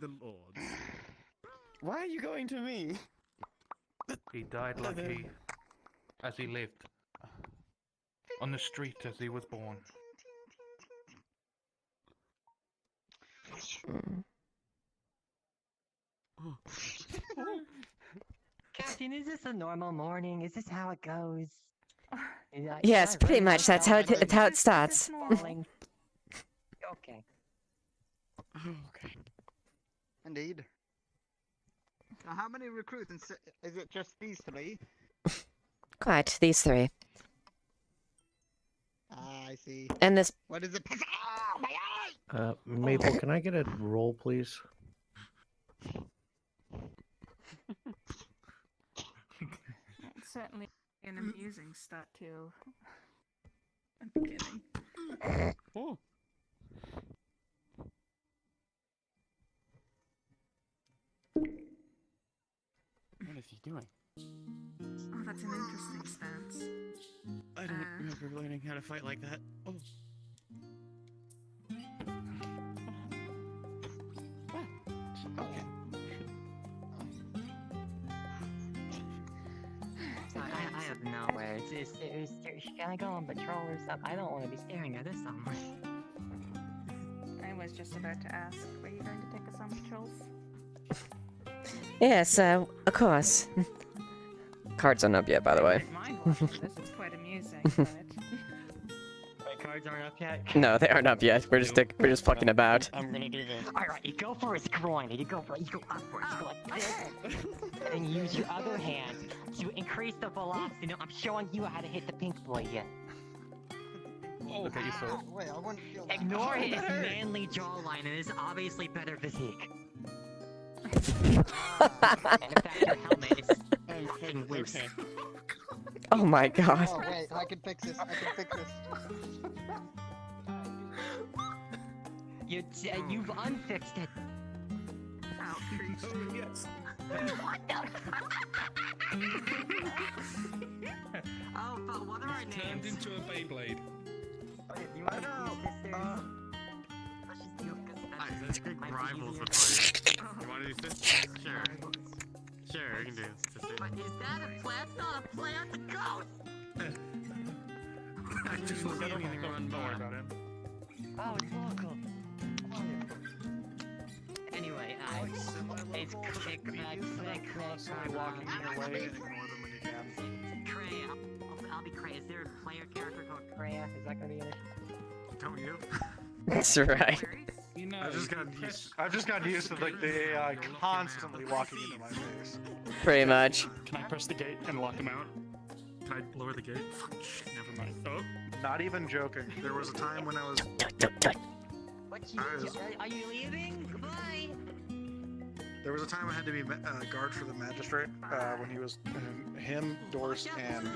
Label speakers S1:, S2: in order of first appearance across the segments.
S1: the Lords.
S2: Why are you going to me?
S3: He died like as he lived. On the street as he was born.
S4: Captain, is this a normal morning? Is this how it goes?
S5: Yes, pretty much. That's how it starts.
S4: Okay.
S2: Okay.
S6: Indeed. Now, how many recruits? Is it just these three?
S5: Quite, these three.
S6: Ah, I see.
S5: And this.
S6: What is it? Oh, my eye!
S7: Maple, can I get a roll, please?
S8: It's certainly an amusing start to a beginning.
S2: Oh. What is he doing?
S8: Oh, that's an interesting stance.
S2: I don't remember learning how to fight like that. Oh. Okay.
S4: I have no words. Can I go on patrol or something? I don't want to be staring at this somewhere.
S8: I was just about to ask, were you going to take us on patrols?
S5: Yes, of course. Cards aren't up yet, by the way.
S8: Mind watching this is quite amusing, but...
S4: My cards aren't up yet?
S5: No, they aren't up yet. We're just fucking about.
S2: I'm gonna do this.
S4: Alright, you go for his groin, and you go upwards, you go like this. And then you use your other hand to increase the velocity. No, I'm showing you how to hit the pink boy yet.
S6: Oh,
S3: Look at your foot.
S6: Wait, I wouldn't feel that.
S4: Ignore his manly jawline and his obviously better physique. And in fact, your helmet is fucking loose.
S2: Okay.
S5: Oh my god.
S6: Oh, wait, I can fix this. I can fix this.
S4: You've unfixed it.
S8: Ow, creature.
S1: Oh, yes.
S4: What the? Oh, fuck, what are our
S1: Turned
S4: names?
S1: into a Beyblade.
S4: You want to use sisters? Let's just do it.
S9: Let's get rivals with like. You want to do sisters? Sure. Sure, you can do sisters.
S4: But is that a plant? It's not a plant, it's a ghost!
S9: I just look at anything on
S3: Don't worry about him.
S4: Oh, it's local. Wonderful. Anyway, it's
S3: Constantly walking your way and ignore them when you can.
S4: Cray. I'll be Cray. Is there a player character called Cray? Is that gonna be an issue?
S9: Don't you?
S5: That's right.
S1: You know,
S3: I've just gotten used to like the AI constantly walking into my face.
S5: Pretty much.
S9: Can I press the gate and lock him out? Can I lower the gate? Never mind. Oh.
S3: Not even joking. There was a time when I was.
S4: Are you leaving? Goodbye.
S3: There was a time I had to be guard for the magistrate when he was him, Doris, and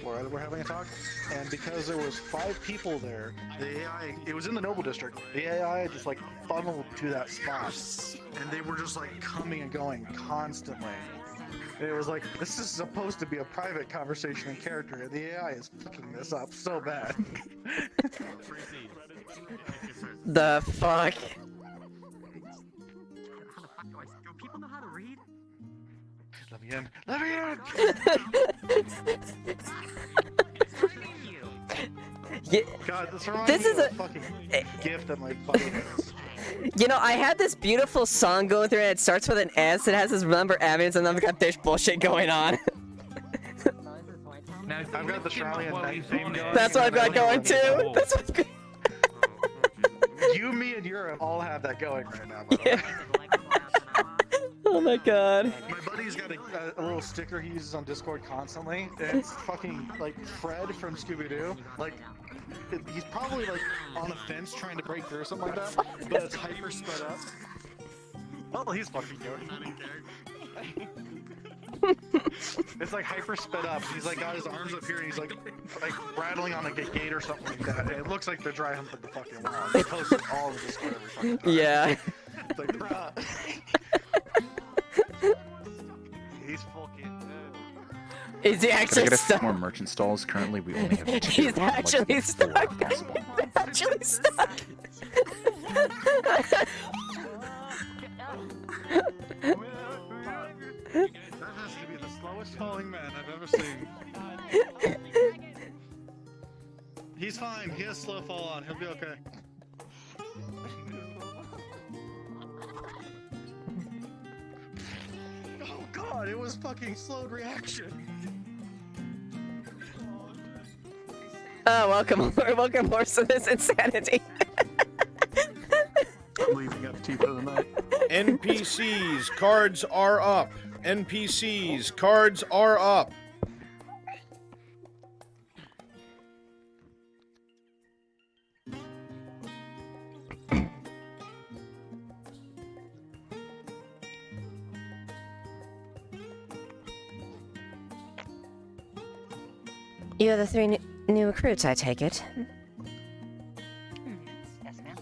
S3: Laura were having a talk. And because there was 5 people there, the AI, it was in the Noble District. The AI just like funneled to that spot, and they were just like coming and going constantly. And it was like, this is supposed to be a private conversation in character, and the AI is fucking this up so bad.
S5: The fuck?
S4: Do people know how to read?
S3: Let me in. Let me in.
S5: Yeah,
S3: God, this reminds
S5: this
S3: me
S5: is
S3: of
S5: a
S3: fucking gift that my buddy has.
S5: You know, I had this beautiful song going through, and it starts with an S. It has this number evidence, and I've got this bullshit going on.
S3: I've got the Charlie and Night theme going.
S5: That's what I've got going too. That's what I've got.
S3: You, me, and Europe all have that going right now, by the way.
S5: Oh my god.
S3: My buddy's got a little sticker he uses on Discord constantly, and it's fucking like Fred from Scooby-Doo. Like, he's probably like on a fence trying to break through or something like that, but it's hyper sped up. Oh, he's fucking going. It's like hyper sped up. He's like got his arms up here and he's like rattling on like a gate or something like that. And it looks like they're dry humping the fucking wall. He posts it all over Discord every fucking time.
S5: Yeah.
S3: It's like, bruh. He's fucking dead.
S5: Is he actually
S10: Get us
S5: stuck?
S10: more merchant stalls. Currently, we only have 2.
S5: He's actually stuck. He's actually stuck.
S3: That has to be the slowest falling man I've ever seen. He's fine. He has slow fall on. He'll be okay. Oh god, it was fucking slowed reaction.
S5: Oh, welcome, welcome, horse, to this insanity.
S3: I'm leaving FT for the night.
S1: NPCs, cards are up. NPCs, cards are up.
S5: You're the three new recruits, I take it.
S4: Yes, ma'am.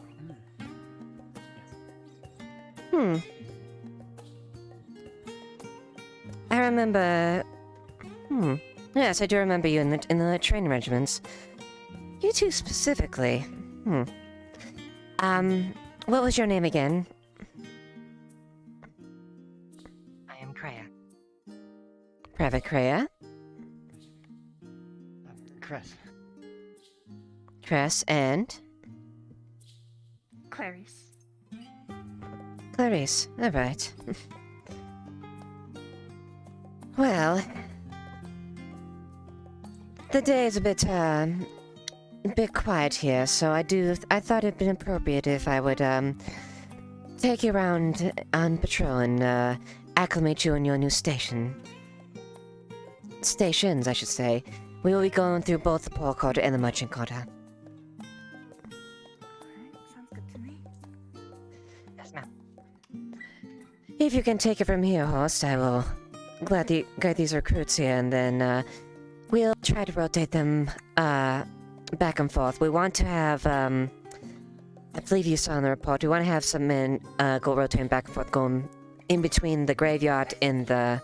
S5: I remember. Yes, I do remember you in the training regiments. You two specifically. What was your name again?
S4: I am Kreia.
S5: Private Kreia?
S6: Chris.
S5: Cress and
S8: Clarice.
S5: Clarice. All right. Well, the day is a bit quiet here, so I thought it'd been appropriate if I would take you around on patrol and acclimate you in your new station. Stations, I should say. We will be going through both the Pole Quarter and the Merchant Quarter.
S8: Alright, sounds good to me.
S4: Yes, ma'am.
S5: If you can take it from here, host, I will gladly guide these recruits here, and then we'll try to rotate them back and forth. We want to have, I believe you saw in the report, we want to have some men go rotating back and forth, going in between the graveyard and the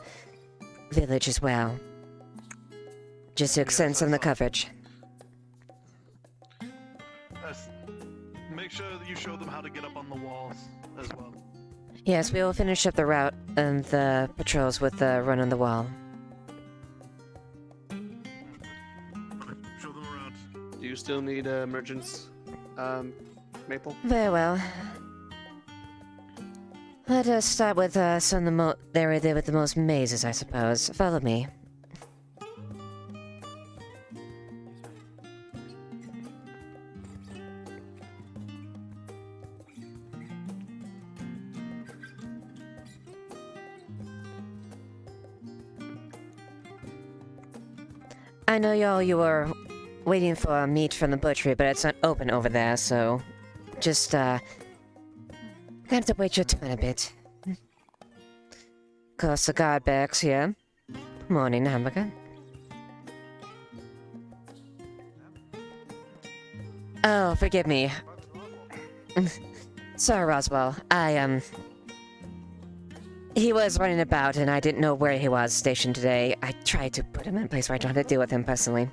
S5: village as well. Just to extend some of the coverage.
S3: Make sure that you show them how to get up on the walls as well.
S5: Yes, we will finish up the route and the patrols with the run on the wall.
S3: Show them around.
S9: Do you still need merchants, Maple?
S5: Very well. Let us start with some of the area there with the most mazes, I suppose. Follow me. I know you were waiting for meat from the butchery, but it's not open over there, so just gonna have to wait your turn a bit. Of course, the guard barracks here. Morning, hamburger. Oh, forgive me. Sorry, Roswell. He was running about, and I didn't know where he was stationed today. I tried to put him in a place where I don't have to deal with him personally.
S4: Is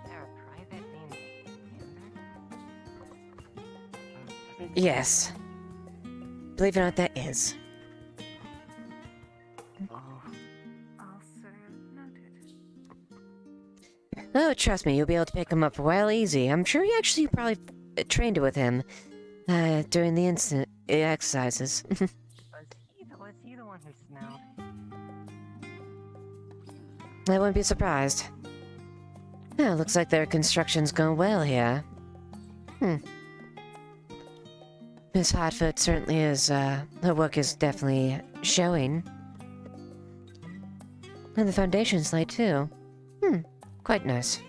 S4: there a private named Amber?
S5: Yes. Believe it or not, there is.
S8: Also noted.
S5: Oh, trust me, you'll be able to pick him up well easy. I'm sure you probably trained with him during the exercises.
S4: Was he the one who smelled?
S5: I wouldn't be surprised. Oh, looks like their construction's going well here. Miss Hartford certainly is, her work is definitely showing. And the foundation's laid too. Quite nice.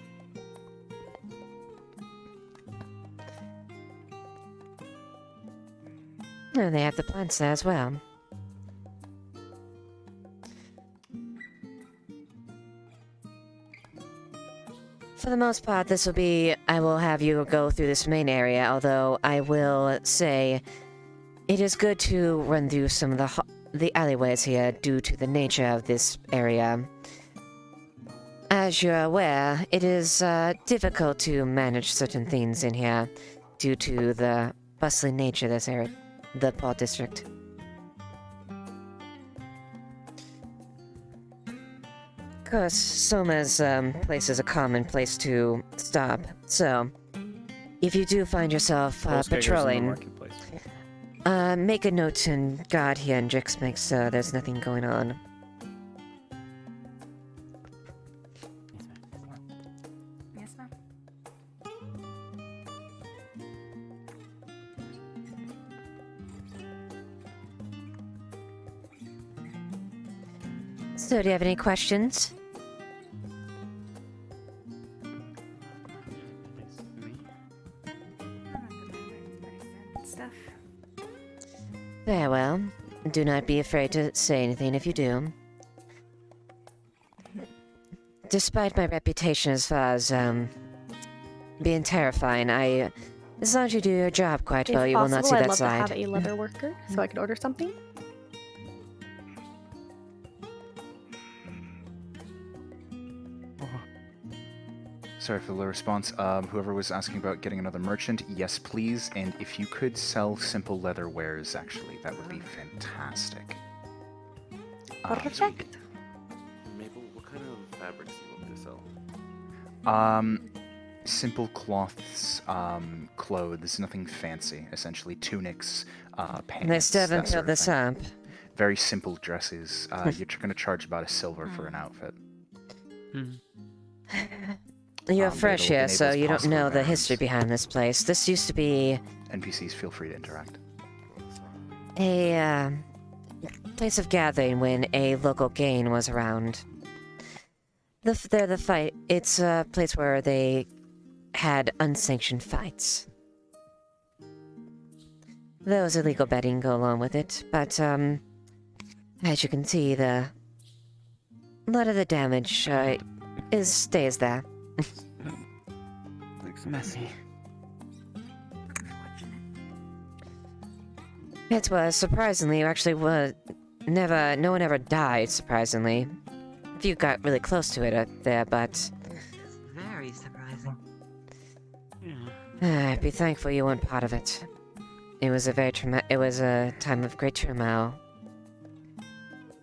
S5: And they have the plants there as well. For the most part, this will be... I will have you go through this main area, although I will say it is good to run through some of the alleyways here due to the nature of this area. As you're aware, it is difficult to manage certain things in here due to the bustling nature of this area, the port district. Of course, Soma's place is a common place to stop, so if you do find yourself patrolling, make a note and guard here in Drix make sure there's nothing going on.
S8: Yes, ma'am.
S5: So, do you have any questions?
S8: Stuff.
S5: Very well. Do not be afraid to say anything if you do. Despite my reputation as far as, being terrifying, as long as you do your job quite well, you will not see
S11: I'd
S5: that
S11: love
S5: side.
S11: to have a leather worker so I could order something.
S10: Sorry for the response. Whoever was asking about getting another merchant, yes, please. And if you could sell simple leather wares, actually, that would be fantastic.
S11: Perfect.
S9: Maple, what kind of fabrics do you want me to sell?
S10: Simple cloths, clothes, nothing fancy. Essentially, tunics, pants.
S5: They still haven't
S10: that sort
S5: filled
S10: of
S5: this
S10: thing.
S5: up.
S10: Very simple dresses. You're going to charge about $1 for an outfit.
S5: You're
S10: but
S5: fresh
S10: it'll
S5: here, so
S10: enable
S5: you don't
S10: possible
S5: know the
S10: variants.
S5: history behind this place. This used to be
S10: NPCs, feel free to interact.
S5: a place of gathering when a local gang was around. The fight. It's a place where they had unsanctioned fights. There was illegal betting go along with it, but as you can see, a lot of the damage stays there.
S2: Looks messy.
S5: It was surprisingly, actually, no one ever died. Surprisingly, a few got really close to it there, but
S4: Very surprising.
S5: I'd be thankful you weren't part of it. It was a very it was a time of great turmoil.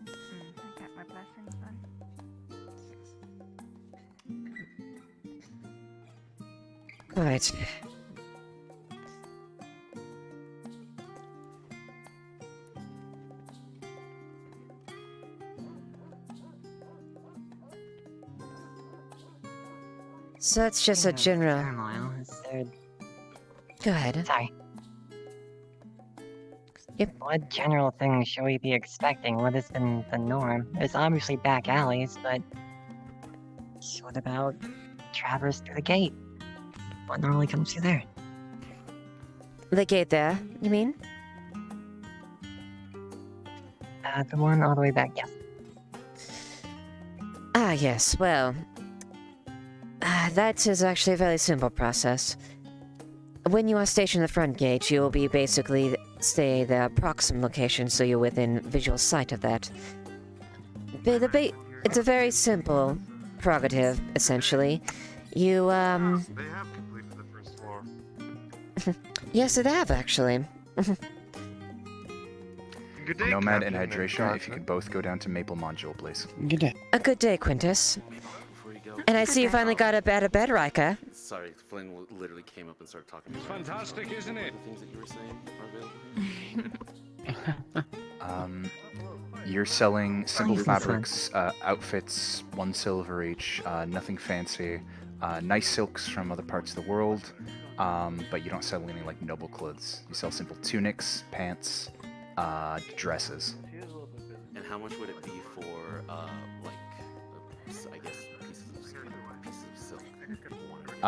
S8: I got my blessings then.
S5: Right. So that's just a general.
S4: Turmoil. Is there...
S5: Go ahead.
S4: Sorry.
S5: Yep.
S4: What general things should we be expecting? What has been the norm? There's obviously back alleys, but what about traverse through the gate? What normally comes through there?
S5: The gate there, you mean?
S4: The one all the way back, yes.
S5: Ah, yes. Well, that is actually a very simple process. When you are stationed at the front gate, you will be basically stay the proximate location, so you're within visual sight of that. It's a very simple prerogative, essentially. You
S9: They have completed the first floor.
S5: Yes, it have actually.
S9: Good day,
S10: Nomad and
S9: Captain
S10: Hydration, if you could both go down to Maple Module, please.
S2: Good day.
S5: A good day, Quintus.
S9: Before you go.
S5: And I see you finally got up out of bed, Rika.
S9: Sorry, Flynn literally came up and started talking to me.
S1: Fantastic, isn't it?
S9: The things that you were saying are available.
S10: You're selling simple
S4: Nice and fun.
S10: fabrics, outfits, $1 each, nothing fancy, nice silks from other parts of the world, but you don't sell any like noble clothes. You sell simple tunics, pants, dresses.
S9: And how much would it be for, like, I guess, pieces of silk?
S10: You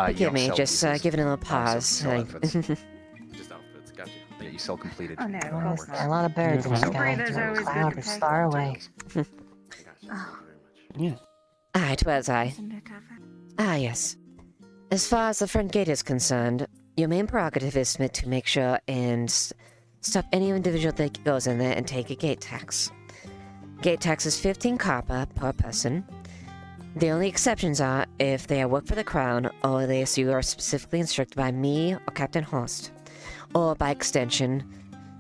S5: Forgive
S10: don't
S5: me,
S10: sell
S5: just
S10: pieces.
S5: giving a little
S10: So
S5: pause.
S10: you sell outfits.
S9: Just outfits, gotcha.
S10: Yeah, you sell completed.
S8: Oh no, of
S4: Well,
S8: course
S4: there's a
S8: not.
S4: lot of birds in the
S2: Beautiful.
S4: sky.
S8: Breathers are always good
S4: Cloud
S8: to
S4: or
S8: take.
S4: star away.
S9: Gotcha. Thank you very much.
S5: Alright, where's I?
S8: Isn't it tougher?
S5: Ah, yes. As far as the front gate is concerned, your main prerogative is to make sure and stop any individual that goes in there and take a gate tax. Gate tax is 15 copper per person. The only exceptions are if they are work for the Crown, or unless you are specifically instructed by me or Captain Horst, or by extension,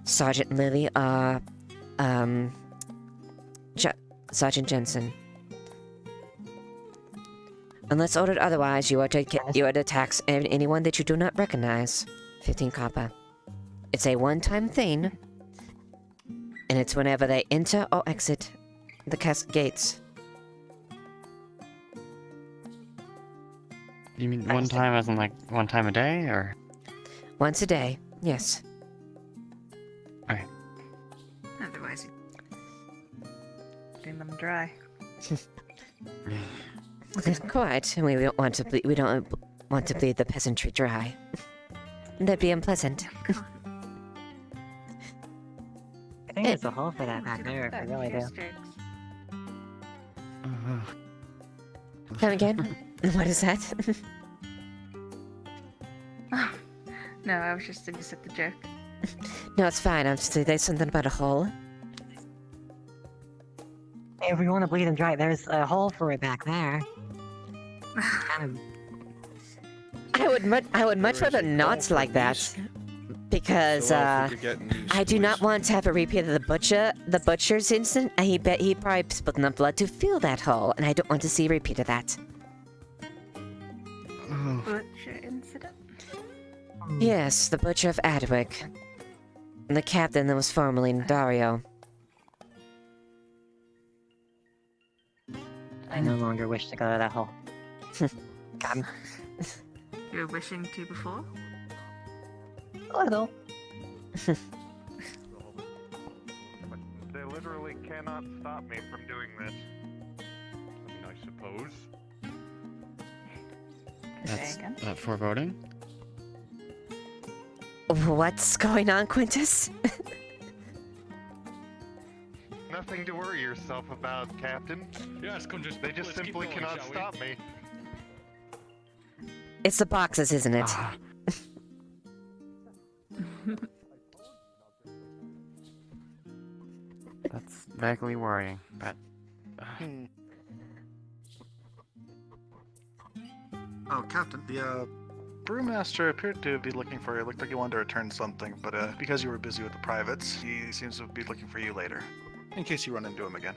S5: Sergeant Lilly or Sergeant Jensen. Unless ordered otherwise, you are to tax anyone that you do not recognize. 15 copper. It's a one-time thing, and it's whenever they enter or exit the gates.
S2: You mean one time as in like one time a day, or?
S5: Once a day, yes.
S2: Okay.
S8: Otherwise, getting them dry.
S5: Quite. We don't want to we don't want to bleed the peasantry dry. That'd be unpleasant.
S4: I think there's a hole for that back there, if I really do.
S5: Come again? What is that?
S8: No, I was just at the joke.
S5: No, it's fine. I'm just there's something about a hole.
S4: Hey, if we want to bleed them dry, there's a hole for it back there. Kind of...
S5: I would much rather not like that, because I do not want to have a repeat of the butcher's incident. He probably spilled enough blood to fill that hole, and I don't want to see a repeat of that.
S8: Butcher incident?
S5: Yes, the butcher of Adwick, the captain that was formerly Dario.
S4: I no longer wish to go to that hole. God.
S8: You were wishing to before?
S4: A little.
S12: They literally cannot stop me from doing this. I mean, I suppose.
S2: That's foreboding.
S5: What's going on, Quintus?
S12: Nothing to worry yourself about, Captain.
S13: Yes, Quintus.
S12: They just simply cannot stop me.
S5: It's the boxes, isn't it?
S2: That's vaguely worrying, but...
S3: Oh, Captain, the brewmaster appeared to be looking for you. It looked like he wanted to return something, but because you were busy with the privates, he seems to be looking for you later. In case you run into him again.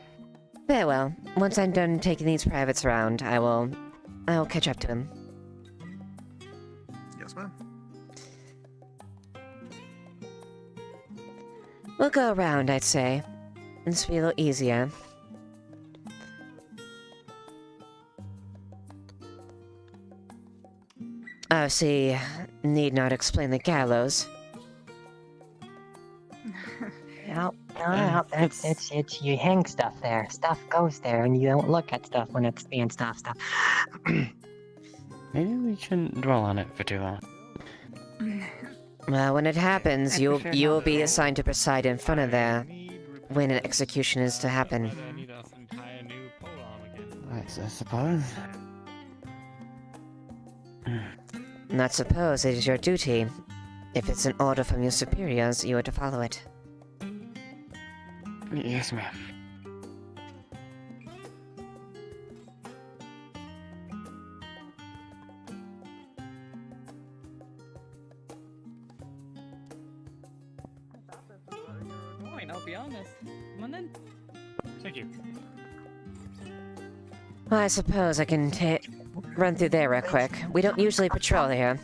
S5: Very well. Once I'm done taking these privates around, I will catch up to him.
S3: Yes, ma'am.
S5: We'll go around, I'd say. This will be a little easier. Obviously, need not explain the gallows.
S4: No, it's you hang stuff there. Stuff goes there, and you don't look at stuff when it's being stuff.
S2: Maybe we shouldn't dwell on it for too long.
S5: Well, when it happens, you'll be assigned to preside in front of there when an execution is to happen.
S2: I suppose.
S5: Not suppose, it is your duty. If it's an order from your superiors, you are to follow it.
S2: Yes, ma'am.
S14: I'll be honest. Come on then.
S2: Thank you.
S5: Well, I suppose I can run through there real quick. We don't usually patrol here.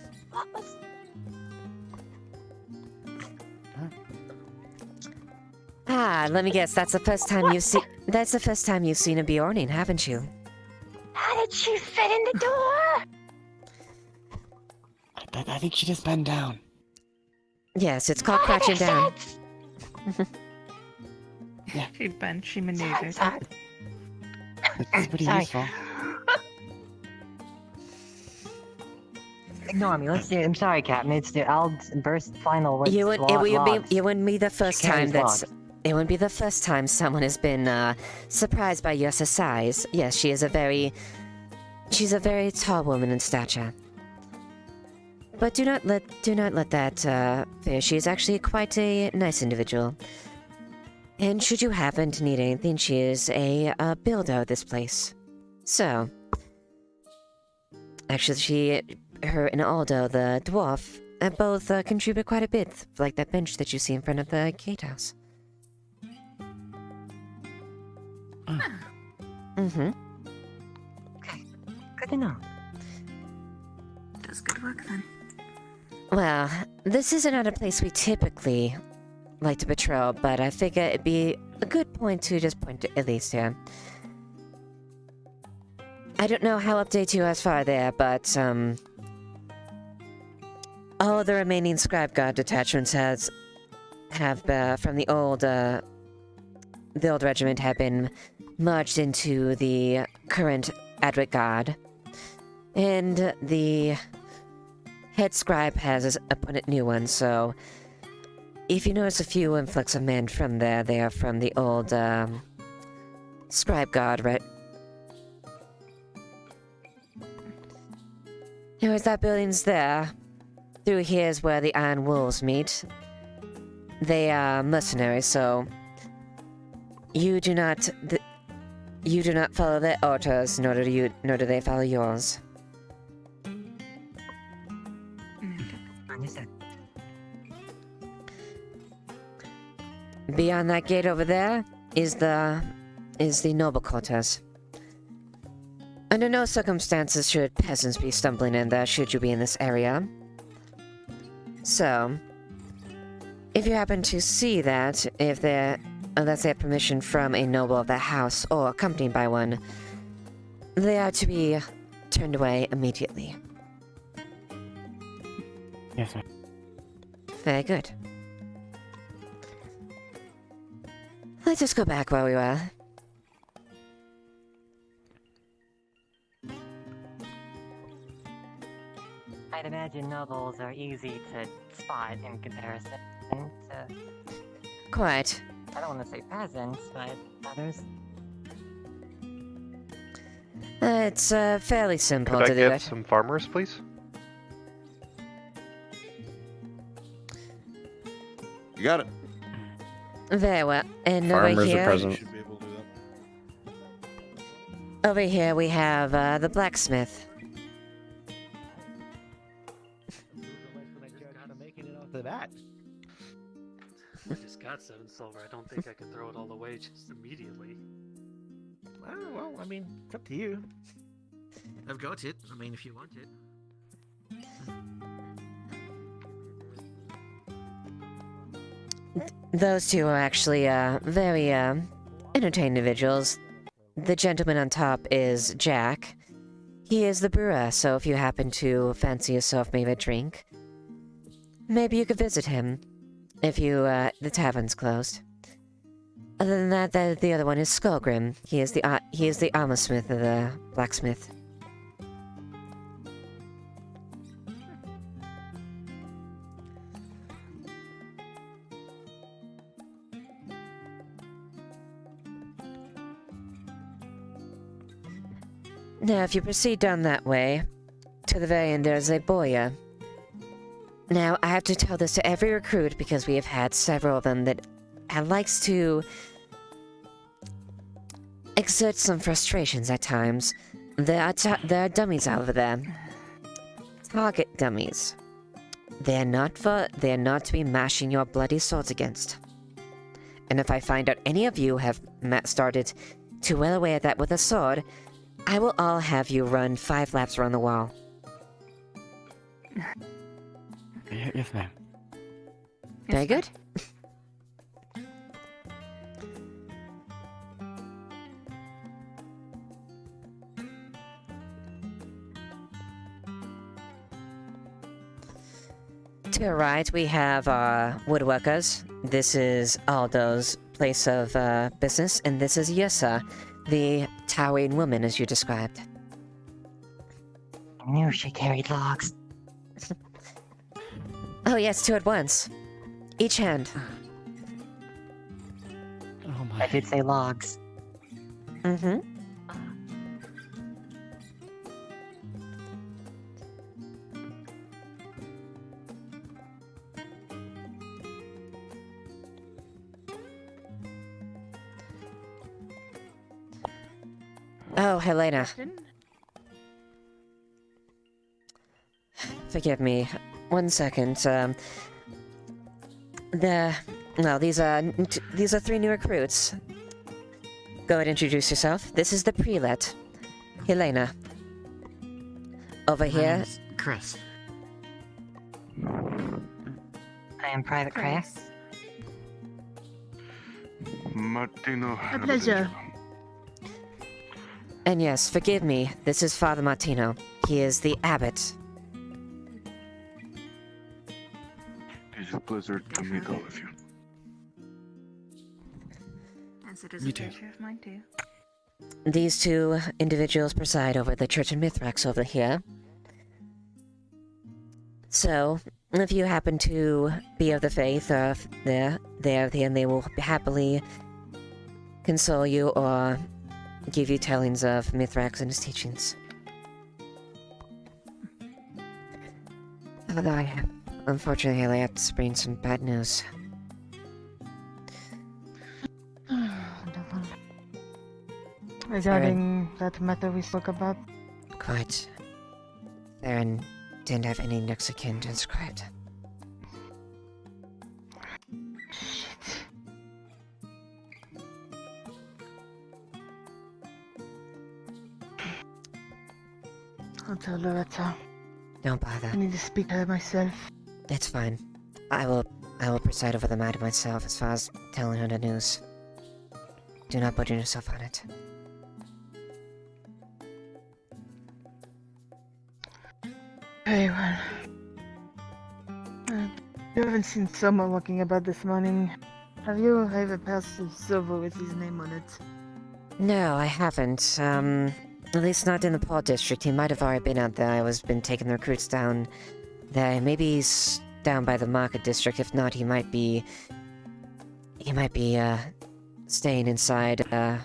S5: Ah, let me guess. That's the first time you've seen. That's the first time you've seen a Bjorning, haven't you?
S4: How did she fit in the door?
S2: I think she just bent down.
S5: Yes, it's called crouching down.
S2: Yeah.
S8: She bent, she maneuvered.
S2: It's pretty useful.
S4: Ignore me. Let's do it. I'm sorry, Captain. I'll burst final.
S5: You wouldn't be the first time that's. It wouldn't be the first time someone has been surprised by your size. Yes, she's a very tall woman in stature. But do not let that fear. She is actually quite a nice individual. And should you happen to need anything, she is a builder of this place. So, Actually, her and Aldo, the dwarf, both contribute quite a bit, like that bench that you see in front of the gatehouse. Mm-hmm.
S4: Okay, good to know.
S8: Does good work then.
S5: Well, this isn't a place we typically like to patrol, but I figure it'd be a good point to just point to at least here. I don't know how update you as far there, but all the remaining Scribe Guard detachments have from the old regiment have been merged into the current Adwick Guard, and the head scribe has appointed new ones. So, if you notice a few influx of men from there, they are from the old Scribe Guard, right? Anyways, that building's there. Through here is where the Iron Wolves meet. They are mercenaries, so you do not follow their orders, nor do they follow yours.
S4: Understood.
S5: Beyond that gate over there is the noble quarters. Under no circumstances should peasants be stumbling in there should you be in this area. So, if you happen to see that, unless they have permission from a noble of that house or accompanied by one, they are to be turned away immediately.
S2: Yes, sir.
S5: Very good. Let's just go back where we were.
S4: I'd imagine nobles are easy to spot in comparison to,
S5: Quite.
S4: I don't want to say peasants, but others.
S5: It's fairly simple
S12: Could I
S5: to do
S12: get
S5: it.
S12: some farmers, please?
S1: You got it.
S5: Very well. And
S7: Farmers
S5: over
S7: are
S5: here,
S7: present.
S1: Should be able to do that.
S5: over here we have the blacksmith.
S2: Making it off the bat.
S13: I just got 7 silver. I don't think I can throw it all away just immediately.
S2: Well, I mean, it's up to you. I've got it. I mean, if you want it.
S5: Those two are actually very entertaining individuals. The gentleman on top is Jack. He is the brewer, so if you happen to fancy yourself maybe a drink, maybe you could visit him if the tavern's closed. Other than that, the other one is Skullgrim. He is the armor smith of the blacksmith. Now, if you proceed down that way, to the very end there's a boya. Now, I have to tell this to every recruit because we have had several of them that likes to exert some frustrations at times. There are dummies over there. Target dummies. They're not to be mashing your bloody swords against. And if I find out any of you have started to well away at that with a sword, I will all have you run 5 laps around the wall.
S2: Yes, ma'am.
S5: Very good. To our right, we have our woodworkers. This is Aldo's place of business, and this is Yessa, the towering woman, as you described.
S4: I knew she carried logs.
S5: Oh yes, 2 at once. Each hand.
S2: Oh my.
S4: I did say logs.
S5: Mm-hmm. Oh, Helena.
S8: Question?
S5: forgive me. 1 second. These are 3 new recruits. Go ahead and introduce yourself. This is the prelate, Helena. Over
S2: My
S5: here.
S2: name's Chris.
S4: I am Private Cray.
S12: Martino.
S11: A pleasure.
S5: And yes, forgive me. This is Father Martino. He is the abbot.
S12: It's a pleasure to meet all of you.
S8: Yes, it is
S2: You
S8: a
S2: too.
S8: pleasure of mine too.
S5: These 2 individuals preside over the Church of Mithrax over here. So, if you happen to be of the faith, or if they're there, then they will happily console you or give you tellings of Mithrax and his teachings. Although unfortunately, I have to bring some bad news.
S11: Regarding that matter we spoke about,
S5: Quite. Theron didn't have any next of kin inscribed.
S11: I'll tell Loretta.
S5: Don't bother.
S11: I need to speak to her myself.
S5: It's fine. I will preside over the matter myself as far as telling her the news. Do not burden yourself on it.
S11: Very well. You haven't seen someone walking about this morning, have you? I have a pass of silver with his name on it.
S5: No, I haven't. At least not in the Paul district. He might have already been out there. I was been taking the recruits down there. Maybe he's down by the market district. If not, he might be staying inside,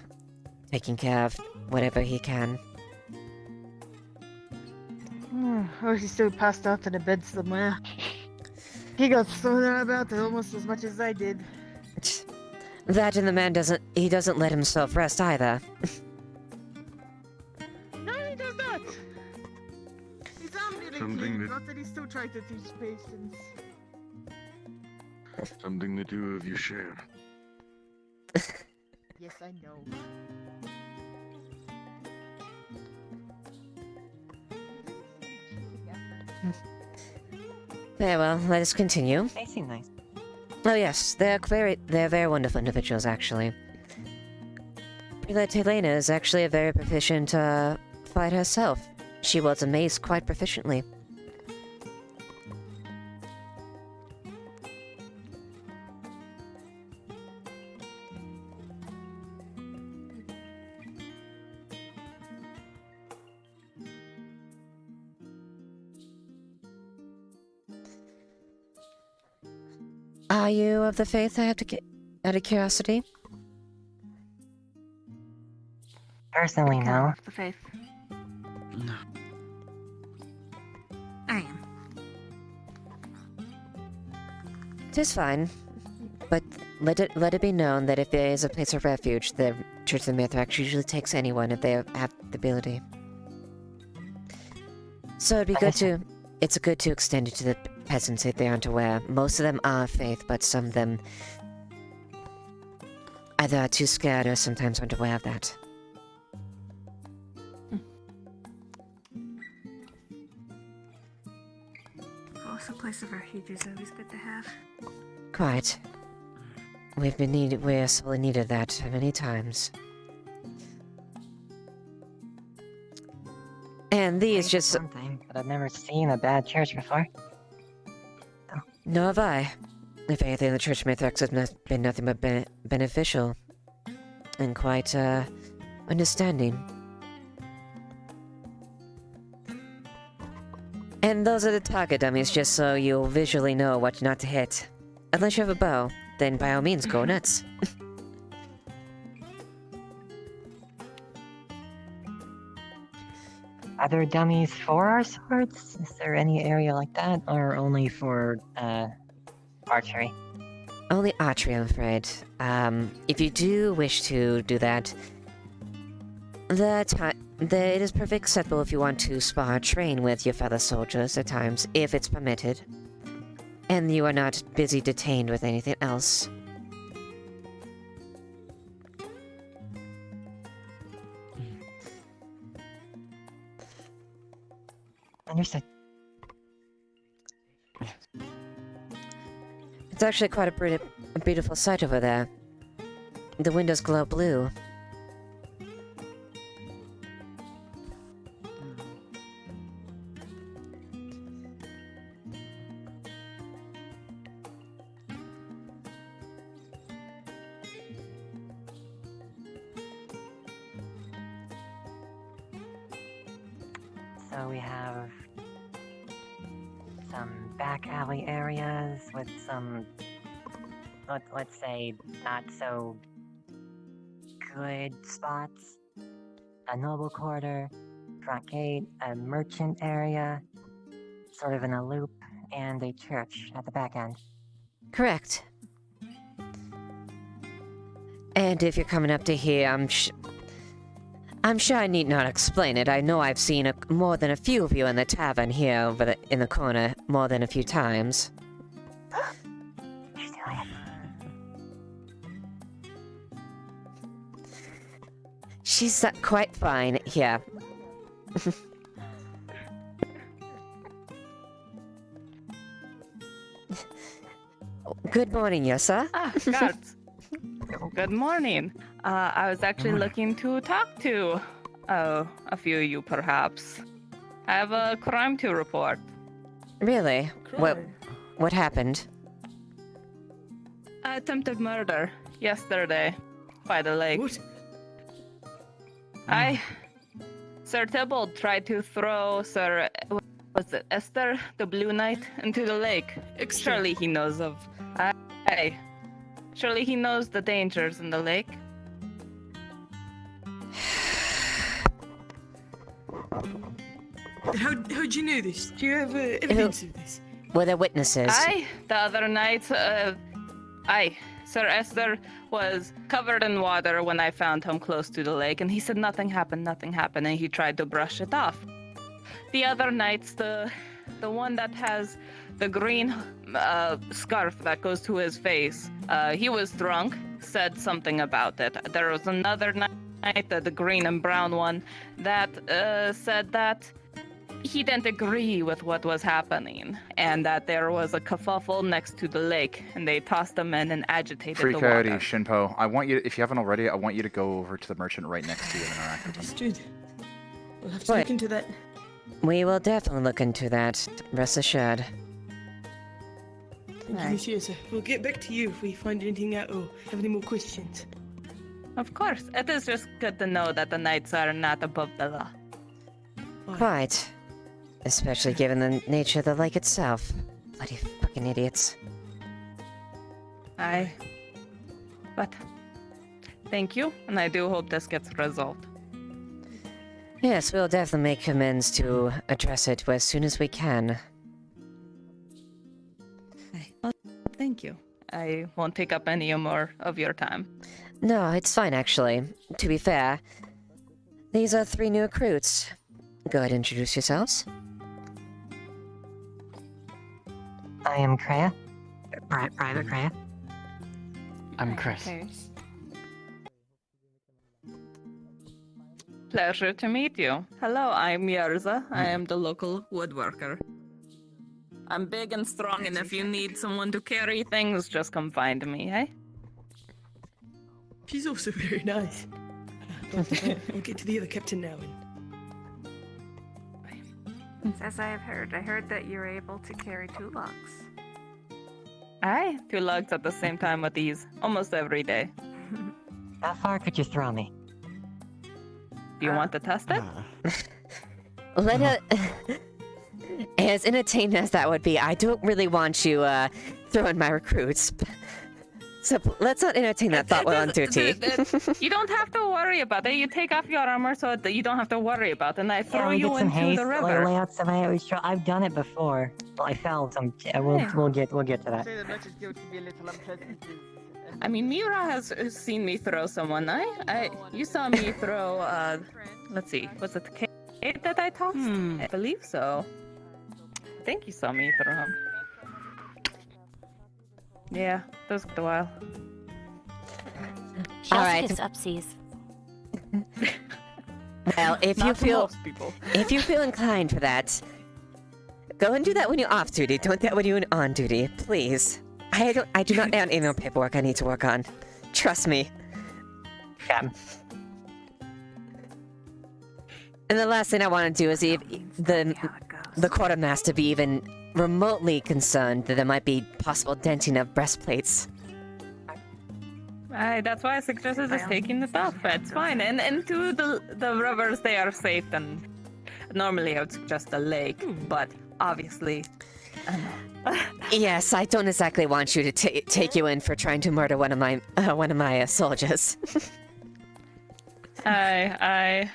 S5: taking care of whatever he can.
S11: Or he's still passed out in a bed somewhere. He got thrown about almost as much as I did.
S5: That and the man doesn't let himself rest either.
S11: No, he does not! His arm didn't
S12: Something
S11: heal,
S12: that-
S11: not that he's still trying to teach patience.
S12: Something the two of you share.
S11: Yes, I know.
S5: Very well, let us continue.
S4: They seem nice.
S5: Oh yes, they're very wonderful individuals, actually. Prelate Helena is actually a very proficient fighter herself. She wields a mace quite proficiently. Are you of the faith? I have to get out of curiosity.
S4: Personally, no.
S8: The faith.
S2: No.
S8: I am.
S5: Tis fine, but let it be known that if there is a place of refuge, the Church of the Mithrax usually takes anyone if they have the ability. So it'd be good to. It's good to extend it to the peasants if they aren't aware. Most of them are of faith, but some of them either are too scared or sometimes aren't aware of that.
S8: Also, a place of refuge is always good to have.
S5: Quite. We're sorely needed that many times. And these just.
S4: One thing, but I've never seen a bad church before.
S5: Nor have I. If anything, the Church of Mithrax has been nothing but beneficial. And quite, understanding. And those are the target dummies, just so you'll visually know what not to hit. Unless you have a bow, then by all means go nuts.
S4: Are there dummies for our swords? Is there any area like that, or only for archery?
S5: Only archery, I'm afraid. If you do wish to do that, It is perfectly acceptable if you want to spar or train with your fellow soldiers at times, if it's permitted. And you are not busy detained with anything else.
S4: Understood.
S5: It's actually quite a beautiful sight over there. The windows glow blue.
S4: So we have some back alley areas with some, let's say, not so good spots. A noble quarter, front gate, a merchant area, sort of in a loop, and a church at the back end.
S5: Correct. And if you're coming up to here, I'm sure I need not explain it. I know I've seen more than a few of you in the tavern here over in the corner more than a few times. She's quite fine here. Good morning, yes, sir.
S14: Ah, guards. Good morning. I was actually looking to talk to a few of you, perhaps. I have a crime to report.
S5: Really? What happened?
S14: Attempted murder yesterday by the lake.
S15: What?
S14: Sir Tybalt tried to throw was it Esther, the Blue Knight, into the lake. Surely he knows of. Surely he knows the dangers in the lake.
S15: How'd you know this? Do you have evidence of this?
S5: Were there witnesses?
S14: The other night, Sir Esther was covered in water when I found him close to the lake, and he said nothing happened, and he tried to brush it off. The other nights, the one that has the green scarf that goes to his face, he was drunk, said something about it. There was another night, the green and brown one, that said that he didn't agree with what was happening, and that there was a kerfuffle next to the lake, and they tossed him in and agitated
S10: Free
S14: the
S10: Coyote,
S14: water.
S10: Shinpo, I want you, if you haven't already, I want you to go over to the merchant right next to you and interact with him.
S15: Understood. We'll have to look into that.
S5: We will definitely look into that, rest assured.
S15: Thank you, monsieur, sir. We'll get back to you if we find anything out or have any more questions.
S14: Of course, it is just good to know that the knights are not above the law.
S5: Quite. Especially given the nature of the lake itself. Bloody fucking idiots.
S14: But thank you, and I do hope this gets resolved.
S5: Yes, we'll definitely make amends to address it as soon as we can.
S14: Well, thank you. I won't take up any more of your time.
S5: No, it's fine actually. To be fair, these are 3 new recruits. Go ahead and introduce yourselves.
S4: I am Kreia. Private Kreia.
S16: I'm Chris.
S14: Pleasure to meet you. Hello, I'm Yerza. I am the local woodworker. I'm big and strong, and if you need someone to carry things, just come find me, eh?
S15: She's also very nice. We'll get to the other captain now.
S8: As I have heard, I heard that you're able to carry 2 logs.
S14: Aye, 2 logs at the same time with ease, almost every day.
S4: How far could you throw me?
S14: Do you want to test it?
S5: Let it... As entertaining as that would be, I don't really want you throwing my recruits. So let's not entertain that thought while on duty.
S14: You don't have to worry about it. You take off your armor so that you don't have to worry about it, and I throw you into the river.
S4: Lay out some haste. I've done it before. Well, I fell some. We'll get to that.
S6: Say the Merchant Guild can be a little unpleasant
S14: I mean, Mira has seen me throw someone. You saw me throw. Let's see, was it the kid that I tossed? I believe so. I think you saw me throw him. Yeah, that was a while.
S17: She
S5: All
S17: also
S5: right.
S17: gets upseas.
S5: Well, if you
S14: Not to
S5: feel
S14: most people.
S5: if you feel inclined for that, go and do that when you're off duty. Don't do that when you're on duty, please. I do not have any more paperwork I need to work on. Trust me. Yeah. And the last thing I want to do is the quartermaster be even remotely concerned that there might be possible denting of breastplates.
S14: That's why I suggested just taking this off. It's fine. And to the rubbers, they are safe. And normally I would suggest a lake, but obviously,
S5: Yes, I don't exactly want you to take you in for trying to murder one of my soldiers.
S14: I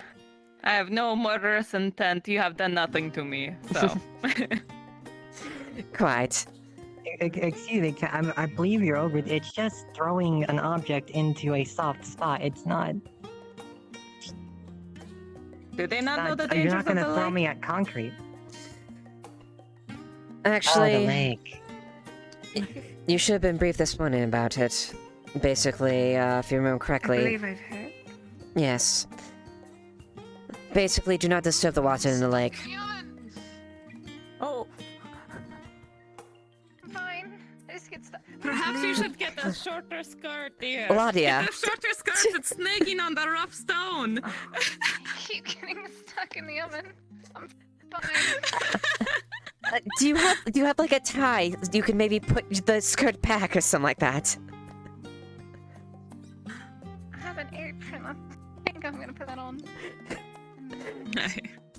S14: have no murderous intent. You have done nothing to me, so.
S5: Quite.
S4: Excuse me, I believe you're over. It's just throwing an object into a soft spot. It's not.
S14: Do they not know the
S4: You're
S14: dangers
S4: not
S14: of
S4: gonna
S14: the
S4: throw
S14: lake?
S4: me at concrete.
S5: Actually,
S4: Oh, the lake.
S5: You should have been briefed this morning about it. Basically, if you remember correctly.
S8: I believe I've heard.
S5: Yes. Basically, do not disturb the water in the lake.
S14: Oh.
S8: Fine. I just get stuck.
S14: Perhaps you should get a shorter skirt, dear.
S5: Ladia.
S14: Get a shorter skirt that's snagging on the rough stone.
S8: I keep getting stuck in the oven. I'm fine.
S5: Do you have like a tie? You can maybe put the skirt back or something like that.
S8: I have an apron. I think I'm gonna put that on.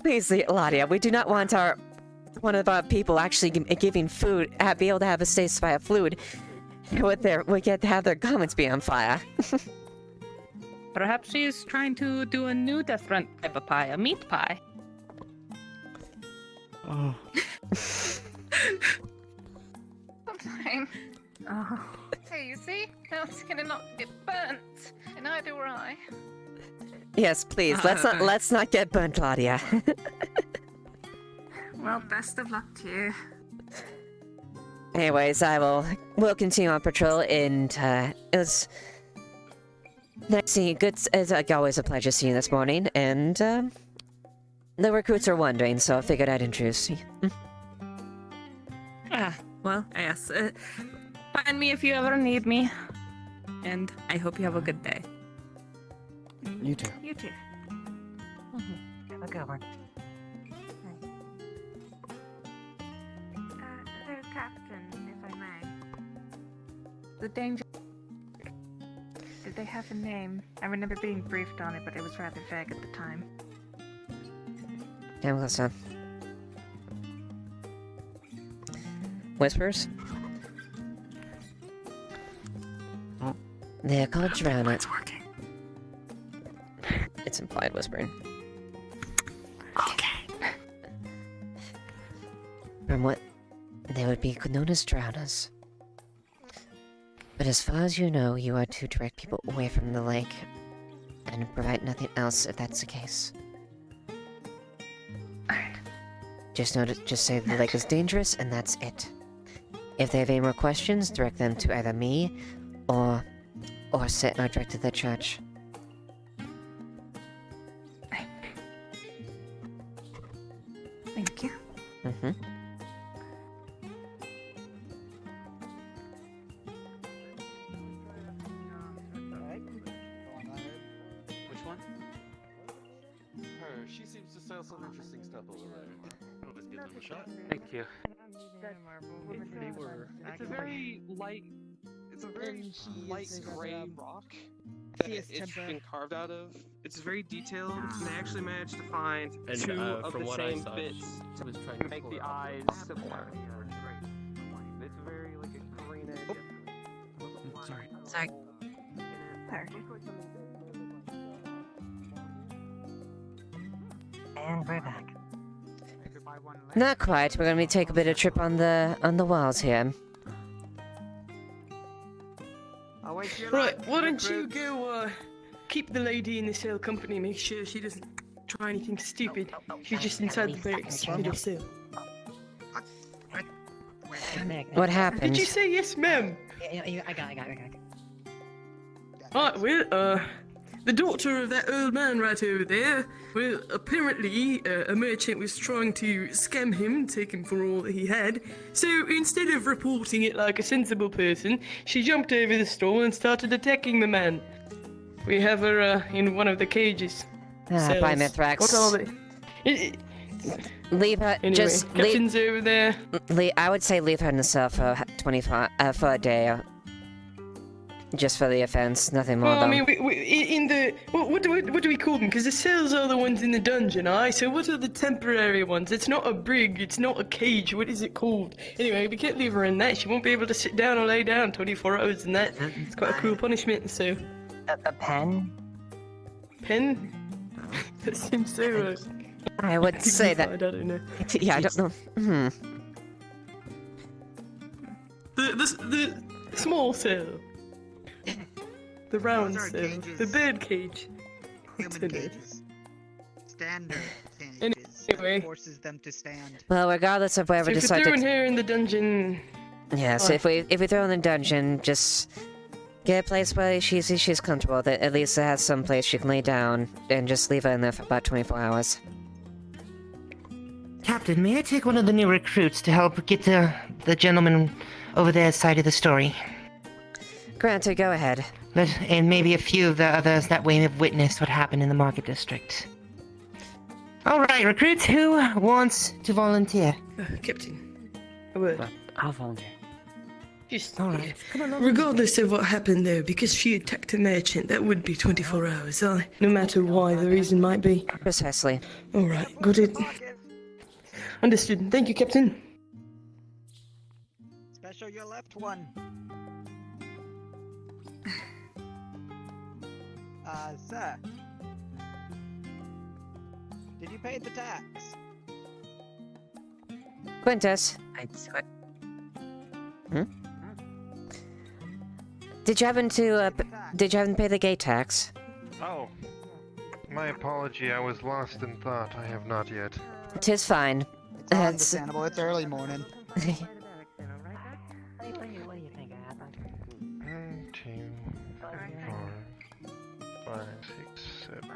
S5: Please, Ladia, we do not want one of our people actually giving food, be able to have a safe supply of food, we get to have their garments be on fire.
S14: Perhaps she's trying to do a new different type of pie, a meat pie.
S7: Oh.
S8: I'm fine. Oh. Hey, you see? Now it's gonna not get burnt, and neither will I.
S5: Yes, please. Let's not get burnt, Ladia.
S8: Well, best of luck to you.
S5: Anyways, we'll continue on patrol, and it was nice seeing you. Good, it's like always a pleasure seeing you this morning, and the recruits are wondering, so I figured I'd introduce you.
S14: Well, yes. Find me if you ever need me, and I hope you have a good day.
S7: You too.
S8: You too.
S4: Have a good one.
S8: The captain, if I may.
S14: The danger.
S8: Did they have a name? I remember being briefed on it, but it was rather vague at the time.
S5: Yeah, close enough. Whispers?
S7: Oh.
S5: They're called drowners. It's implied whispering.
S17: Okay.
S5: From what they would be known as drowners. But as far as you know, you are to direct people away from the lake and provide nothing else if that's the case. Just say the lake is dangerous and that's it. If they have any more questions, direct them to either me or direct to the church.
S8: Thank you.
S5: Mm-hmm.
S9: Which one? Her. She seems to sell some interesting stuff over there. Let's give them a shot.
S13: Thank you.
S12: They were.
S18: It's a very light. It's a very light gray rock that
S15: She is
S18: it's
S15: temper.
S18: been carved out of. It's very detailed, and they actually managed to find
S13: And,
S18: two of
S13: from
S18: the
S13: what I
S18: same
S13: saw,
S18: bits
S13: she was trying
S18: to
S13: to
S18: make
S13: pull
S18: the
S13: it off.
S18: eyes similar. It's very like a green edge.
S13: Sorry.
S5: Sorry.
S8: There.
S4: And we're back.
S5: Not quite. We're gonna take a bit of trip on the walls here.
S6: I'll wait your
S15: Right,
S6: lunch,
S15: why don't you
S6: recruits.
S15: go, keep the lady in the cell company, make sure she doesn't try anything stupid. She's just inside the barracks, middle cell.
S5: What happened?
S15: Did you say yes, ma'am?
S4: Yeah, I got it.
S15: Alright, well, the daughter of that old man right over there, well, apparently, a merchant was trying to scam him, take him for all that he had. So instead of reporting it like a sensible person, she jumped over the stall and started attacking the man. We have her, in one of the cages.
S5: By
S15: Cells.
S5: Mithrax.
S15: What are they?
S5: Leave her.
S15: Anyway,
S5: Just leave.
S15: Captain's over there.
S5: I would say leave her in the cell for 25 for a day. Just for the offense, nothing more.
S15: Well, I
S5: though.
S15: mean, we in the what do we call them? Because the cells are the ones in the dungeon, aye. So what are the temporary ones? It's not a brig, it's not a cage. What is it called? Anyway, we can't leave her in that. She won't be able to sit down or lay down 24 hours in that. It's quite a cruel punishment. So.
S4: A pen?
S15: Pen? That seems so.
S5: I would say that.
S15: I don't know.
S5: Yeah, I don't know.
S15: The small cell. The round
S6: Those are
S15: cell.
S6: cages.
S15: The bird cage.
S6: Human cages. Standard cages.
S15: Anyway.
S6: Forces them to stand.
S5: Well, regardless of wherever
S15: So if
S5: decide
S15: you're throwing
S5: to.
S15: her in the dungeon.
S5: Yes, if we throw in the dungeon, just get a place where she's comfortable. That at least it has some place she can lay down, and just leave her in there for about 24 hours.
S17: Captain, may I take one of the new recruits to help get the gentleman over there's side of the story?
S5: Granted, go ahead.
S17: And maybe a few of the others that way have witnessed what happened in the market district. Alright, recruits, who wants to volunteer?
S15: Captain. I will.
S4: I'll volunteer.
S15: Just,
S17: Alright, come on.
S15: regardless of what happened there, because she attacked a merchant, that would be 24 hours, aye. No matter why the reason might be.
S5: Precisely.
S15: Alright, got it. Understood. Thank you, Captain.
S6: Special your left one. Sir. Did you pay the tax?
S5: Quintus. Did you happen to pay the gate tax?
S12: Oh. My apology, I was lost in thought. I have not yet.
S5: 'Tis fine.
S6: It's understandable. It's early morning.
S12: 1, 2, 4, 5, 6, 7, 10,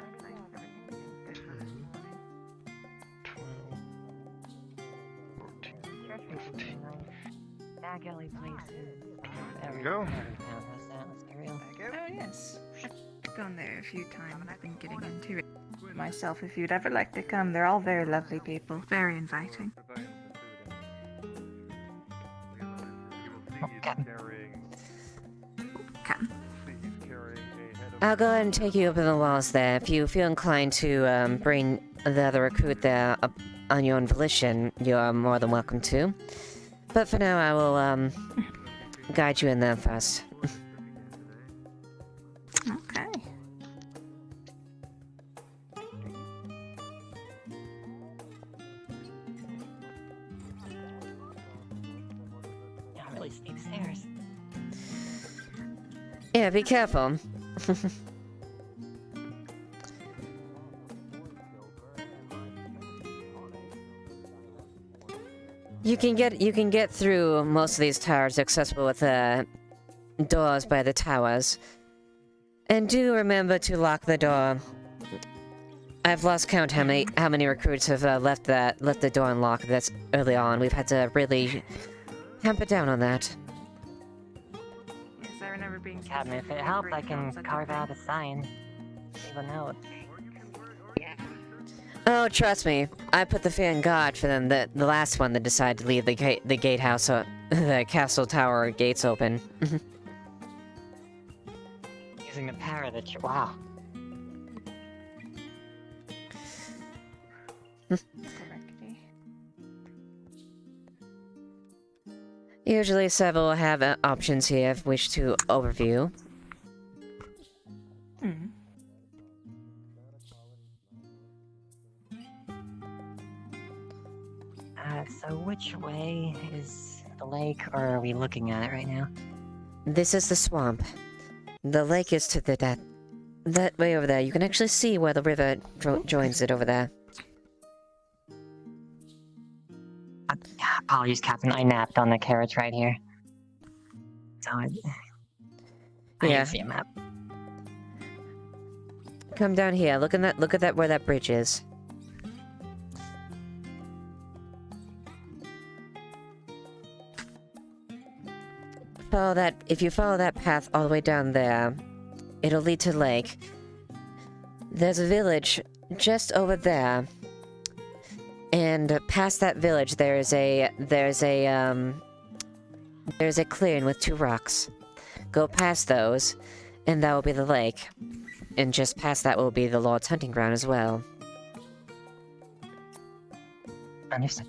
S12: 12, 14, 15. There we go.
S8: Oh yes, I've gone there a few times. I've been getting into it myself. If you'd ever like to come, they're all very lovely people, very inviting.
S5: I'll go ahead and take you up in the walls there. If you feel inclined to bring the other recruit there up on your own volition, you're more than welcome to. But for now, I will guide you in there first.
S8: Okay.
S4: Yeah, really steep stairs.
S5: Yeah, be careful. You can get through most of these towers accessible with doors by the towers. And do remember to lock the door. I've lost count how many recruits have left the door unlocked. That's early on. We've had to really hamper down on that.
S8: Yes, I remember being.
S4: Captain, if it helps, I can carve out a sign. Leave a note.
S5: Oh, trust me, I put the fear in God for them. The last one that decided to leave the gatehouse, the castle tower gates open.
S4: Using the power of the wow.
S5: Usually, several have options here if wish to overview.
S4: So which way is the lake, or are we looking at it right now?
S5: This is the swamp. The lake is to that way over there. You can actually see where the river joins it over there.
S4: Apologies, Captain. I napped on the carriage right here. So I
S5: Yeah.
S4: didn't see a map.
S5: Come down here. Look at that where that bridge is. If you follow that path all the way down there, it'll lead to the lake. There's a village just over there. And past that village there's a clearing with 2 rocks. Go past those, and that will be the lake. And just past that will be the Lord's hunting ground as well.
S4: Understood.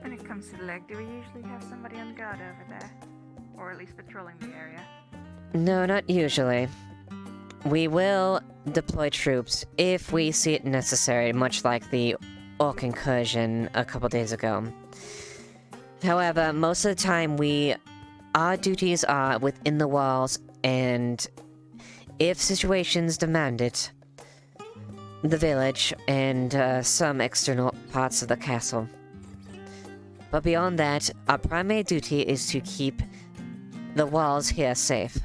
S8: When it comes to the lake, do we usually have somebody on guard over there? Or at least patrolling the area?
S5: No, not usually. We will deploy troops if we see it necessary, much like the orc incursion a couple days ago. However, most of the time our duties are within the walls, and if situations demand it, the village and some external parts of the castle. But beyond that, our primary duty is to keep the walls here safe.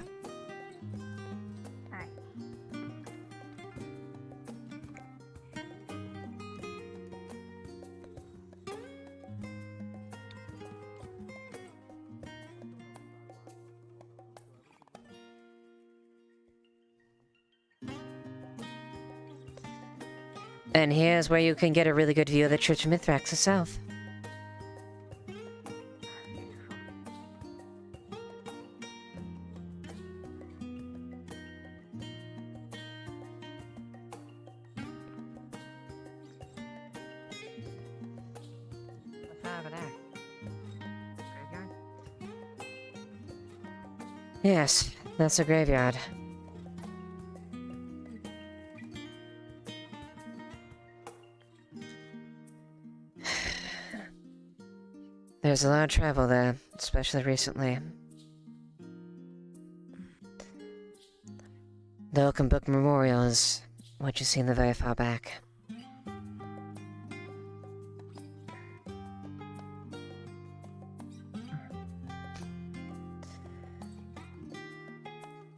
S5: And here's where you can get a really good view of the Church of Mithrax itself. Yes, that's a graveyard. There's a lot of travel there, especially recently. The Oaken Book Memorial is what you see in the very far back.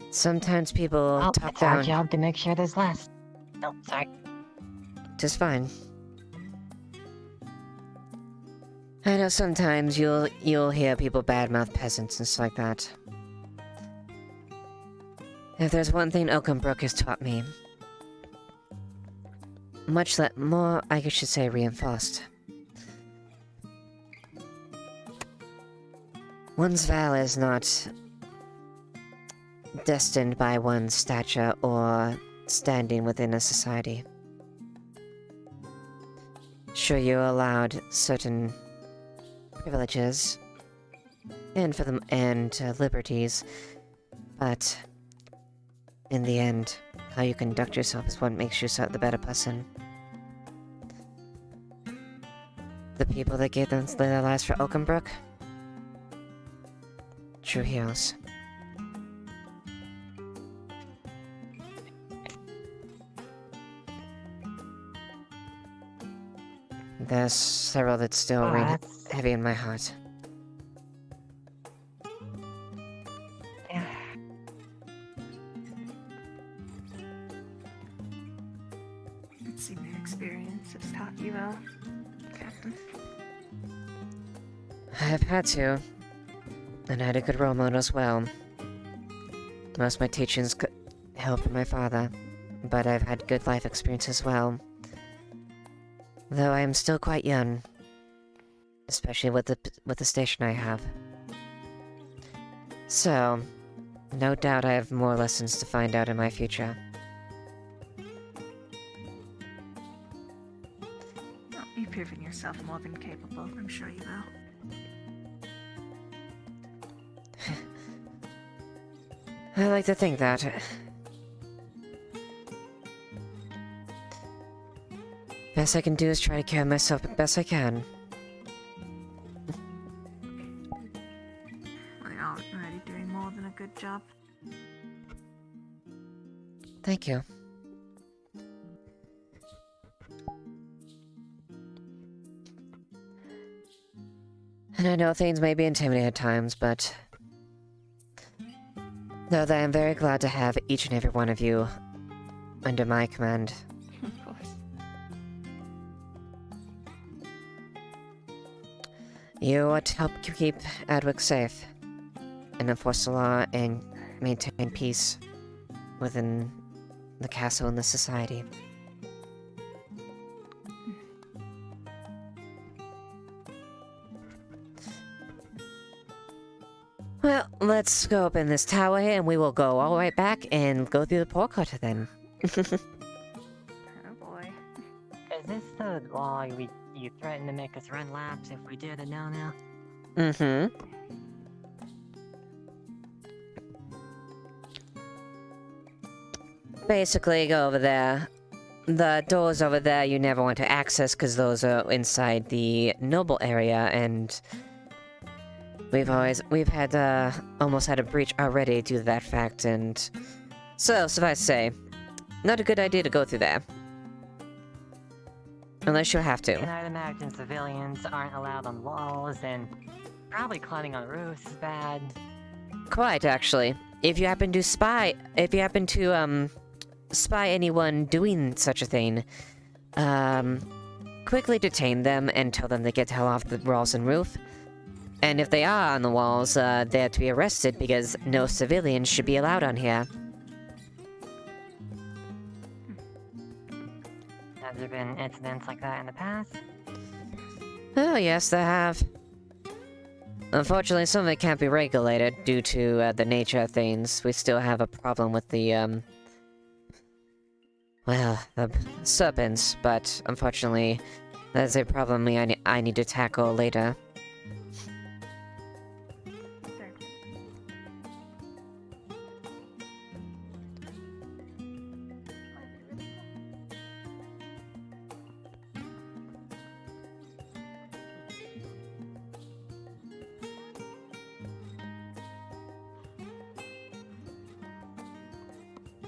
S5: Sometimes people talk
S4: it's our
S5: down.
S4: job to make sure there's less. No, sorry.
S5: Just fine. I know sometimes you'll hear people badmouth peasants and stuff like that. If there's one thing Oakenbrook has taught me, more I should say reinforced. One's valor is not destined by one's stature or standing within a society. Sure, you're allowed certain privileges and liberties, but in the end, how you conduct yourself is what makes you the better person. The people that gave their lives for Oakenbrook, true heroes. There's several that still ring heavy in my heart.
S8: It seems your experience has taught you well, Captain.
S5: I've had to, and I had a good role model as well. Most of my teachings helped from my father, but I've had good life experience as well. Though I am still quite young, especially with the station I have. So, no doubt I have more lessons to find out in my future.
S8: Well, you've proven yourself more than capable. I'm sure you will.
S5: I like to think that. Best I can do is try to care of myself the best I can.
S8: We are already doing more than a good job.
S5: Thank you. And I know things may be intimidating at times, but... Though that I am very glad to have each and every one of you under my command.
S8: Of course.
S5: You are to help keep Adwick safe, and enforce the law and maintain peace within the castle and the society. Well, let's go up in this tower here, and we will go all the way back and go through the pork cutter then.
S8: Oh boy.
S4: Is this the law you threatened to make us run laps if we did a no-no?
S5: Mm-hmm. Basically, go over there. The doors over there you never want to access because those are inside the noble area, and we've had almost had a breach already due to that fact, and so suffice to say, not a good idea to go through there. Unless you have to.
S4: And I'd imagine civilians aren't allowed on walls, and probably climbing on roofs is bad.
S5: Quite, actually. If you happen to spy anyone doing such a thing, quickly detain them and tell them to get the hell off the walls and roof. And if they are on the walls, they have to be arrested because no civilians should be allowed on here.
S4: Have there been incidents like that in the past?
S5: Oh, yes, there have. Unfortunately, some of it can't be regulated due to the nature of things. We still have a problem with the, well, the serpents, but unfortunately, that's a problem I need to tackle later.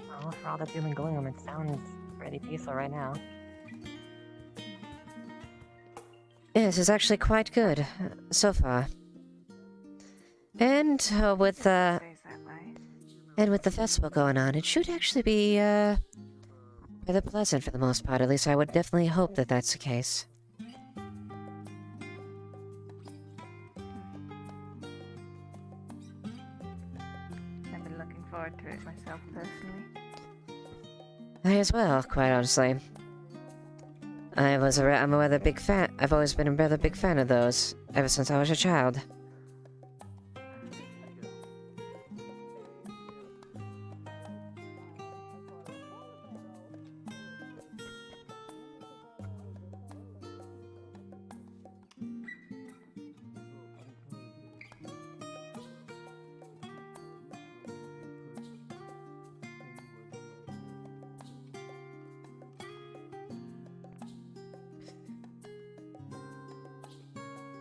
S4: Well, for all the doom and gloom, it sounds pretty peaceful right now.
S5: Yes, it's actually quite good, so far. And with the festival going on, it should actually be rather pleasant for the most part. At least I would definitely hope that that's the case.
S8: I've been looking forward to it myself personally.
S5: I as well, quite honestly. I'm a rather big fan. I've always been a rather big fan of those ever since I was a child.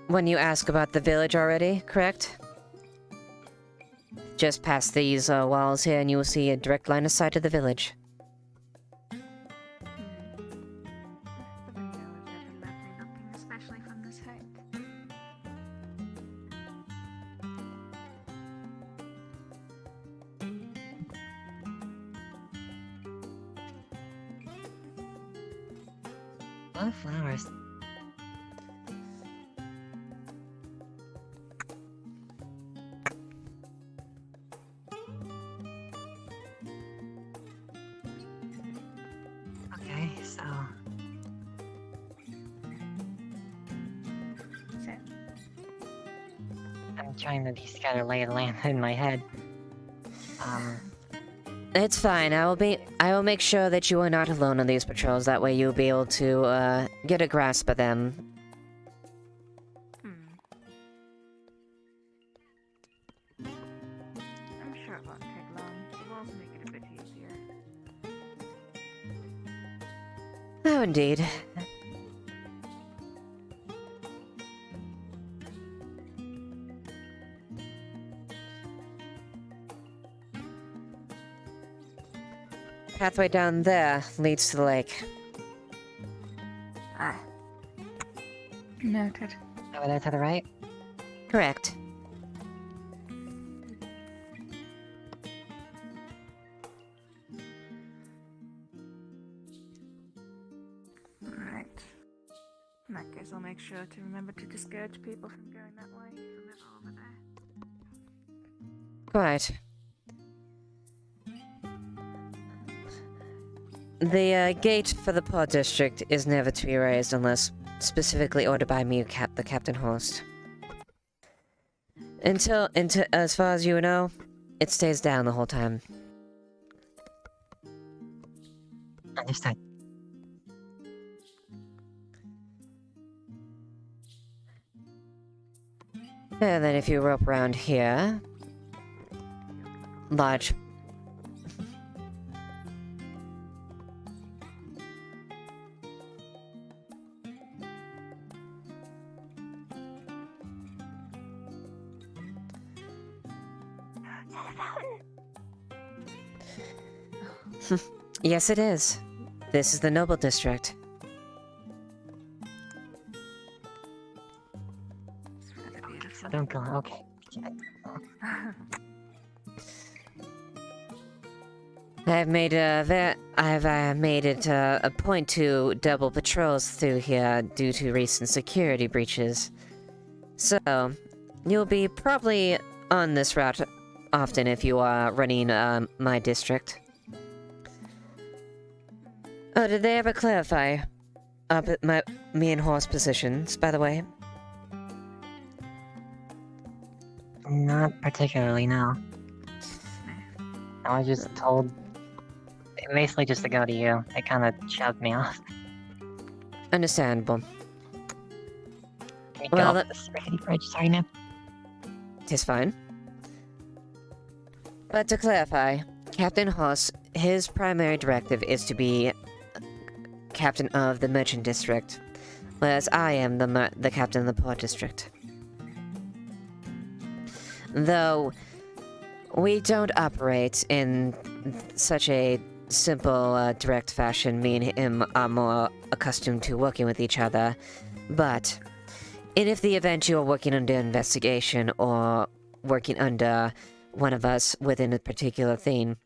S5: When you ask about the village already, correct? Just past these walls here and you will see a direct line of sight to the village.
S8: Especially from this height.
S4: A lot of flowers. Okay, so... I'm trying to descatter lay of the land in my head.
S5: It's fine. I will make sure that you are not alone on these patrols. That way you'll be able to get a grasp of them.
S8: I'm sure it won't take long. walls make it a bit easier.
S5: Oh, indeed. Pathway down there leads to the lake.
S8: Ah. Noted.
S4: Over there to the right?
S5: Correct.
S8: Alright. In that case, I'll make sure to remember to discourage people from going that way from it over there.
S5: Quite. The gate for the pod district is never to be raised unless specifically ordered by me, the captain host. Until, as far as you know, it stays down the whole time.
S4: Understood.
S5: And then if you rope around here, large. Yes, it is. This is the Noble District.
S4: Don't go. Okay.
S5: I've made it a point to double patrols through here due to recent security breaches. So, you'll be probably on this route often if you are running my district. Oh, did they ever clarify up at me and horse positions, by the way?
S4: Not particularly, no. I was just told, basically just to go to you. It kind of shoved me off.
S5: Understandable.
S4: Can we go up the rickety bridge? Sorry, Nip.
S5: Tis fine. But to clarify, Captain Hoss, his primary directive is to be captain of the Merchant District, whereas I am the captain of the Port District. Though we don't operate in such a simple, direct fashion, me and him are more accustomed to working with each other, but if the event you're working under investigation or working under one of us within a particular theme,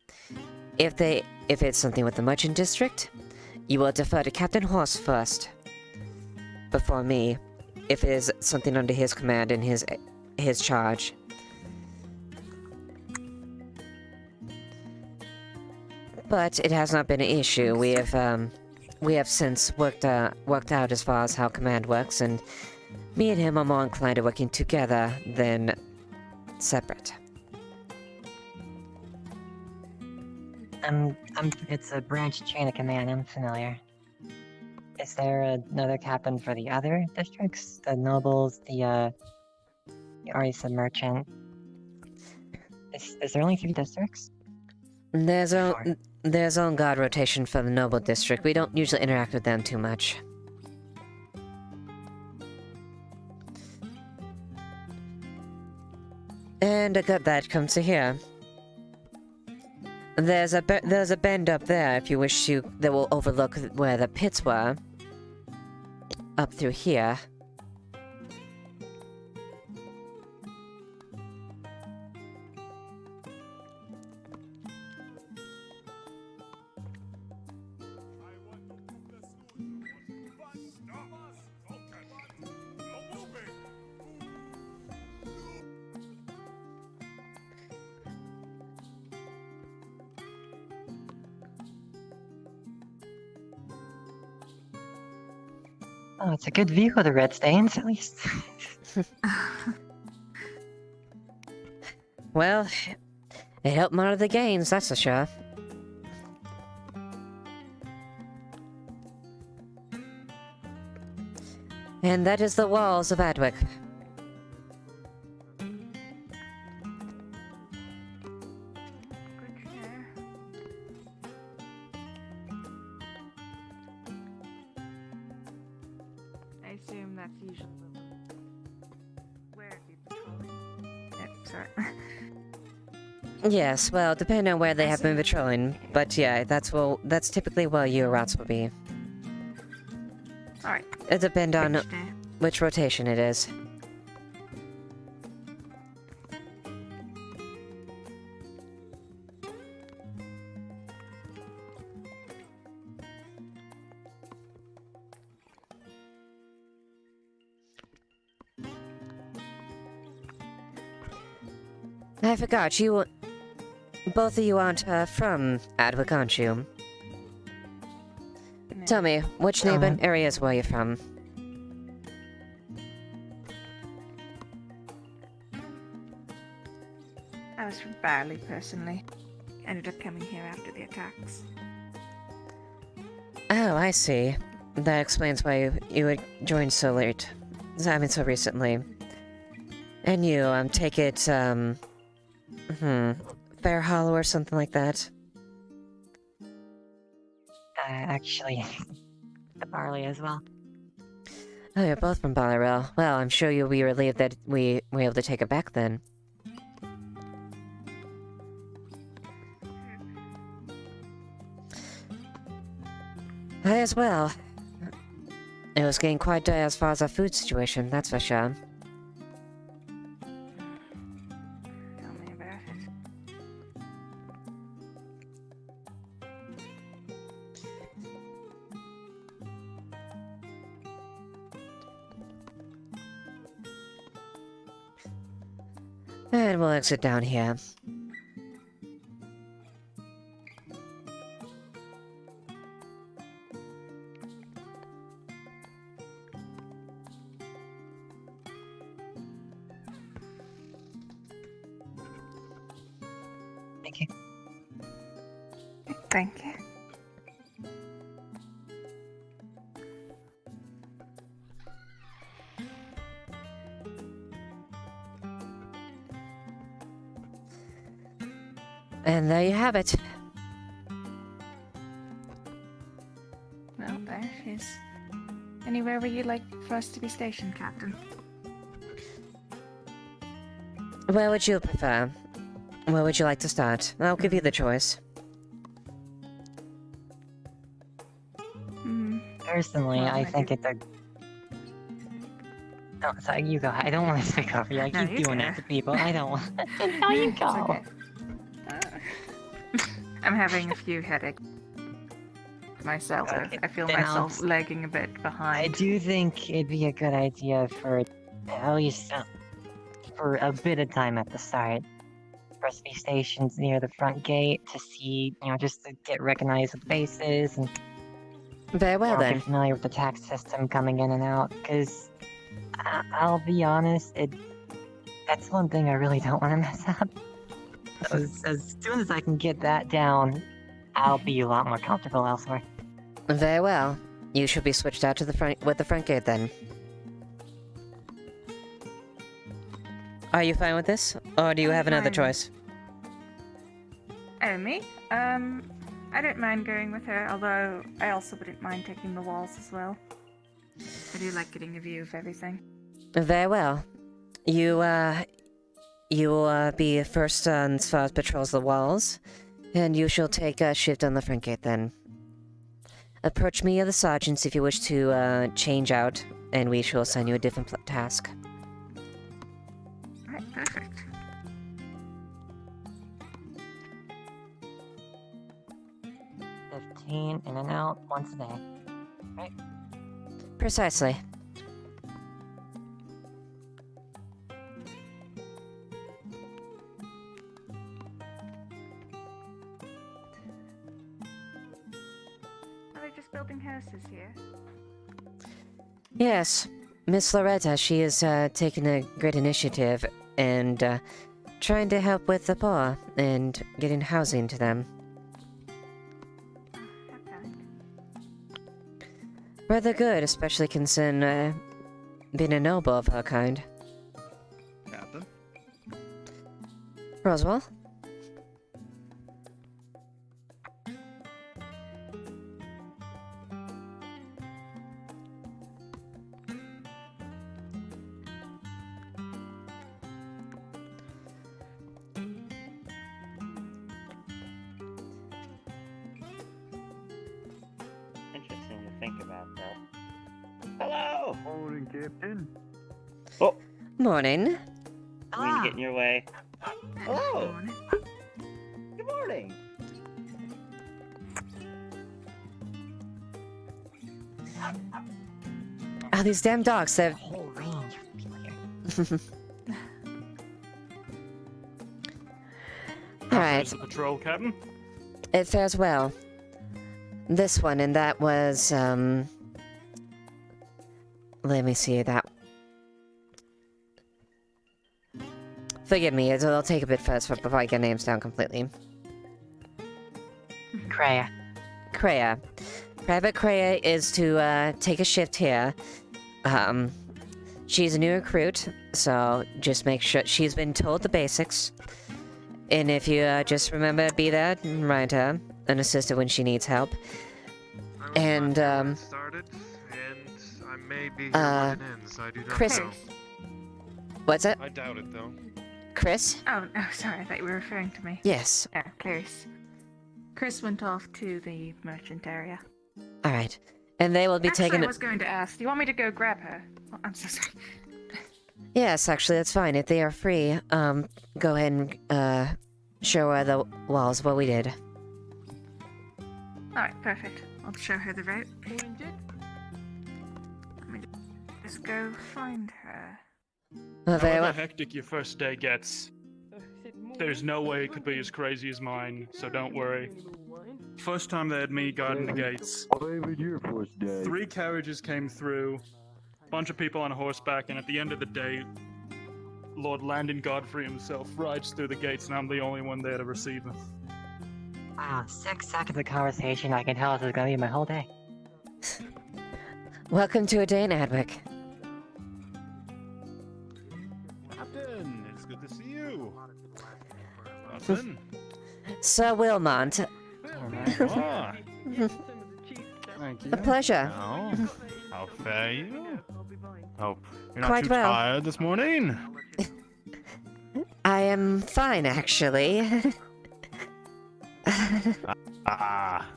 S5: if it's something with the Merchant District, you will defer to Captain Horse first, before me, if it is something under his command and his charge. But it has not been an issue. We have since worked out as far as how command works, and me and him are more inclined to working together than separate.
S4: It's a branch chain of command. I'm familiar. Is there another captain for the other districts? The nobles, you already said merchant. Is there only 3 districts?
S5: There's on guard rotation for the Noble District. We don't usually interact with them too much. And a good that comes to here. There's a bend up there if you wish to that will overlook where the pits were. Up through here.
S4: Oh, it's a good view of the red stains, at least.
S5: Well, it helped monitor the gains, that's for sure. And that is the walls of Adwick.
S8: Good share. assume that's usually where you patrolling. Yep, sorry.
S5: Yes, well, depending on where they have been patrolling, but yeah, that's typically where your routes will be.
S8: Alright.
S5: It depends on
S8: Which day?
S5: which rotation it is. I forgot, both of you aren't from Adwick, aren't you? Tell me, which neighboring areas were you from?
S8: I was from Barley, personally. Ended up coming here after the attacks.
S5: Oh, I see. That explains why you would join so late. I mean, so recently. And you, take it, Fair Hollow or something like that?
S4: Actually, the barley as well.
S5: Oh, you're both from Ballarell. Well, I'm sure you'll be relieved that we were able to take it back then. I as well. It was getting quite dire as far as our food situation, that's for sure.
S8: Tell me about it.
S5: And we'll exit down here.
S4: Thank you.
S8: Thank you.
S5: And there you have it.
S8: Well, there it is. Anywhere where you'd like for us to be stationed, Captain?
S5: Where would you prefer? Where would you like to start? I'll give you the choice.
S4: Personally,
S8: Well,
S4: I think it's a... Oh, sorry, you go. I don't want to speak over you. I
S8: No,
S4: keep
S8: you
S4: doing
S8: go.
S4: that to people. I don't want... No, you
S8: It's
S4: go.
S8: okay. I'm having a few headaches myself. I feel
S4: then
S8: myself lagging a bit
S4: I
S8: behind.
S4: do think it'd be a good idea for at least for a bit of time at the start. For us to be stationed near the front gate to see, just to get recognized faces and
S5: Very well then.
S4: get familiar with the tax system coming in and out. Because I'll be honest, that's one thing I really don't want to mess up. As soon as I can get that down, I'll be a lot more comfortable elsewhere.
S5: Very well. You should be switched out to the front with the front gate then. Are you fine with this, or do you have another
S8: fine.
S5: choice?
S8: Oh, me? I don't mind going with her, although I also wouldn't mind taking the walls as well. I do like getting a view of everything.
S5: Very well. You will be first on as far as patrols the walls, and you shall take a shift on the front gate then. Approach me or the sergeants if you wish to change out, and we shall assign you a different task.
S8: Alright, perfect.
S4: In and out once a day. Right?
S5: Precisely.
S8: Are they just building houses here?
S5: Yes, Miss Loretta, she is taking a great initiative and trying to help with the poor and getting housing to them. Rather good, especially considering being a noble of her kind.
S3: Captain?
S5: Roswell?
S19: think about that. Hello!
S12: Morning, Captain.
S19: Oh,
S5: Morning.
S19: we need to get in your way. Hello! Good morning!
S5: Oh, these damn dogs, they're...
S4: Whole range of people here.
S5: Alright.
S20: Is the patrol, Captain?
S5: It fares well. This one, and that was, let me see, that... Forgive me, it'll take a bit first before I get names down completely.
S4: Kreia.
S5: Kreia. Private Kreia is to, take a shift here. She's a new recruit, so just make sure she's been told the basics. And if you, just remember to be there and remind her and assist her when she needs help. And,
S12: started, and I may be here when it ends. I do not
S5: Chris.
S12: know.
S5: What's it?
S12: I doubt it, though.
S5: Chris?
S8: Oh, no, sorry, I thought you were referring to me.
S5: Yes.
S8: Yeah, Clarice. Chris went off to the merchant area.
S5: Alright. And they will be
S8: Actually,
S5: taking
S8: I was going to ask, do you want me to go grab her? Oh, I'm so sorry.
S5: Yes, actually, that's fine. If they are free, go ahead and, show her the walls what we did.
S8: Alright, perfect. I'll show her the route. Let me just go find her.
S20: However hectic your first day gets, there's no way it could be as crazy as mine, so don't worry. First time they had me guarding the gates, 3 carriages came through, bunch of people on horseback, and at the end of the day, Lord Landon Godfrey himself rides through the gates, and I'm the only one there to receive him.
S4: Wow, 6 seconds of conversation, I can tell this is gonna be my whole day.
S5: Welcome to a day in Adwick.
S12: Captain, it's good to see you. Captain.
S5: Sir Wilmont.
S12: Ah,
S20: Thank you.
S5: A pleasure.
S12: now, how fare you? Hope you're not
S5: Quite
S12: too
S5: well.
S12: tired this morning.
S5: I am fine, actually.
S12: Ah.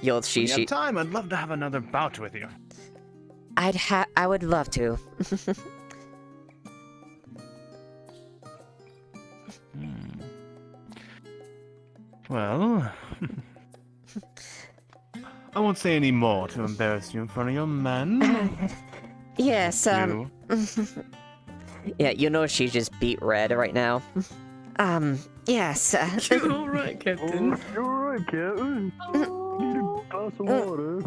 S5: You'll
S12: When
S5: she
S12: you have time, I'd love to have another bout with you.
S5: I would love to.
S12: Well, I won't say any more to embarrass you in front of your men.
S5: Yes, yeah, you know she just beat red right now. Yes.
S15: You're alright, Captain.
S12: You're alright, Captain. Need a glass of water.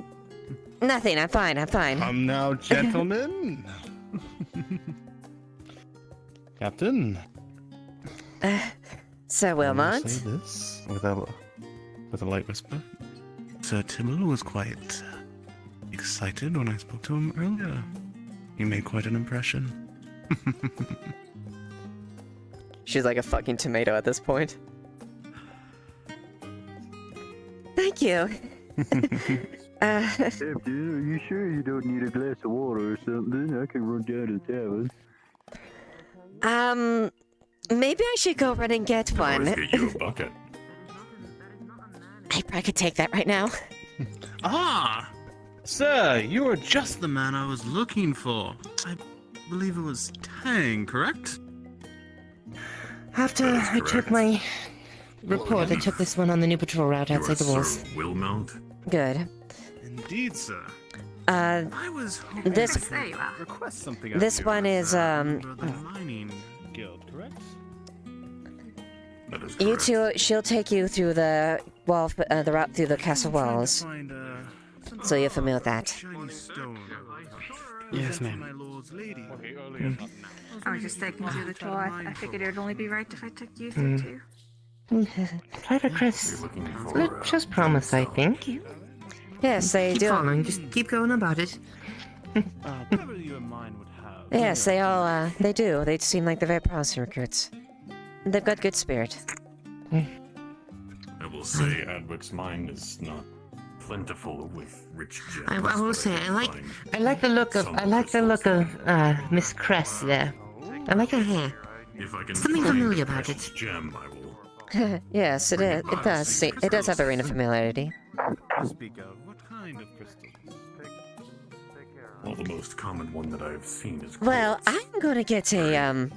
S5: Nothing, I'm fine, I'm fine.
S12: Come now, gentlemen. Captain.
S5: Sir
S12: I
S5: Wilmont?
S12: will say this with a light whisper. Sir Tibble was quite excited when I spoke to him earlier. He made quite an impression.
S5: She's like a fucking tomato at this point. Thank you.
S12: Captain, are you sure you don't need a glass of water or something? I can run down to the tavern.
S5: Maybe I should go run and get one.
S12: Get you a bucket.
S5: I probably could take that right now.
S12: Ah! Sir, you are just the man I was looking for. I believe it was Tang, correct?
S17: After I took my report, I took this one on the new patrol route outside the walls.
S12: Wilmont?
S5: Good.
S12: Indeed, sir.
S5: I
S12: was hoping
S5: this
S12: to request something of
S5: this
S12: you.
S5: one is
S12: The mining guild, correct?
S5: you two. She'll take you through the wall, the route through the castle walls. So you're familiar with that.
S12: Yes, ma'am.
S8: I was just taking through the tour. I figured it would only be right if I took you through too.
S17: Private Chris, let's just promise, I think.
S5: Yes, they
S17: keep
S5: do.
S17: Following, just keep going about it.
S12: Whatever you in mind would have.
S5: Yes, they all. They do. They seem like they're very promising recruits. They've got good spirit.
S21: I will say Adwick's mine is not plentiful with rich gems.
S17: I will say I like the look of Miss Cress there. I like her hair.
S21: If I can
S17: Something
S21: find
S17: familiar
S21: the
S17: about
S21: precious
S17: it.
S21: gem, I will.
S5: Yes, it is. It does. It does have arena familiarity.
S12: you speak of? What kind of crystals?
S21: Well, the most common one that I've seen is
S5: Well, I'm gonna get a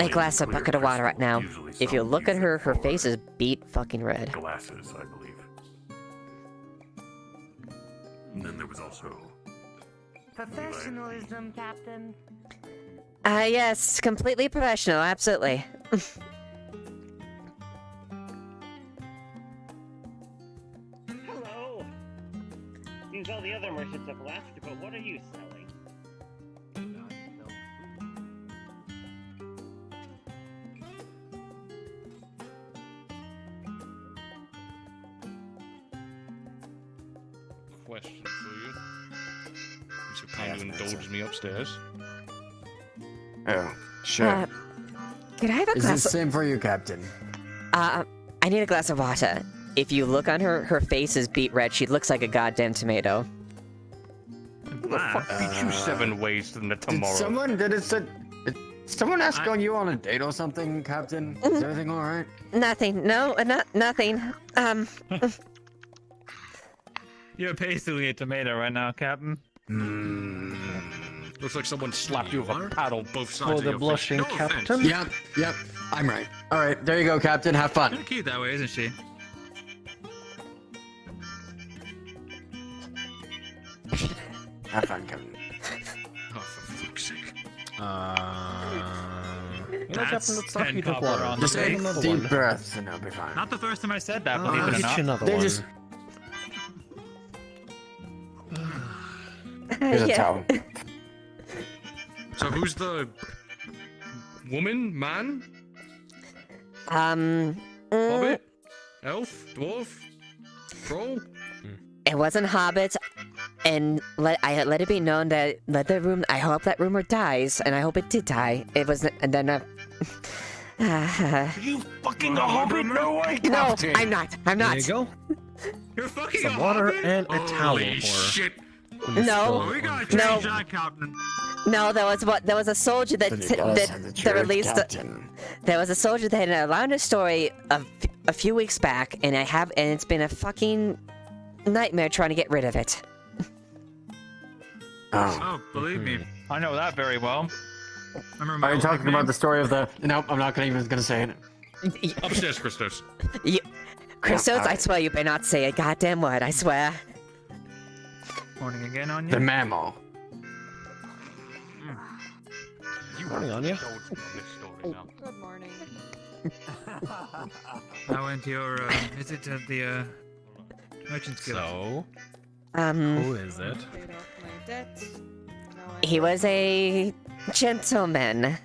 S5: glass of bucket of water right now. If you look at her, her face is beat fucking red.
S21: glasses, I believe. And then there was also
S17: Professionalism, Captain.
S5: Yes, completely professional, absolutely.
S19: Hello. Seems all the other merchants have left, but what are you selling?
S12: Question for you. You should kind of indulge me upstairs.
S7: Oh, sure.
S5: Could I have a
S7: Is
S5: glass
S7: this same for you, Captain?
S5: I need a glass of water. If you look on her, her face is beet red. She looks like a goddamn tomato.
S12: Who the fuck beat you 7 ways to the tomorrow?
S7: Did someone ask on you on a date or something, Captain? Is everything alright?
S5: Nothing. No, nothing.
S1: You're basically a tomato right now, Captain.
S12: Looks like someone slapped you with a paddle both sides
S1: For
S12: of
S1: the
S12: your
S1: blushing
S12: face. No
S1: captain?
S12: offense.
S7: Yep, I'm right. Alright, there you go, Captain. Have fun.
S1: Kinda cute that way, isn't she?
S7: Have fun, Captain.
S12: Oh, for fuck's sake.
S1: That's
S13: Captain, let's talk
S1: pen
S13: you took
S1: copper
S13: water.
S1: on
S7: Just
S1: the
S7: take
S1: face.
S13: another
S7: deep
S13: one.
S7: breaths and I'll be fine.
S1: Not the first time I said that,
S13: I'll
S1: believe it or
S13: get
S1: not.
S13: you another
S7: They
S13: one.
S7: just... Here's a
S5: Yeah.
S7: towel.
S12: So who's the woman, man, hobbit, elf, dwarf, troll?
S5: It wasn't Hobbit, and let it be known that I hope that rumor dies, and I hope it did die. It was, and then
S12: You fucking a hobbit? No way,
S5: no,
S12: Captain.
S5: I'm not. I'm not.
S13: There you go.
S12: You're fucking
S13: Some
S12: a
S13: water
S12: hobbit?
S13: and a towel
S12: Holy
S13: for
S12: shit.
S5: No,
S12: We gotta
S5: no.
S12: change that, Captain.
S5: No, there was a soldier that released. There was a soldier that had allowed a story a few weeks back, and it's been a fucking nightmare trying to get rid of it.
S1: Oh, believe me, I know that very well. I remember
S7: Are you
S1: my
S7: talking
S1: old
S7: about
S1: name.
S7: the story of the... Nope, I'm not even gonna say it.
S12: Upstairs, Christos.
S5: Christos, I swear you better not say a goddamn word. I swear.
S1: Morning again on you.
S7: The mammal.
S13: Morning on you.
S18: Good morning.
S1: I went to your visit at the Merchant's Guild.
S13: So,
S5: Um,
S13: who is it?
S18: Paid off my debt. Now
S5: he was a gentleman.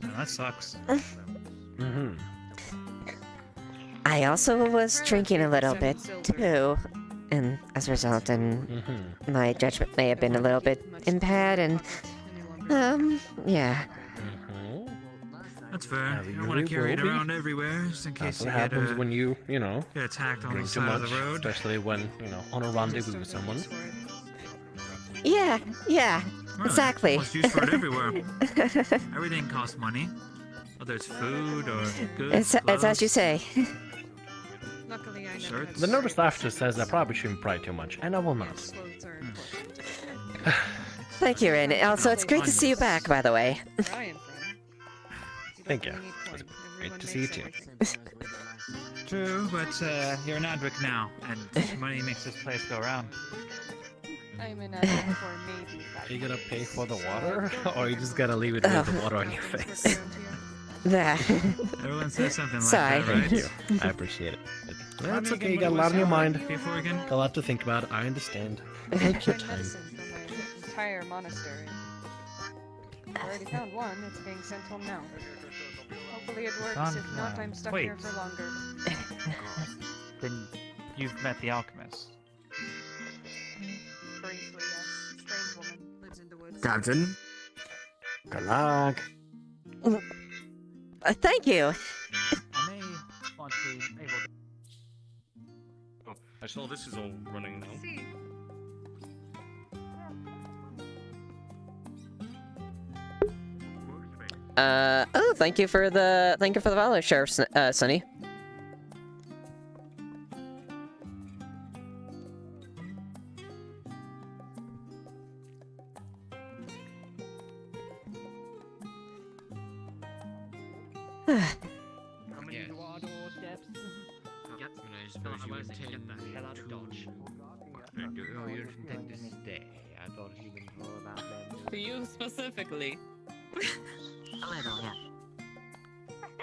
S1: Oh, that sucks.
S13: Mm-hmm.
S5: I also was drinking a little bit too, and as a result, my judgment may have been a little bit impaired, and yeah.
S1: That's fair.
S13: As
S1: You
S13: it
S1: don't want to
S13: usually
S1: carry it
S13: will be.
S1: around everywhere, just in case
S13: That's what
S1: you
S13: happens
S1: get,
S13: when you
S1: get attacked on the
S13: drink too
S1: side
S13: much,
S1: of the road.
S13: especially when, on a rendezvous with someone.
S5: Yeah,
S1: Well,
S5: exactly.
S1: Almost used for it everywhere. Everything costs money, whether it's food or goods.
S5: It's as you say.
S18: Luckily, I never
S1: Shirts.
S13: The nervous laughter says I probably shouldn't pry too much, and I will not.
S18: clothes are
S5: Thank you, Rin. Also, it's great to see you back, by the way.
S18: Brian, friend.
S13: Thank you. Great to see you too.
S1: True, but you're an advocate now, and money makes this place go round.
S18: I'm an advocate for maybe.
S13: Are you gonna pay for the water, or you just gotta leave it with the water on your face?
S5: There.
S1: Everyone says something like
S5: Sorry.
S1: that, right?
S13: Thank you. I appreciate it. That's okay. You got a lot on your mind.
S1: Before we can.
S13: Got a lot to think about. I understand. Take your time.
S18: Medicine from my entire monastery. I already found one. It's being sent home now. Hopefully it works. If not, I'm stuck here for longer.
S1: Then you've met the alchemist.
S18: Briefly, yes. Strange woman lives in the woods.
S7: Captain. Good luck.
S5: Thank you.
S1: I may want to be able to.
S12: Oh, I saw this is all running now.
S5: Thank you for the volunteer, Sheriff Sonny.
S2: How many are doorsteps?
S1: Yep.
S2: I suppose you intend
S1: Get the hell out of Dodge.
S2: Oh, you intend to stay. I thought you were more about them.
S14: To you specifically.
S4: A little, yeah.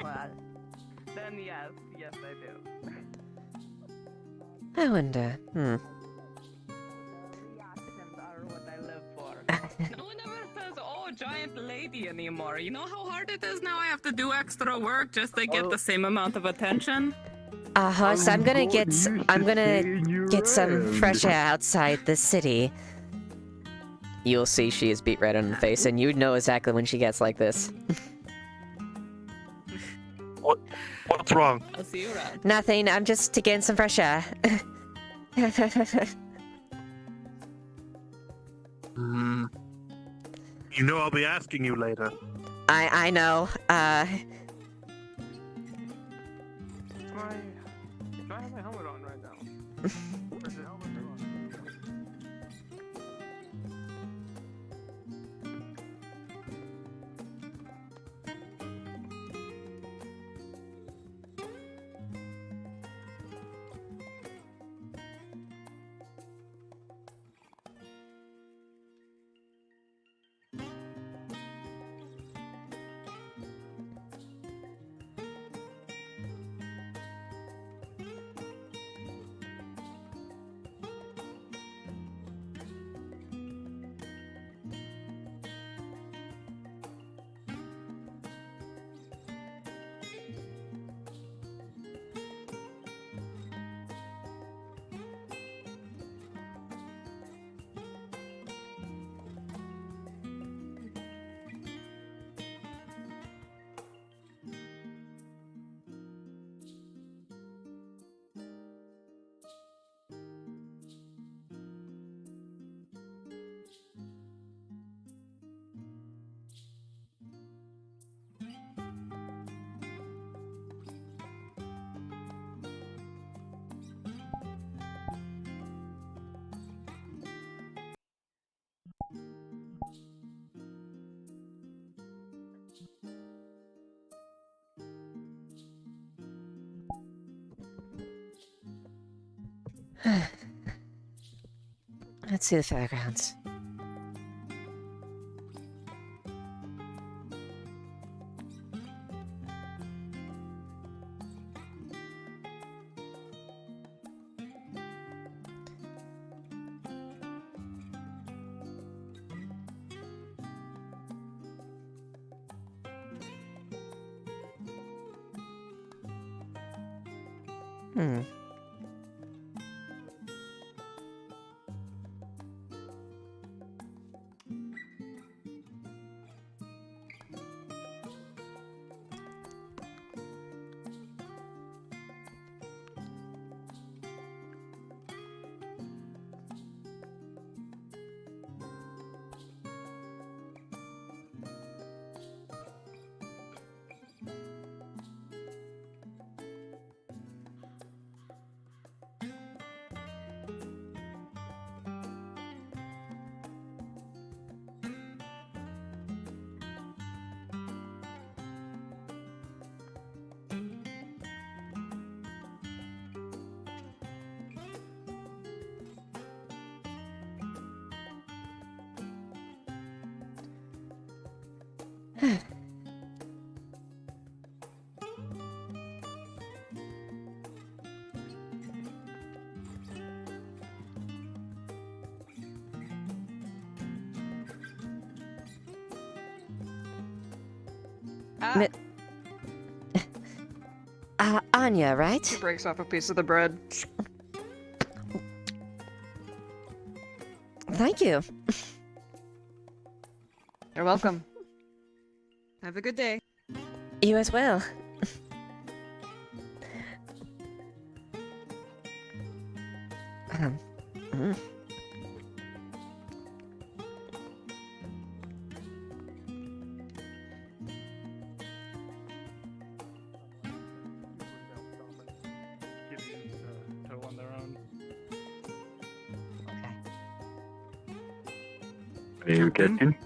S14: Well, then yes, yes I do.
S5: I wonder.
S14: Reactions are what I live for. No one ever says, "Oh, giant lady" anymore. You know how hard it is now? I have to do extra work just to get the same amount of attention.
S5: So I'm gonna get some fresh air outside the city. You'll see she is beat red on the face, and you know exactly when she gets like this.
S3: What's wrong?
S14: I'll see you around.
S5: Nothing. I'm just to get some fresh air.
S3: You know I'll be asking you later.
S5: I know.
S15: Do I have my helmet on right now? Or is the helmet on?
S5: Let's see the fairgrounds. Hmm. Anya, right?
S18: He breaks off a piece of the bread.
S5: Thank you.
S18: You're welcome. Have a good day.
S5: You as well. Mm.
S20: Give you tow on their own.
S12: Hey, Captain.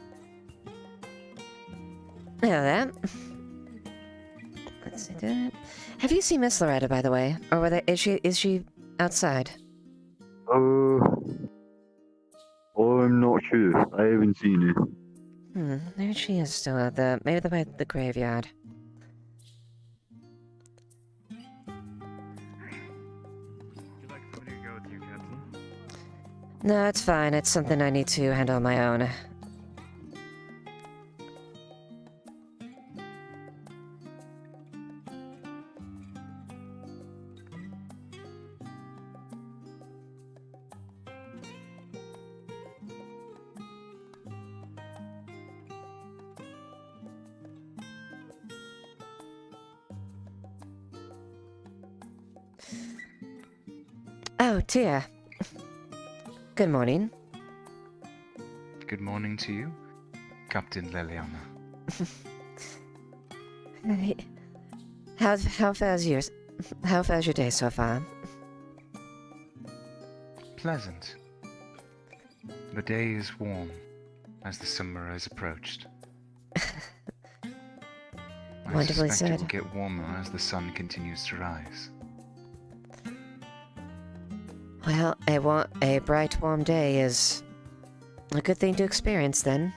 S5: Hello there. Have you seen Miss Loretta, by the way? Or whether is she outside?
S11: I'm not sure. I haven't seen her.
S5: There she is still out there. Maybe by the graveyard.
S1: Would you like somebody to go with you, Captain?
S5: No, it's fine. It's something I need to handle on my own. Oh, dear. Good morning.
S10: Good morning to you, Captain Leiliana.
S5: How fares yours? How fares your day so far?
S10: Pleasant. The day is warm as the summer has approached. I
S5: Wonderfully
S10: suspect it
S5: said.
S10: will get warmer as the sun continues to rise.
S5: Well, a bright, warm day is a good thing to experience then.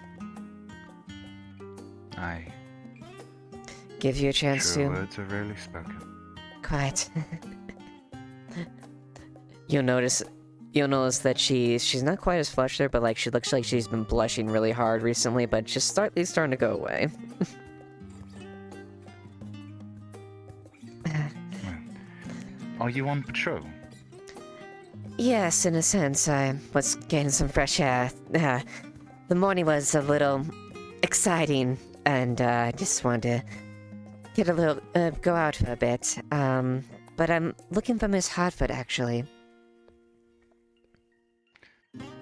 S10: Aye.
S5: Give you a chance
S10: True
S5: to...
S10: words are rarely spoken.
S5: Quite. You'll notice that she's not quite as flushed there, but like she looks like she's been blushing really hard recently, but just starting to go away.
S10: Are you on patrol?
S5: Yes, in a sense, I was getting some fresh air. The morning was a little exciting, and I just wanted to get a little, go out for a bit. But I'm looking for Miss Hartford, actually.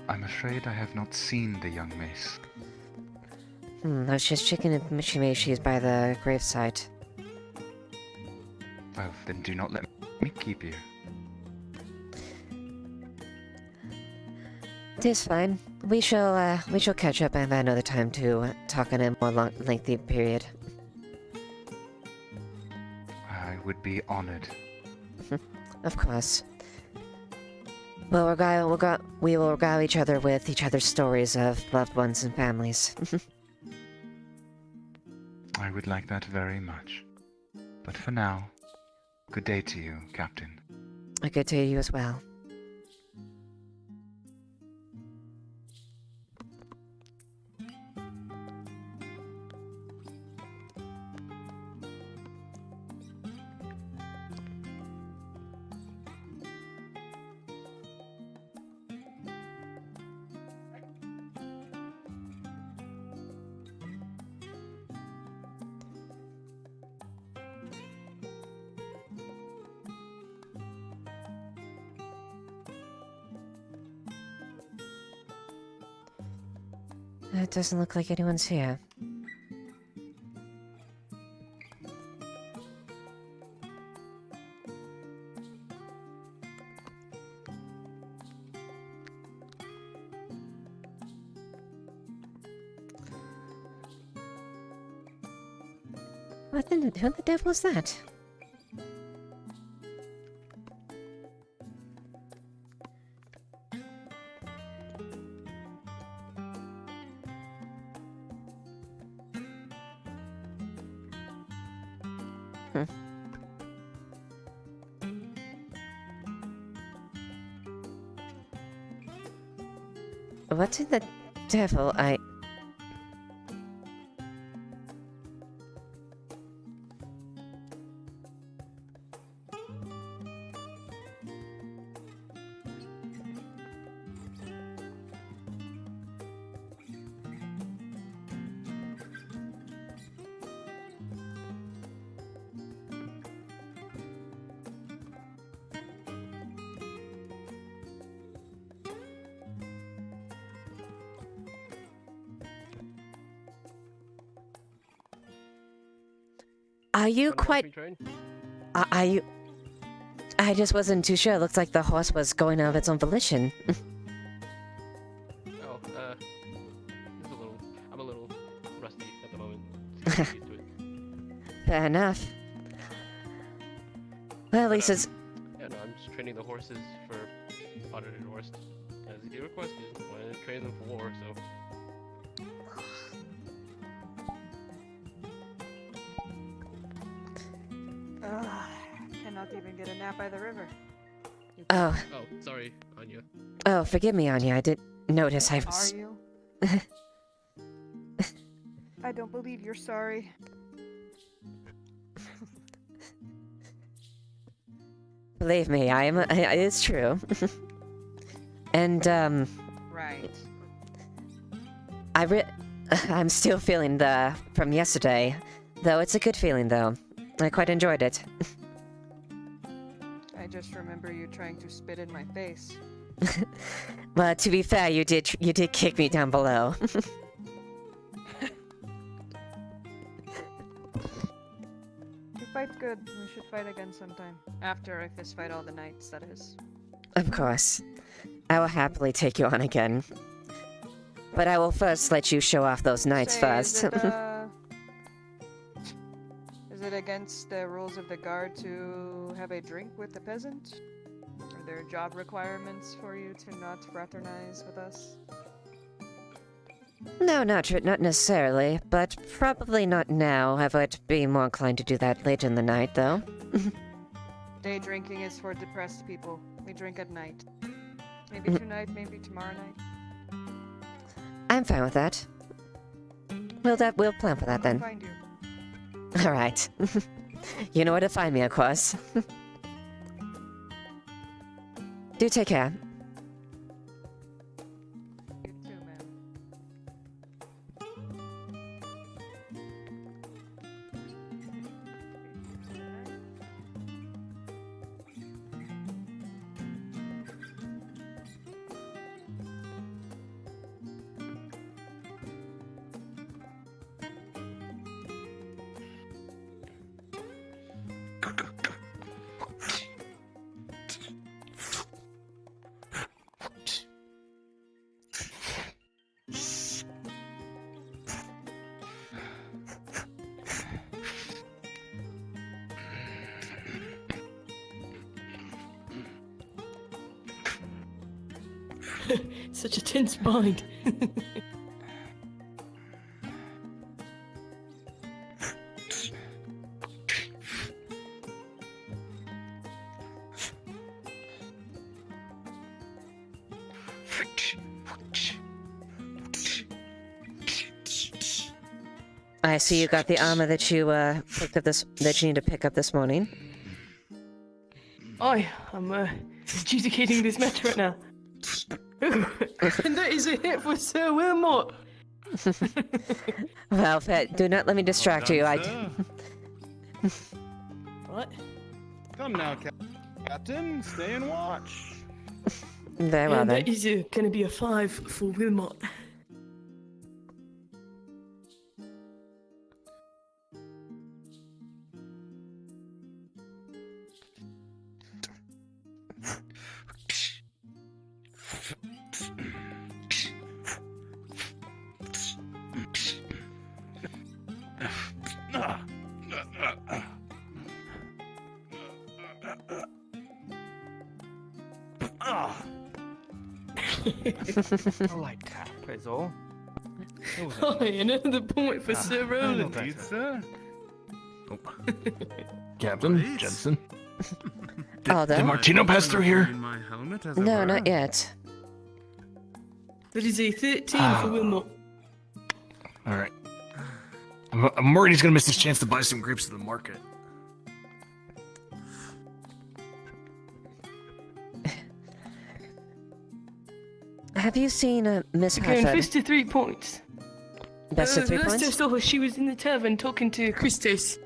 S10: I'm afraid I have not seen the young miss.
S5: I was just checking if she's by the gravesite.
S10: Well, then do not let me keep you.
S5: It is fine. We shall catch up and have another time to talk on a more lengthy period.
S10: I would be honored.
S5: Of course. Well, we will regale each other with each other's stories of loved ones and families.
S10: I would like that very much. But for now, good day to you, Captain.
S5: A good day to you as well. It doesn't look like anyone's here. Who the devil is that? What in the devil? Are you quite... Are you... I just wasn't too sure. It looks like the horse was going of its own volition.
S22: I'm a little rusty at the moment.
S5: Fair enough. Well, at least it's.
S16: Yeah, no, I'm just training the horses for Pottered and Horst, as he requested. I wanted to train them for war, so.
S18: Cannot even get a nap by the river.
S5: Oh.
S16: Oh, sorry, Anya.
S5: Oh, forgive me, Anya. I didn't notice I was.
S18: Are you? I don't believe you're sorry.
S5: Believe me, I am. It's true. And
S18: Right.
S5: I'm still feeling the from yesterday, though. It's a good feeling, though. I quite enjoyed it.
S18: I just remember you trying to spit in my face.
S5: But to be fair, you did kick me down below.
S18: You fight good. We should fight again sometime. After I fist fight all the knights, that is.
S5: Of course. I will happily take you on again. But I will first let you show off those knights first.
S18: Is it against the rules of the guard to have a drink with the peasant? Are there job requirements for you to not fraternize with us?
S5: No, not necessarily, but probably not now. I would be more inclined to do that later in the night, though.
S18: Day drinking is for depressed people. We drink at night. Maybe tonight, maybe tomorrow night.
S5: I'm fine with that. We'll plan for that then.
S18: I'll find you.
S5: All right. You know where to find me, of course. Do take care.
S18: You too, man.
S15: Such a tense bind.
S5: I see you got the armor that you picked up that you need to pick up this morning.
S15: I'm adjudicating this matter right now. And that is a hit for Sir Wilmot.
S5: Well, do not let me distract you.
S15: What?
S20: Come now, Captain. Stay and watch.
S5: Very well,
S15: And
S5: then.
S15: that is gonna be a 5 for Wilmot.
S2: I like tap, is all.
S15: Oh, another point for Sir Roland.
S20: Pizza?
S2: Captain Jensen.
S5: Did
S2: Martino pass through here?
S5: No, not yet.
S15: That is a 13 for Wilmot.
S2: All right. I'm worried he's gonna miss his chance to buy some grapes at the market.
S5: Have you seen Miss
S15: Okay,
S5: Hartford?
S15: best of 3 points.
S5: Best of 3
S15: last
S5: points?
S15: I saw her, she was in the tavern talking to Christos.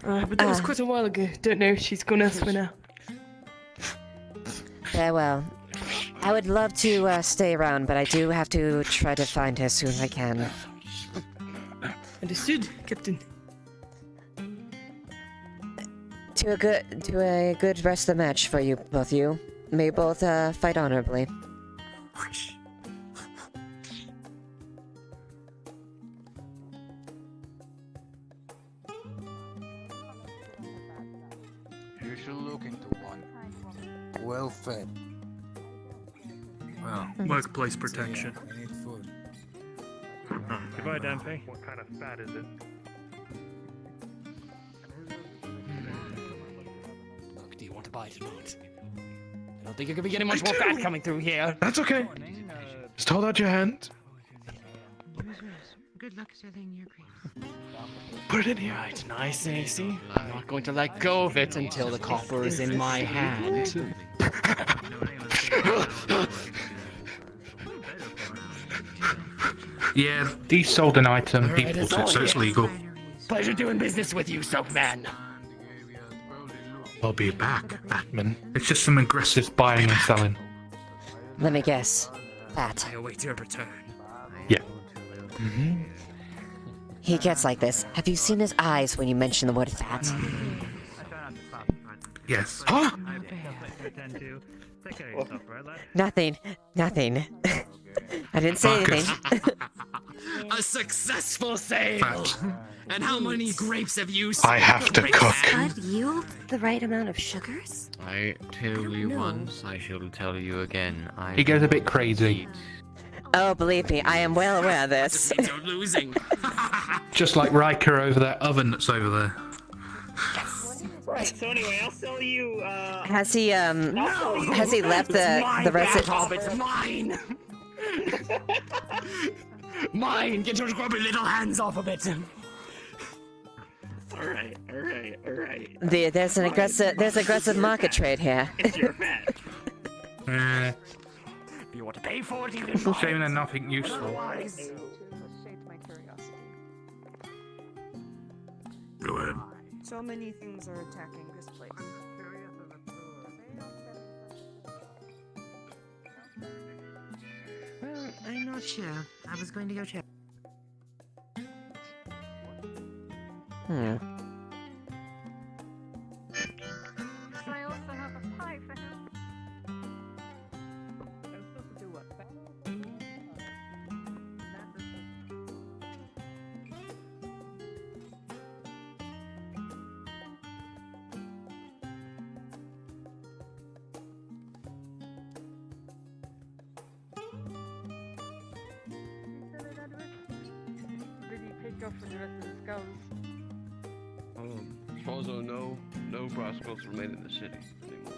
S15: But that was quite a while ago. Don't know if she's gone elsewhere now.
S5: Very well. I would love to stay around, but I do have to try to find her as soon as I can.
S15: Understood, Captain.
S5: To a good rest of the match for you, both you. May you both fight honorably.
S9: You should look into one. Well fed. Well,
S20: Workplace protection.
S9: I need food.
S1: Goodbye, Dampy.
S20: What kind of fat is it?
S9: Look, do you want to buy it or not? I don't think you're gonna be getting much more fat coming through here.
S3: That's okay. Just hold out your hand.
S6: Good luck selling your grapes.
S3: Put it in here.
S9: Right, nice and easy. I'm not going to let go of it until the copper is in my hand.
S20: Yeah, these sold an item.
S9: Alright,
S20: People
S9: as
S20: took, so it's
S9: always.
S20: legal.
S9: Pleasure doing business with you, Soapman.
S20: I'll be back, Batman. It's just some aggressive buying and selling.
S5: Let me guess. Fat.
S9: I await your return.
S20: Yeah.
S5: Mm-hmm. He gets like this. Have you seen his eyes when you mention the word fat?
S20: Yes.
S1: Huh?
S5: Nothing. Nothing. I didn't say anything.
S9: A successful sale! And how many grapes have you
S20: I have to cook.
S5: Bud yield the right amount of sugars?
S22: I tell you once, I shall tell you again.
S20: He goes a bit crazy.
S5: Oh, believe me, I am well aware of this.
S9: You're losing.
S20: Just like Riker over that oven that's over there.
S19: Right, so anyway, I'll sell you,
S5: Has he left the rest of...
S9: It's mine! Mine! Get your grubby little hands off of it!
S19: Alright.
S5: There's aggressive market trade here.
S19: It's your bet.
S9: If you want to pay for it, you can buy
S20: Shame
S9: it.
S20: they're nothing useful.
S18: Otherwise, shade my curiosity.
S20: Go ahead.
S18: So many things are attacking this place.
S17: Well, I'm not sure. I was going to go check.
S5: Hmm.
S18: I also have a pie for him. I'm supposed to do what? Did he pick up for the rest of the skulls?
S16: As far as I know, no brass skulls remain in the city anymore.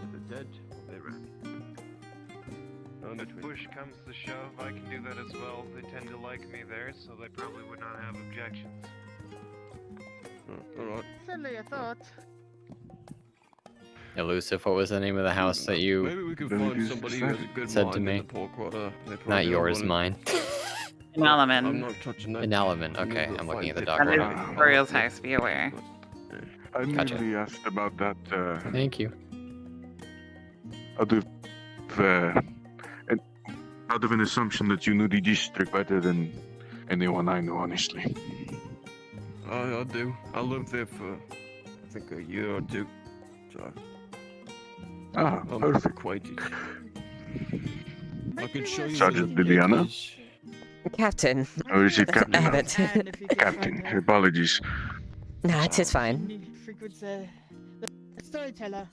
S16: If they're dead, they ran.
S23: If push comes to shove, I can do that as well. They tend to like me there, so they probably would not have objections.
S16: Alright.
S18: Certainly a thought.
S7: Elusive, what was the name of the house that
S16: Maybe
S7: you
S16: we could find somebody who has a good
S7: said
S16: mind
S7: to
S16: in
S7: me?
S16: the pork water. They probably
S7: Not
S16: don't
S7: yours,
S16: want it.
S7: mine.
S16: I'm
S14: Element.
S16: not touching that.
S7: An element, okay, I'm looking at the dock
S14: Under
S7: right now.
S14: Imperial's house, be aware.
S11: I
S7: Gotcha.
S11: merely asked about that,
S7: Thank you.
S11: out of an assumption that you knew the district better than anyone I know, honestly.
S16: I do. I lived there for, I think, a year or two. So,
S11: Ah,
S16: I'm
S11: perfect.
S16: acquainted. I could show you.
S11: Sergeant Leiliana?
S5: Captain.
S11: Or is it Captain?
S5: Abbott.
S11: Captain, apologies.
S5: No, it is fine.
S6: Frequent storyteller.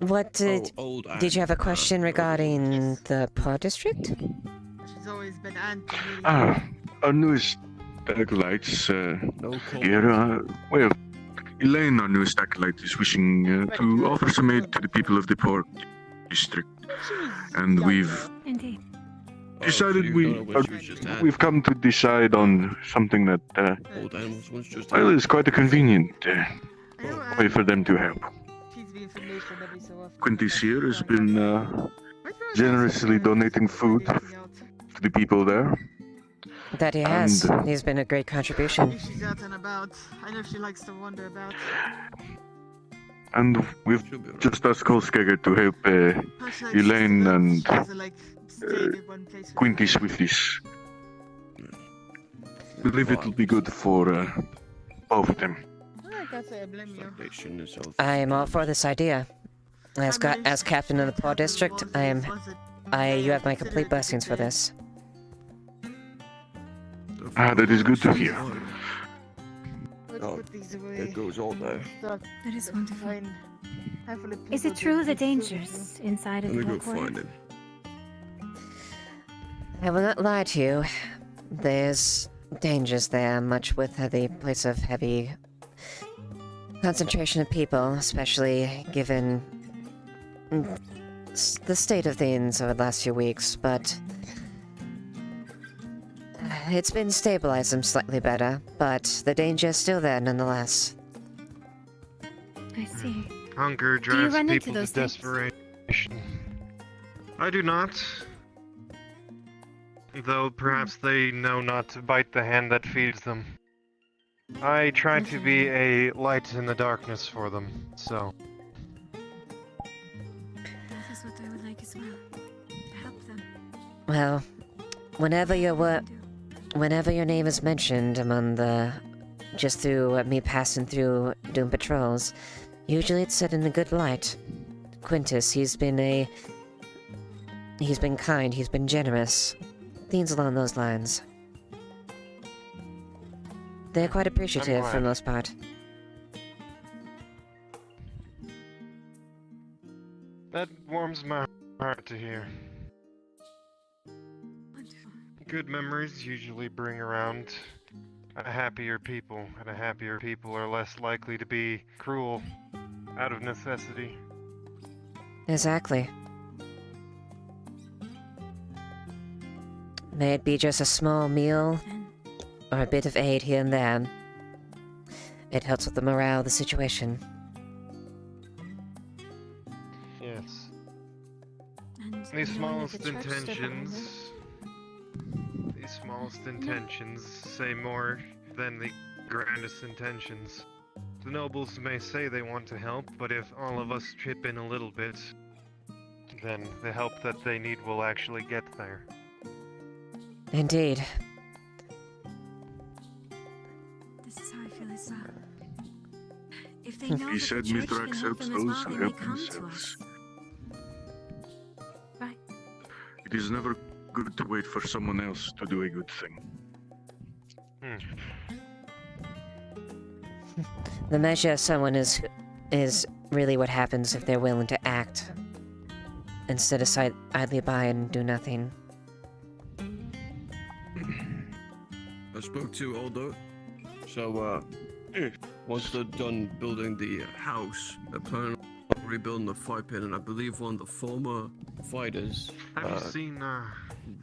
S5: What did... Did you have a question regarding the Pod District?
S6: She's always been anti.
S11: Ah, our newest acolytes here, well, Elaine, our newest acolyte, is wishing to offer some aid to the people of the Pork District. And we've decided we've come to decide on something that, well, is quite a convenient way for them to help. Quintus here has been generously donating food to the people there.
S5: That he has.
S11: And,
S5: He's been a great contribution.
S6: She's out and about. I know she likes to wander about.
S11: And we've just asked Kolskegger to help Elaine and Quintus with this. I believe it'll be good for both of them.
S6: I can't say I blame you.
S5: I am all for this idea. As captain of the Pod District, you have my complete blessings for this.
S11: Ah, that is good to hear.
S6: Let's put these away.
S8: It goes all day.
S6: Stuff.
S18: That is
S6: Let's
S18: wonderful.
S6: find half of the
S18: Is
S6: people
S18: it true
S6: that
S18: the
S6: we still
S18: dangers inside of
S8: Let
S18: the
S8: me go
S18: Black
S8: find
S18: Void?
S8: him.
S5: I will not lie to you. There's dangers there, much with the place of heavy concentration of people, especially given the state of things over the last few weeks, but it's been stabilizing slightly better, but the danger is still there nonetheless.
S18: I see.
S23: Hunger
S18: Do you
S23: drives
S18: run into
S23: people
S18: those
S23: to
S18: things?
S23: desperation. I do not. Though perhaps they know not to bite the hand that feeds them. I try to be a light in the darkness for them, so.
S18: That is what I would like as well. To help them.
S5: Well, whenever your name is mentioned among the... just through me passing through Doom Patrols, usually it's said in a good light. Quintus, he's been kind, he's been generous. Things along those lines. They're quite appreciative for the most part.
S23: That warms my heart to hear. Good memories usually bring around a happier people, and a happier people are less likely to be cruel out of necessity.
S5: Exactly. May it be just a small meal, or a bit of aid here and there. It helps with the morale of the situation.
S23: Yes.
S18: And
S23: These
S18: knowing that
S23: smallest
S18: the church stood behind
S23: intentions...
S18: them.
S23: These smallest intentions say more than the grandest intentions. The nobles may say they want to help, but if all of us chip in a little bit, then the help that they need will actually get there.
S5: Indeed.
S18: This is how I feel as well. If they know
S11: He
S18: that
S11: said
S18: the church
S11: Mr.
S18: can
S11: X
S18: help
S11: helps
S18: them as
S11: those
S18: well,
S11: who
S18: they may
S11: help
S18: come to
S11: themselves.
S18: us. Right.
S11: It is never good to wait for someone else to do a good thing.
S5: The measure of someone is really what happens if they're willing to act, instead of sit idly by and do nothing.
S8: I spoke to Aldo. So, once they're done building the house, they're planning on rebuilding the fire pit, and I believe one of the former fighters,
S23: Have you seen,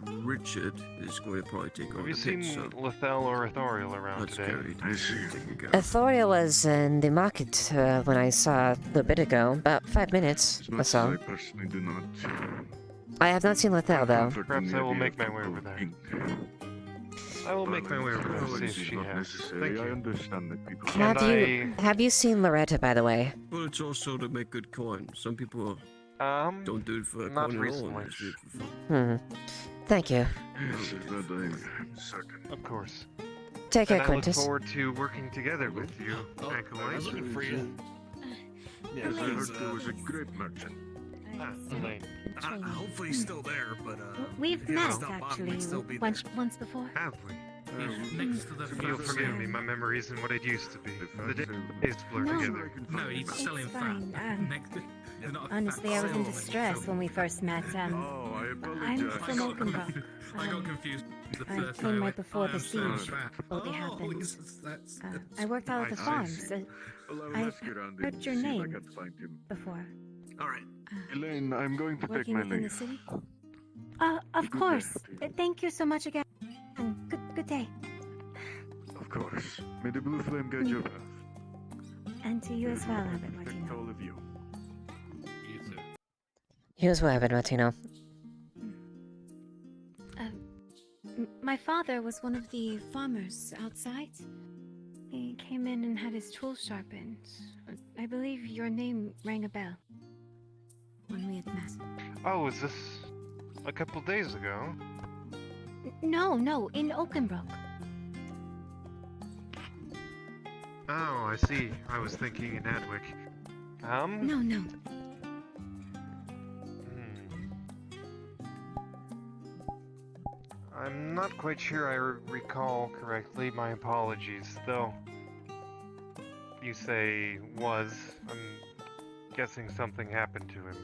S8: Richard, is going to probably take over
S23: Have you
S8: the
S23: seen
S8: pit, so
S23: Lethal or Authorial around
S8: that's
S23: today?
S8: carried. Taken care of.
S5: Euphoria was in the market when I saw a little bit ago, about 5 minutes
S11: As
S5: or
S11: much as
S5: so.
S11: I personally do not.
S5: I have not seen Lethal though.
S23: Perhaps I will make my way over there. I will make my way over there, see if she has. Thank you.
S11: I understand that people.
S5: Have you seen Loretta, by the way?
S8: Well, it's also to make good coin. Some people don't do it for
S23: not
S8: coin at all.
S23: recently.
S8: They just do it for fun.
S5: Thank you.
S11: Yes, that I'm certain.
S23: Of course.
S5: Take care,
S23: and
S5: Quintus.
S23: I look forward to working together with you, Acolyte.
S11: I was looking for you. Yes, I heard there was a great merchant.
S23: Elaine.
S2: Hopefully he's still there, but
S18: We've
S2: if he
S18: met
S2: hasn't stopped by, he might still be
S18: actually once before.
S23: Have we?
S1: Next to the
S23: You'll
S1: fat
S23: forgive
S1: sale.
S23: me, my memory isn't what it used to be. The days blur
S18: No.
S23: together.
S1: No, he's selling
S18: It's
S1: fat.
S18: fine.
S1: Next to, there's not a
S18: Honestly,
S1: fat
S18: I was in
S1: sale.
S18: distress when we first met.
S11: Oh, I
S18: I'm
S11: apologize.
S18: from Oakenbrook.
S1: I got confused the
S18: I
S1: first
S18: came
S1: time.
S18: right before the
S1: I am so
S18: siege
S1: fat.
S18: fully happened.
S1: That's
S18: I worked out at the
S11: I
S18: farms.
S11: see. Well,
S18: I
S11: ask around
S18: heard
S11: and
S18: your
S11: see if I
S18: name
S11: can find him.
S18: before.
S2: All right.
S11: Elaine, I'm going to take
S18: Working
S11: my
S18: within the
S11: leave.
S18: city? Of course. Thank you so much again. And good day.
S11: Of course. May the blue flame guide your path.
S18: And to you as well, Abbot
S11: Protect
S18: Martino.
S11: all of you.
S1: You too.
S5: Here's what happened, Martino.
S18: My father was one of the farmers outside. He came in and had his tools sharpened. I believe your name rang a bell when we had met.
S23: Oh, is this a couple days ago?
S18: No, in Oakenbrook.
S23: Oh, I see. I was thinking in Adwick.
S18: No.
S23: I'm not quite sure I recall correctly. My apologies, though. you say was, I'm guessing something happened to him.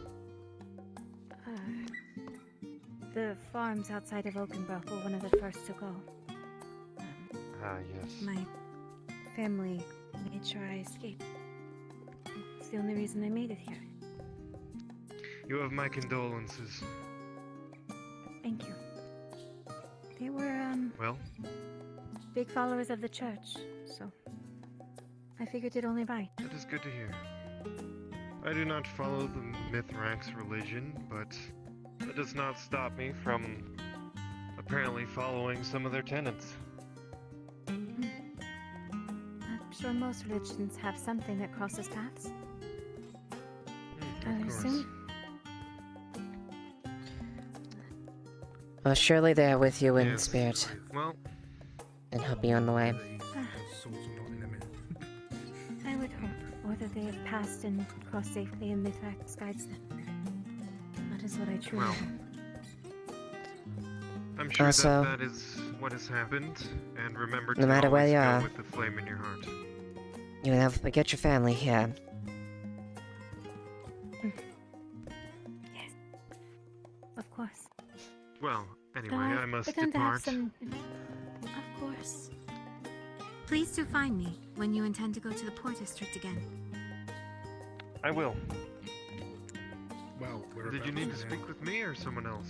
S18: The farms outside of Oakenbrook were one of the first to go.
S23: Yes.
S18: My family made sure I escaped. It's the only reason I made it here.
S23: You have my condolences.
S18: Thank you. They were,
S23: Well?
S18: big followers of the church, so I figured it only right.
S23: That is good to hear. I do not follow the Mithrax religion, but that does not stop me from apparently following some of their tenets.
S18: I'm sure most religions have something that crosses paths. I would assume.
S5: Well, surely they are with you in
S23: Yes.
S5: spirit.
S23: Well,
S5: and help you on the way.
S18: I would hope, or that they have passed and crossed safely and Mithrax guides them. That is what I truly hope.
S23: I'm sure
S5: Also,
S23: that is what has happened, and remember to
S5: no matter where
S23: always
S5: you
S23: go
S5: are,
S23: with the flame in your heart.
S5: you will never forget your family here.
S18: Yes. Of course.
S23: Well, anyway,
S18: Though
S23: I must
S18: begun to have
S23: depart.
S18: Of course. Please do find me when you intend to go to the Port District again.
S23: I will.
S4: Well,
S23: Did you need to speak with me or someone else?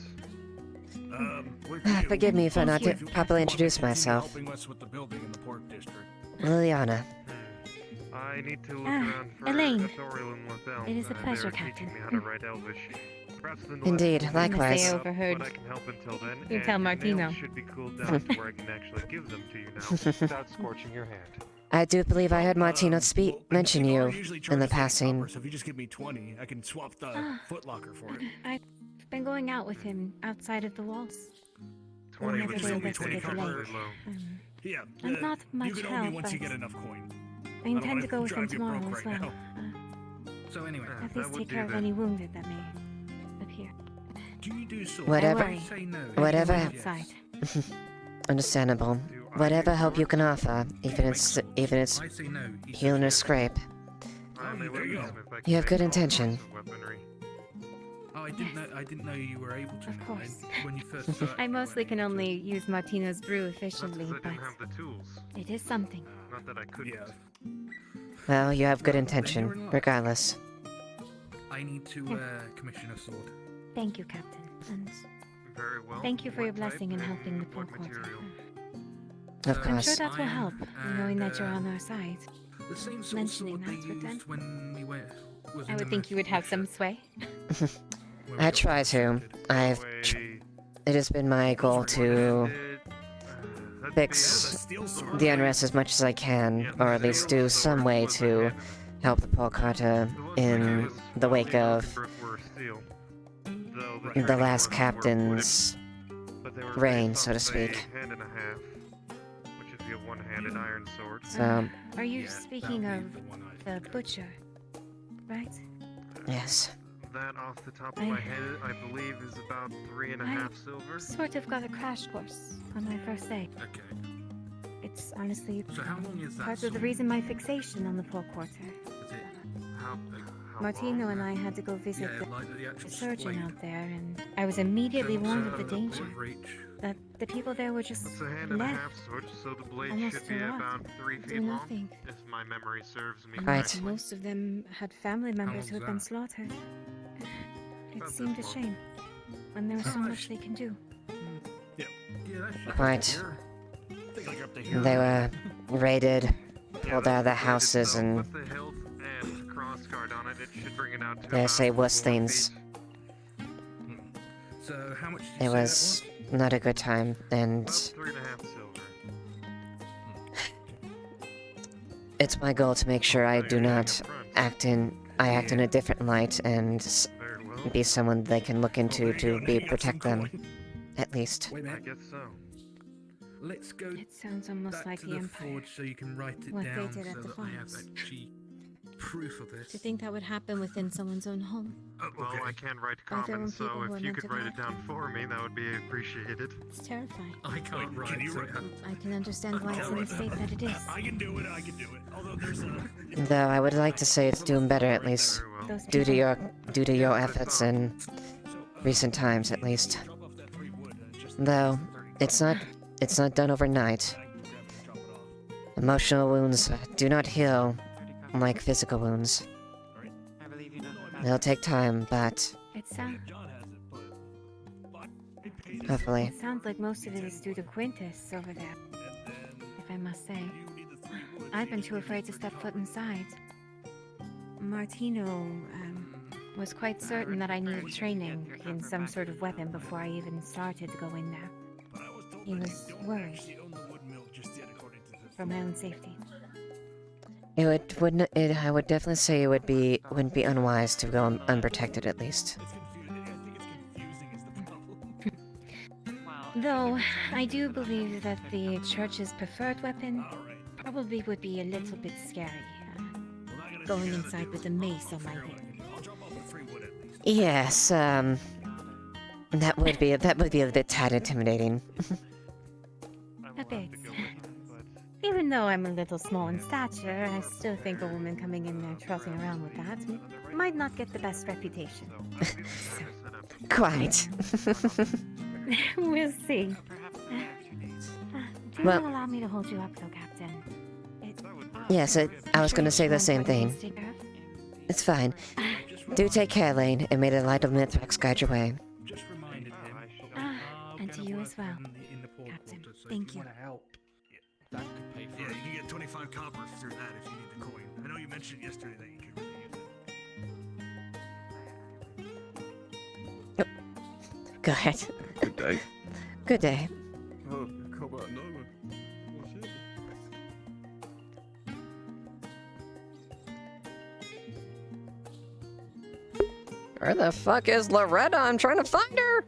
S5: Forgive me for not properly introducing myself.
S4: Helping us with the building in the Port District.
S5: Liliana.
S23: I need to look around for
S18: Elaine.
S23: Etoriel and Lethel.
S18: It is a pleasure,
S23: They're
S18: Captain.
S23: teaching me how to write Elvish. Perhaps the
S5: Indeed,
S23: North-
S5: likewise.
S14: They overheard.
S23: But I can help until then.
S14: You
S23: and
S14: tell
S23: your
S14: Martino.
S23: nails should be cooled down to where I can actually give them to you now without scorching your hand.
S5: I do believe I heard Martino mention you
S4: Usually
S5: in the
S4: charges like
S5: passing.
S4: copper, so if you just give me 20, I can swap the footlocker for it.
S18: I've been going out with him outside of the walls.
S23: 20
S18: Whenever
S23: would
S18: they
S23: be
S18: investigate the
S23: very
S18: lake.
S23: low.
S4: Yeah,
S18: I'm not much
S4: you can owe me
S18: help,
S4: once you
S18: but
S4: get enough coin.
S18: I intend
S4: wanna
S18: to go with him
S4: drive you
S18: tomorrow
S4: broke
S18: as
S4: right
S18: well.
S4: now. So anyway,
S18: At least take care of any wounded that may appear.
S4: do you do swords?
S5: Whatever.
S18: I worry.
S4: Say no.
S5: Whatever.
S18: Outside.
S5: Understandable. Whatever help you can offer, even it's
S4: I say no.
S5: healing or scrape.
S4: There you go.
S5: You have good intention.
S4: Oh, I didn't know you were able to.
S18: Of course.
S4: When you first started.
S18: I mostly can only use Martino's brew efficiently,
S23: I
S18: but
S23: didn't have the tools.
S18: it is something.
S23: Not that I couldn't.
S5: Well, you have good intention, regardless.
S4: I need to commission a sword.
S18: Thank you, Captain. And
S23: Very well.
S18: thank you for your
S23: What type
S18: blessing in
S23: and
S18: helping the poor
S23: what
S18: quarter.
S23: material?
S5: Of
S18: I'm sure
S5: course.
S18: that will help, knowing that you're on our side.
S4: The same sort of
S18: Mentioning
S4: sword they
S18: that with them.
S4: used when we went. was
S14: I
S4: in
S14: would
S4: the
S14: think you would have some sway.
S5: I try to. It has been my goal to fix the unrest as much as I can, or at least do some way to help the poor Carter in the wake of the last captain's reign, so to speak.
S23: Hand and a half, which would be a one-handed iron sword.
S5: So,
S18: Are you speaking of the butcher, right?
S5: yes.
S23: That off the top of my head, I believe is about 3.5 silver.
S18: Sort of got a crash course on my first day.
S4: Okay.
S18: It's honestly
S4: So how long is that
S18: part of the
S4: sword?
S18: reason my fixation on the poor quarter.
S23: How
S18: Martino and I had to go visit
S4: Yeah, like the actual
S18: surgeon
S4: blade.
S18: out there, and I was immediately warned of the danger.
S4: Reach.
S18: That the people there were just
S23: It's a hand and a
S18: left.
S23: half sword, so the blade
S18: Almost
S23: should be
S18: a lot.
S23: about 3
S18: Do
S23: feet long,
S18: nothing.
S23: if my memory serves me
S5: Right.
S23: correctly.
S18: Most of them had family members who had been
S4: long's
S18: slaughtered. It
S23: About
S18: seemed a
S23: this long.
S18: shame when there was so much they can do.
S4: Yeah, that's
S5: Quite.
S4: I think I got to hear
S5: They
S4: that.
S5: were raided, pulled out of their houses, and
S23: With the hilt and crossguard on it, it should bring it out to
S5: they
S23: about
S5: say worse
S23: 4
S5: things.
S23: feet.
S4: So how much did you
S5: It
S4: say that
S5: was not a good time, and
S23: About 3.5 silver.
S5: it's my goal to make sure I do not act in a different light and be someone they can look into to protect them, at least.
S4: Wait a
S23: I
S4: minute.
S23: guess so.
S4: Let's go
S18: It sounds almost
S4: back
S18: like
S4: to
S18: the
S4: the
S18: Empire.
S4: forge so you can write it
S18: What they
S4: down
S18: did at
S4: so
S18: the
S4: that I have
S18: farms.
S4: that cheat.
S15: proof of it.
S18: To think that would happen within someone's own home.
S23: Well, I can't write
S18: By their own
S23: comments,
S18: people
S23: so
S18: who are
S23: if you
S18: meant
S23: could
S18: to
S23: write it
S18: collect
S23: down for me, that would be appreciated.
S18: It's terrifying.
S15: I can't write.
S18: I can understand why it's in the state that it is.
S4: I can do it. Although there's a.
S5: Though I would like to say it's doing better at least, due to your efforts in recent times at least. Though it's not done overnight. Emotional wounds do not heal like physical wounds. They'll take time, but
S18: It sounds.
S5: hopefully.
S18: It sounds like most of it is due to Quintus over there. If I must say, I've been too afraid to step foot inside. Martino was quite certain that I needed training in some sort of weapon before I even started to go in there. He was worried for my own safety.
S5: I would definitely say it wouldn't be unwise to go unprotected at least.
S18: Though, I do believe that the church's preferred weapon probably would be a little bit scary. Going inside with a mace on my hip.
S5: Yes, that would be a bit tad intimidating.
S18: A bit. Even though I'm a little small in stature, I still think a woman coming in there trotting around with that might not get the best reputation.
S5: Quite.
S18: We'll see. Do
S5: Well-
S18: you allow me to hold you up, though, Captain?
S5: Yes, I was gonna say the same thing. It's fine. Do take care, Lane, and may the light of Mithrax guide your way.
S18: And to you as well, Captain. Thank you.
S4: Yeah, you can get 25 copper through that if you need the coin. I know you mentioned yesterday that you could really use it.
S5: Go ahead.
S11: Good day.
S5: Good day.
S8: Oh, come on, no. What's it?
S5: Where the fuck is Loretta? I'm trying to find her!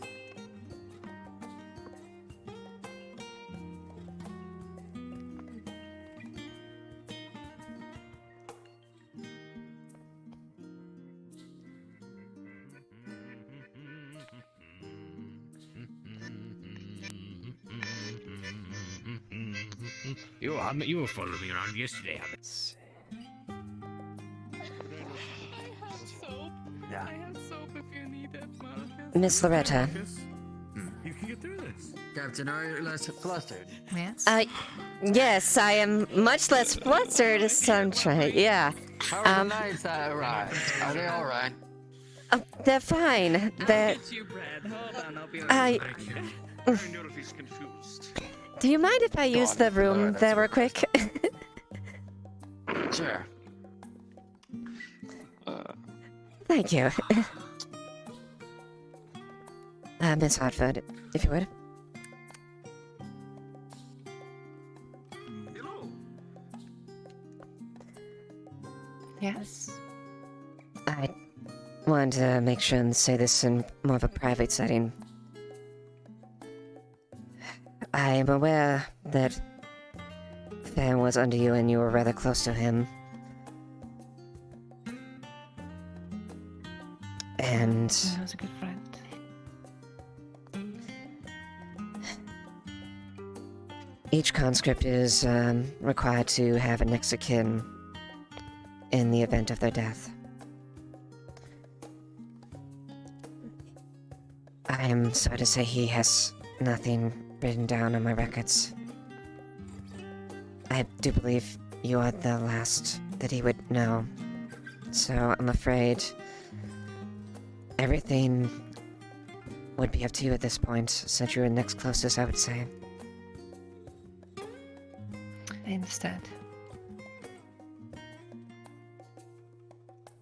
S9: You were following me around yesterday, I
S15: I have soap if you need it, Marcus.
S5: Miss Loretta.
S4: You can get through this.
S7: Captain, are you less flustered?
S5: Yes? Yes, I am much less flustered as some try. Yeah.
S7: How are the knights that arrived? Are they alright?
S5: They're fine. They're...
S14: you bread. Hold on, I'll be
S5: I...
S23: If confused.
S5: Do you mind if I use the room there real quick?
S7: Sure.
S5: Thank you. Miss Hartford, if you would.
S18: Yes.
S5: I wanted to make sure and say this in more of a private setting. I am aware that Fan was under you and you were rather close to him. And...
S17: He was a good friend.
S5: Each conscript is required to have a next of kin in the event of their death. I am sorry to say he has nothing written down on my records. I do believe you are the last that he would know. So I'm afraid everything would be up to you at this point, since you're the next closest, I would say.
S17: I understand.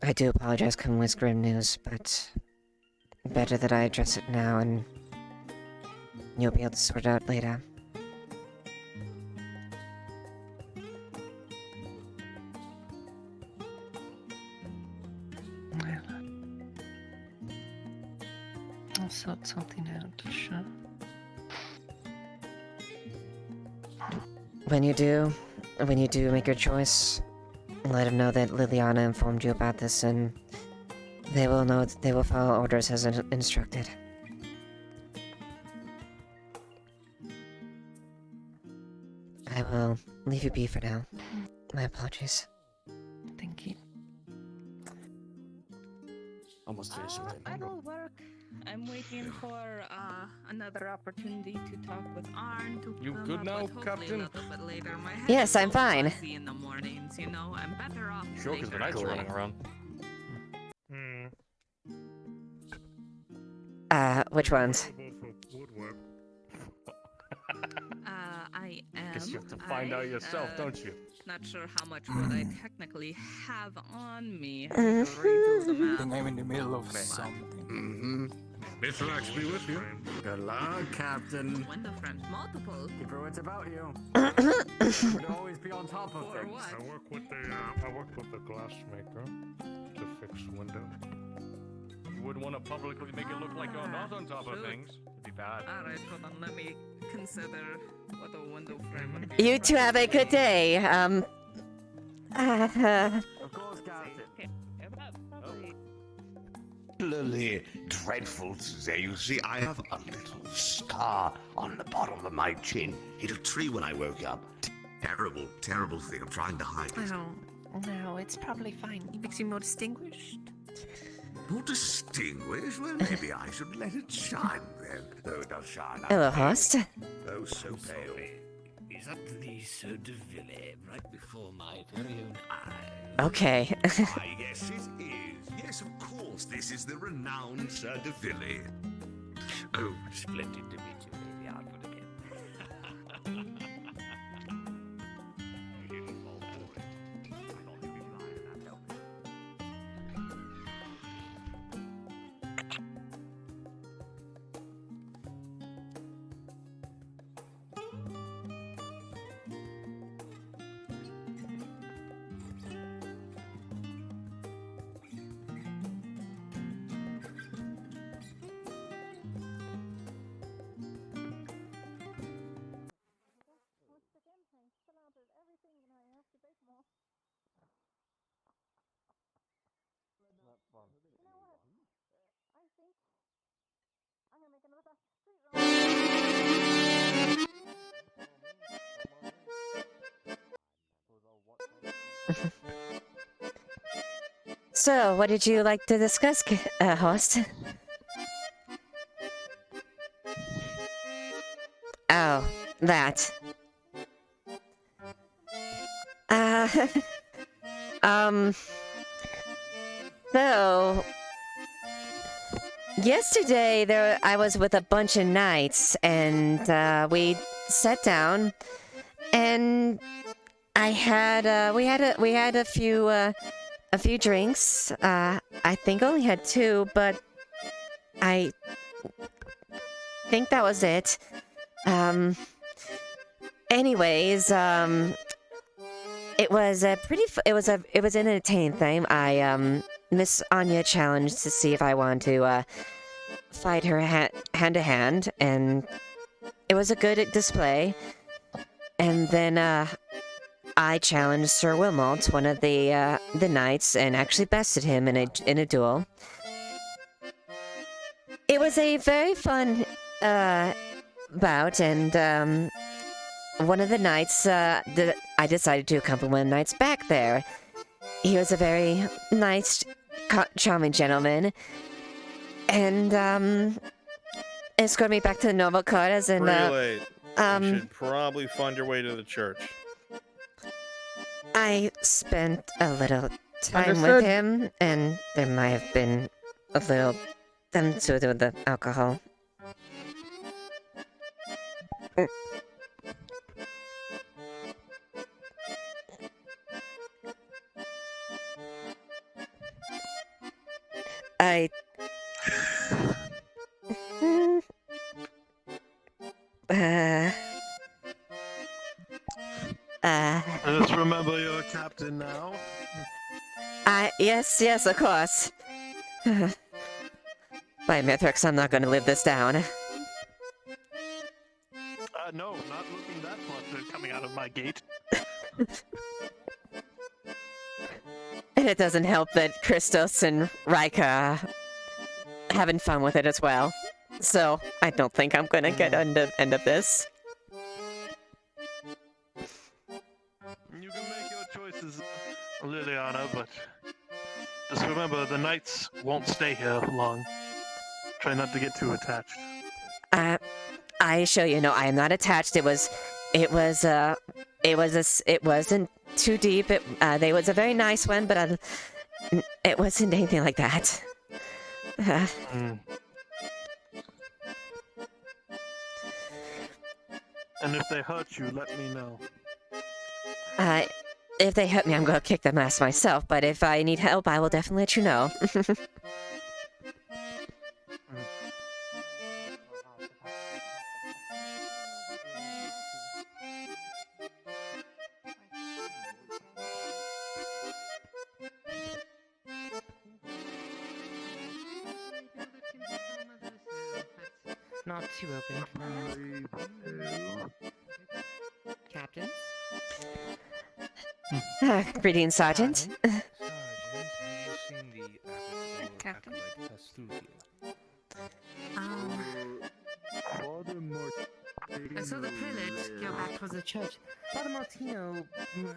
S5: I do apologize coming with grim news, but better that I address it now and you'll be able to sort it out later.
S17: Well, I'll sort something out, sure.
S5: When you do make your choice, let him know that Liliana informed you about this, and they will know they will follow orders as instructed. I will leave you be for now. My apologies.
S14: Thank you.
S7: Almost finished with it.
S14: It'll work. I'm waiting for another opportunity to talk with Arn to
S7: You
S14: come
S7: good
S14: up
S7: now,
S14: with hopefully
S7: Captain?
S14: a little bit later. My head
S5: Yes,
S14: is
S5: I'm
S14: so
S5: fine.
S14: fuzzy in the mornings, you know. I'm better off
S7: Sure, because the
S14: later.
S7: nights are running around.
S5: Which ones?
S14: I am.
S7: Guess you have to find out yourself, don't you?
S14: Not sure how much wood I technically have on me. I
S5: Mhm.
S14: need to redo the map.
S12: think I'm in the middle of something.
S7: Mm-hmm.
S4: Mr. X be with you.
S7: Good luck, Captain.
S14: Window frames, multiple.
S7: Keep your wits about you. To always be on top of
S14: For
S7: things.
S14: what?
S23: I work with the glassmaker to fix window.
S7: You wouldn't want to publicly make it look like you're not on top of
S14: shoot.
S7: things. It'd be bad.
S14: Alright, hold on, let me consider what a window frame would be.
S5: You two have a good day.
S7: Of course, Captain.
S13: Particularly dreadful today. You see, I have a little scar on the bottom of my chin. Hit a tree when I woke up. Terrible, terrible thing. I'm trying to hide it.
S17: No, it's probably fine. It makes you more distinguished.
S13: More distinguished? Well, maybe I should let it shine then. Though it does shine.
S5: Hello, host.
S13: Oh, so pale.
S2: Is that the Sir de Ville right before my very own eyes?
S5: Okay.
S13: Why, yes, it is. Yes, of course. This is the renowned Sir de Ville.
S2: Oh, splendid to meet you, Lady Artwood again.
S5: So, what did you like to discuss, host? Oh, that. So, yesterday I was with a bunch of knights, and we sat down, and we had a few drinks. I think I only had 2, but I think that was it. Anyways, it was it was an entertaining thing. Miss Anya challenged to see if I wanted to fight her hand to hand, and it was a good display. And then I challenged Sir Wilmot, one of the knights, and actually bested him in a duel. It was a very fun bout, and one of the knights, I decided to accompany one of the knights back there. He was a very nice, charming gentleman, and escorted me back to the noble quarters. And
S21: pretty late. You should probably find your way to the church.
S5: I spent a little time with
S21: Understood.
S5: him, and there might have been a little them to do with the alcohol.
S21: Just remember you're a captain now.
S5: Yes, of course. By Mithrix, I'm not going to live this down.
S21: No, not looking that much coming out of my gate.
S5: And it doesn't help that Christos and Rika having fun with it as well. So I don't think I'm gonna get end of this.
S21: You can make your choices, Liliana, but just remember the knights won't stay here long. Try not to get too attached.
S5: I assure you, no, I am not attached. It wasn't too deep. It was a very nice one, but it wasn't anything like that.
S21: And if they hurt you, let me know.
S5: If they hurt me, I'm gonna kick their ass myself. But if I need help, I will definitely let you know.
S17: Not too open. Captains?
S5: Greetings, Sergeant.
S18: Captain?
S17: I saw the prelate go back towards the church. Father Martino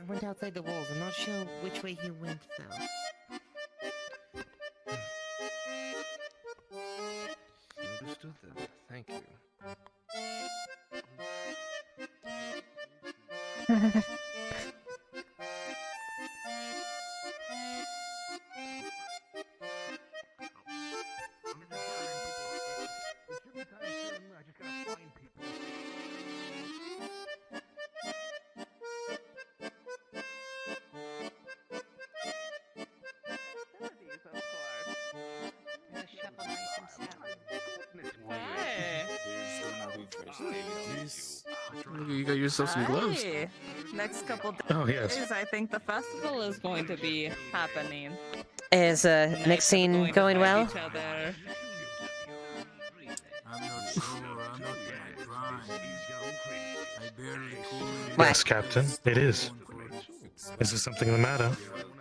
S17: went outside the walls. I'm not sure which way he went, though.
S3: Understood then. Thank you.
S14: You
S2: got yourself some gloves.
S14: Hey. Next couple days,
S2: Oh, yes.
S14: I think the festival is going to be happening.
S5: Is mixing going well?
S14: Each other.
S12: I'm not sure. I'm not in my prime. I barely cool.
S21: Yes, Captain, it is. Is there something the matter?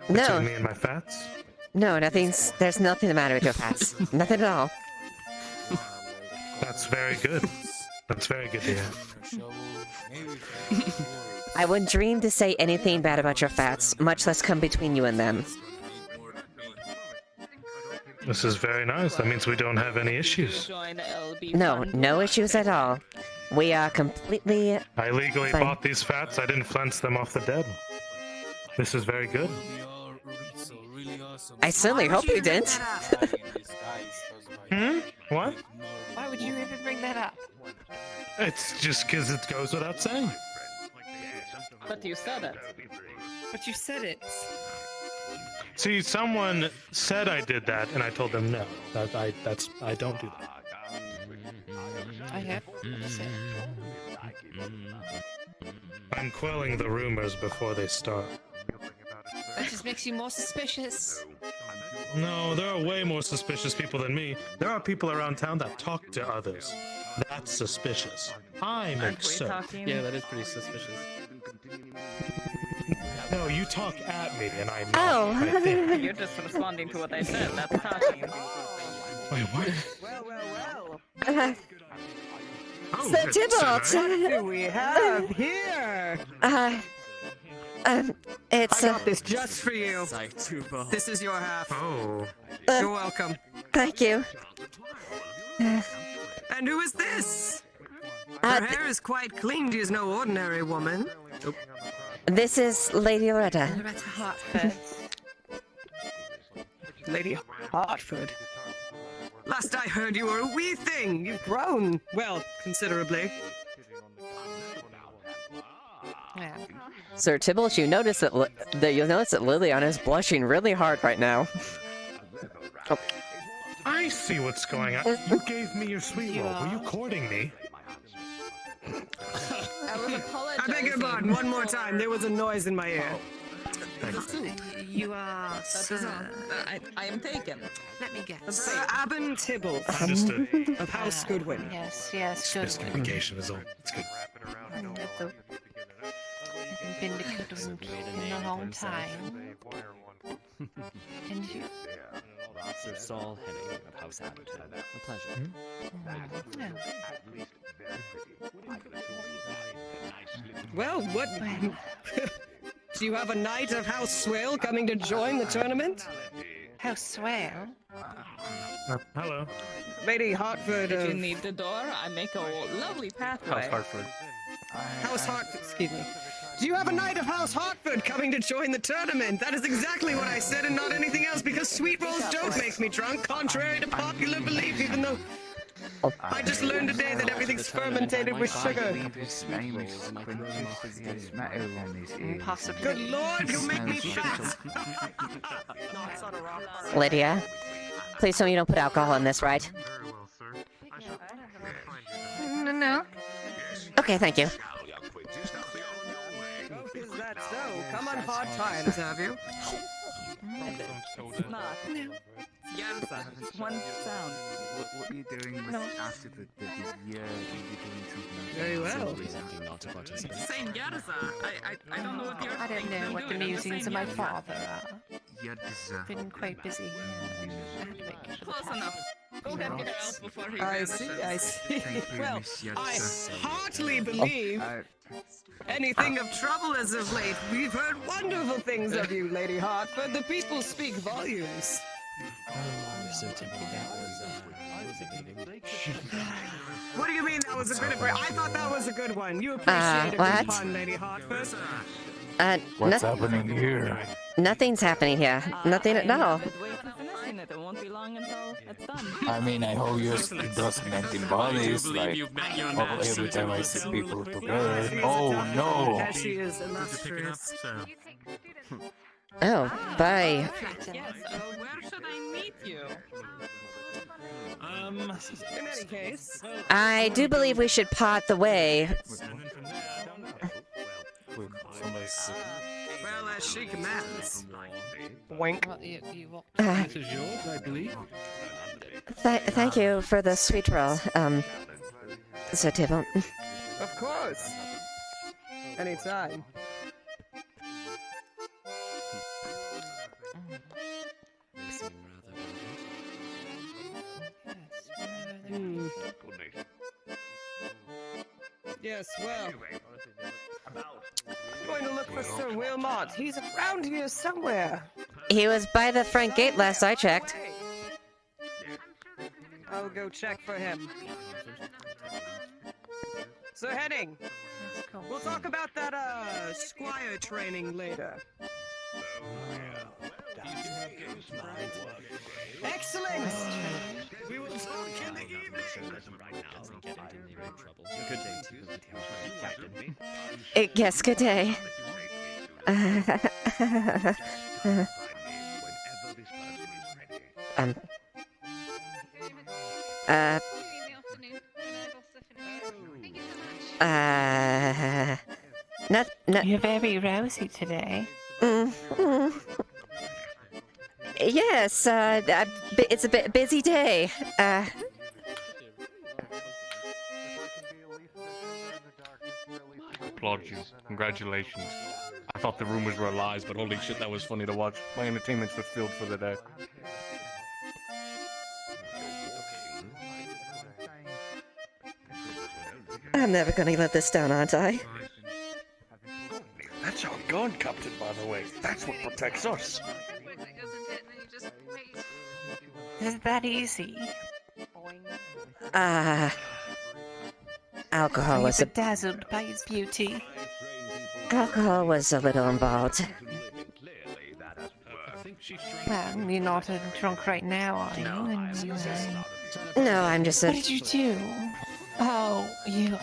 S5: No.
S21: Between me and my fats?
S5: No, there's nothing the matter with your fats. Nothing at all.
S21: That's very good. That's very good to hear.
S5: I wouldn't dream to say anything bad about your fats, much less come between you and them.
S21: This is very nice. That means we don't have any issues.
S5: No issues at all. We are completely...
S21: I legally
S5: fine.
S21: bought these fats. I didn't fence them off the dead. This is very good.
S5: I certainly hope you didn't.
S21: What?
S17: Why would you even bring that up?
S21: It's just because it goes without saying.
S14: But you said it.
S17: But you said it.
S21: See, someone said I did that, and I told them no. I don't do that.
S17: I have said.
S21: I'm quelling the rumors before they start.
S17: That just makes you more suspicious.
S21: No, there are way more suspicious people than me. There are people around town that talk to others. That's suspicious. I make soap.
S16: Yeah, that is pretty suspicious.
S21: No, you talk at me, and I nod.
S5: Oh.
S21: I think.
S14: You're just responding to what I said. That's talking.
S21: Wait, what?
S5: Sir Tybalt!
S10: What do we have here?
S5: It's...
S10: I got this just for you. This is your half.
S21: Oh.
S10: You're welcome.
S5: Thank you.
S10: And who is this? Her hair is quite clean. She is no ordinary woman.
S5: This is Lady Loretta.
S17: Loretta Hartford.
S10: Lady Hartford. Last I heard, you were a wee thing. You've grown, well, considerably.
S17: Yeah.
S5: Sir Tybalt, you notice that you'll notice that Liliana is blushing really hard right now. Oh.
S21: I see what's going on. You gave me your sweet roll. Were you courting me?
S10: I beg your pardon, one more time. There was a noise in my ear.
S17: You are Sir...
S14: I am taken.
S17: Let me guess.
S10: Sir Abin Tybalt.
S21: Understood.
S10: Of House Goodwin.
S17: Yes, Goodwin.
S21: Miscommunication is all. It's good.
S17: I haven't been to Goodwin in a long time. And you?
S19: Sir Saul Henning of House Atherton. A pleasure.
S10: Well, what? Do you have a knight of House Swale coming to join the tournament?
S17: House Swale?
S1: Hello.
S10: Lady Hartford
S14: If you
S10: of...
S14: need the door, I make a lovely pathway.
S10: House Hartford, excuse me. Do you have a knight of House Hartford coming to join the tournament? That is exactly what I said and not anything else, because sweet rolls don't make me drunk, contrary to popular belief, even though I just learned today that everything's fermented with sugar.
S17: Impossible.
S10: Good lord, you'll make me fat!
S5: Lydia, please tell me you don't put alcohol in this, right?
S17: No.
S5: Okay, thank you.
S10: Is that so? Come on hard times, have you?
S14: It's not. Yarza. One sound.
S6: What are you doing after the year?
S10: Very well.
S14: Saying Yarza. I don't know what you're
S17: I don't know what the musings of my father are.
S6: Yarza.
S17: Been quite busy.
S14: Close enough. Go ahead and get her out before he
S10: I
S14: vanishes.
S10: see.
S6: Thank you,
S10: Well,
S6: Miss
S10: I
S6: Yarza.
S10: heartily believe anything of trouble as of late. We've heard wonderful things of you, Lady Hartford. The people speak volumes.
S19: Sir Temple, that was a meeting.
S10: What do you mean that was a good one? I thought that was a good one. You appreciate a good
S5: what?
S10: pun, Lady Hartford.
S5: What's
S11: happening here?
S5: Nothing's happening here. Nothing at all.
S14: It won't be long until it's done.
S11: I mean, I hope you're doesn't antibodies, like, every time I see people together. Oh no!
S10: As she is illustrious.
S5: Oh, bye.
S14: Yes, where should I meet you?
S10: In any case,
S5: I do believe we should pot the way.
S10: well, as she commands.
S17: Wink.
S1: This is yours, I believe.
S5: Thank you for the sweet roll, Sir Tibble.
S10: Of course. Anytime. Yes, well. I'm going to look for Sir Wilmot. He's around here somewhere.
S5: He was by the front gate last I checked.
S10: I'll go check for him. Sir Henning, we'll talk about that, squire training later. Excellent! We will talk in the evening!
S19: Good day to you, Captain.
S5: Yes, good day.
S17: You're very rosy today.
S5: Yes, it's a bit busy day.
S3: Applaud you. Congratulations. I thought the rumors were lies, but holy shit, that was funny to watch. My entertainment's fulfilled for the day.
S5: I'm never gonna let this down, aren't I?
S21: That's our guard captain, by the way. That's what protects us.
S17: Is it that easy?
S5: Alcohol was
S17: bedazzled by his beauty.
S5: Alcohol was a little involved.
S17: Well, you're not drunk right now, are you?
S5: No, I'm just
S17: What did you do? Oh, you...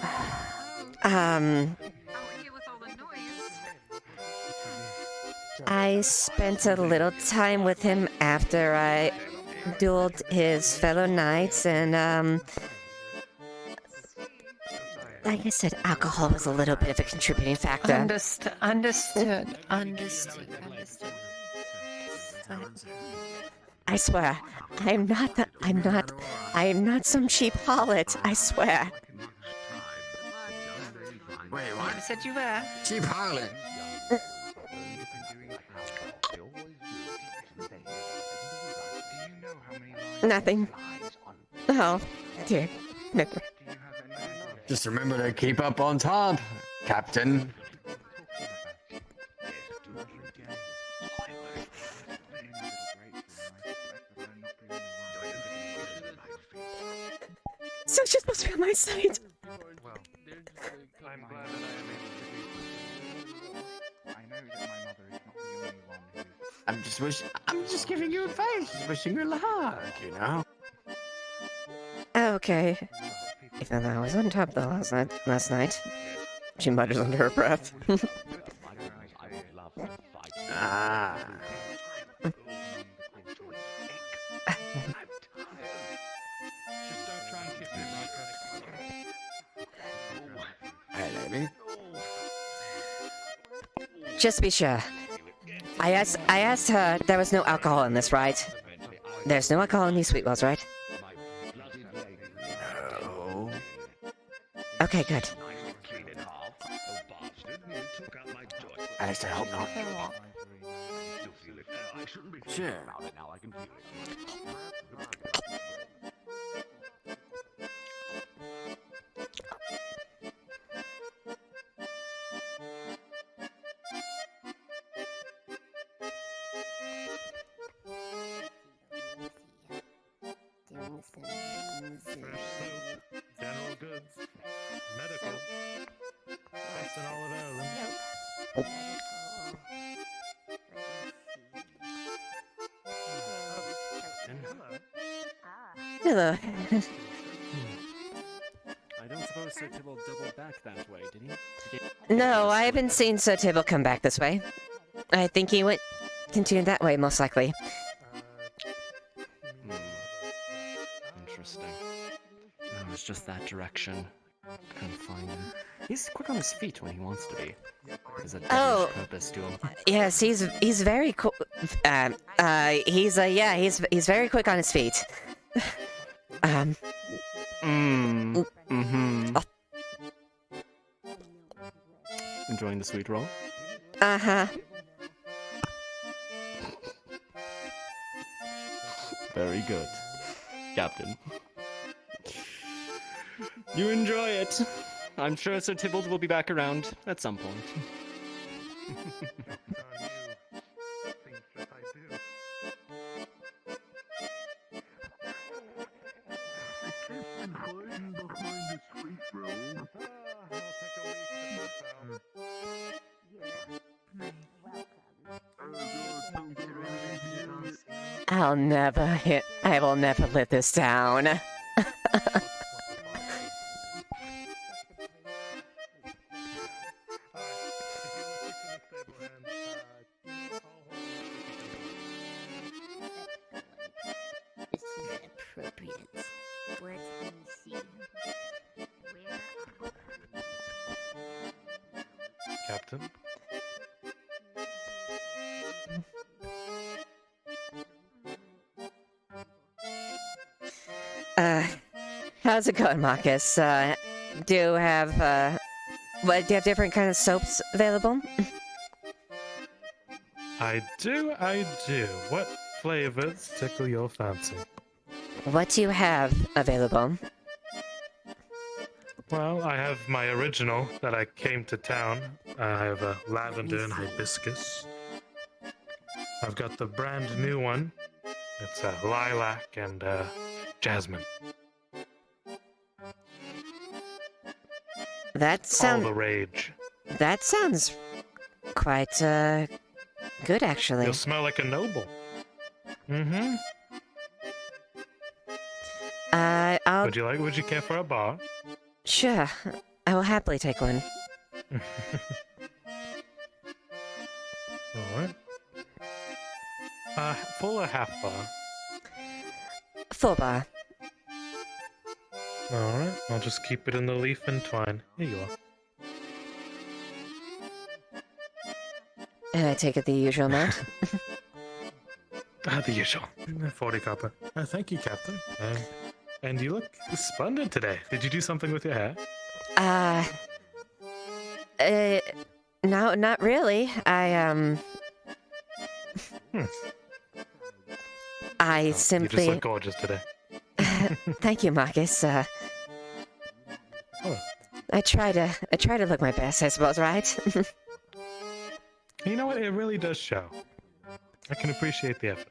S5: I spent a little time with him after I dueled his fellow knights, and, like I said, alcohol was a little bit of a contributing factor.
S17: Understood.
S5: I swear, I'm not some cheap harlot, I swear.
S17: Wait, what? You said you were.
S7: Cheap harlot.
S5: Nothing. Oh, dear. No.
S7: Just remember to keep up on top, Captain.
S5: So she's supposed to be on my side.
S23: Well, I'm glad that I am able to be. I know that my mother is not the only one who.
S7: I'm just giving you advice, wishing you luck, you know.
S5: Okay. Even though I was on top though last night. She mutters under her breath.
S7: Ah. Hey, lady.
S5: Just to be sure. I asked her there was no alcohol in this, right? There's no alcohol in these sweet wells, right?
S7: No.
S5: Okay, good.
S7: At least I hope not. Sure.
S23: General goods, medical, best in all of Ireland.
S5: Hello.
S19: I don't suppose Sir Tibble doubled back that way, did he?
S5: No, I haven't seen Sir Tibble come back this way. I think he continued that way, most likely.
S19: Interesting. It was just that direction. Couldn't find him. He's quick on his feet when he wants to be. There's a devilish purpose to him.
S5: Yes, he's very cool. He's very quick on his feet.
S19: Enjoying the sweet roll?
S5: Uh-huh.
S19: Very good, Captain. You enjoy it. I'm sure Sir Tybalt will be back around at some point.
S5: I will never let this down.
S23: Captain?
S5: How's it going, Marcus? Do you have different kind of soaps available?
S23: I do. What flavors tickle your fancy?
S5: What do you have available?
S23: Well, I have my original that I came to town. I have a lavender and hibiscus. I've got the brand new one. It's a lilac and jasmine.
S5: That sounds
S23: all the rage.
S5: That sounds quite good, actually.
S23: You'll smell like a noble. Mm-hmm. Would you care for a bar?
S5: Sure, I will happily take one.
S23: Alright. Full or half bar?
S5: Full bar.
S23: Alright, I'll just keep it in the leaf and twine. Here you are.
S5: And I take it the usual amount?
S23: The usual. 40 copper. Thank you, Captain. And you look splendid today. Did you do something with your hair?
S5: No, not really. I
S3: You
S5: simply.
S3: just look gorgeous today.
S5: Thank you, Marcus. I try to look my best, I suppose, right?
S3: You know what? It really does show. I can appreciate the effort.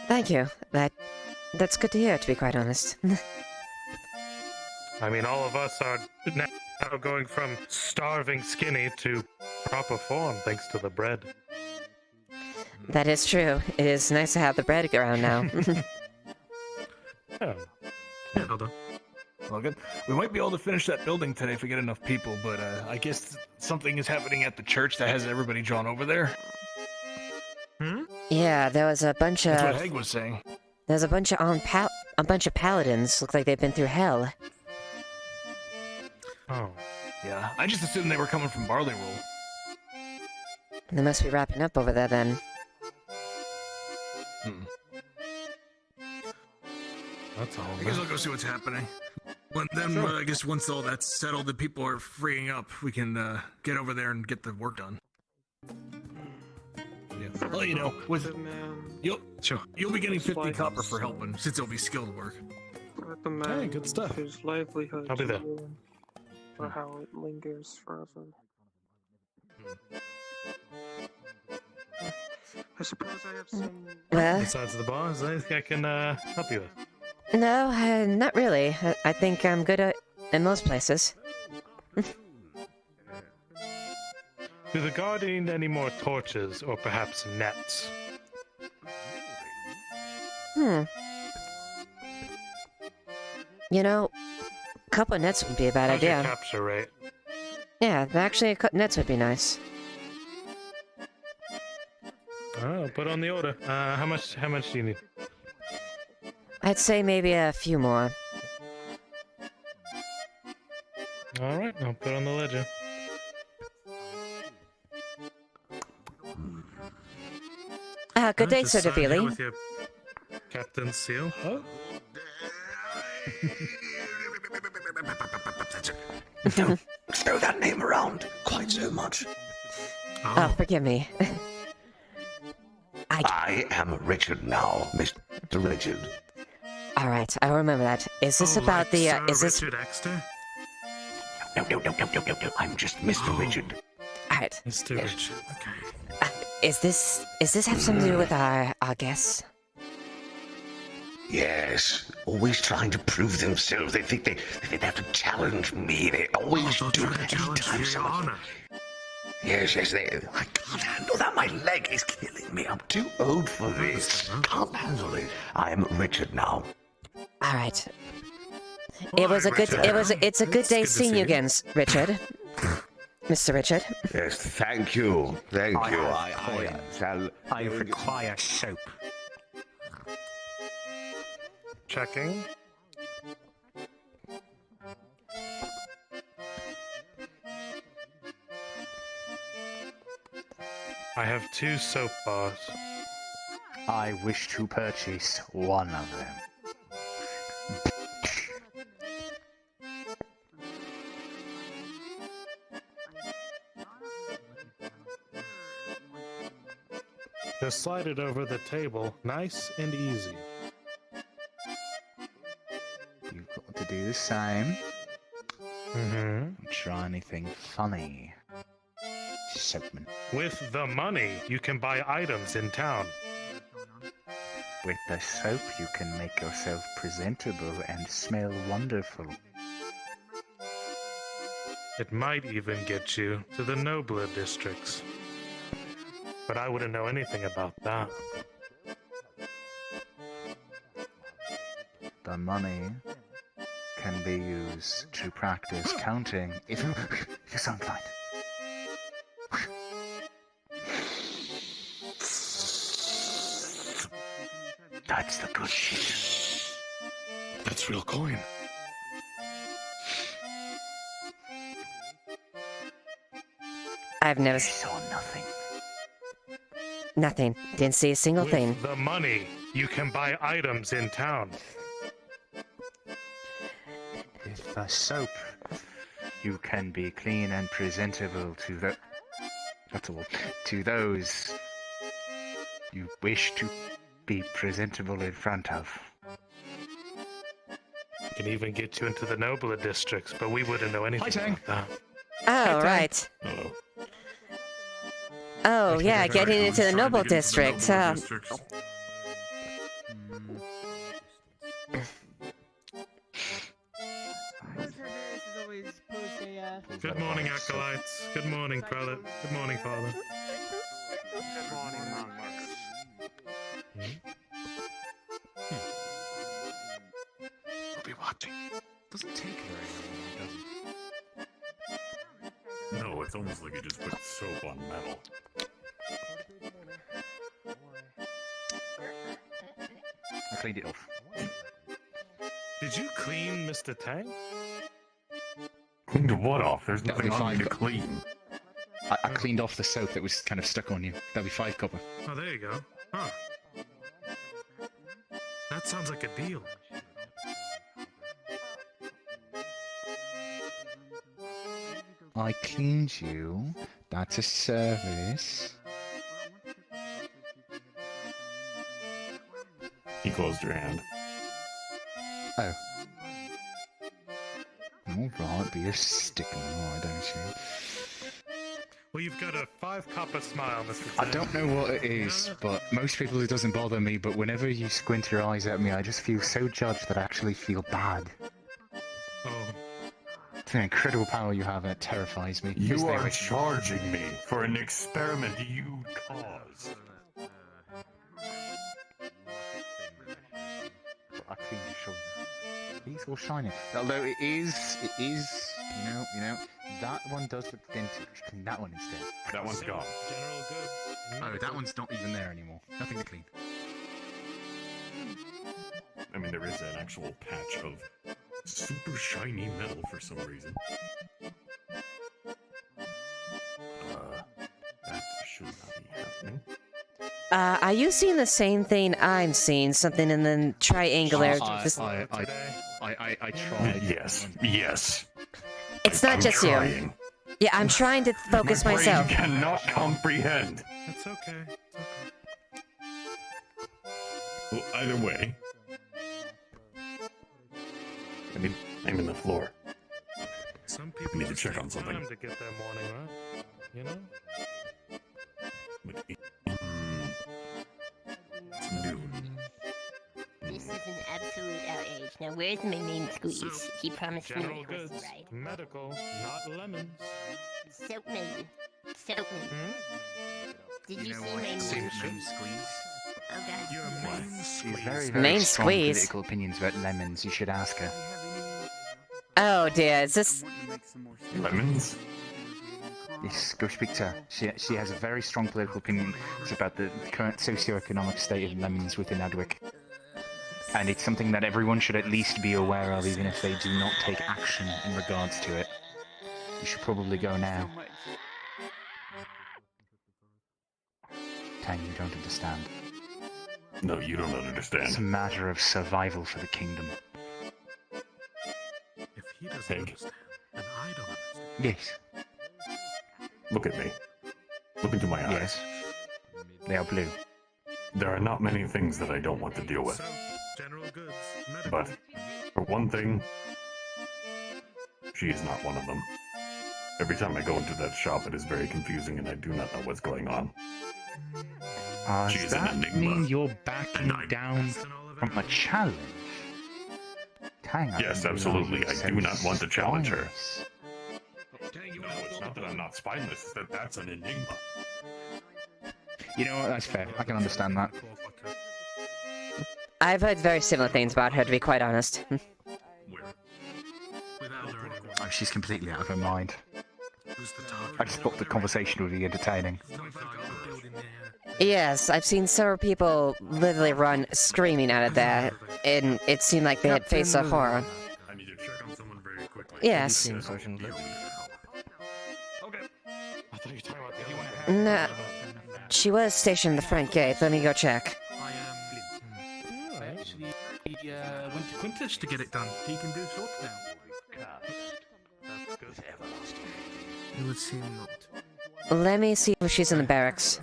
S5: Thank you. That's good to hear, to be quite honest.
S3: I mean, all of us are now going from starving skinny to proper form thanks to the bread.
S5: That is true. It is nice to have the bread around now.
S3: Yeah.
S2: Hold on.
S21: Well, good. We might be able to finish that building today if we get enough people, but I guess something is happening at the church that has everybody drawn over there.
S5: Yeah, there was a bunch of.
S21: That's what Hag was saying.
S5: There's a bunch of a bunch of paladins. Look like they've been through hell.
S3: Oh.
S21: Yeah, I just assumed they were coming from Barley Roll.
S5: They must be wrapping up over there then.
S3: That's all.
S2: I guess I'll go see what's happening. I guess once all that's settled and people are freeing up, we can get over there and get the work done. Yeah. Well, you know, you'll be getting 50 copper for helping, since it'll be skilled work.
S21: Hey, good stuff.
S8: Whose livelihood
S3: I'll be there.
S8: or how it lingers forever. I suppose I have some.
S3: Besides the bar, is there anything I can help you with?
S5: No, not really. I think I'm good in most places.
S3: Do the guard need any more torches or perhaps nets?
S5: You know, a couple of nets would be a bad
S3: How's your
S5: idea.
S3: capture rate?
S5: Yeah, actually, nets would be nice.
S3: Oh, put on the order. How much do you need?
S5: I'd say maybe a few more.
S3: All right, I'll put on the ledger.
S5: Good day,
S3: Just
S5: Sir
S3: sign here
S5: Davili.
S3: with your captain's seal. Oh.
S13: Don't throw that name around quite so much.
S5: Oh, forgive me.
S13: I am Richard now, Mr. Richard.
S5: All right, I remember that. Is this about the? Is this?
S23: Richard Exeter?
S13: No. I'm just Mr. Richard.
S5: All right.
S23: Mr. Richard. Okay.
S5: Is this have something to do with our guests?
S13: Yes, always trying to prove themselves. They think they have to challenge me. They always do that anytime someone. Yes, I can't handle that. My leg is killing me. I'm too old for this. Can't handle it. I am Richard now.
S5: All right. It's a good day seeing you again, Richard. Mr. Richard.
S13: Yes, thank you. Thank you. I shall.
S1: I require soap.
S3: Checking. I have 2 soap bars.
S20: I wish to purchase one of them.
S3: Just slide it over the table, nice and easy.
S20: You've got to do the same.
S3: Mm-hmm.
S20: Don't try anything funny, soapman.
S3: With the money, you can buy items in town.
S20: With the soap, you can make yourself presentable and smell wonderful.
S3: It might even get you to the nobler districts. But I wouldn't know anything about that.
S20: The money can be used to practice counting if you so inclined.
S13: That's the good shit.
S3: That's real coin.
S5: I've never
S20: saw nothing.
S5: Nothing. Didn't see a single
S3: With
S5: thing.
S3: the money, you can buy items in town.
S20: With the soap, you can be clean and presentable to the... That's all. To those you wish to be presentable in front of.
S21: Can even get you into the nobler districts, but we wouldn't know anything about that.
S5: Oh, right.
S21: Hello.
S5: Oh, yeah, getting into the noble district.
S2: Good morning, acolytes. Good morning, prelate. Good morning, father.
S21: Good morning, monks.
S2: We'll be watching.
S19: Doesn't take very long, does it?
S9: No, it's almost like you just put soap on metal.
S20: I cleaned it off.
S21: Did you clean Mr. Tang?
S9: Cleaned what off? There's
S19: That'll be
S9: nothing on you
S19: 5
S9: to clean.
S19: I cleaned off the soap that was kind of stuck on you. That'll be 5 copper.
S2: Oh, there you go. Huh. That sounds like a deal.
S19: I cleaned you. That's a service.
S9: He closed your hand.
S19: Oh. Alright, be a stick alright, don't you?
S2: Well, you've got a 5 copper smile, Mr.
S19: I don't know what it is, but most people it doesn't bother me, but whenever you squint your eyes at me, I just feel so judged that I actually feel bad.
S2: Oh.
S19: It's an incredible power you have and it terrifies me.
S9: You are charging me for an experiment you caused.
S19: I cleaned your shoulder. He's all shiny. Although it is, you know, that one does look dented. We should clean that one instead.
S9: That one's gone.
S2: General goods.
S19: Oh, that one's not even there anymore. Nothing to clean.
S9: I mean, there is an actual patch of super shiny metal for some reason. That should not be happening.
S5: Are you seeing the same thing I'm seeing? Something in the triangular.
S19: I tried.
S9: Yes.
S5: It's not just
S9: trying.
S5: you. Yeah, I'm trying to focus
S9: My
S5: myself.
S9: brain cannot comprehend.
S2: It's okay.
S9: Well, either way, I mean, I'm in the floor.
S2: Some people
S9: I need to
S2: just
S9: check
S2: take
S9: on something.
S2: time to get their morning right. You know?
S9: But, it's noon.
S15: This is an absolute outrage. Now, where's my main squeeze? He promised me
S2: General
S15: a horse
S2: goods.
S15: ride.
S2: Medical, not lemons.
S15: Soapman. Soapman. Did you, see my main
S20: squeeze?
S15: Oh, God.
S2: Your main
S20: She's
S2: squeeze.
S20: very
S5: Main
S20: strong
S5: squeeze.
S20: political opinions about lemons. You should ask her.
S5: Oh dear, is this?
S9: Lemons?
S20: Yes, go speak to her. She has a very strong political opinion about the current socio-economic state of lemons within Adwick. And it's something that everyone should at least be aware of, even if they do not take action in regards to it. You should probably go now. Tang, you don't understand.
S9: No, you don't understand.
S20: It's a matter of survival for the kingdom.
S2: If he doesn't understand, then I don't understand.
S20: Yes.
S9: Look at me. Look into my eyes.
S20: Yes. They are blue.
S9: There are not many things that I don't want to deal with.
S2: General goods. Medical.
S9: But, for one thing, she is not one of them. Every time I go into that shop, it is very confusing and I do not know what's going on. She
S20: Does
S9: is an
S20: that
S9: enigma.
S20: mean you're backing down from a challenge? Tang,
S9: Yes, absolutely. I do not want to challenge her. No, it's not that I'm not spineless, it's that that's an enigma.
S20: You know what? That's fair. I can understand that.
S5: I've heard very similar things about her, to be quite honest.
S20: Oh, she's completely out of her mind. I just thought the conversation would be entertaining.
S5: Yes, I've seen several people literally run screaming out of there, and it seemed like they had faced a horror.
S9: I need to check on someone very quickly.
S5: Yes.
S3: Okay. I thought you were talking about the other one.
S5: No, she was stationed at the front gate. Let me go check.
S12: I actually went to Quintus to get it done. He can do short now. It would seem not.
S5: Let me see if she's in the barracks.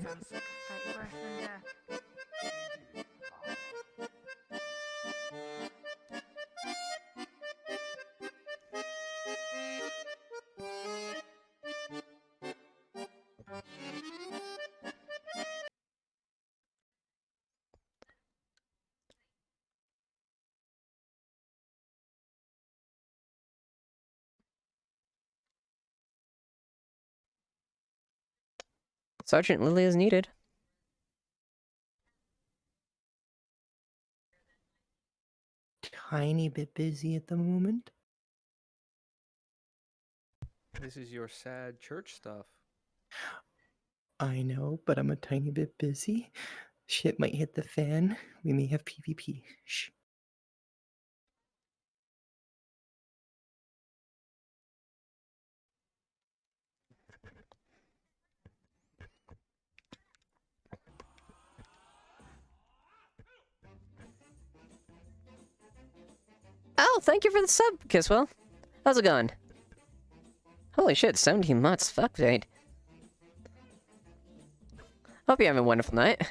S5: Sergeant Lily is needed.
S17: Tiny bit busy at the moment.
S4: This is your sad church stuff.
S17: I know, but I'm a tiny bit busy. Shit might hit the fan. We may have PvP. Shh.
S5: Oh, thank you for the sub, Kiswell. How's it going? Holy shit, 17 months. Fuck, dude. Hope you're having a wonderful night.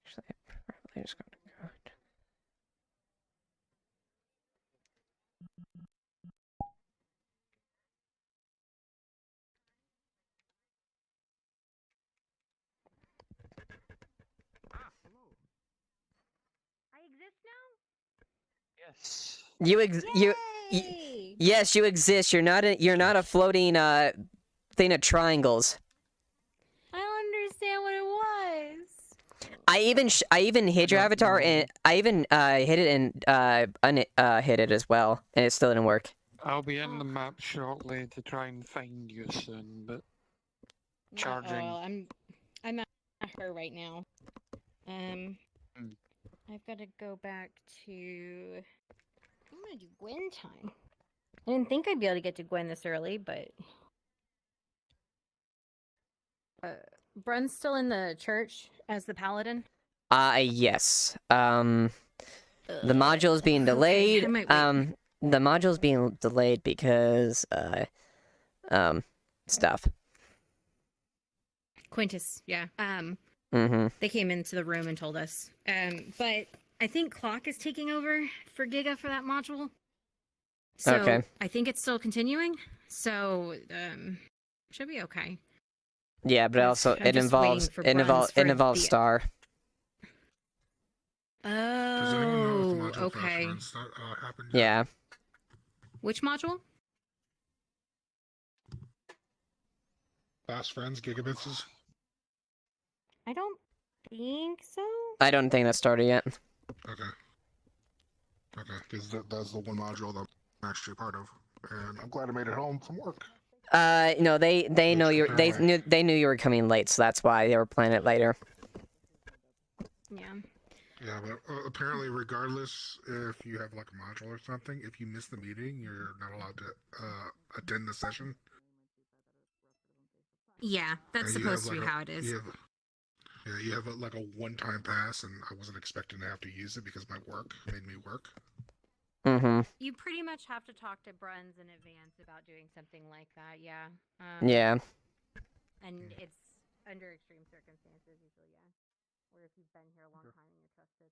S5: Actually, I'm probably just going to go.
S10: Yes.
S5: Yes, you exist. You're not a floating thing of triangles.
S18: I don't understand what it was.
S5: I even hid your avatar and I even hid it and hid it as well, and it still didn't work.
S22: I'll be in the map shortly to try and find you soon, but charging.
S18: I'm at her right now. I've got to go back to. I'm gonna do Gwen time. I didn't think I'd be able to get to Gwen this early, but Brun's still in the church as the paladin.
S5: Yes. The module is being delayed.
S18: I might wait.
S5: The module's being delayed because stuff.
S18: Quintus, yeah.
S5: Mm-hmm.
S18: They came into the room and told us. But I think Clock is taking over for Giga for that module. So
S5: Okay.
S18: I think it's still continuing. So should be okay.
S5: Yeah, but also
S18: I'm
S5: it
S18: just
S5: involves
S18: waiting for Bruns for the-
S5: Star.
S2: Does anyone know if
S18: Oh,
S2: module
S18: okay.
S2: flash runs happened yet?
S5: Yeah.
S18: Which module?
S2: Fast friends, gigabits.
S18: I don't think so.
S5: I don't think that started yet.
S2: Okay. Okay, because that's the one module that I'm actually part of, and I'm glad I made it home from work.
S5: No, they know they knew you were coming late, so that's why they were planning it later.
S18: Yeah.
S2: Yeah, but apparently, regardless if you have like a module or something, if you miss the meeting, you're not allowed to attend the session.
S18: Yeah, that's
S2: And you
S18: supposed
S2: have,
S18: to be
S2: like,
S18: how it is.
S2: You have like a one-time pass, and I wasn't expecting to have to use it because my work made me work.
S5: Mm-hmm.
S18: You pretty much have to talk to Bruns in advance about doing something like that, yeah.
S5: Yeah.
S18: And it's under extreme circumstances usually, yeah. Or if you've been here a long time and you're trusted.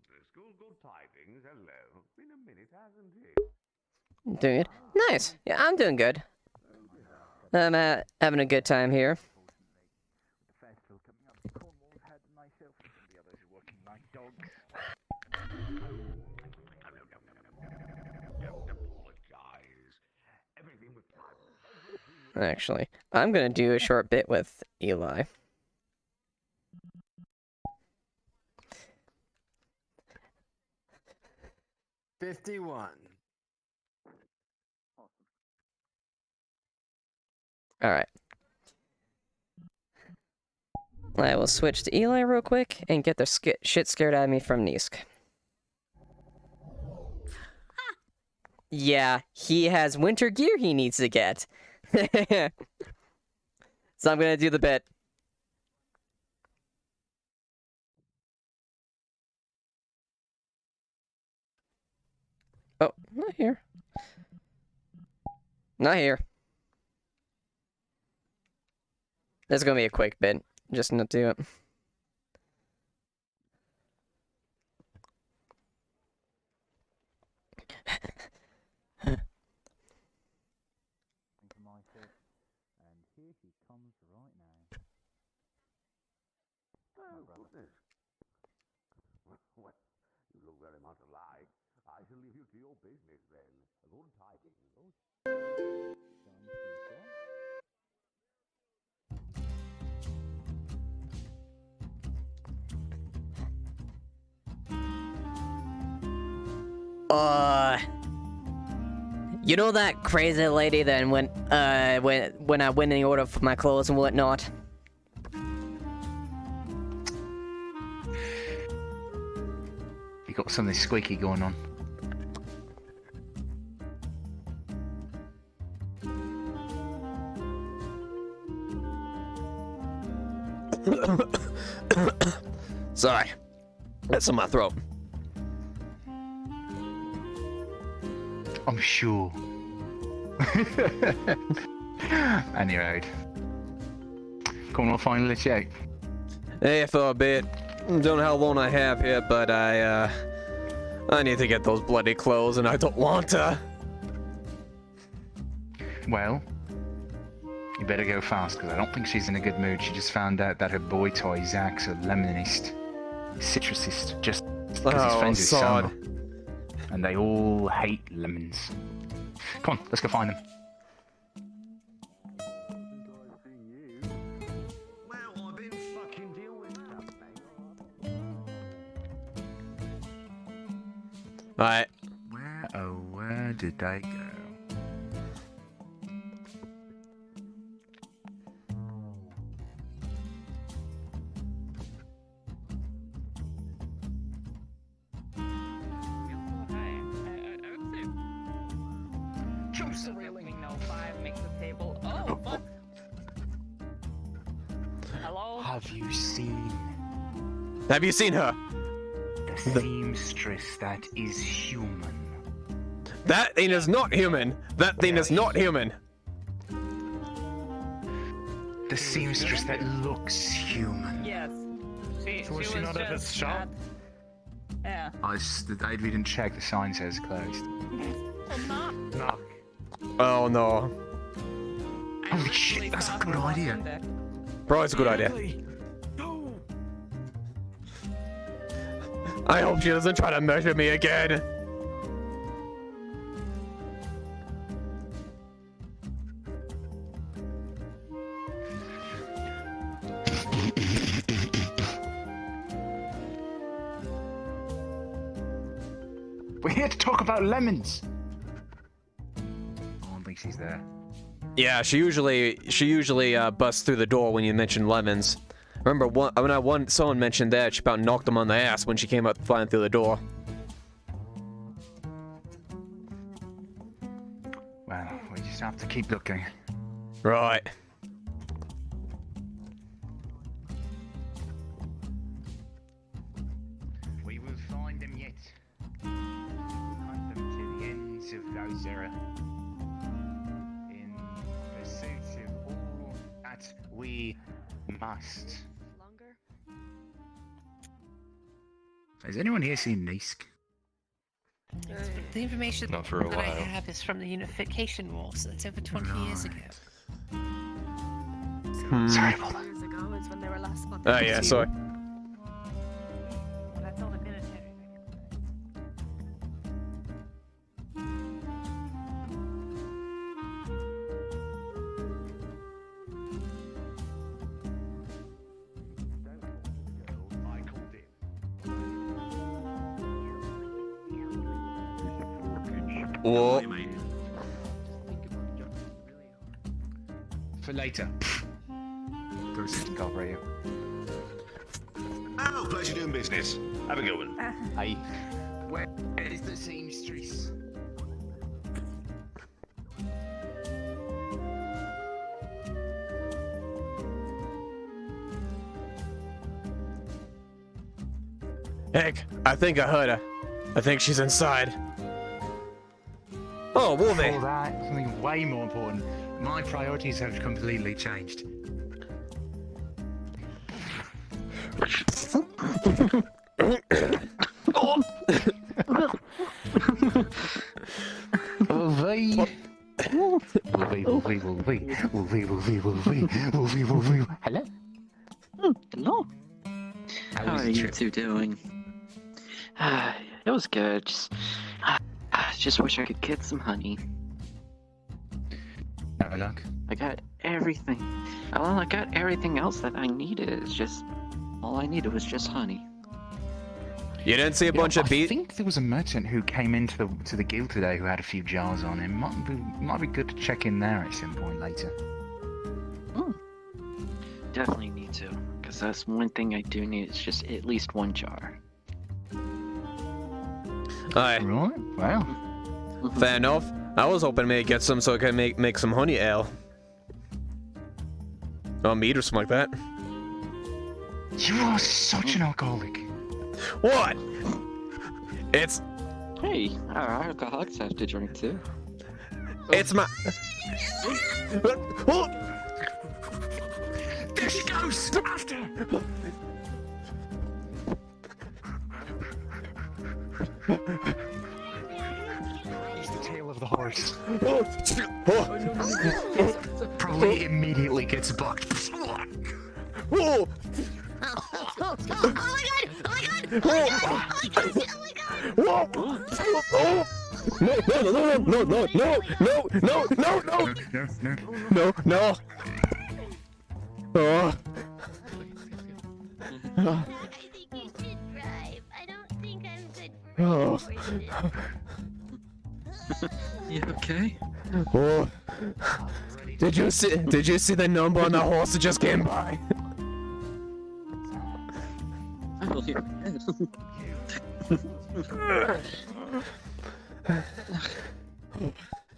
S13: The school good tidings, hello. Been a minute, hasn't it?
S5: Doing good. Nice. Yeah, I'm doing good. I'm having a good time here. Actually, I'm gonna do a short bit with Eli.
S7: $51.
S5: Alright. I will switch to Eli real quick and get the shit scared out of me from Nisk. Yeah, he has winter gear he needs to get. So I'm gonna do the bit. Oh, not here. Not here. This is gonna be a quick bit. Just not do it.
S20: here she comes right now.
S13: Oh, goodness. Well, you look very much alike. I shall leave you to your business then. Good tidings.
S6: You know that crazy lady then when I went in the order for my clothes and whatnot?
S20: You got something squeaky going on.
S6: Sorry. That's in my throat.
S20: I'm sure. Anyway. Come on, finally check.
S11: Hey, for a bit. Don't know how long I have here, but I need to get those bloody clothes, and I don't want to.
S20: Well, you better go fast, because I don't think she's in a good mood. She just found out that her boy toy, Zach's a lemonist, citrusist, just because he's friends with Summer. And they all hate lemons. Come on, let's go find them.
S11: Alright.
S20: Where did they go?
S11: Have you seen her?
S20: The seamstress that is human.
S11: That thing is not human. That thing is not human.
S20: The seamstress that looks human.
S14: Yes.
S3: So was she not at his shop?
S14: Yeah.
S20: I didn't check. The sign says closed.
S3: Knock.
S11: Oh no.
S20: Holy shit, that's a good idea.
S11: Bro, it's a good idea. I hope she doesn't try to measure me again.
S20: We're here to talk about lemons. I don't think she's there.
S11: Yeah, she usually busts through the door when you mention lemons. Remember someone mentioned that she about knocked him on the ass when she came up flying through the door.
S20: Well, we just have to keep looking.
S11: Right.
S20: We will find them yet. Hunt them to the ends of Lozera. In pursuit of all that we must. Has anyone here seen Nisk?
S17: The information
S3: Not for a
S17: that I
S3: while.
S17: have is from the Unification War, so that's over 20 years ago.
S20: Sorry about that.
S15: Years ago is when they were last spotted.
S11: Oh yeah, sorry.
S15: That's all the military.
S11: Whoa.
S20: For later. Go sit and cover you.
S13: Oh, pleasure doing business. Have a good one.
S20: Hey. Where is the seamstress?
S11: Heck, I think I heard her. I think she's inside. Oh, Wolvie.
S20: Before that, something way more important. My priorities have completely changed. Hello?
S8: Hello.
S20: How
S8: How
S20: was
S8: are
S20: the
S8: you
S20: trip?
S8: two doing? It was good. Just wish I could get some honey.
S20: Have a look.
S8: I got everything. Well, I got everything else that I needed. It's just all I needed was just honey.
S11: You didn't see a bunch of
S20: I think there was a merchant who came into the guild today who had a few jars on him. Might be good to check in there at some point later.
S8: Definitely need to, because that's one thing I do need. Is just at least one jar.
S11: Alright.
S20: Right. Well.
S11: Fair enough. I was hoping maybe get some so I can make some honey ale. Or meat or something like that.
S20: You are such an alcoholic.
S11: What? It's...
S8: Hey, our alcoholics have to drink too.
S11: It's my...
S20: There she goes! After! It's the tail of the horse. Probably immediately gets bucked.
S11: Oh!
S15: Oh my god! Oh my god! Oh my god! Oh my god!
S11: No. Oh.
S15: I think you should drive. I don't think I'm good for
S8: You okay?
S11: Oh. Did you see the number on the horse that just came by?
S8: Oh, you're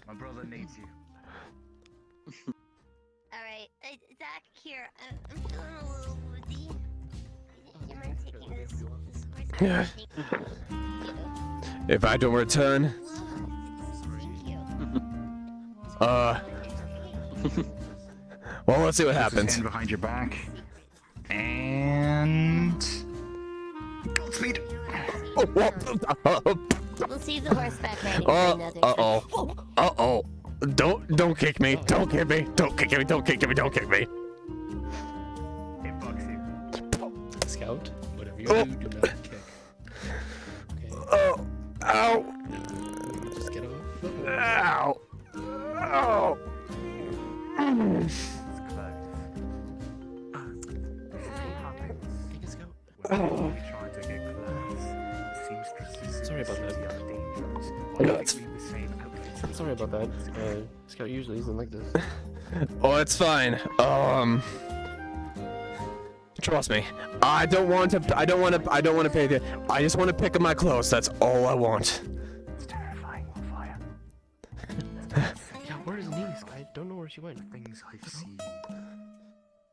S20: My brother needs you.
S15: Alright, Zach, here. I'm feeling a little woozy. You mind taking this horse?
S11: If I don't return... Well, let's see what happens.
S20: Hand behind your back. And... Godspeed!
S15: We'll see the horseback riding for another time.
S11: Uh-oh. Don't kick me. Don't kick me. Don't kick me. Don't kick me. Don't kick me.
S20: It bugs you.
S19: Scout, whatever you do, do not kick.
S11: Oh. Ow.
S19: Just get off.
S11: Ow. Oh.
S19: Sorry about that. Sorry about that. Scout usually isn't like this.
S11: Oh, it's fine. Trust me. I don't want to pay the. I just want to pick up my clothes. That's all I want.
S20: It's terrifying, Wildfire.
S19: Yeah, where is Nice? I don't know where she went.
S20: Things I've seen.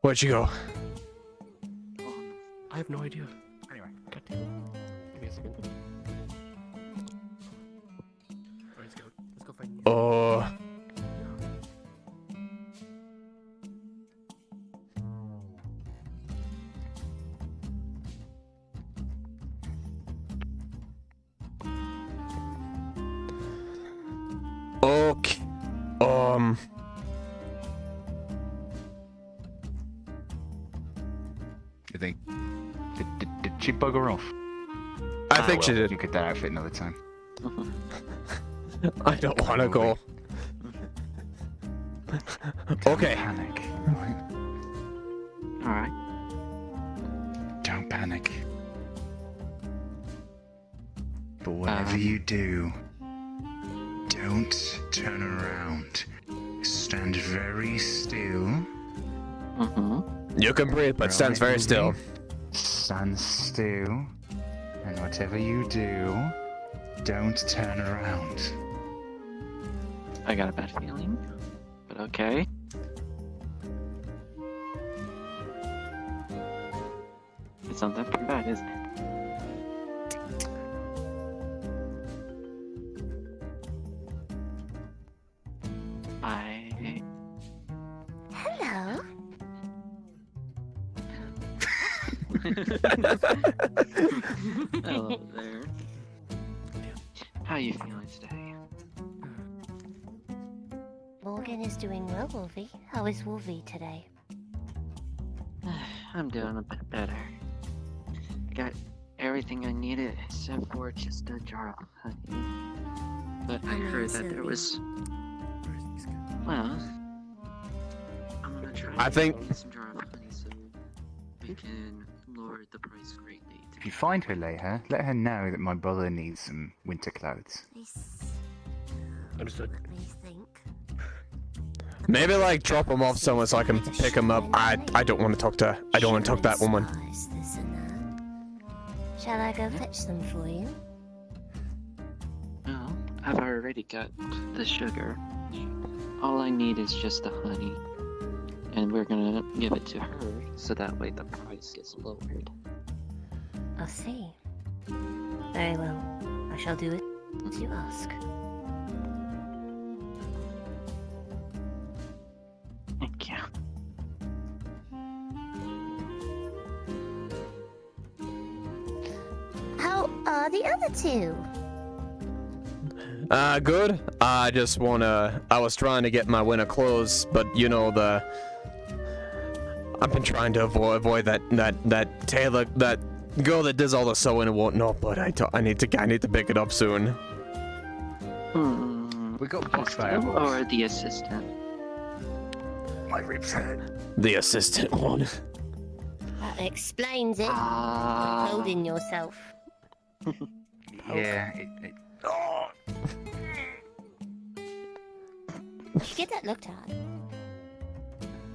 S11: Where'd you go?
S19: I have no idea.
S20: Anyway.
S19: God damn it. Give me a second. Alright, let's go. Let's go find you.
S11: Oh. Okay.
S20: You think? Did she bugger off?
S11: I think she did.
S20: You get that outfit another time.
S11: I don't want to go. Okay.
S20: Panic.
S8: Alright.
S20: Don't panic. But whatever you do, don't turn around. Stand very still.
S11: You can breathe, but stands very still.
S20: Stand still. And whatever you do, don't turn around.
S8: I got a bad feeling, but okay. It's not that bad, is it?
S15: Hello.
S8: Hello there. How you feeling today?
S15: Morgan is doing well, Wolfie. How is Wolfie today?
S8: I'm doing a bit better. Got everything I needed except for just a jar of honey. But I heard that there was... Well... I'm gonna try
S11: I think-
S8: to get some jar of honey so we can lower the price greatly.
S20: If you find her, Leia, let her know that my brother needs some winter clothes.
S3: Understood.
S11: Maybe like drop him off somewhere so I can pick him up. I don't want to talk to. I don't want to talk to that woman.
S15: Shall I go fetch them for you?
S8: No, I've already got the sugar. All I need is just the honey. And we're gonna give it to her so that way the price gets lowered.
S15: I see. Very well. I shall do it as you ask.
S8: Thank you.
S15: How are the other two?
S11: Good. I just wanna. I was trying to get my winter clothes, but you know I've been trying to avoid that tailor, that girl that does all the sewing and whatnot. But I need to pick it up soon.
S20: We got booked by
S8: Him or the assistant?
S13: My ribs hurt.
S11: The assistant one.
S15: That explains it. Holding yourself.
S20: Yeah.
S13: Oh.
S15: You get that looked at.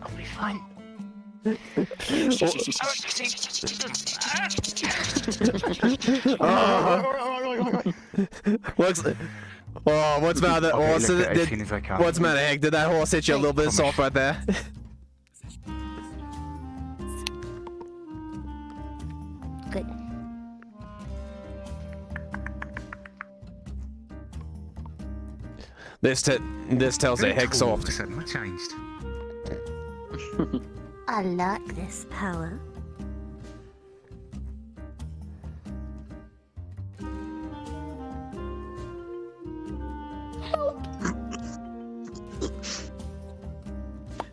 S13: I'll be fine.
S11: What's matter? What's matter, Hank? Did that horse hit you a little bit soft right there?
S15: Good.
S11: This tells it Hank soft.
S20: Suddenly changed.
S15: I like this power.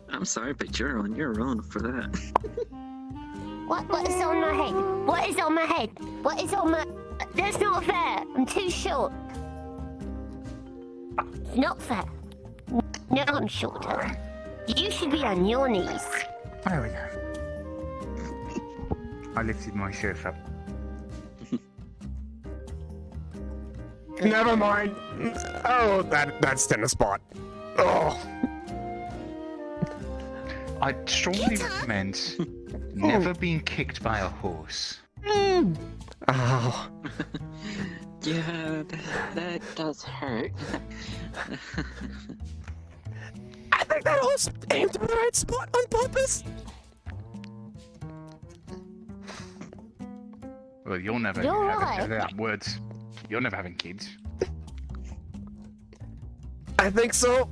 S8: I'm sorry, but you're on your own for that.
S15: What is on my head? What is on my head? What is on my... That's not fair. I'm too short. It's not fair. No, I'm shorter. You should be on your knees.
S20: There we go. I lifted my shirt up.
S11: Never mind. Oh, that's in a spot. Oh.
S20: I strongly recommend never being kicked by a horse.
S11: Oh.
S8: Yeah, that does hurt.
S11: I think that horse aimed at the right spot on purpose.
S20: Well, you're never
S15: You're
S20: having
S15: right.
S20: words. You're never having kids.
S11: I think so.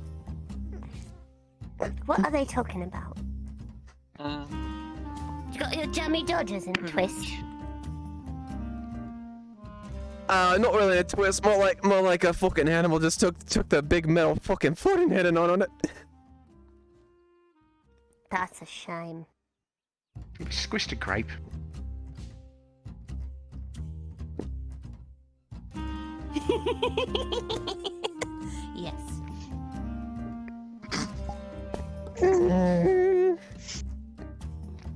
S15: What are they talking about? You got your jammy dodgers in twist.
S11: Not really a twist. More like a fucking animal just took the big metal fucking foot and hit it on it.
S15: That's a shame.
S20: You squished a grape.
S15: Yes.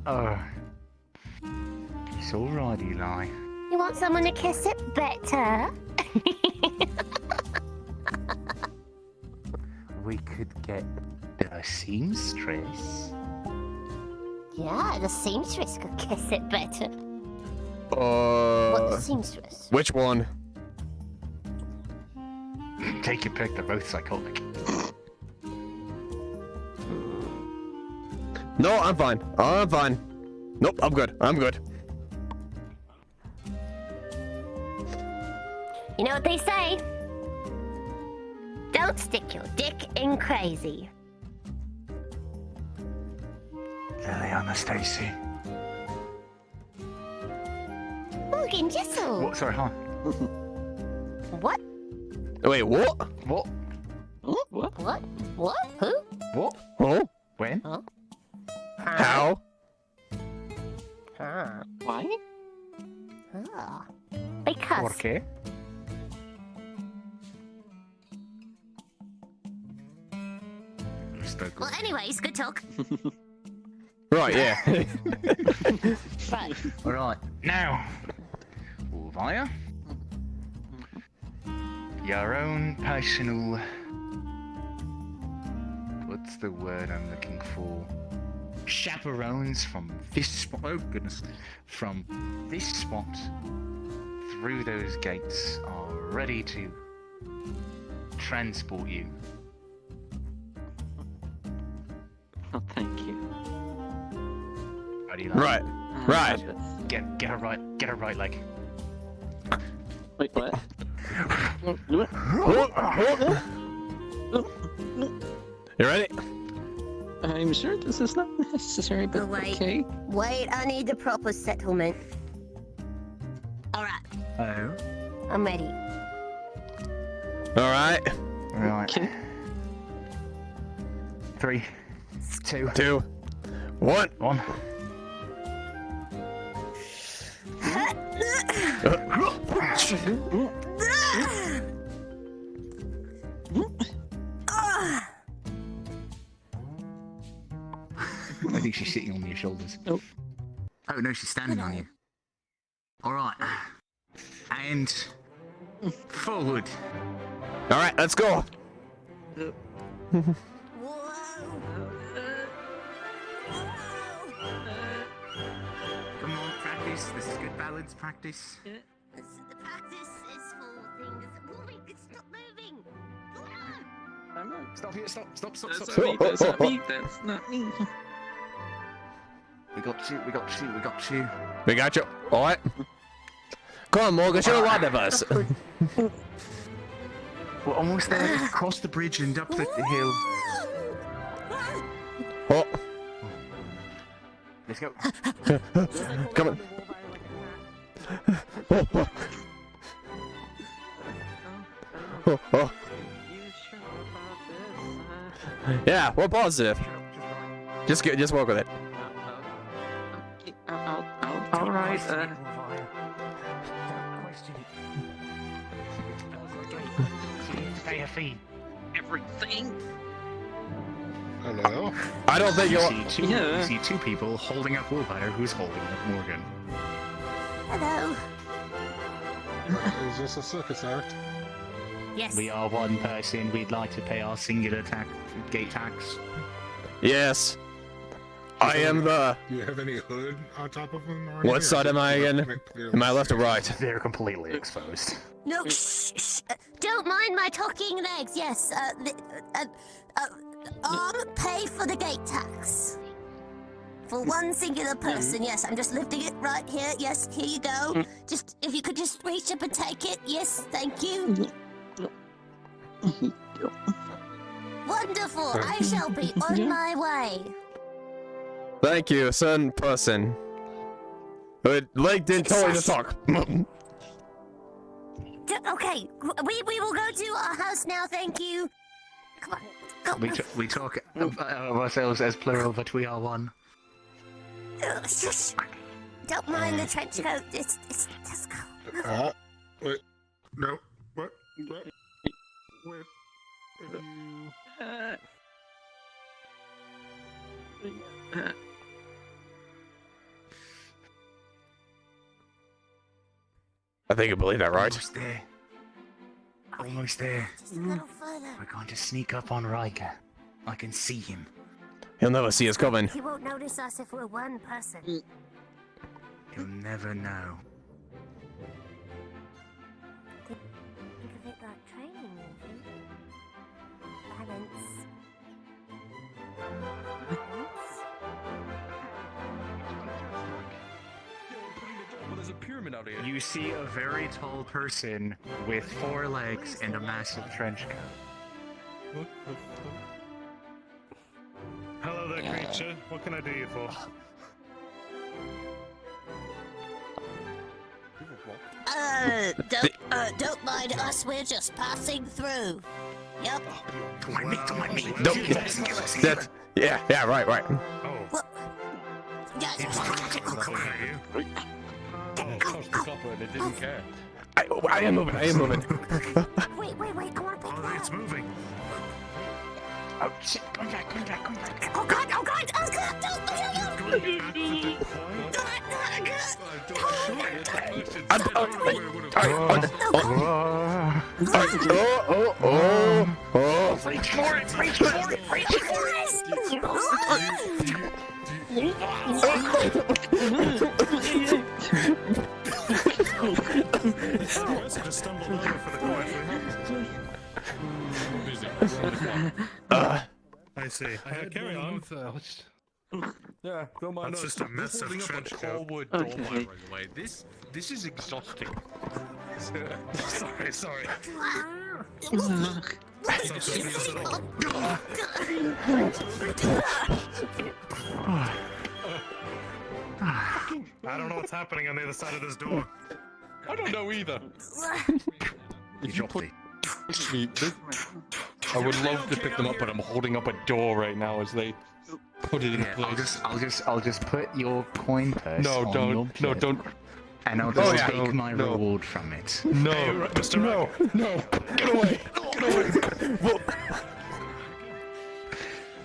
S20: Oh. It's alright, Eli.
S15: You want someone to kiss it better?
S20: We could get a seamstress.
S15: Yeah, the seamstress could kiss it better. What, the seamstress?
S11: Which one?
S20: Take your pick, they're both psychotic.
S11: No, I'm fine. I'm fine. Nope, I'm good. I'm good.
S15: You know what they say? Don't stick your dick in crazy.
S20: Leiliana, Stacy.
S15: Morgan Jessel.
S20: What? Sorry, hi.
S15: What?
S11: Wait, what?
S20: What?
S8: What?
S17: What? What? Who?
S20: What?
S11: Oh?
S20: When?
S17: Huh?
S11: How?
S8: Why?
S17: Because.
S20: Okay.
S17: Well, anyways, good talk.
S11: Right, yeah.
S17: Right.
S20: Alright, now, Ulvaya, your own personal. What's the word I'm looking for? Chaperones from this spot. Oh, goodness. From this spot through those gates are ready to transport you.
S8: Oh, thank you.
S20: How do you like it?
S11: Right.
S20: Get her right leg.
S8: Wait, what?
S11: You ready?
S8: I'm sure this is not necessary, but
S17: wait.
S8: okay.
S17: Wait, I need a proper settlement. Alright,
S20: Oh.
S17: I'm ready.
S11: Alright.
S20: Right.
S8: Okay.
S20: 3, 2,
S11: 1.
S20: I think she's sitting on your shoulders.
S8: Nope.
S20: Oh no, she's standing on you. Alright. And forward.
S11: Alright, let's go.
S20: Come on, practice. This is good balance practice.
S17: The practice is for things. Moving, stop moving.
S8: I'm not.
S20: Stop here, stop.
S8: That's not me. That's not me. That's not me.
S20: We got you, we got you, we got you.
S11: We got you. Alright. Come on, Morgan, show a lot of us.
S20: We're almost there. Cross the bridge and up the hill.
S11: Oh.
S20: Let's go.
S11: Come on. Oh, oh. Oh, oh. Yeah, we're positive. Just work with it.
S8: All right.
S20: Pay a fee.
S8: Everything.
S2: Hello?
S11: I don't think you'll.
S20: You see two people holding up Wolfire, who's holding up Morgan.
S17: Hello.
S2: Is this a circus act?
S17: Yes.
S20: We are one person. We'd like to pay our singular gate tax.
S11: Yes. I am the.
S2: Do you have any hood on top of them? Or
S11: What side am I again? Am I left or right?
S20: They're completely exposed.
S17: No, shh. Don't mind my talking legs. Yes. Pay for the gate tax. For one singular person. Yes, I'm just lifting it right here. Yes, here you go. Just if you could just reach up and take it. Yes, thank you. Wonderful. I shall be on my way.
S11: Thank you, son person. But Lake didn't tell you to talk.
S17: Okay, we will go to our house now. Thank you. Come on. Go.
S20: We talk of ourselves as plural, but we are one.
S17: Shush. Don't mind the trench coat. It's just go.
S2: Wait. No. What? Wait. If you...
S11: I think you believe that, right?
S20: Almost there. Almost there.
S17: Just a little further.
S20: We're going to sneak up on Riker. I can see him.
S11: He'll never see us coming.
S17: He won't notice us if we're one person.
S20: He'll never know.
S17: Think of it like training, maybe. Balance.
S3: There's a pyramid out here.
S20: You see a very tall person with 4 legs and a massive trench coat.
S1: Hello there, creature. What can I do you for?
S17: Don't mind us. We're just passing through. Yep.
S20: Don't mind me, don't mind me.
S11: Nope. That's, yeah, right. I am moving.
S17: Wait, I want to pick that.
S1: It's moving.
S20: Oh shit, come back.
S17: Oh god, don't.
S20: Reach for it.
S1: Just stumbled over for the coin. I see. Carry on.
S3: Yeah, don't mind.
S1: That's just a mess of trench coat.
S3: By the way. This is exhausting.
S1: Sorry. I don't know what's happening on the other side of this door.
S3: I don't know either.
S20: If you put
S3: me, I would love to pick them up, but I'm holding up a door right now as they put it in place.
S20: I'll just put your coin purse on your
S3: don't.
S20: And I'll just take my reward from it.
S3: No,
S1: Mr.
S3: No, get away.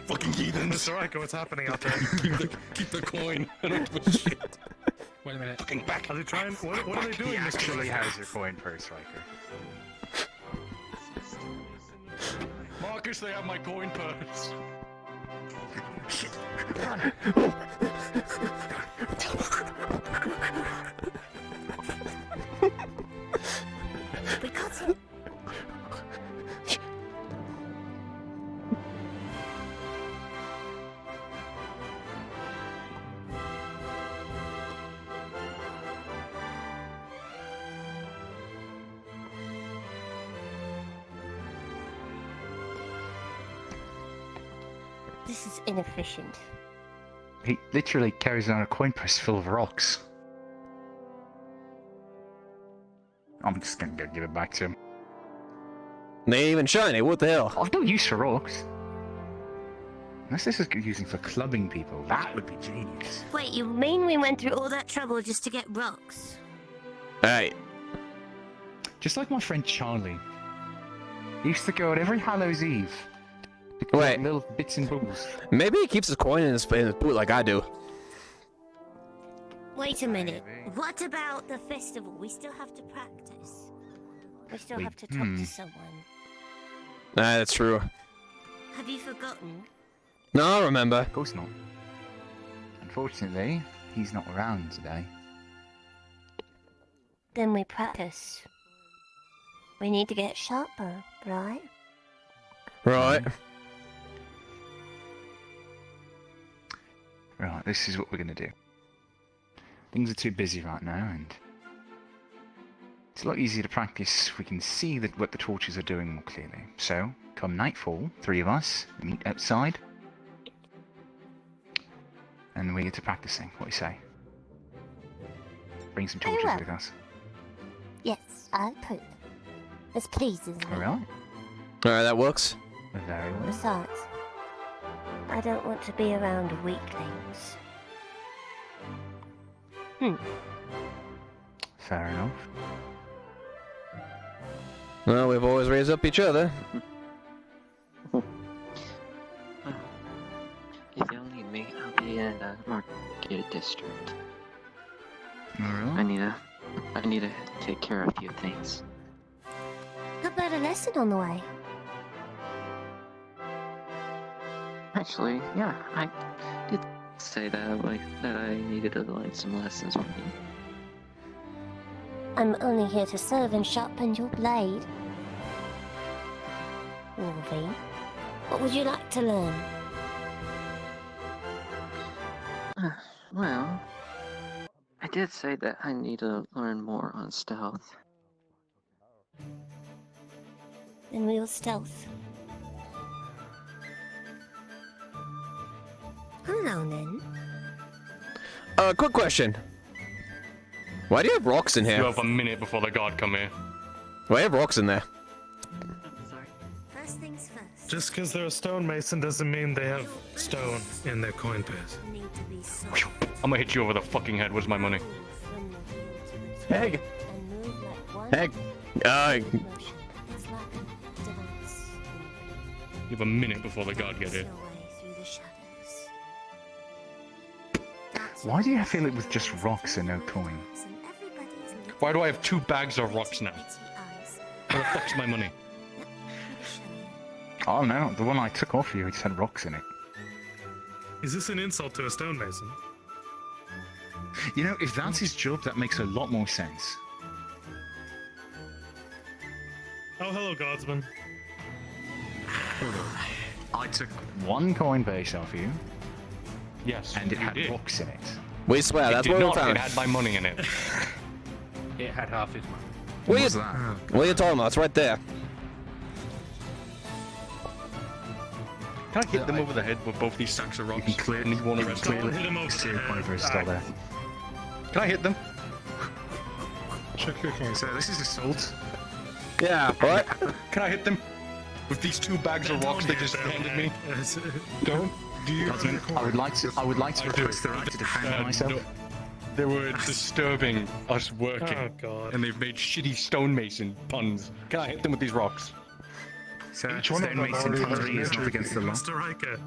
S1: Fucking heathen. Mr. Riker, what's happening out there?
S3: Keep the coin. I don't give a shit.
S12: Wait a minute.
S3: Fucking back.
S1: Are they trying? What are they doing,
S20: He
S1: Mr.
S20: actually
S1: Riker?
S20: has your coin purse, Riker.
S3: Marcus, they have my coin purse.
S20: Shit.
S17: We got it.
S15: This is inefficient.
S20: He literally carries around a coin purse full of rocks. I'm just gonna go give it back to him.
S11: They ain't even shiny. What the hell?
S20: I've no use for rocks. Unless this is using for clubbing people, that would be genius.
S17: Wait, you mean we went through all that trouble just to get rocks?
S11: Alright.
S20: Just like my friend Charlie. He used to go out every Hallows Eve to collect little bits and bobs.
S11: Maybe he keeps his coin in his boot like I do.
S17: Wait a minute. What about the festival? We still have to practice. We still
S20: Wait,
S17: have to talk to someone.
S11: Nah, that's true.
S17: Have you forgotten?
S11: No, I remember.
S20: Of course not. Unfortunately, he's not around today.
S15: Then we practice. We need to get sharper, right?
S11: Right.
S20: Right, this is what we're gonna do. Things are too busy right now, and it's a lot easier to practice. We can see what the torches are doing more clearly. So, come nightfall, 3 of us meet outside, and we get to practicing. What do you say? Bring some torches with us.
S15: Yes, I approve. This pleases me.
S20: Alright?
S11: Alright, that works.
S20: Very well.
S15: Besides, I don't want to be around weaklings.
S20: Fair enough.
S11: Well, we've always raised up each other.
S8: If y'all need me, I'll be in Market District.
S20: Alright.
S8: I need to take care of a few things.
S15: How about a lesson on the way?
S8: Actually, yeah, I did say that I needed to learn some lessons from you.
S15: I'm only here to serve and sharpen your blade. Wolverine, what would you like to learn?
S8: Well, I did say that I need to learn more on stealth.
S15: Then we'll stealth. Hello, then.
S11: Quick question. Why do you have rocks in
S3: You
S11: here?
S3: have a minute before the guard come here.
S11: Why do you have rocks in there?
S17: First thing
S1: Just because they're a stonemason doesn't mean they have stone in their coin purse.
S3: I'm gonna hit you over the fucking head. Where's my money?
S11: Heg. Heg.
S3: You have a minute before the guard get here.
S20: Why do you feel it was just rocks and no coin?
S3: Why do I have 2 bags of rocks now? Where the fuck's my money?
S20: Oh no, the one I took off you, it just had rocks in it.
S1: Is this an insult to a stonemason?
S20: You know, if that's his job, that makes a lot more sense.
S1: Oh, hello, Godsman.
S20: I took 1 coin base off you.
S3: Yes,
S20: and it
S3: you
S20: had
S3: did.
S20: rocks in it.
S11: We swear, that's what we found.
S3: It had my money in it.
S12: It had half his money.
S11: What
S20: was
S11: are
S20: that?
S11: What are you talking about? It's right there.
S3: Can I hit them over the head with both these sacks of rocks?
S20: You can clear,
S3: And one
S20: you
S3: of
S20: can
S3: us.
S20: clearly
S1: hit him over
S20: see
S1: the
S20: your
S1: head.
S20: point is still there.
S3: Can I hit them?
S2: Check your coin.
S20: So this is assault.
S11: Yeah, what?
S3: Can I hit them? With these 2 bags of rocks they just handed me?
S2: Don't. Do you?
S20: Godsman, I would like to
S3: I do.
S20: request the right to defend myself.
S3: No. They were disturbing us working.
S1: Oh, God.
S3: And they've made shitty stonemason puns. Can I hit them with these rocks?
S20: So
S2: Each one of them already has an
S20: is not
S2: entry
S20: against the law.
S1: Mr. Riker,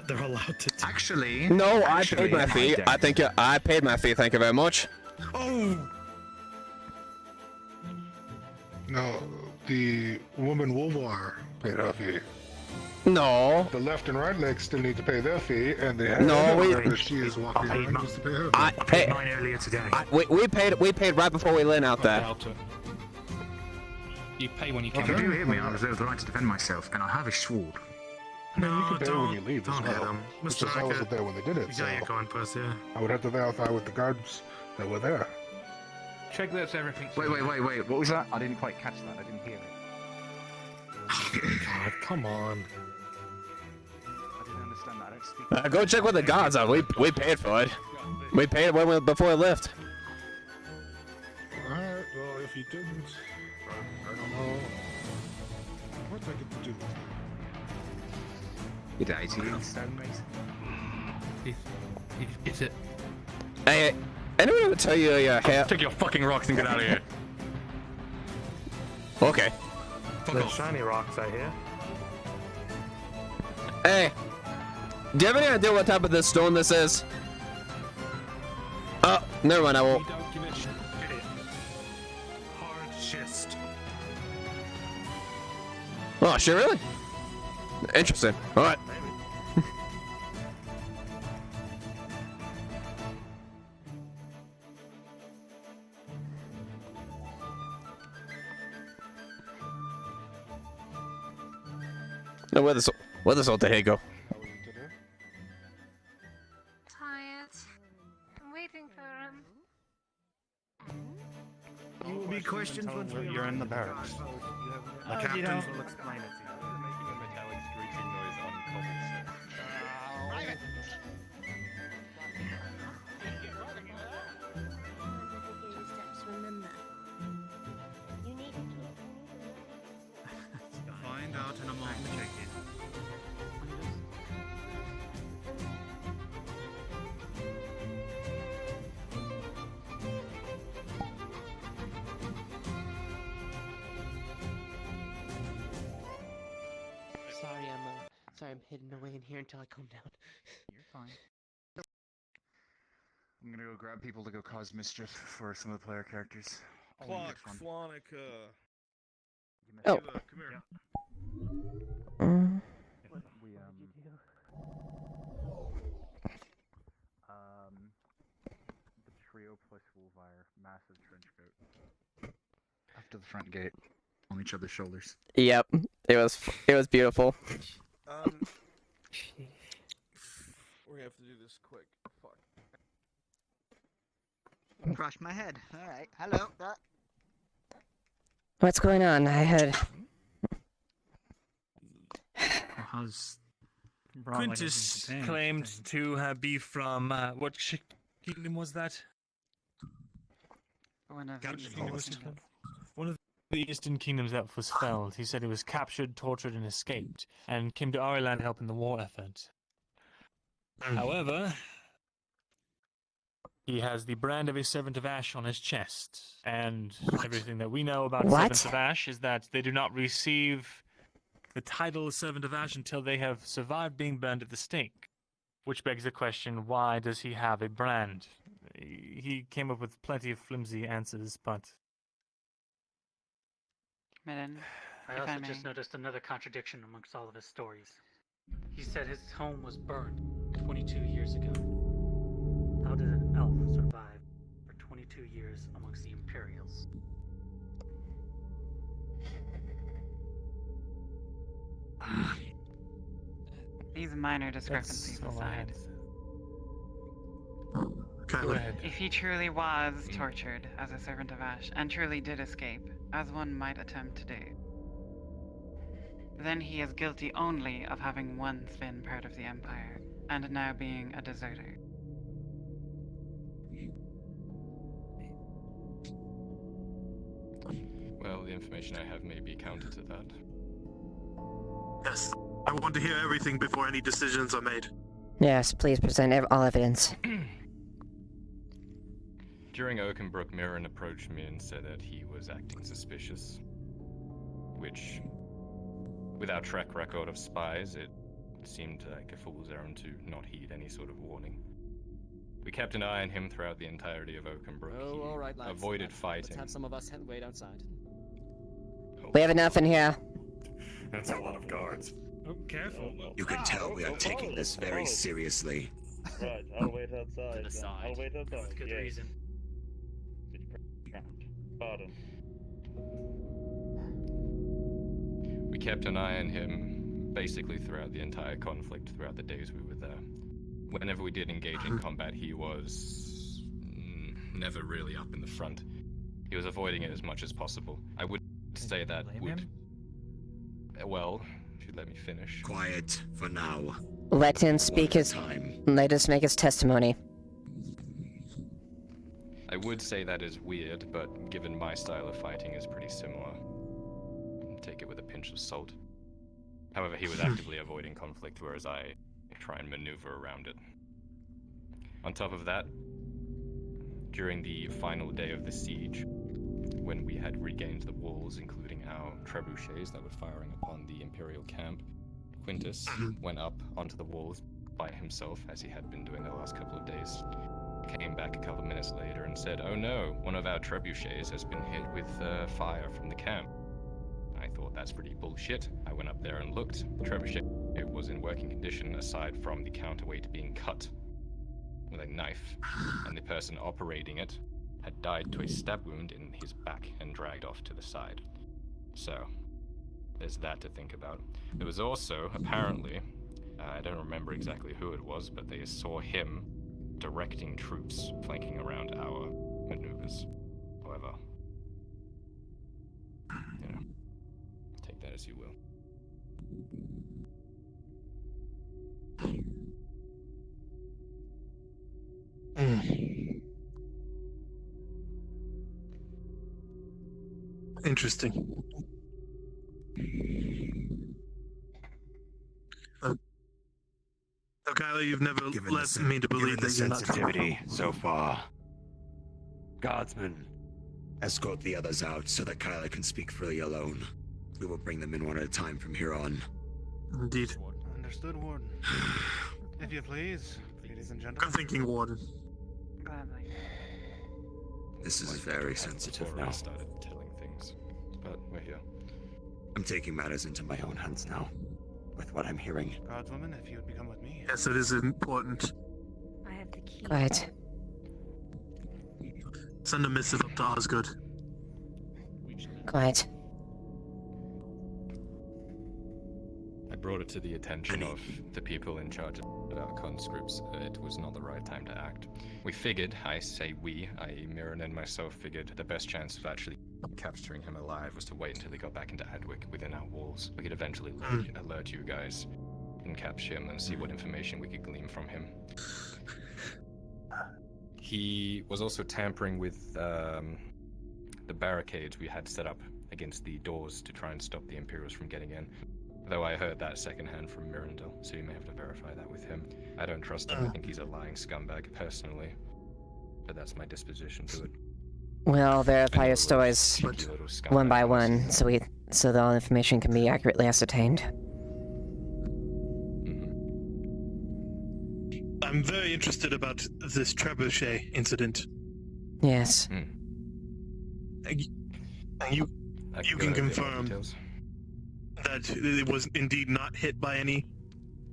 S1: they're allowed to.
S20: Actually,
S11: No, I paid my
S20: I
S11: fee.
S20: don't.
S11: I think I paid my fee. Thank you very much.
S1: Oh!
S2: No, the woman Wolvar paid her fee.
S11: No.
S2: The left and right legs still need to pay their fee, and the
S11: No,
S2: other she is walking
S12: I paid
S2: around
S12: my-
S2: needs to pay her.
S11: I
S12: Paid
S11: hey,
S12: mine earlier today.
S11: we paid right before we went out there.
S12: You pay when you
S20: If
S12: come
S20: you do
S12: in.
S20: hit me, I reserve the right to defend myself, and I have a sword.
S2: No, you can pay when you
S1: don't-
S2: leave as
S1: don't hit
S2: well.
S1: him.
S2: It's
S1: Mr.
S2: just I
S1: Riker,
S2: wasn't there when they did it,
S1: You
S2: so
S1: got your coin purse, yeah.
S2: I would have to verify with the guards that were there.
S12: Check that's everything.
S20: Wait. What was that? I didn't quite catch that. I didn't hear it.
S1: God, come on.
S20: I didn't understand that. I don't speak.
S11: Go check with the gods are. We paid for it. We paid it before we left.
S2: Alright, well, if you didn't, I don't know what I get to do.
S20: Did I see you stonemason?
S12: Is it?
S11: Hey, anyone ever tell you your hair?
S3: Take your fucking rocks and get out of here.
S11: Okay.
S1: The shiny rocks, I hear.
S11: Hey, do you have any idea what type of this stone this is? Oh, never mind. I won't.
S1: You don't give a shit. Hard schist.
S11: Oh, shit, really? Interesting. All right. Now, where this old head go?
S15: Tired. I'm waiting for him.
S12: You will be questioned once you're in the barracks. The captains will explain it to you.
S3: Making a metallic screeching noise on
S15: Private!
S12: Find out in a moment.
S8: Sorry, I'm hidden away in here until I calm down.
S20: You're fine. I'm gonna go grab people to go cause mischief for some of the player characters.
S16: Clock, Flonica.
S11: Oh.
S16: Come here.
S20: The trio plus Wolfire, massive trench coat. After the front gate, on each other's shoulders.
S11: Yep, it was beautiful.
S16: We have to do this quick. Fuck.
S8: Brush my head. Alright, hello.
S5: What's going on? I heard.
S12: How's
S21: Quintus claimed to be from what kingdom was that?
S8: One of
S21: Which kingdom was he from? One of the Eastern Kingdoms that was felled. He said he was captured, tortured, and escaped, and came to our land to help in the war effort. However, he has the brand of a Servant of Ash on his chest, and everything that we know about Servants of Ash is that they do not receive the title Servant of Ash until they have survived being burned at the stake. Which begs the question, why does he have a brand? He came up with plenty of flimsy answers, but...
S4: I also just noticed another contradiction amongst all of his stories. He said his home was burned 22 years ago. How did an elf survive for 22 years amongst the Imperials?
S9: These minor discrepancies aside.
S21: Go ahead.
S9: If he truly was tortured as a Servant of Ash, and truly did escape, as one might attempt to do, then he is guilty only of having once been part of the Empire, and now being a deserter.
S3: Well, the information I have may be counter to that.
S1: Yes, I want to hear everything before any decisions are made.
S5: Yes, please present all evidence.
S3: During Oakenbrook, Mirren approached me and said that he was acting suspicious. Which, with our track record of spies, it seemed like a fool's errand to not heed any sort of warning. We kept an eye on him throughout the entirety of Oakenbrook.
S19: Oh,
S3: He
S19: all right, lads.
S3: avoided fighting.
S19: Let's have some of us wait outside.
S5: We have enough in here.
S1: That's a lot of guards.
S21: Oh, careful.
S13: You can tell we are taking this very seriously.
S23: Right, I'll wait outside.
S19: To the side.
S23: I'll wait outside.
S4: With good
S23: yes.
S4: reason.
S23: Pardon.
S3: We kept an eye on him basically throughout the entire conflict, throughout the days we were there. Whenever we did engage in combat, he was never really up in the front. He was avoiding it as much as possible. I would say that would... Well, if you'd let me finish.
S13: Quiet for now.
S5: Let him speak his... Let us make his testimony.
S3: I would say that is weird, but given my style of fighting is pretty similar. Take it with a pinch of salt. However, he was actively avoiding conflict, whereas I try and maneuver around it. On top of that, during the final day of the siege, when we had regained the walls, including our trebuchets that were firing upon the Imperial camp, Quintus went up onto the walls by himself, as he had been doing the last couple of days. Came back a couple of minutes later and said, "Oh no, one of our trebuchets has been hit with fire from the camp." I thought that's pretty bullshit. I went up there and looked. The trebuchet was in working condition aside from the counterweight being cut with a knife, and the person operating it had died to a stab wound in his back and dragged off to the side. So, there's that to think about. There was also, apparently, I don't remember exactly who it was, but they saw him directing troops flanking around our maneuvers. However, you know, take that as you will.
S1: Interesting. Kyla, you've never led me to believe that you're not
S13: sensitivity so far. Guardsmen, escort the others out so that Kyla can speak freely alone. We will bring them in one at a time from here on.
S1: Indeed.
S16: Understood, Warden. If you please, ladies and gentlemen.
S1: I'm thinking Warden.
S9: Gladly.
S13: This is very sensitive now.
S3: I started telling things, but we're here.
S13: I'm taking matters into my own hands now, with what I'm hearing.
S16: Guardswoman, if you would become with me.
S1: Yes, it is important.
S18: I have the key.
S5: Right.
S1: Send a missive up to Osgood.
S5: Quiet.
S3: I brought it to the attention of the people in charge of our conscripts. It was not the right time to act. We figured, I say we, i.e. Mirren and myself, figured the best chance of actually capturing him alive was to wait until he got back into Adwick within our walls. We could eventually alert you guys and capture him and see what information we could glean from him. He was also tampering with the barricades we had set up against the doors to try and stop the Imperials from getting in. Though I heard that secondhand from Mirandel, so you may have to verify that with him. I don't trust him. I think he's a lying scumbag, personally. But that's my disposition to it.
S5: We'll verify your stories one by one, so that all information can be accurately ascertained.
S7: I'm very interested about this trebuchet incident.
S5: Yes.
S7: You can confirm that it was indeed not hit by any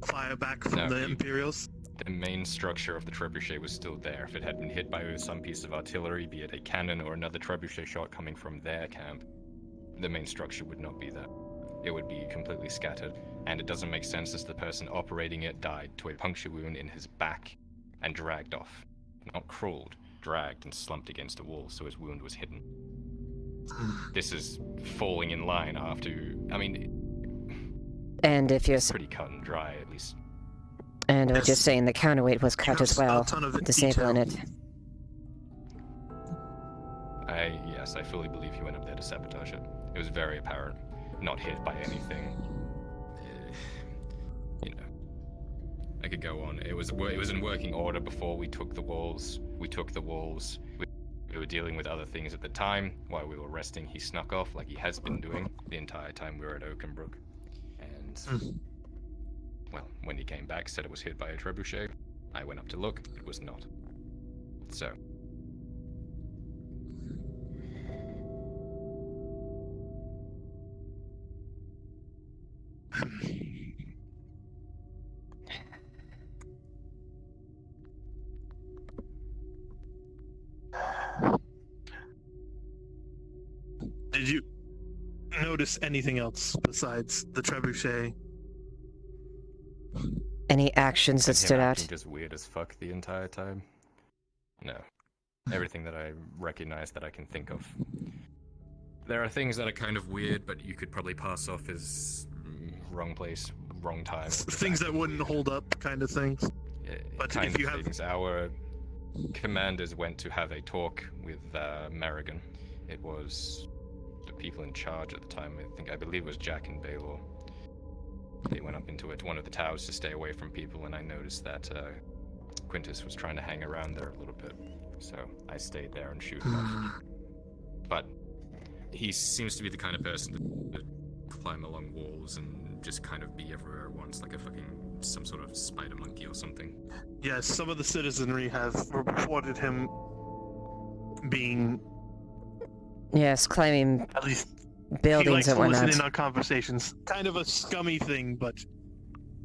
S7: fire back from the Imperials?
S3: The main structure of the trebuchet was still there. If it had been hit by some piece of artillery, be it a cannon or another trebuchet shot coming from their camp, the main structure would not be there. It would be completely scattered, and it doesn't make sense as the person operating it died to a puncture wound in his back and dragged off. Not crawled, dragged and slumped against a wall, so his wound was hidden. This is falling in line after, I mean,
S5: and if you're
S3: pretty cut and dry, at least.
S5: And we're just saying the counterweight was cut as well, disabling it.
S3: Yes, I fully believe he went up there to sabotage it. It was very apparent, not hit by anything. I could go on. It was in working order before we took the walls. We were dealing with other things at the time. While we were resting, he snuck off like he has been doing the entire time we were at Oakenbrook. And, well, when he came back, said it was hit by a trebuchet. I went up to look. It was not. So.
S7: Did you notice anything else besides the trebuchet?
S5: Any actions that stood out?
S3: Just weird as fuck the entire time? No. Everything that I recognize that I can think of. There are things that are kind of weird, but you could probably pass off as wrong place, wrong time.
S7: Things that wouldn't hold up, kind of things. But
S3: kind
S7: if you
S3: of things. Our commanders went to have a talk with Merrigan. It was the people in charge at the time. I believe it was Jack and Baylor. They went up into one of the towers to stay away from people, and I noticed that Quintus was trying to hang around there a little bit. So I stayed there and shoot him off. But he seems to be the kind of person to climb along walls and just kind of be everywhere at once, like some sort of spider monkey or something.
S7: Yes, some of the citizenry have reported him being...
S5: Yes, climbing
S7: at least
S5: buildings and
S7: he likes to
S5: whatnot.
S7: listen in on conversations. Kind of a scummy thing, but,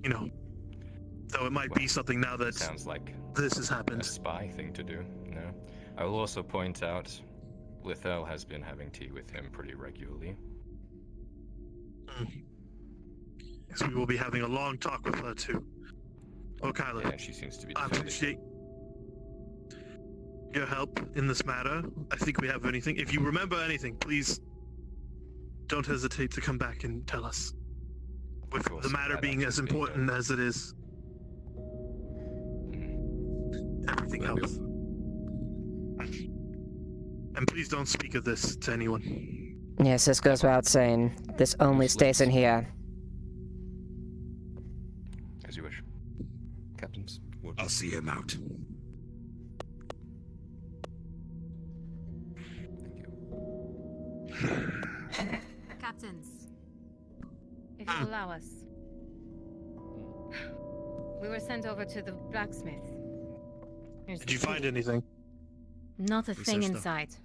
S7: though it might be something now that
S3: sounds like
S7: this has happened.
S3: A spy thing to do, no. I will also point out, Lithel has been having tea with him pretty regularly.
S7: Yes, we will be having a long talk with her too. Oh, Kyla.
S3: Yeah, she seems to be
S7: I appreciate your help in this matter. I think we have anything. If you remember anything, please don't hesitate to come back and tell us. With the matter being as important as it is. Everything helps. And please don't speak of this to anyone.
S5: Yes, this goes without saying. This only stays in here.
S3: As you wish. Captains.
S13: I'll see him out.
S10: Captains, if you allow us. We were sent over to the blacksmith.
S7: Did you find anything?
S10: Not a
S19: We
S10: thing
S19: searched the-
S10: inside.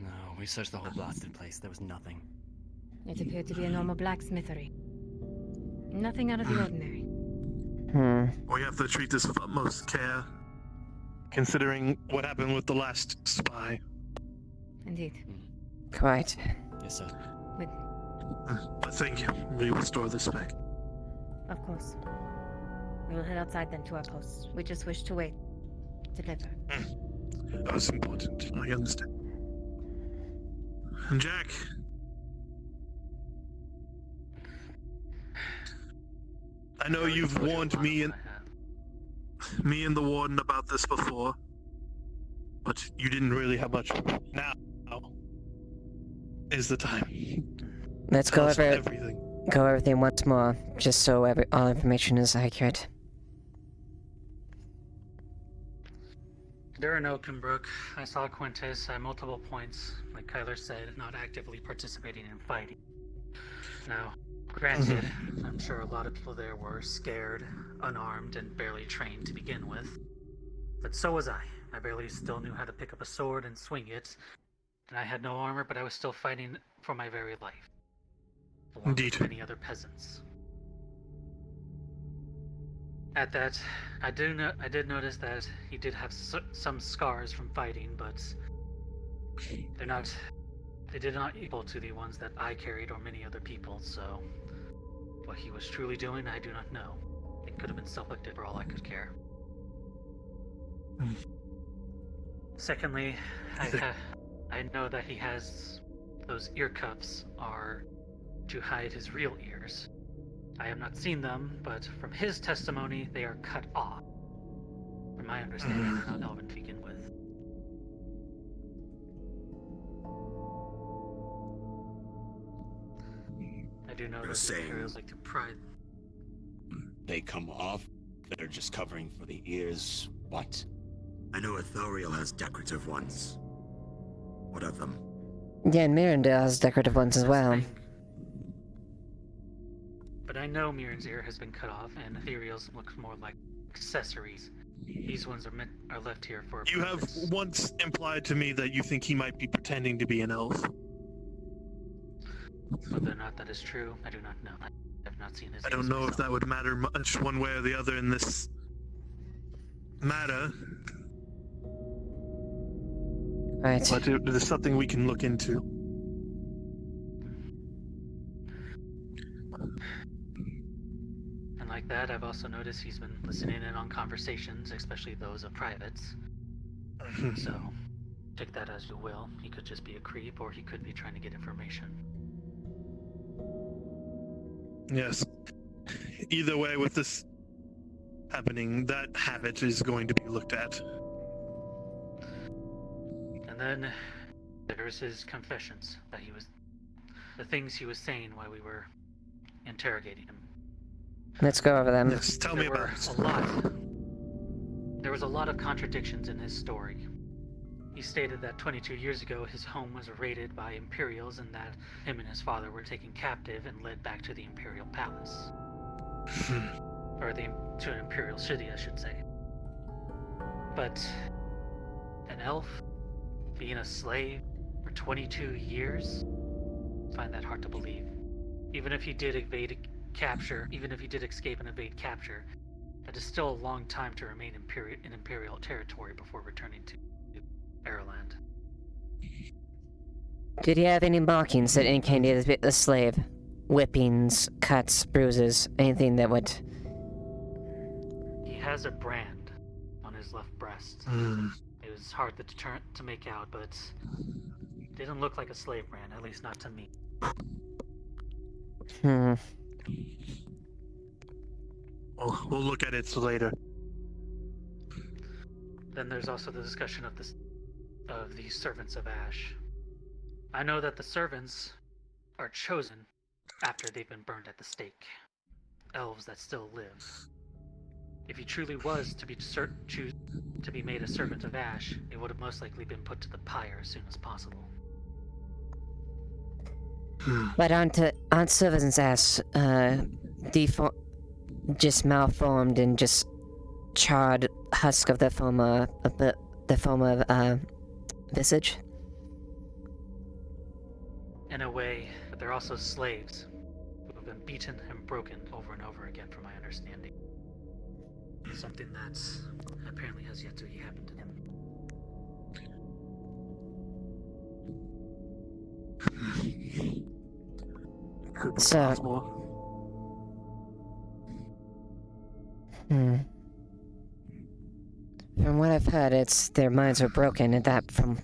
S19: No, we searched the whole blasted place. There was nothing.
S10: It appeared to be a normal blacksmithery. Nothing out of the ordinary.
S7: We have to treat this with utmost care, considering what happened with the last spy.
S10: Indeed.
S5: Quite.
S19: Yes, sir.
S7: But thank you. We will store this back.
S10: Of course. We will head outside then to our posts. We just wish to wait. Deliver.
S7: That was important. I understand. And Jack. I know you've warned me and the warden about this before, but you didn't really have much. Now, is the time.
S5: Let's
S7: Tell
S5: go
S7: us
S5: over
S7: everything.
S5: go over everything once more, just so all information is accurate.
S4: During Oakenbrook, I saw Quintus at multiple points, like Kyler said, not actively participating in fighting. Now, granted, I'm sure a lot of people there were scared, unarmed, and barely trained to begin with. But so was I. I barely still knew how to pick up a sword and swing it, and I had no armor, but I was still fighting for my very life. Along with many other peasants. At that, I did notice that he did have some scars from fighting, but they did not equal to the ones that I carried or many other people, so what he was truly doing, I do not know. It could have been self-inflicted for all I could care. Secondly, I know that he has those ear cuffs are to hide his real ears. I have not seen them, but from his testimony, they are cut off. From my understanding, they're not elven to begin with. I do know that the Imperials like to pride.
S6: They come off. They're just covering for the ears. What? I know Ithoriel has decorative ones. What of them?
S5: Yeah, and Mirandale has decorative ones as well.
S4: But I know Miran's ear has been cut off, and Ethereal's looks more like accessories. These ones are left here for a
S7: You have once implied to me that you think he might be pretending to be an elf.
S4: Whether or not that is true, I do not know. I have not seen his
S7: I don't know if that would matter much one way or the other in this matter.
S5: Right.
S7: But it is something we can look into.
S4: And like that, I've also noticed he's been listening in on conversations, especially those of privates. So, take that as you will. He could just be a creep, or he could be trying to get information.
S7: Yes. Either way, with this happening, that habit is going to be looked at.
S4: And then there's his confessions that the things he was saying while we were interrogating him.
S5: Let's go over them.
S7: Yes, tell me about it.
S4: There was a lot of contradictions in his story. He stated that 22 years ago his home was raided by Imperials and that him and his father were taken captive and led back to the Imperial Palace. Or to an Imperial city, I should say. But an elf being a slave for 22 years? I find that hard to believe. Even if he did escape and evade capture, that is still a long time to remain in Imperial territory before returning to Ireland.
S5: Did he have any markings that indicated a slave? Whippings, cuts, bruises, anything that would...
S4: He has a brand on his left breast. It was hard to make out, but it didn't look like a slave brand, at least not to me.
S7: We'll look at it later.
S4: Then there's also the discussion of the servants of Ash. I know that the servants are chosen after they've been burned at the stake. Elves that still live. If he truly was to be made a servant of Ash, it would have most likely been put to the pyre as soon as possible.
S5: But aren't servants Ash just malformed and just charred husk of their former visage?
S4: In a way, but they're also slaves who have been beaten and broken over and over again, from my understanding. Something that apparently has yet to happen to them.
S5: So, from what I've heard, it's their minds are broken, and that from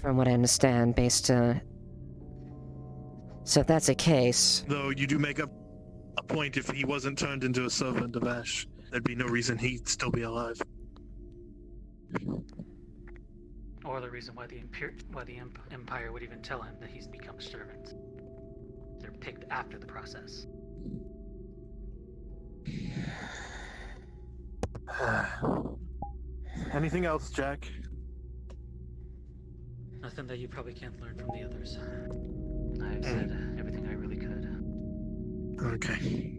S5: what I understand, based so if that's the case...
S7: Though you do make a point, if he wasn't turned into a servant of Ash, there'd be no reason he'd still be alive.
S4: or the reason why the Empire would even tell him that he's become a servant. They're picked after the process.
S7: Anything else, Jack?
S4: Nothing that you probably can't learn from the others. I've said everything I really could.
S7: Okay.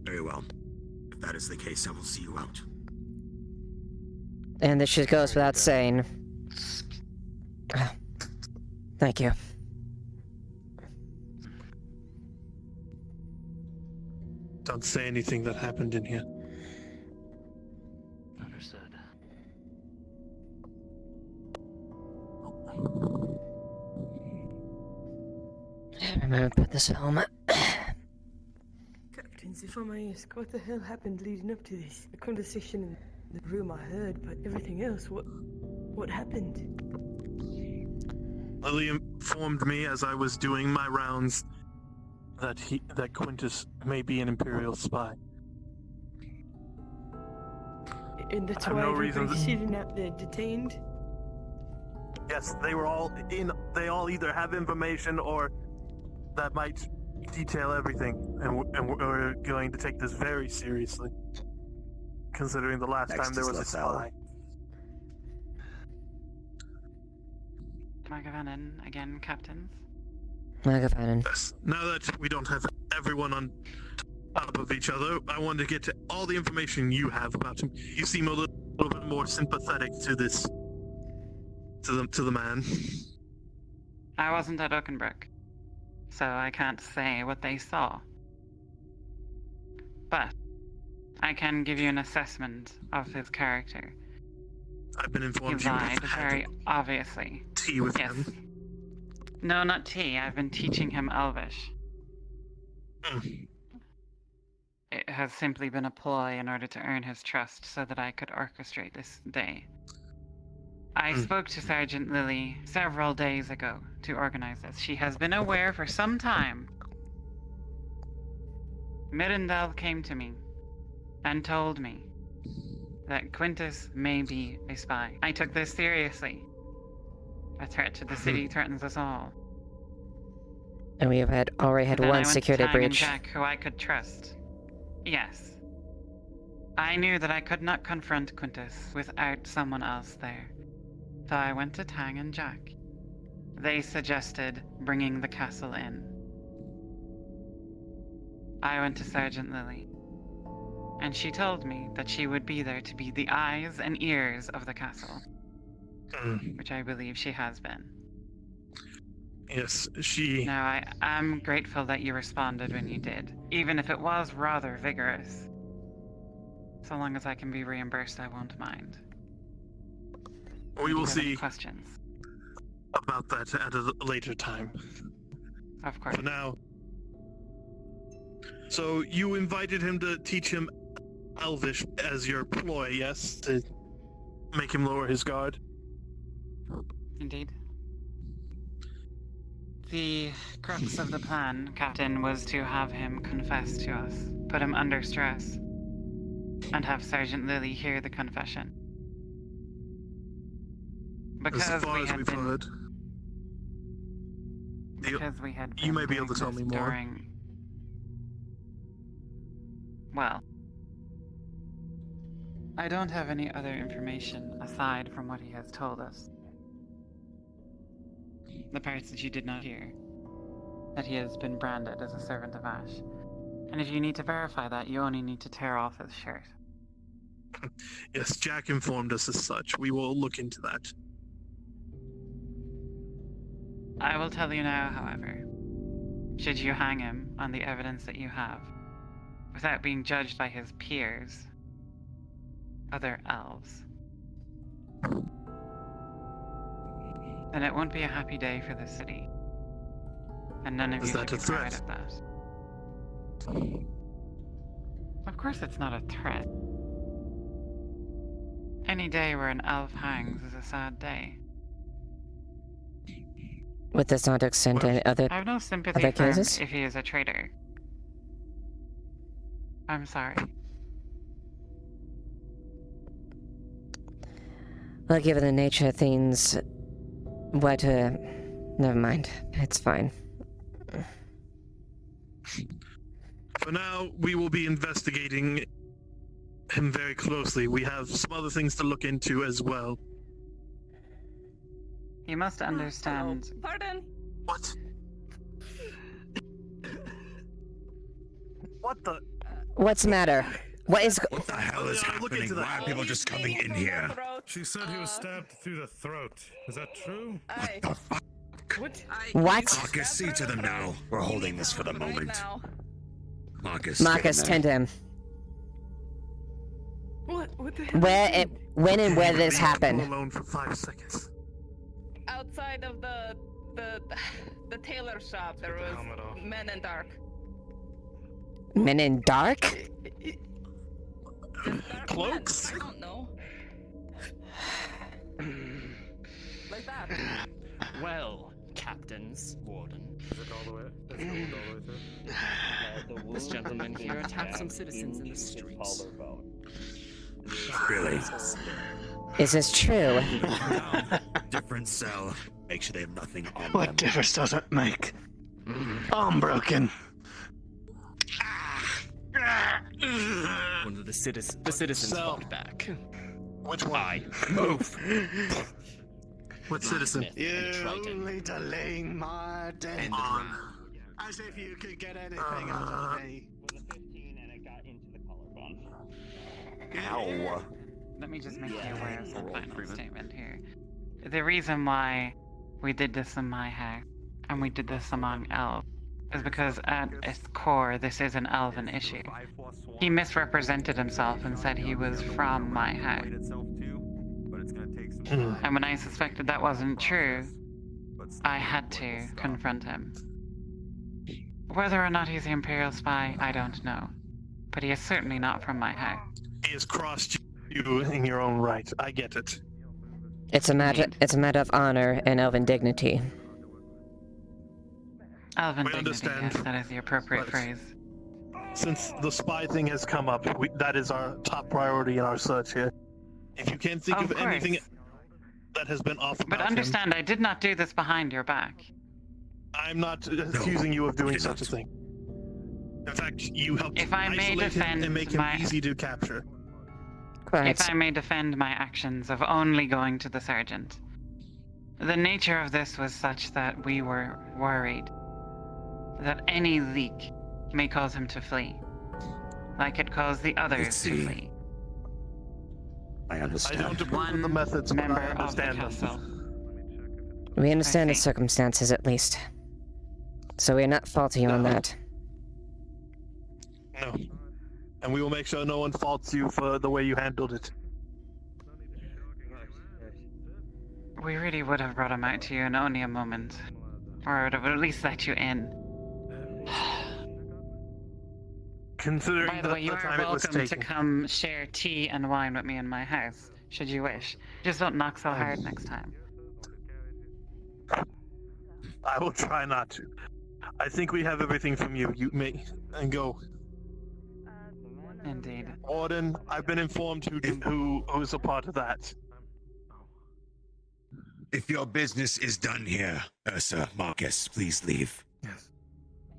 S6: Very well. If that is the case, I will see you out.
S5: And this just goes without saying. Thank you.
S7: Don't say anything that happened in here.
S4: Understood.
S5: Remember to put this home.
S14: Captains, if I may ask, what the hell happened leading up to this? The conversation in the room I heard, but everything else, what happened?
S7: Lily informed me as I was doing my rounds that Quintus may be an Imperial spy.
S14: And that's
S7: I have
S14: why
S7: no reason
S14: everybody's sitting out there detained?
S7: Yes, they were all in. They all either have information or that might detail everything, and we're going to take this very seriously, considering the last time there was a spy.
S9: Margavanen, again, captains.
S5: Margavanen.
S7: Yes. Now that we don't have everyone on top of each other, I wanted to get to all the information you have about him. You seem a little bit more sympathetic to this, to the man.
S9: I wasn't at Oakenbrook, so I can't say what they saw. But I can give you an assessment of his character.
S7: I've been informed
S9: He
S7: you
S9: lied
S7: have
S9: very
S7: had
S9: obviously.
S7: tea with
S9: Yes.
S7: him.
S9: No, not tea. I've been teaching him Elvish. It has simply been a ploy in order to earn his trust so that I could orchestrate this day. I spoke to Sergeant Lily several days ago to organize this. She has been aware for some time. Mirandel came to me and told me that Quintus may be a spy. I took this seriously. A threat to the city threatens us all.
S5: And we have already had
S9: Then I
S5: one
S9: went
S5: security
S9: to Tang and
S5: breach.
S9: Jack, who I could trust. Yes. I knew that I could not confront Quintus without someone else there. So I went to Tang and Jack. They suggested bringing the castle in. I went to Sergeant Lily, and she told me that she would be there to be the eyes and ears of the castle, which I believe she has been.
S7: Yes, she...
S9: Now, I am grateful that you responded when you did, even if it was rather vigorous. So long as I can be reimbursed, I won't mind.
S7: We will
S9: Do you have any
S7: see
S9: questions?
S7: about that at a later time.
S9: Of course.
S7: For now. So you invited him to teach him Elvish as your ploy, yes? To make him lower his guard?
S9: Indeed. The crux of the plan, Captain, was to have him confess to us, put him under stress, and have Sergeant Lily hear the confession. Because
S7: as far
S9: we
S7: as
S9: had
S7: we've
S9: been,
S7: heard.
S9: because we had
S7: You
S9: been
S7: may be able to
S9: doing
S7: tell
S9: this
S7: me more.
S9: during... Well, I don't have any other information aside from what he has told us. The parts that you did not hear. That he has been branded as a servant of Ash. And if you need to verify that, you only need to tear off his shirt.
S7: Yes, Jack informed us as such. We will look into that.
S9: I will tell you now, however. Should you hang him on the evidence that you have, without being judged by his peers, other elves, then it won't be a happy day for the city. And none of
S7: Is
S9: you
S7: that
S9: should
S7: a
S9: be proud
S7: threat?
S9: of that. Of course it's not a threat. Any day where an elf hangs is a sad day.
S5: Would this not extend to any other
S9: I have no sympathy
S5: other
S9: for him
S5: cases?
S9: if he is a traitor. I'm sorry.
S5: Well, given the nature of things, never mind. It's fine.
S7: For now, we will be investigating him very closely. We have some other things to look into as well.
S9: You must understand.
S15: Pardon?
S7: What? What the?
S5: What's the matter? What
S6: the hell is happening? Why are people just coming in here?
S1: She said he was stabbed through the throat. Is that true?
S6: What the fuck?
S5: What?
S6: Marcus, see to them now. We're holding this for the moment. Marcus,
S5: tend to him.
S14: What the hell?
S5: When and where did this happen?
S7: Alone for 5 seconds.
S15: Outside of the tailor shop, there was men in dark.
S5: Men in dark?
S7: Cloaks?
S15: I don't know. Like that.
S19: Well, captains, warden.
S1: Is it all the way?
S19: This gentleman here attacked some citizens in the streets.
S6: Really?
S5: Is this true?
S6: Different cell. Make sure they have nothing on them.
S2: What difference does it make? Arm broken.
S19: One of the citizens fought back.
S7: Which one?
S19: Move!
S7: What citizen?
S2: You're only delaying my death. As if you could get anything out of me.
S6: Ow.
S9: Let me just make you aware of some final statement here. The reason why we did this in my house, and we did this among elves, is because at its core, this is an elven issue. He misrepresented himself and said he was from my house. And when I suspected that wasn't true, I had to confront him. Whether or not he's the Imperial spy, I don't know. But he is certainly not from my house.
S7: He has crossed you in your own right. I get it.
S5: It's a matter of honor and elven dignity.
S9: Elven dignity, yes, that is the appropriate phrase.
S7: Since the spy thing has come up, that is our top priority in our search here. If you can't think of anything that has been off about
S9: But understand, I did not do this behind your back.
S7: I'm not accusing you of doing such a thing. In fact, you helped isolate him and make him easy to capture.
S9: If I may defend my actions of only going to the sergeant. The nature of this was such that we were worried that any leak may cause him to flee, like it caused the others to flee.
S6: I understand.
S7: I don't approve of the methods, but I understand
S5: them. We understand the circumstances, at least. So we're not faulting you on that.
S7: No. And we will make sure no one faults you for the way you handled it.
S9: We really would have brought him out to you in only a moment. Or would have at least let you in.
S7: Considering
S9: By the way, you
S7: the
S9: are
S7: time it was
S9: welcome to
S7: taken.
S9: come share tea and wine with me in my house, should you wish. Just don't knock so hard next time.
S7: I will try not to. I think we have everything from you. You may and go.
S9: Indeed.
S7: Warden, I've been informed who's a part of that.
S6: If your business is done here, Ursa, Marcus, please leave.
S7: Yes.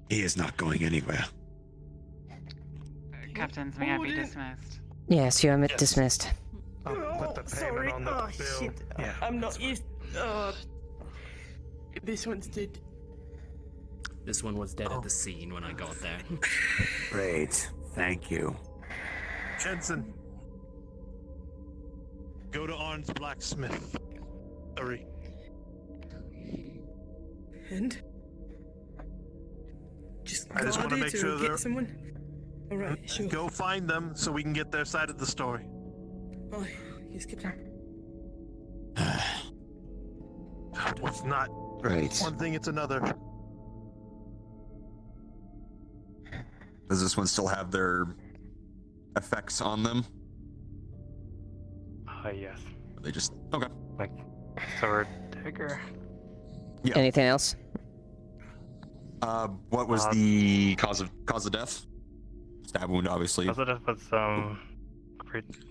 S6: He is not going anywhere.
S9: Captains, may I be dismissed?
S5: Yes, you are dismissed.
S1: Put the payment
S14: Sorry.
S1: on the
S14: Oh,
S1: bill.
S14: shit.
S1: Yeah.
S14: I'm not used. This one's dead.
S19: This one was dead at the scene when I got there.
S6: Great. Thank you.
S7: Jensen. Go to Arn's blacksmith. Hurry.
S14: And?
S7: I just want to make sure
S14: get
S7: they're...
S14: someone. All right, sure.
S7: Go find them so we can get their side of the story.
S14: Oh, yes, Captain.
S7: It's not
S6: Right.
S7: one thing, it's another.
S17: Does this one still have their effects on them?
S22: Yes.
S17: Are they just okay.
S22: Like sword dagger.
S17: Yeah.
S5: Anything else?
S17: What was the cause of death? Stab wound, obviously.
S22: Cause of death was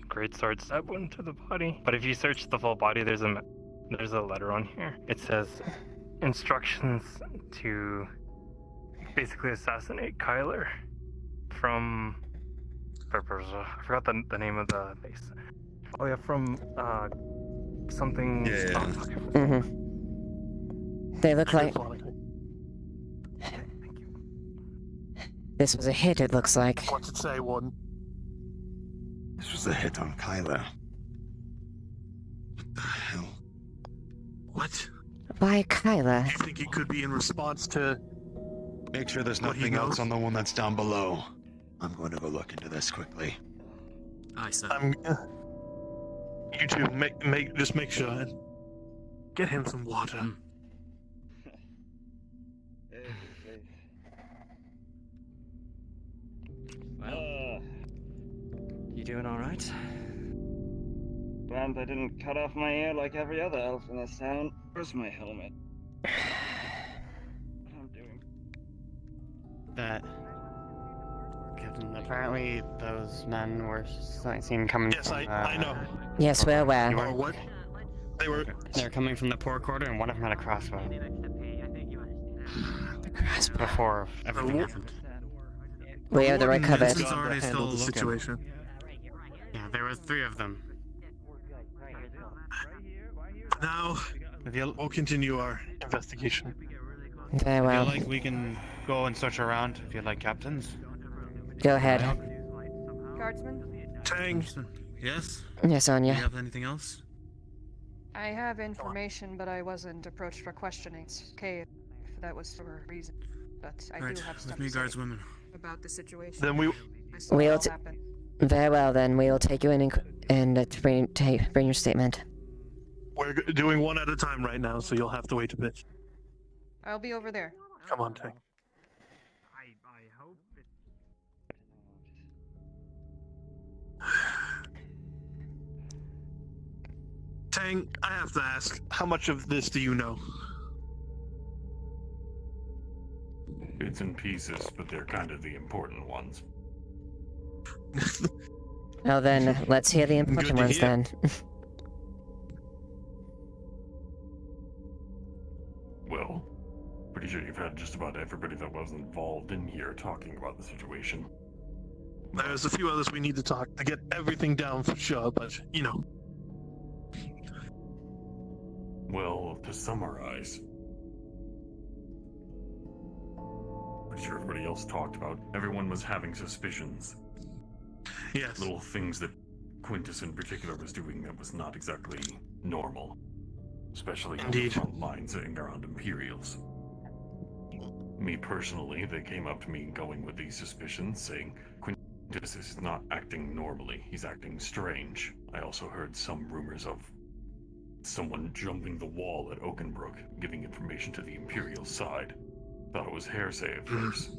S22: great sword stab wound to the body. But if you search the full body, there's a letter on here. It says instructions to basically assassinate Kyler from. I forgot the name of the base. Oh yeah, from something.
S17: Yeah.
S5: They look like. This was a hit, it looks like.
S7: What's it say, Warden?
S6: This was a hit on Kyler. What the hell?
S7: What?
S5: Why Kyla?
S7: Do you think it could be in response to...
S6: Make sure there's
S7: what he
S6: nothing else
S7: knows?
S6: on the one that's down below. I'm going to go look into this quickly.
S11: Aye, sir.
S7: You two, just make sure and get him some water.
S11: Well, you doing all right?
S23: Glad I didn't cut off my ear like every other elf in this town. Where's my helmet? What I'm doing?
S22: That. Captain, apparently those men were seen coming
S7: Yes,
S22: from,
S7: I know.
S5: Yes, we're aware.
S22: You were?
S7: What? They were
S22: coming from the poor quarter, and one of them had a crossbow.
S5: The crossbow.
S22: Before everything happened.
S5: We are the recovered.
S7: This is already still the situation.
S22: Yeah, there were 3 of them.
S7: Now, we'll continue our investigation.
S5: Very well.
S21: I feel like we can go and search around if you'd like, captains.
S5: Go ahead.
S10: Guardsman?
S7: Tang.
S11: Yes?
S5: Yes, Anya.
S11: Do you have anything else?
S10: I have information, but I wasn't approached for questioning. Okay, if that was for a reason. But I
S11: Right,
S10: do have stuff
S11: with me,
S10: to say
S11: guardswomen.
S10: about the situation.
S7: Then we...
S10: I saw
S5: We'll
S10: what happened.
S5: Very well, then. We will take you in and bring your statement.
S7: We're doing one at a time right now, so you'll have to wait a bit.
S10: I'll be over there.
S7: Come on, Tang. Tang, I have to ask, how much of this do you know?
S12: Bits and pieces, but they're kind of the important ones.
S5: Well then, let's hear the important
S12: Good to
S5: ones
S12: hear.
S5: then.
S12: Well, pretty sure you've had just about everybody that was involved in here talking about the situation.
S7: There's a few others we need to talk to get everything down for sure, but, you know.
S12: Well, to summarize, pretty sure everybody else talked about. Everyone was having suspicions.
S7: Yes.
S12: Little things that Quintus in particular was doing that was not exactly normal. Especially on the
S7: Indeed.
S12: front lines around Imperials. Me personally, they came up to me going with these suspicions, saying Quintus is not acting normally, he's acting strange. I also heard some rumors of someone jumping the wall at Oakenbrook, giving information to the Imperial side. Thought it was hearsay at first.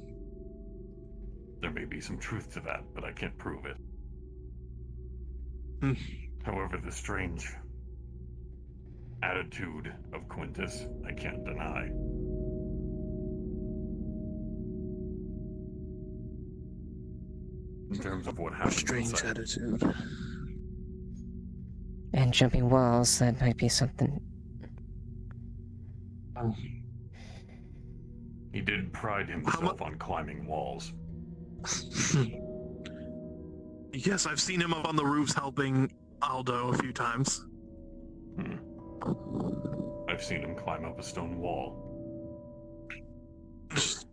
S12: There may be some truth to that, but I can't prove it. However, the strange attitude of Quintus, I can't deny. In terms of what happened
S7: Strange
S12: inside.
S7: attitude.
S5: And jumping walls, that might be something.
S12: He did pride himself on climbing walls.
S7: Yes, I've seen him up on the roofs helping Aldo a few times.
S12: I've seen him climb up a stone wall.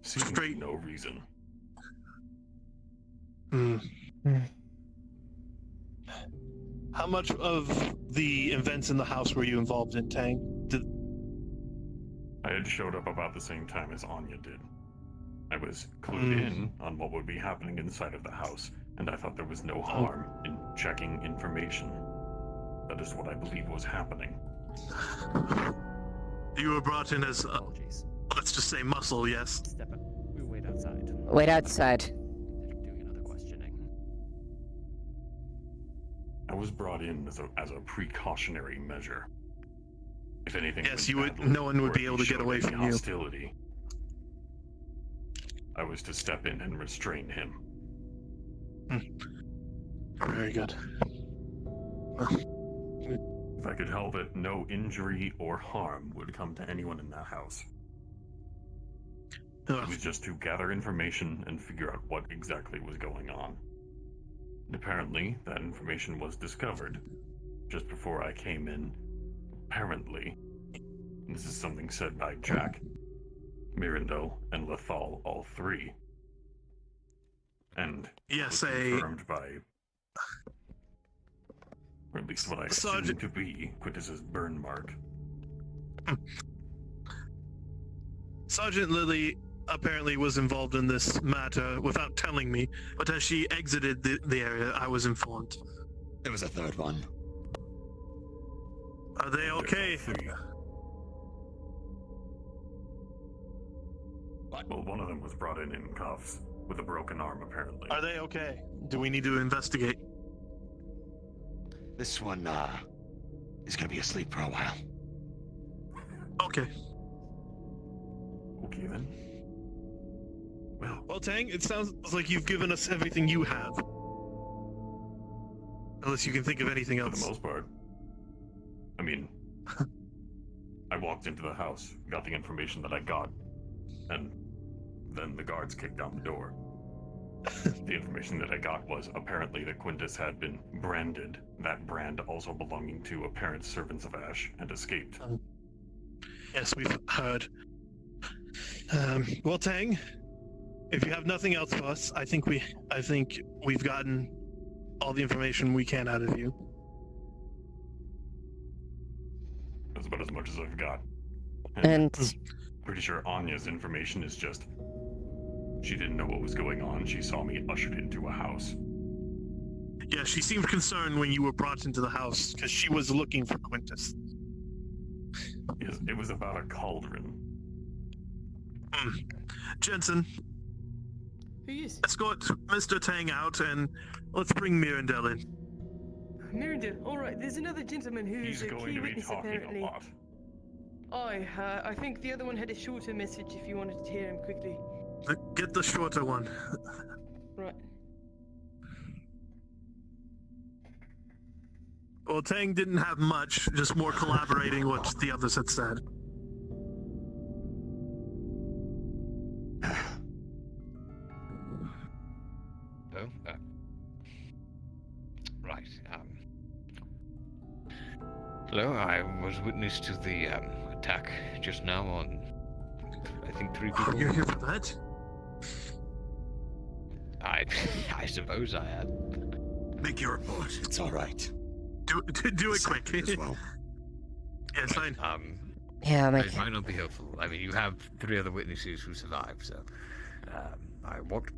S12: Seemingly no reason.
S7: How much of the events in the house were you involved in, Tang?
S12: I had showed up about the same time as Anya did. I was clued in on what would be happening inside of the house, and I thought there was no harm in checking information. That is what I believe was happening.
S7: You were brought in as, let's just say muscle, yes?
S19: We wait outside.
S5: Wait outside.
S19: Doing another questioning.
S12: I was brought in as a precautionary measure. If anything,
S7: Yes,
S12: went
S7: you would.
S12: badly,
S7: No one would
S12: or
S7: be
S12: if
S7: able
S12: he
S7: to get
S12: showed
S7: away
S12: any
S7: from you.
S12: hostility, I was to step in and restrain him.
S7: Very good.
S12: If I could help it, no injury or harm would come to anyone in that house. It was just to gather information and figure out what exactly was going on. And apparently, that information was discovered just before I came in. Apparently, this is something said by Jack, Mirandel, and Lethal, all three. And
S7: yes,
S12: was confirmed by, or at least what I assume to be, Quintus's burn mark.
S7: Sergeant Lily apparently was involved in this matter without telling me, but as she exited the area, I was informed.
S6: There was a third one.
S7: Are they okay?
S12: Well, one of them was brought in cuffs, with a broken arm, apparently.
S7: Are they okay? Do we need to investigate?
S6: This one, is gonna be asleep for a while.
S7: Okay.
S12: Okay, then.
S7: Well, Tang, it sounds like you've given us everything you have. Unless you can think of anything else.
S12: For the most part. I mean, I walked into the house, got the information that I got, and then the guards kicked down the door. The information that I got was apparently that Quintus had been branded, that brand also belonging to apparent servants of Ash, and escaped.
S7: Yes, we've heard. Well, Tang, if you have nothing else for us, I think we've gotten all the information we can out of you.
S12: That's about as much as I've got.
S5: And
S12: pretty sure Anya's information is just she didn't know what was going on. She saw me ushered into a house.
S7: Yeah, she seemed concerned when you were brought into the house because she was looking for Quintus.
S12: Yes, it was about a cauldron.
S7: Jensen, escort Mr. Tang out and let's bring Mirandel in.
S14: Mirandel, alright, there's another gentleman who's
S12: He's
S14: a
S12: going
S14: key
S12: to be
S14: witness
S12: talking
S14: apparently.
S12: a lot.
S14: I think the other one had a shorter message if you wanted to hear him quickly.
S7: Get the shorter one.
S14: Right.
S7: Well, Tang didn't have much, just more collaborating what the others had said.
S3: Oh, right. Hello, I was witness to the attack just now on, I think, 3 people.
S7: You're here for that?
S3: I suppose I am.
S6: Make your report. It's all right.
S7: Do it quick.
S6: As well.
S7: Yeah, it's fine.
S5: Yeah,
S3: it might not be helpful. I mean, you have 3 other witnesses who survived, so I walked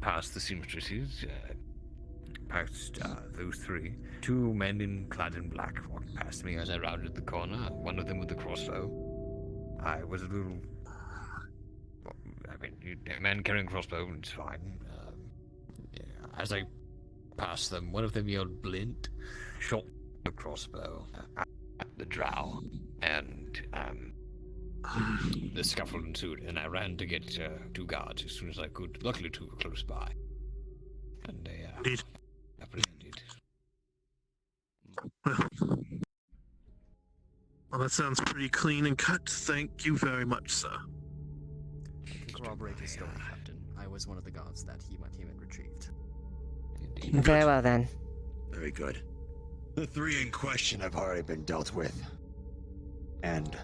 S3: past the seamstresses, past those 3. 2 men clad in black walked past me as I rounded the corner. One of them with a crossbow. I was a little. I mean, a man carrying a crossbow, it's fine. As I passed them, one of them yelled "Blint," shot the crossbow at the drow, and the scuffle ensued, and I ran to get 2 guards as soon as I could. Luckily, 2 were close by, and they apprehended.
S7: Well, that sounds pretty clean and cut. Thank you very much, sir.
S19: I can corroborate his story, Captain. I was one of the guards that my team had retrieved.
S5: Very well then.
S6: Very good. The 3 in question have already been dealt with. And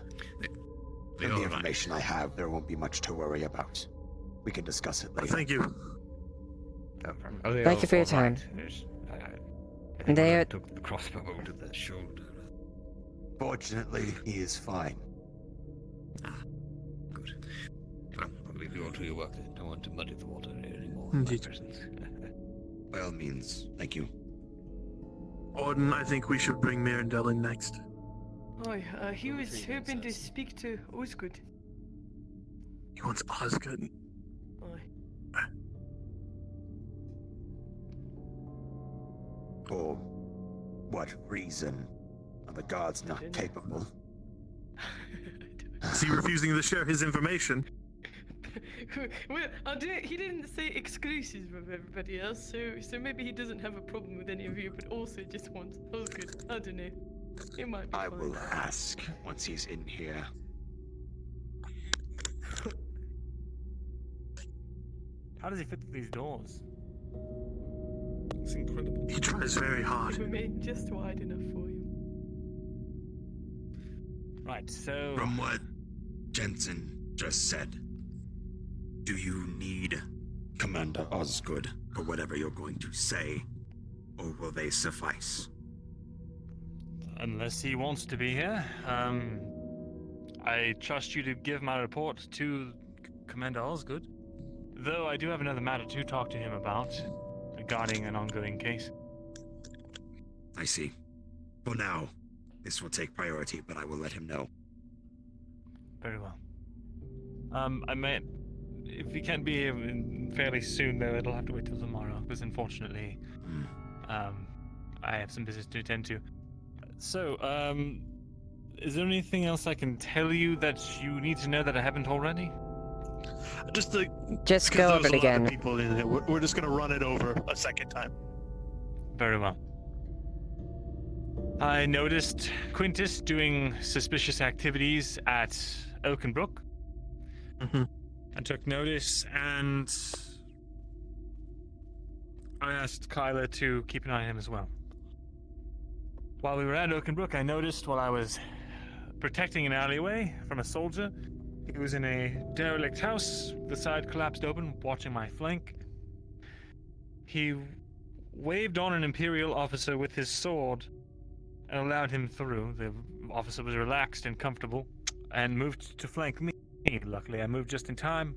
S6: from the information I have, there won't be much to worry about. We can discuss it later.
S7: Thank you.
S5: Thank you for your time.
S3: They took the crossbow to the shoulder.
S6: Fortunately, he is fine.
S3: Good. Well, I'll leave you all to your work then. Don't want to muddy the water anymore.
S7: Indeed.
S6: By all means, thank you.
S7: Orden, I think we should bring Mirandel in next.
S14: He was hoping to speak to Osgood.
S7: He wants Osgood.
S6: For what reason? Are the gods not capable?
S7: Is he refusing to share his information?
S14: Well, he didn't say exclusives with everybody else, so maybe he doesn't have a problem with any of you, but also just wants Osgood. I don't know. It might be
S6: I
S14: fine.
S6: will ask once he's in here.
S21: How does he fit through these doors?
S1: It's incredible.
S7: He tries very hard.
S14: It remained just wide enough for him.
S21: Right, so...
S6: From what Jensen just said, do you need Commander Osgood for whatever you're going to say, or will they suffice?
S21: Unless he wants to be here. I trust you to give my report to Commander Osgood. Though I do have another matter to talk to him about regarding an ongoing case.
S6: I see. For now, this will take priority, but I will let him know.
S21: Very well. I may... If he can't be here fairly soon, though, it'll have to wait till tomorrow, because unfortunately, I have some business to attend to. So, is there anything else I can tell you that you need to know that I haven't already?
S7: Just
S5: go over it again.
S7: People in it. We're just gonna run it over a second time.
S21: Very well. I noticed Quintus doing suspicious activities at Oakenbrook. I took notice, and I asked Kyla to keep an eye on him as well. While we were at Oakenbrook, I noticed while I was protecting an alleyway from a soldier, he was in a derelict house, the side collapsed open, watching my flank. He waved on an Imperial officer with his sword and allowed him through. The officer was relaxed and comfortable and moved to flank me. Luckily, I moved just in time,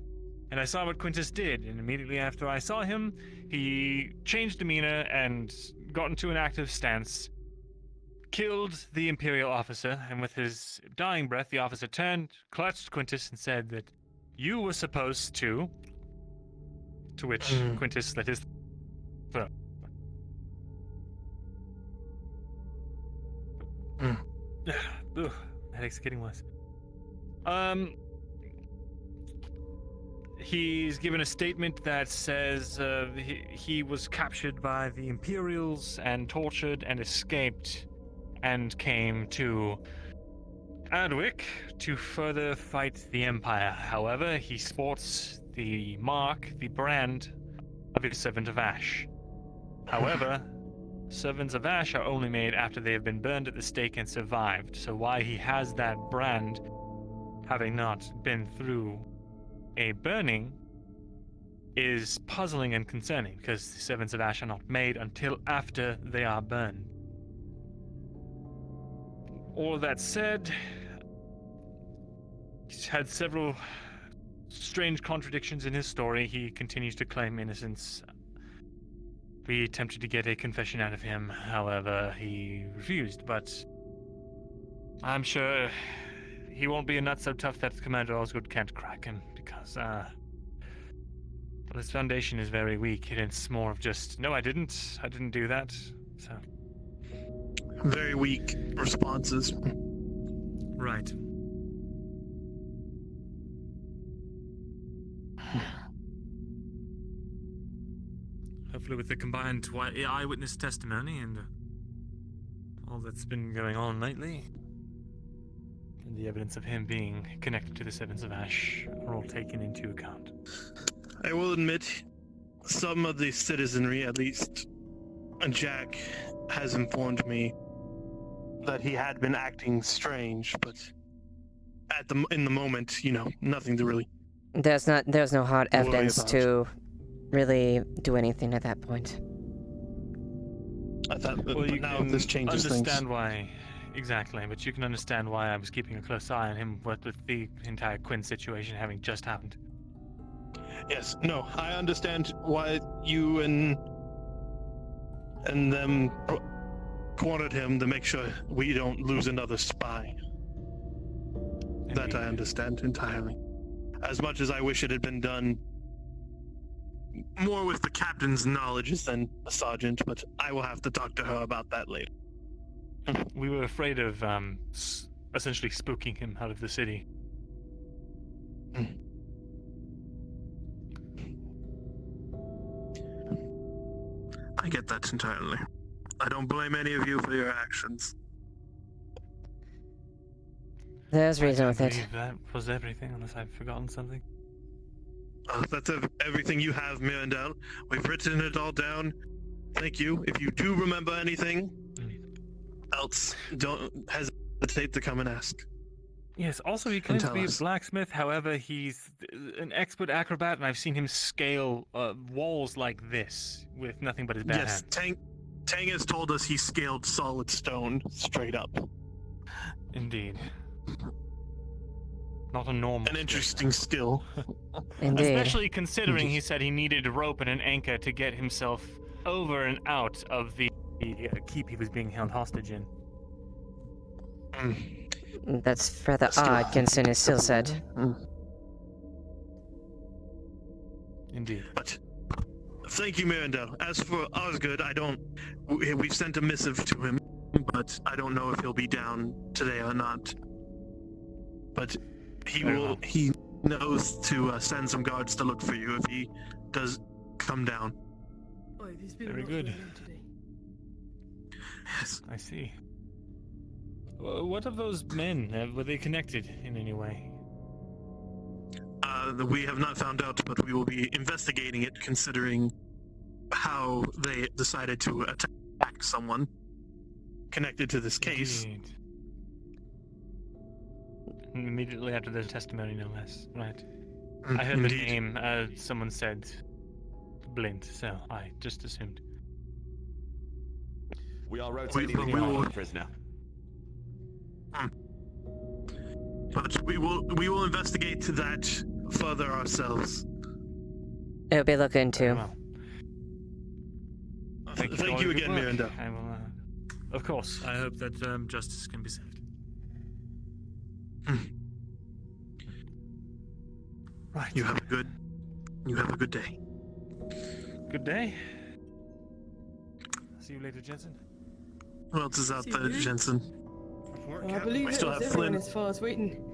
S21: and I saw what Quintus did, and immediately after I saw him, he changed demeanor and got into an active stance, killed the Imperial officer, and with his dying breath, the officer turned, clutched Quintus, and said that you were supposed to which Quintus slit his throat. Ugh, headache's getting worse. He's given a statement that says he was captured by the Imperials and tortured and escaped and came to Adwick to further fight the Empire. However, he sports the mark, the brand of a Servant of Ash. However, Servants of Ash are only made after they have been burned at the stake and survived. So why he has that brand, having not been through a burning, is puzzling and concerning, because the Servants of Ash are not made until after they are burned. All that said, he's had several strange contradictions in his story. He continues to claim innocence. We attempted to get a confession out of him, however, he refused, but I'm sure he won't be a nut so tough that Commander Osgood can't crack him, because, well, his foundation is very weak, and it's more of just, no, I didn't do that, so...
S7: Very weak responses.
S21: Right. Hopefully with the combined eyewitness testimony and all that's been going on lately, and the evidence of him being connected to the Servants of Ash are all taken into account.
S7: I will admit, some of the citizenry, at least Jack, has informed me that he had been acting strange, but in the moment, nothing to really...
S5: There's no hard
S7: worry
S5: evidence
S7: about.
S5: to really do anything at that point.
S7: I thought,
S21: Well,
S7: but
S21: you
S7: now
S21: can
S7: this changes
S21: understand
S7: things.
S21: why, exactly, but you can understand why I was keeping a close eye on him with the entire Quinn situation having just happened.
S7: Yes, no, I understand why you and them cornered him to make sure we don't lose another spy. That I understand entirely. As much as I wish it had been done more with the captain's knowledge than the sergeant, but I will have to talk to her about that later.
S21: We were afraid of essentially spooking him out of the city.
S7: I get that entirely. I don't blame any of you for your actions.
S5: There's reason
S21: I
S5: with it.
S21: believe that was everything, unless I've forgotten something.
S7: That's everything you have, Mirandel. We've written it all down. Thank you. If you do remember anything else, don't hesitate to come and ask.
S21: Yes, also he claims to be a blacksmith, however, he's an expert acrobat, and I've seen him scale walls like this with nothing but his bare
S7: Yes,
S21: hand.
S7: Tang has told us he scaled solid stone straight up.
S21: Indeed. Not a normal
S7: An interesting skill.
S5: Indeed.
S21: Especially considering he said he needed a rope and an anchor to get himself over and out of the keep he was being held hostage in.
S5: That's rather odd, considering his skill set.
S21: Indeed.
S7: But thank you, Mirandel. As for Osgood, we've sent a missive to him, but I don't know if he'll be down today or not. But he knows to send some guards to look for you if he does come down.
S21: Very good.
S7: Yes.
S21: I see. What of those men? Were they connected in any way?
S7: We have not found out, but we will be investigating it, considering how they decided to attack someone connected to this case.
S21: Indeed. Immediately after their testimony, no less. Right. I heard the name. Someone said Blint, so I just assumed.
S8: We are rotating the prisoner.
S7: But we will investigate that further ourselves.
S5: It'll be looked into.
S21: Well.
S7: Thank you again, Miranda.
S21: I will, of course. I hope that justice can be served. Right.
S7: You have a good day.
S21: Good day. See you later, Jensen.
S7: Who else is out there, Jensen?
S14: I believe
S7: We
S14: it
S7: still
S14: was
S7: have
S14: everyone
S7: Flynn.
S14: as far as waiting.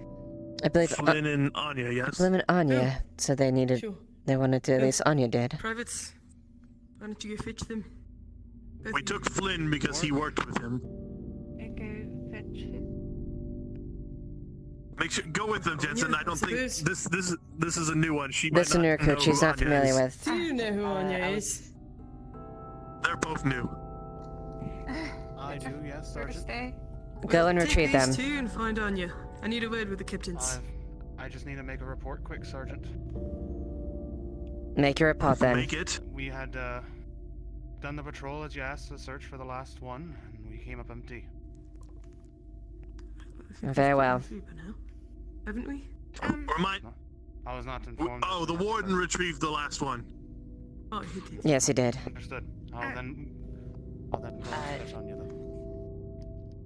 S5: I believe
S7: Flynn and Anya, yes?
S5: Flynn and Anya, so they needed.
S14: Sure.
S5: They wanted to, at least Anya did.
S14: Privates, why don't you go fetch them?
S7: We took Flynn because he worked with him.
S18: I go fetch him.
S7: Make sure go with them, Jensen. I don't think this is a new one. She
S5: This is a
S7: might
S5: new
S7: not
S5: recruit
S7: know
S5: she's
S7: who
S5: not
S7: Anya
S5: familiar
S7: is.
S5: with.
S14: Do you know who Anya is?
S7: They're both new.
S11: I do, yes, Sergeant.
S5: Go and retrieve them.
S14: Take these two and find Anya. I need a word with the captains.
S11: I just need to make a report quick, Sergeant.
S5: Make your report then.
S7: Make it.
S11: We had done the patrol as you asked to search for the last one, and we came up empty.
S5: Very well.
S14: Haven't we?
S11: I was not informed.
S7: Oh, the warden retrieved the last one.
S14: Oh, he did.
S5: Yes, he did.
S11: Understood. I'll then search on you though.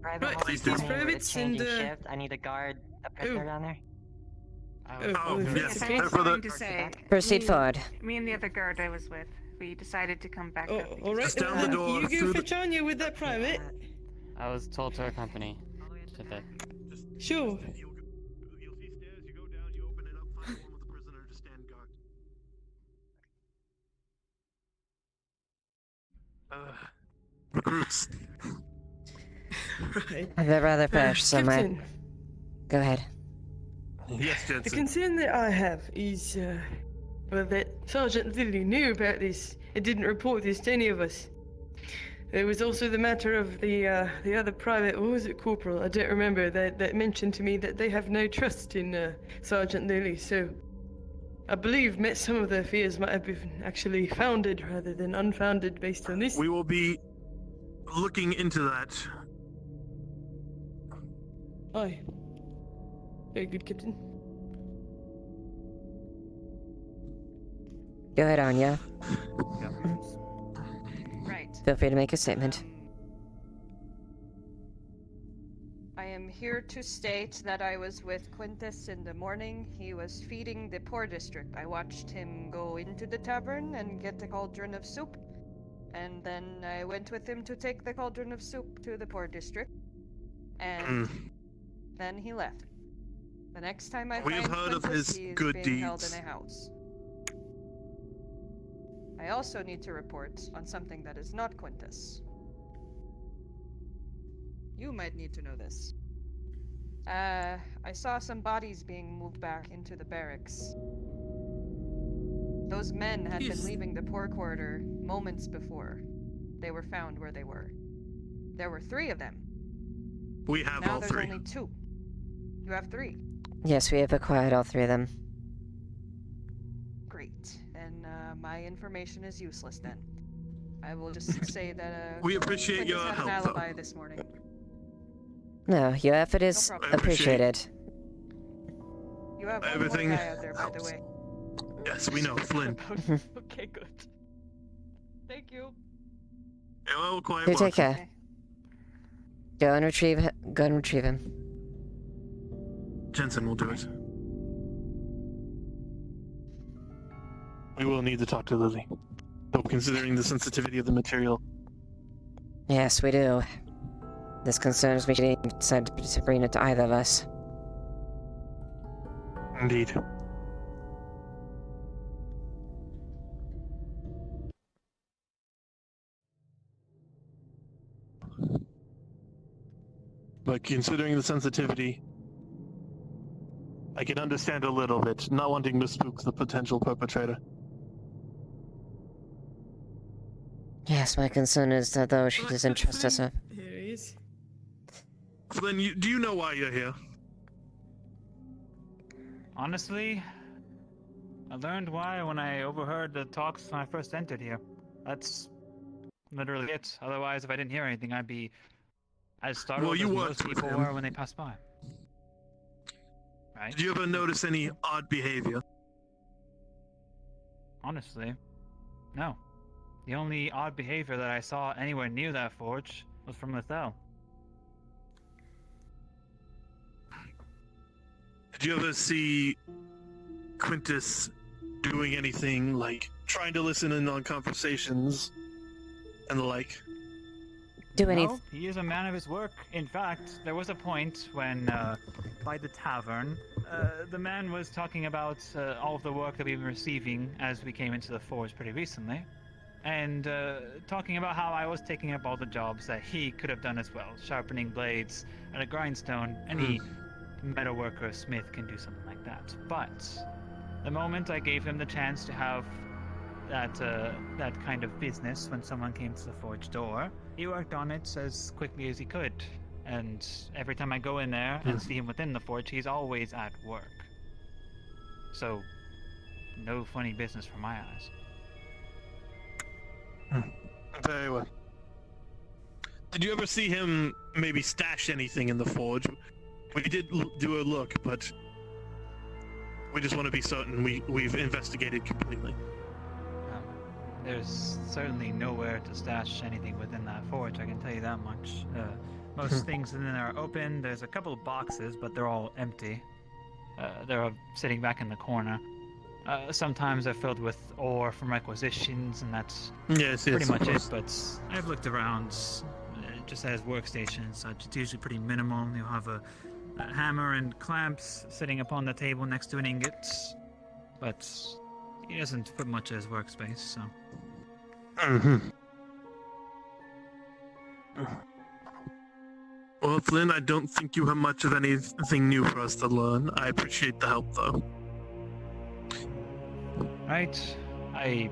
S16: Private
S14: Right,
S16: Hall
S14: these
S16: is
S14: privates
S16: changing
S14: and,
S16: shift. I need to guard a prisoner down there.
S7: Yes.
S20: I was going to say.
S5: Proceed forward.
S20: Me and the other guard I was with, we decided to come back up.
S14: All right,
S7: Just down the door,
S14: you
S7: through
S14: go
S7: the-
S14: fetch Anya with that private.
S16: I was told to accompany. To the...
S14: Sure.
S7: You'll see stairs. You go down. You open it up. Find one with the prisoner to stand guard. Recruits.
S14: Right.
S5: They're rather fresh, so my.
S14: Captain,
S5: Go ahead.
S7: Yes,
S14: the
S7: Jensen.
S14: concern that I have is, well, that Sergeant Lilly knew about this and didn't report this to any of us. There was also the matter of the other private, what was it, corporal? I don't remember. That mentioned to me that they have no trust in Sergeant Lilly. So, I believe some of their fears might have been actually founded rather than unfounded based on this.
S7: We will be looking into that.
S14: Aye. Very good, Captain.
S5: Go ahead, Anya.
S10: Right.
S5: Feel free to make a statement.
S10: I am here to state that I was with Quintus in the morning. He was feeding the poor district. I watched him go into the tavern and get a cauldron of soup. And then I went with him to take the cauldron of soup to the poor district. And then he left. The next time I
S7: We
S10: find
S7: have heard of
S10: Quintus,
S7: his
S10: he is
S7: good
S10: being held
S7: deeds.
S10: in a house. I also need to report on something that is not Quintus. You might need to know this. I saw some bodies being moved back into the barracks. Those men had been leaving the poor quarter moments before they were found where they were. There were 3 of them.
S7: We have
S10: now
S7: all
S10: there's
S7: 3.
S10: only 2. You have 3.
S5: Yes, we have acquired all 3 of them.
S10: Great. Then my information is useless then. I will just say that
S7: We appreciate
S10: Quintus
S7: your
S10: had
S7: help,
S10: an
S7: though.
S10: alibi this morning.
S5: No, your effort is
S10: problem.
S5: appreciated.
S10: You have
S7: Everything
S10: one more guy out there, by the way.
S7: Yes, we know, Flynn.
S10: Okay, good. Thank you.
S7: Well, quiet
S5: You take
S7: watch.
S5: care. Go and retrieve him.
S7: Jensen will do it. We will need to talk to Lily. Though considering the sensitivity of the material.
S5: Yes, we do. This concerns me. She didn't decide to bring it to either of us.
S7: Indeed. But considering the sensitivity, I can understand a little bit, not wanting to spook the potential perpetrator.
S5: Yes, my concern is that though she doesn't trust us.
S14: Here he is.
S7: Flynn, do you know why you're here?
S21: Honestly, I learned why when I overheard the talks when I first entered here. That's literally it. Otherwise, if I didn't hear anything, I'd be as startled as most people were when they passed by. Right?
S7: Did you ever notice any odd behavior?
S21: Honestly, no. The only odd behavior that I saw anywhere near that forge was from Lethal.
S7: Did you ever see Quintus doing anything like trying to listen in on conversations and the like?
S21: No, he is a man of his work. In fact, there was a point when, by the tavern, the man was talking about all of the work that we've been receiving as we came into the forge pretty recently. And talking about how I was taking up all the jobs that he could have done as well, sharpening blades and a grindstone. Any metalworker or smith can do something like that. But the moment I gave him the chance to have that kind of business when someone came to the forge door, he worked on it as quickly as he could. And every time I go in there and see him within the forge, he's always at work. So, no funny business from my eyes.
S7: Very well. Did you ever see him maybe stash anything in the forge? We did do a look, but we just want to be certain we've investigated completely.
S21: There's certainly nowhere to stash anything within that forge, I can tell you that much. Most things in there are open. There's a couple of boxes, but they're all empty. They're sitting back in the corner. Sometimes they're filled with ore from requisitions, and that's pretty much it. But I've looked around, just as workstations and such. It's usually pretty minimal. You'll have a hammer and clamps sitting upon the table next to an ingot, but he doesn't put much of his workspace, so.
S7: Well, Flynn, I don't think you have much of anything new for us to learn. I appreciate the help, though.
S21: Right. I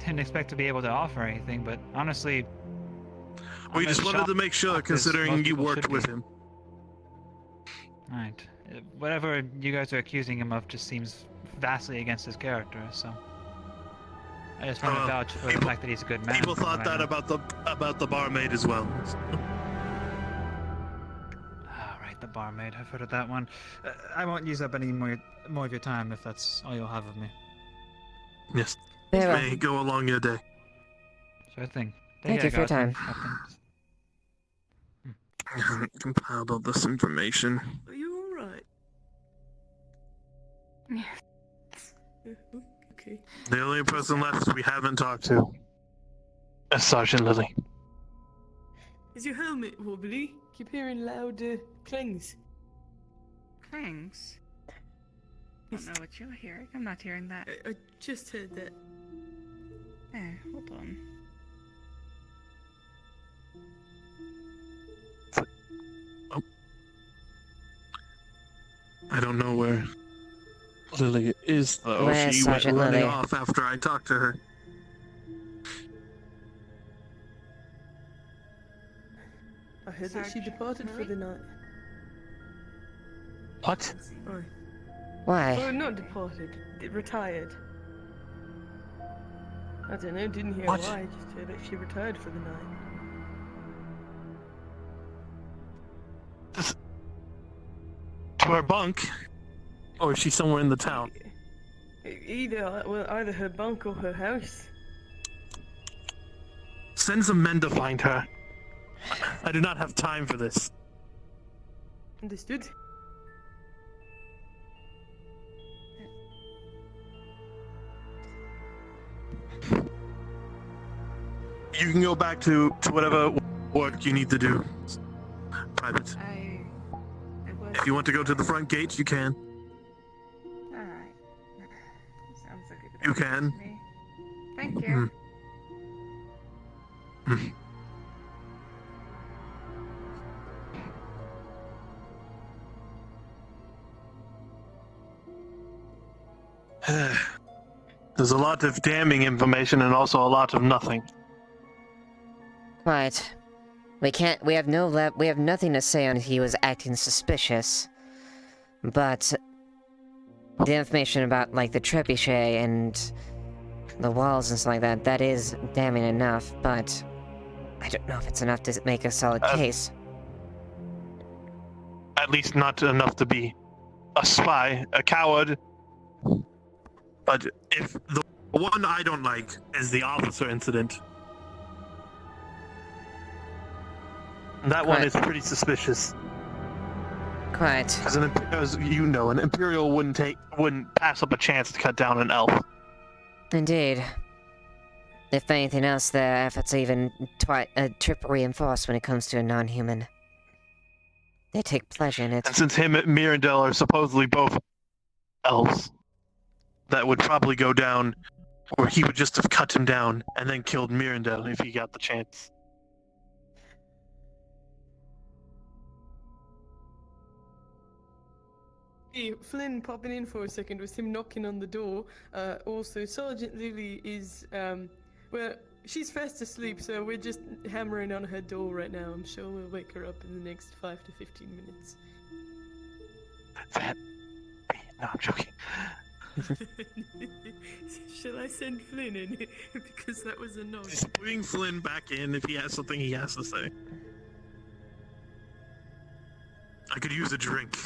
S21: didn't expect to be able to offer anything, but honestly,
S7: We
S21: I'm
S7: just
S21: as
S7: wanted to
S21: shocked
S7: make sure,
S21: as most
S7: considering you
S21: people
S7: worked
S21: should
S7: with
S21: be.
S7: him.
S21: Right. Whatever you guys are accusing him of just seems vastly against his character, so. I just want to vouch for the fact that he's a good man.
S7: People
S21: from
S7: thought
S21: what I
S7: that
S21: know.
S7: about the barmaid as well.
S21: Right, the barmaid. I've heard of that one. I won't use up any more of your time if that's all you'll have of me.
S7: Yes.
S5: Very well.
S7: May go along your day.
S21: Sure thing.
S5: Thank you for your time.
S7: I haven't compiled all this information.
S14: Are you alright? Okay.
S7: The only person left we haven't talked to is Sergeant Lily.
S14: Is your helmet wobbly? Keep hearing loud clangs.
S20: Clangs? I don't know what you're hearing. I'm not hearing that.
S14: I just heard that.
S20: Hold on.
S4: I don't know where Lily is, though.
S5: Where's
S4: She
S5: Sergeant
S4: went running
S5: Lily?
S4: off after I talked to her.
S14: I heard that she departed for the night.
S4: What?
S14: Oh.
S5: Why?
S14: Oh, not departed. Retired. I don't know, didn't hear
S4: What?
S14: why, just heard that she retired for the night.
S4: To her bunk? Or is she somewhere in the town?
S14: Either her bunk or her house.
S4: Send some men to find her. I do not have time for this.
S14: Understood.
S4: You can go back to whatever work you need to do. Private. If you want to go to the front gate, you can.
S20: Alright. Sounds like a good
S4: You
S20: idea
S4: can.
S20: to me. Thank you.
S4: There's a lot of damning information and also a lot of nothing.
S5: Right. We have nothing to say on he was acting suspicious. But the information about, like, the trebuchet and the walls and stuff like that, that is damning enough, but I don't know if it's enough to make a solid case.
S4: At least not enough to be a spy, a coward. But if the one I don't like is the officer incident. That one is pretty suspicious.
S5: Quite.
S4: As you know, an Imperial wouldn't pass up a chance to cut down an elf.
S5: Indeed. If anything else, their efforts are even triple reinforced when it comes to a non-human. They take pleasure in it.
S4: And since him and Mirandel are supposedly both elves, that would probably go down where he would just have cut him down and then killed Mirandel if he got the chance.
S14: Hey, Flynn popping in for a second with him knocking on the door. Also, Sergeant Lily is, well, she's fast asleep, so we're just hammering on her door right now. I'm sure we'll wake her up in the next 5 to 15 minutes.
S4: No, I'm joking.
S14: Shall I send Flynn in? Because that was a no.
S4: Just bring Flynn back in if he has something he has to say. I could use a drink.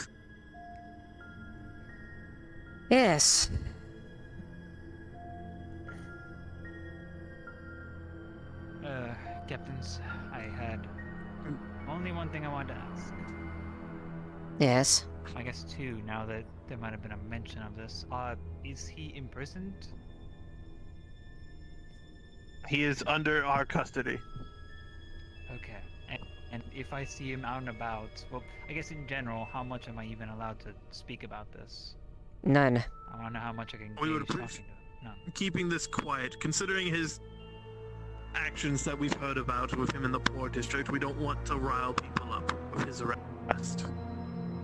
S5: Yes.
S16: Captains, I had only one thing I wanted to ask.
S5: Yes.
S16: I guess two, now that there might have been a mention of this. Is he imprisoned?
S4: He is under our custody.
S16: Okay. And if I see him out and about, well, I guess in general, how much am I even allowed to speak about this?
S5: None.
S16: I want to know how much I can
S4: We would
S16: gauge talking
S4: appreciate
S16: to him. None.
S4: keeping this quiet, considering his actions that we've heard about with him in the poor district. We don't want to rile people up with his arrest.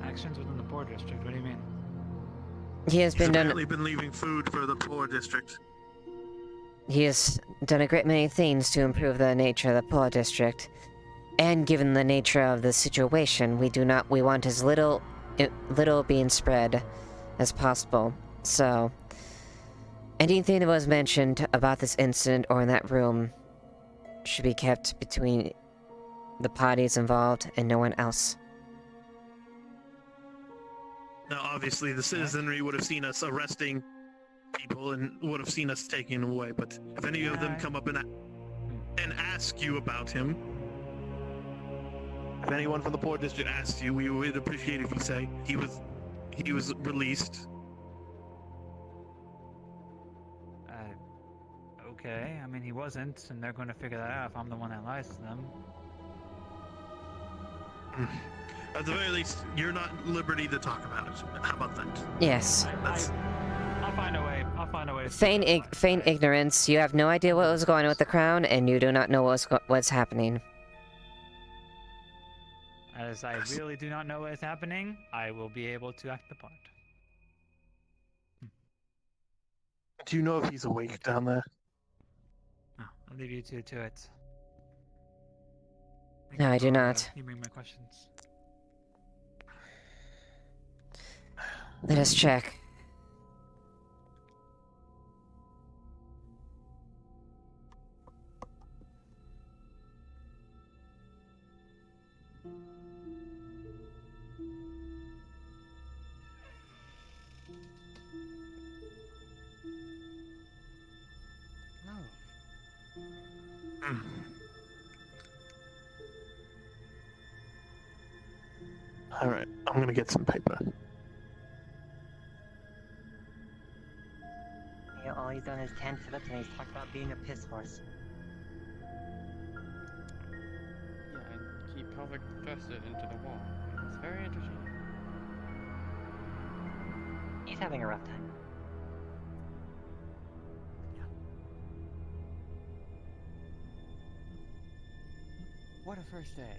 S16: Actions within the poor district, what do you mean?
S5: He has been
S4: apparently been leaving food for the poor district.
S5: He has done a great many things to improve the nature of the poor district. And given the nature of the situation, we want as little being spread as possible. So, anything that was mentioned about this incident or in that room should be kept between the parties involved and no one else.
S4: Now, obviously, the citizenry would have seen us arresting people and would have seen us taking him away, but if any of them come up and ask you about him, if anyone from the poor district asks you, we would appreciate if you say he was released.
S16: Okay, I mean he wasn't, and they're going to figure that out if I'm the one that lies to them.
S4: At the very least, you're not at liberty to talk about it. How about that?
S5: Yes.
S16: I'll find a way. I'll find a way.
S5: Feign ignorance. You have no idea what was going on with the crown, and you do not know what's happening.
S16: As I really do not know what is happening, I will be able to act the part.
S4: Do you know if he's awake down there?
S16: Oh, I'll leave you two to it.
S5: No, I do not.
S16: You bring my questions.
S5: Let us check.
S4: All right, I'm gonna get some paper.
S2: Yeah, all he's done is 10 flips and he's talked about being a piss horse.
S13: Yeah, and keep pelvic thrusted into the wall. It's very interesting.
S2: He's having a rough time.
S13: What a first day.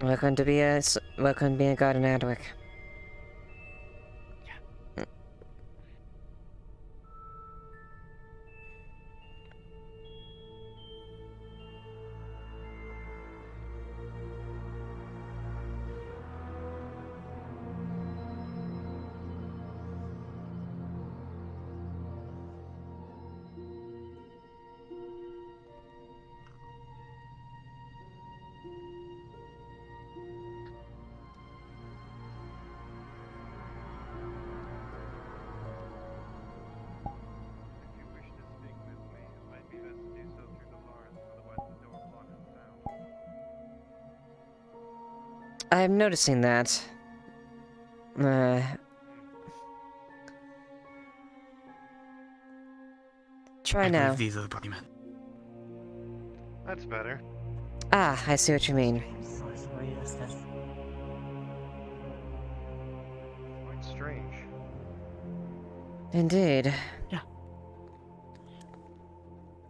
S5: Welcome to be a god in Adwick. I'm noticing that. Try now.
S11: These are the document. That's better.
S5: Ah, I see what you mean.
S11: Quite strange.
S5: Indeed.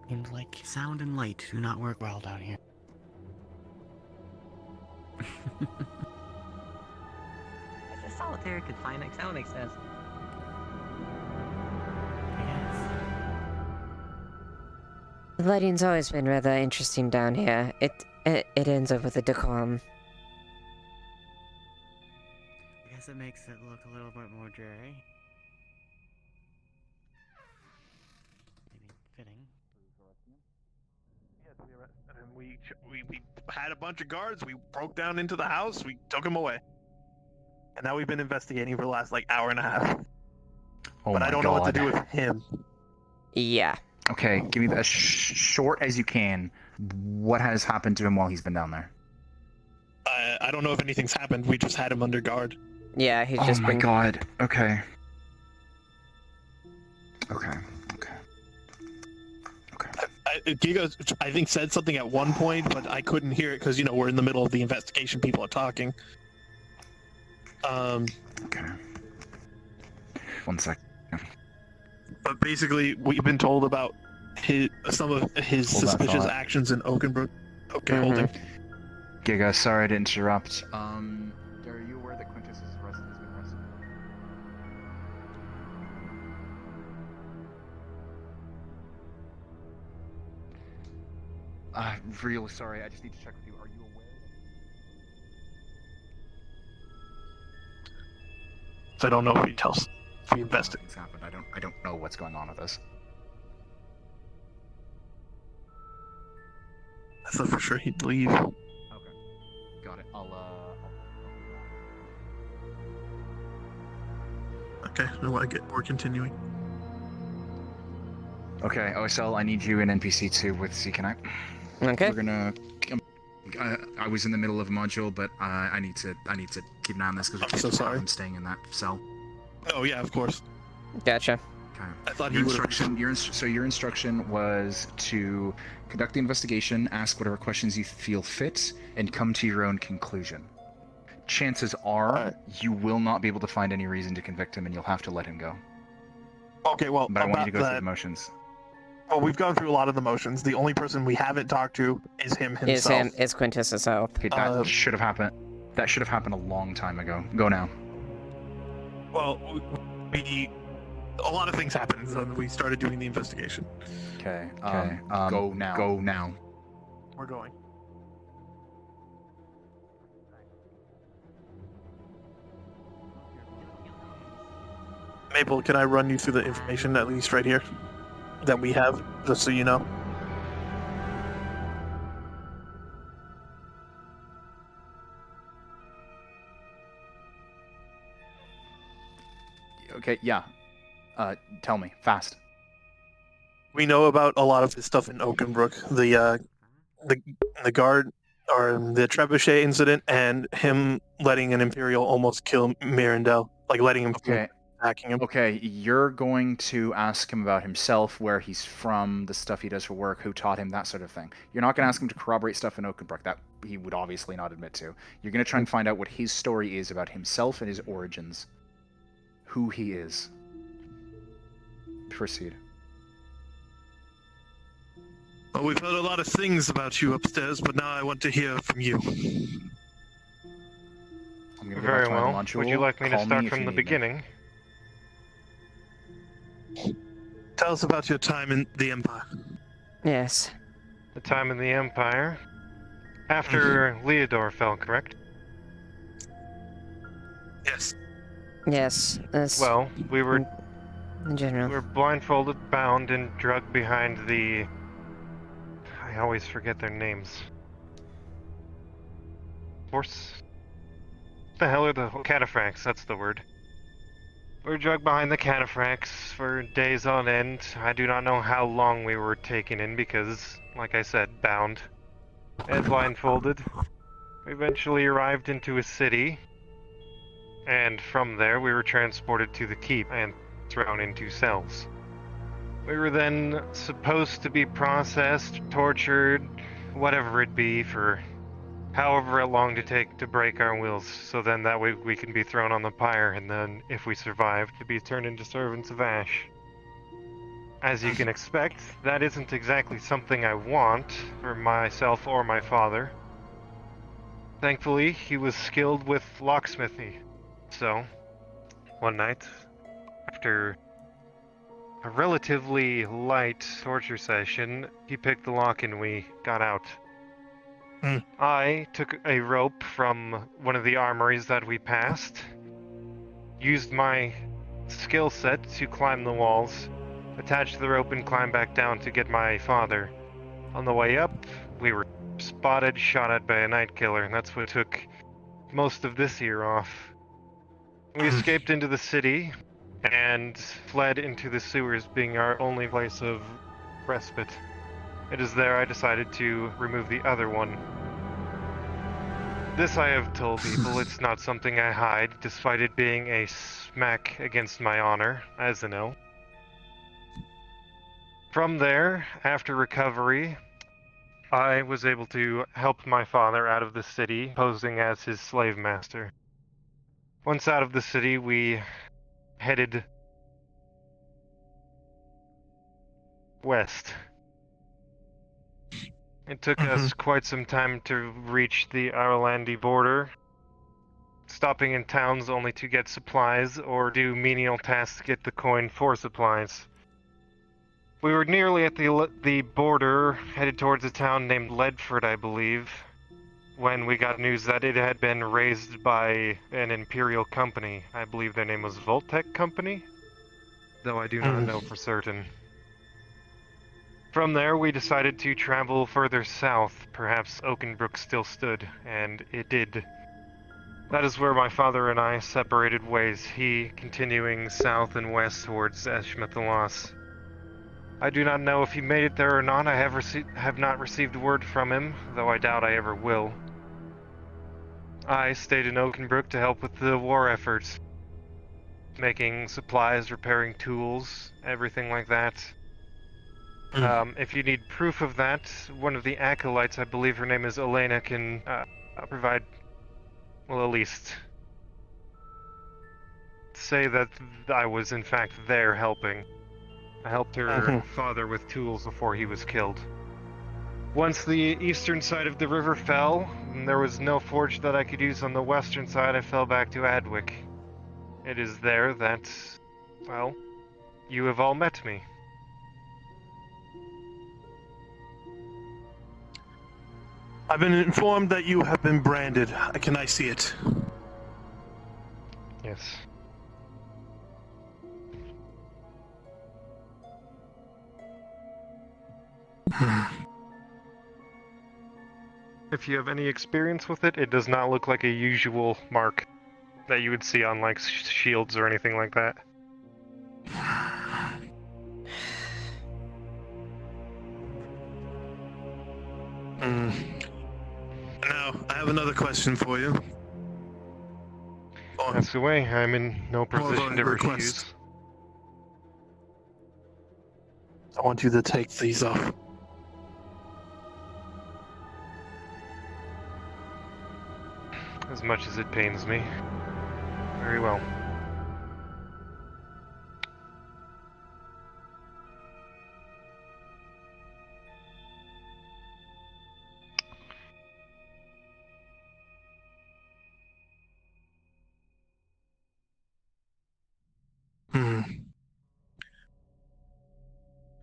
S19: Seems like sound and light do not work well down here.
S2: It's a solitary confinement, that makes sense.
S5: The lighting's always been rather interesting down here. It ends up with a decorum.
S19: I guess it makes it look a little bit more dreary. Maybe fitting.
S4: And we had a bunch of guards. We broke down into the house. We took him away. And now we've been investigating for the last hour and a half.
S15: Oh
S4: but I don't know what to do with him.
S5: Yeah.
S15: Okay, give me as short as you can. What has happened to him while he's been down there?
S4: I don't know if anything's happened. We just had him under guard.
S5: Yeah, he's
S15: just. Oh my god. Okay. Okay.
S4: Giga, I think, said something at one point, but I couldn't hear it because, we're in the middle of the investigation. People are talking.
S15: Okay. 1 sec.
S4: But basically, we've been told about some of his suspicious actions in Oakenbrook. Okay, holding.
S15: Giga, sorry to interrupt. Are you aware that Quintus has been arrested? Really sorry. I just need to check with you. Are you aware?
S4: So I don't know if he tells. If he invested.
S15: Things happened. I don't know what's going on with this.
S4: I thought for sure he'd leave.
S15: Okay. Got it.
S4: Okay, we're continuing.
S15: Okay, OSL, I need you in NPC2 with C-Connect.
S5: Okay.
S15: We're gonna. I was in the middle of a module, but I need to keep an eye on this because I'm staying in that cell.
S4: Oh yeah, of course.
S5: Gotcha.
S15: Okay.
S4: I thought
S15: your instruction was to conduct the investigation, ask whatever questions you feel fit, and come to your own conclusion. chances are you will not be able to find any reason to convict him, and you'll have to let him go.
S4: Okay, well,
S15: But I want you to
S4: about
S15: go through
S4: that-
S15: the motions.
S4: Well, we've gone through a lot of the motions. The only person we haven't talked to is him himself.
S5: Is Quintus himself.
S15: Okay, that should have happened. That should have happened a long time ago. Go now.
S4: Well, a lot of things happened when we started doing the investigation.
S15: Okay. Go now. Go now.
S4: We're going. Maple, can I run you through the information, at least right here, that we have, just so you know?
S15: Okay, yeah. Tell me, fast.
S4: We know about a lot of his stuff in Oakenbrook. The guard, or the trebuchet incident, and him letting an Imperial almost kill Mirandel, like letting him attacking him.
S15: Okay, you're going to ask him about himself, where he's from, the stuff he does for work, who taught him, that sort of thing. You're not going to ask him to corroborate stuff in Oakenbrook. That he would obviously not admit to. You're going to try and find out what his story is about himself and his origins. Who he is. Proceed.
S4: Well, we've heard a lot of things about you upstairs, but now I want to hear from you.
S9: Very well. Would you like me to start from the beginning?
S4: Tell us about your time in the Empire.
S5: Yes.
S9: The time in the Empire? After Leodor fell, correct?
S4: Yes.
S5: Yes.
S9: Well, we were...
S5: In general.
S9: We were blindfolded, bound, and drugged behind the... I always forget their names. Horse? What the hell are the cataphracts? That's the word. We were drugged behind the cataphracts for days on end. I do not know how long we were taken in because, like I said, bound and blindfolded. We eventually arrived into a city, and from there we were transported to the keep and thrown into cells. We were then supposed to be processed, tortured, whatever it be, for however long to take to break our wills, so then that way we can be thrown on the pyre, and then, if we survive, to be turned into servants of Ash. As you can expect, that isn't exactly something I want for myself or my father. Thankfully, he was skilled with locksmithy. So, one night, after a relatively light torture session, he picked the lock and we got out. I took a rope from one of the armories that we passed, used my skill set to climb the walls, attached the rope and climbed back down to get my father. On the way up, we were spotted, shot at by a night killer, and that's what took most of this year off. We escaped into the city and fled into the sewers, being our only place of respite. It is there I decided to remove the other one. This I have told people, it's not something I hide, despite it being a smack against my honor, as an L. From there, after recovery, I was able to help my father out of the city, posing as his slave master. Once out of the city, we headed west. It took us quite some time to reach the Arlandi border, stopping in towns only to get supplies or do menial tasks to get the coin for supplies. We were nearly at the border, headed towards a town named Ledford, I believe, when we got news that it had been raised by an Imperial company. I believe their name was Voltec Company, though I do not know for certain. From there, we decided to travel further south. Perhaps Oakenbrook still stood, and it did. That is where my father and I separated ways, he continuing south and west towards Eshmethalas. I do not know if he made it there or not. I have not received word from him, though I doubt I ever will. I stayed in Oakenbrook to help with the war efforts, making supplies, repairing tools, everything like that. If you need proof of that, one of the acolytes, I believe her name is Elena, can provide
S1: well, at least say that I was in fact there helping. I helped her father with tools before he was killed. Once the eastern side of the river fell, and there was no forge that I could use on the western side, I fell back to Adwick. It is there that, well, you have all met me.
S7: I've been informed that you have been branded. Can I see it?
S1: Yes. If you have any experience with it, it does not look like a usual mark that you would see on, like, shields or anything like that.
S7: Now, I have another question for you.
S1: That's the way. I'm in no position to refuse.
S7: I want you to take these off.
S1: As much as it pains me. Very well.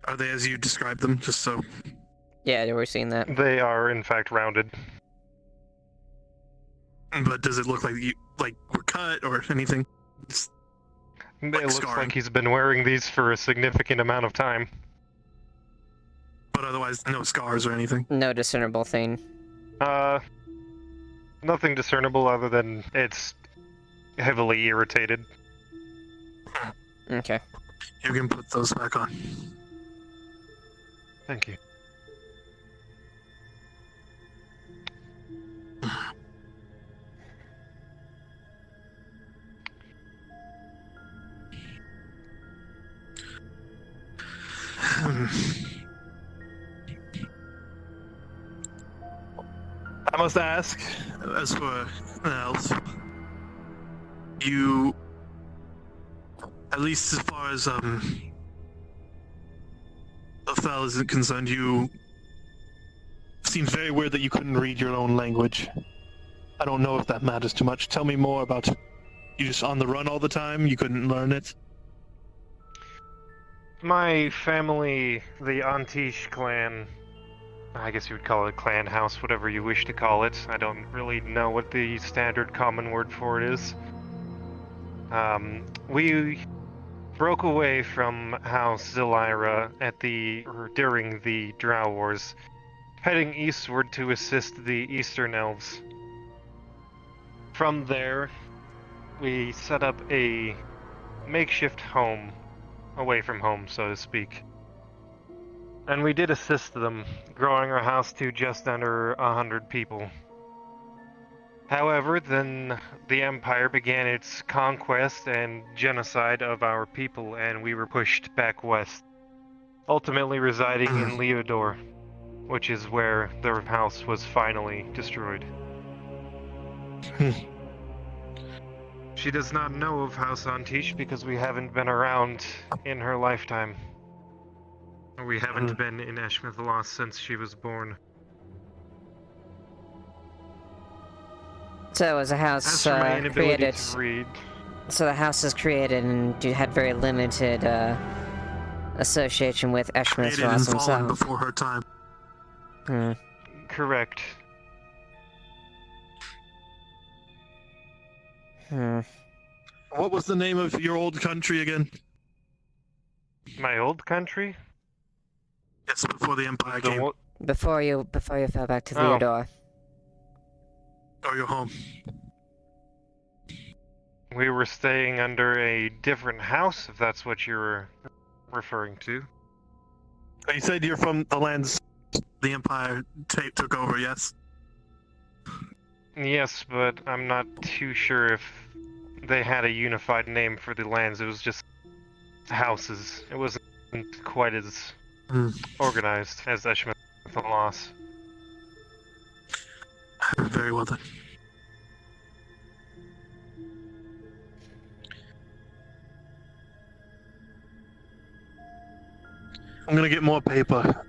S7: Are they as you described them, just so?
S5: Yeah, we're seeing that.
S1: They are, in fact, rounded.
S7: But does it look like you were cut or anything?
S1: It looks like he's been wearing these for a significant amount of time.
S7: But otherwise, no scars or anything?
S5: No discernible thing.
S1: Nothing discernible other than it's heavily irritated.
S5: Okay.
S7: You can put those back on.
S1: Thank you.
S7: I must ask, as for else, you, at least as far as Othel isn't concerned, you seems very weird that you couldn't read your own language. I don't know if that matters too much. Tell me more about you just on the run all the time. You couldn't learn it.
S1: My family, the Antish clan, I guess you would call it clan house, whatever you wish to call it. I don't really know what the standard common word for it is. We broke away from House Zilira during the Drow Wars, heading eastward to assist the Eastern Elves. From there, we set up a makeshift home, away from home, so to speak. And we did assist them, growing our house to just under 100 people. However, then the Empire began its conquest and genocide of our people, and we were pushed back west, ultimately residing in Leodor, which is where their house was finally destroyed. She does not know of House Antish because we haven't been around in her lifetime. We haven't been in Eshmethalos since she was born.
S5: So it was a house created. So the house is created and had very limited association with Eshmethalos himself.
S7: Before her time.
S1: Correct.
S7: What was the name of your old country again?
S1: My old country?
S7: Yes, before the Empire came.
S5: Before you fell back to Leodor.
S7: Or your home.
S1: We were staying under a different house, if that's what you're referring to.
S7: You said you're from the lands the Empire took over, yes?
S1: Yes, but I'm not too sure if they had a unified name for the lands. It was just houses. It wasn't quite as organized as Eshmethalos.
S7: Very well then. I'm gonna get more paper.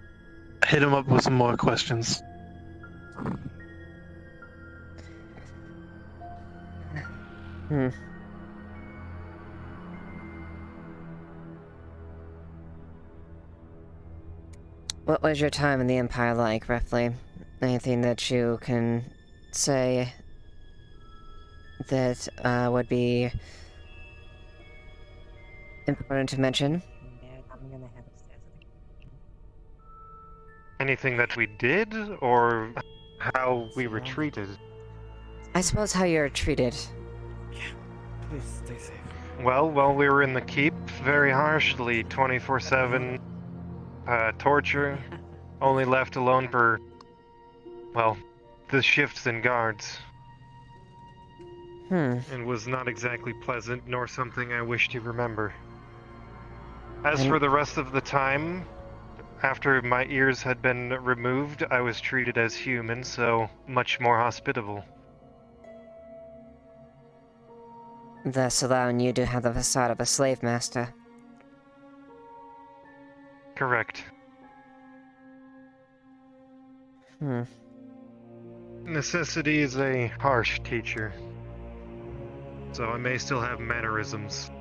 S7: Hit him up with some more questions.
S5: Hmm. What was your time in the Empire like, roughly? Anything that you can say that would be important to mention?
S2: I'm gonna head upstairs.
S1: Anything that we did, or how we were treated?
S5: I suppose how you're treated.
S19: Please stay safe.
S1: Well, while we were in the keep, very harshly, 24/7 torture, only left alone for, well, the shifts and guards. It was not exactly pleasant, nor something I wish to remember. As for the rest of the time, after my ears had been removed, I was treated as human, so much more hospitable.
S5: Thus allowing you to have the facade of a slave master.
S1: Correct. Necessity is a harsh teacher, so I may still have mannerisms.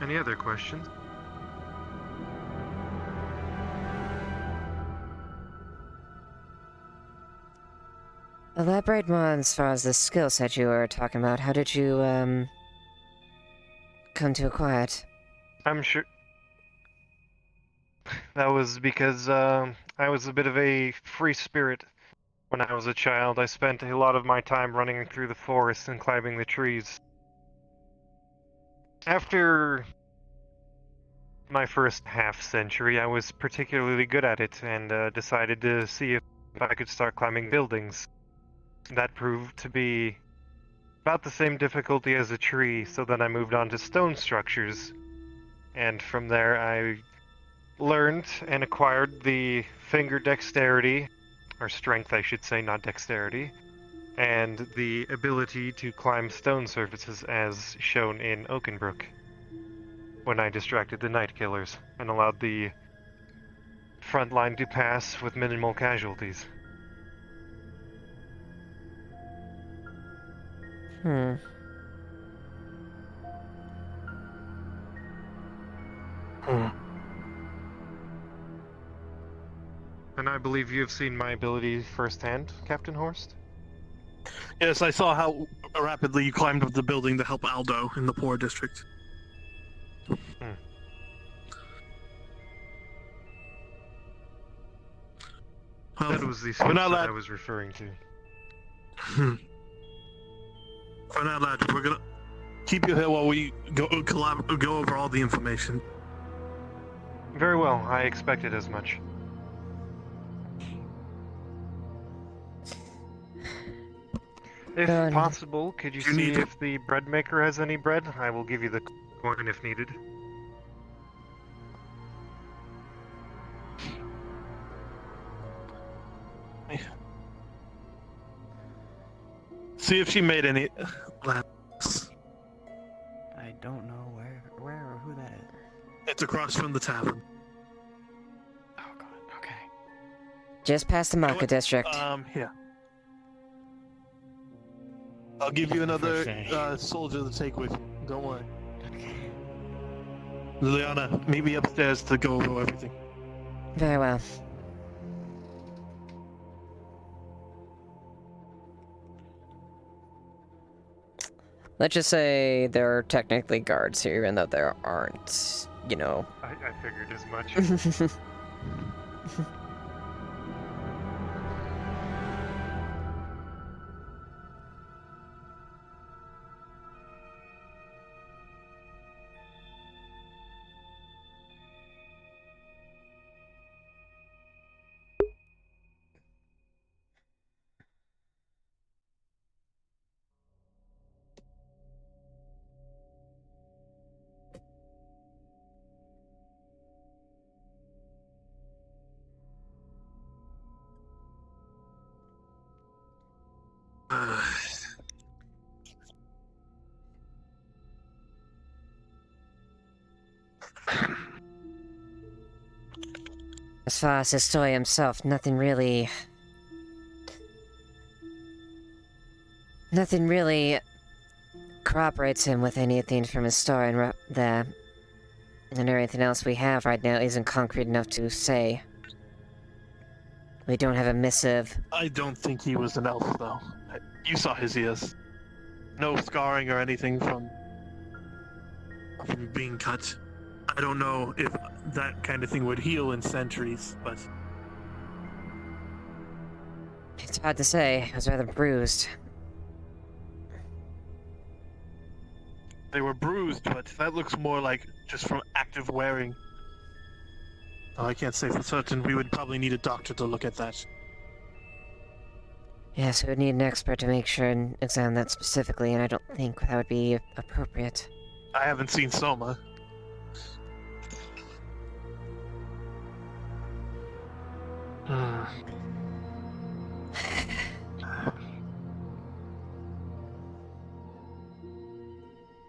S1: Any other questions?
S5: Elaborate more as far as the skill set you were talking about. How did you, come to acquire it?
S1: I'm sure that was because I was a bit of a free spirit when I was a child. I spent a lot of my time running through the forest and climbing the trees. After my first half century, I was particularly good at it and decided to see if I could start climbing buildings. That proved to be about the same difficulty as a tree, so then I moved on to stone structures. And from there, I learned and acquired the finger dexterity, or strength, I should say, not dexterity, and the ability to climb stone surfaces as shown in Oakenbrook, when I distracted the Night Killers and allowed the front line to pass with minimal casualties. And I believe you have seen my ability firsthand, Captain Horst?
S7: Yes, I saw how rapidly you climbed up the building to help Aldo in the poor district. Well,
S1: That was the skill set I was referring to.
S7: For now, lad, we're gonna keep you here while we go over all the information.
S1: Very well, I expected as much. If possible, could you see if the bread maker has any bread? I will give you the coin if needed.
S7: See if she made any.
S19: I don't know where or who that is.
S7: It's across from the tavern.
S19: Oh god, okay.
S5: Just past the market district.
S7: Here. I'll give you another soldier to take with you. Don't worry.
S19: Okay.
S7: Leiliana, meet me upstairs to go over everything.
S5: Very well. Let's just say there are technically guards here, even though there aren't, you know.
S1: I figured as much.
S5: As far as his story himself, nothing really corroborates him with anything from his story there. And everything else we have right now isn't concrete enough to say. We don't have a missive.
S7: I don't think he was an elf, though. You saw his ears. No scarring or anything from being cut. I don't know if that kind of thing would heal in centuries, but...
S5: It's hard to say. It was rather bruised.
S7: They were bruised, but that looks more like just from active wearing. Oh, I can't say for certain. We would probably need a doctor to look at that.
S5: Yes, we would need an expert to make sure and examine that specifically, and I don't think that would be appropriate.
S7: I haven't seen Soma.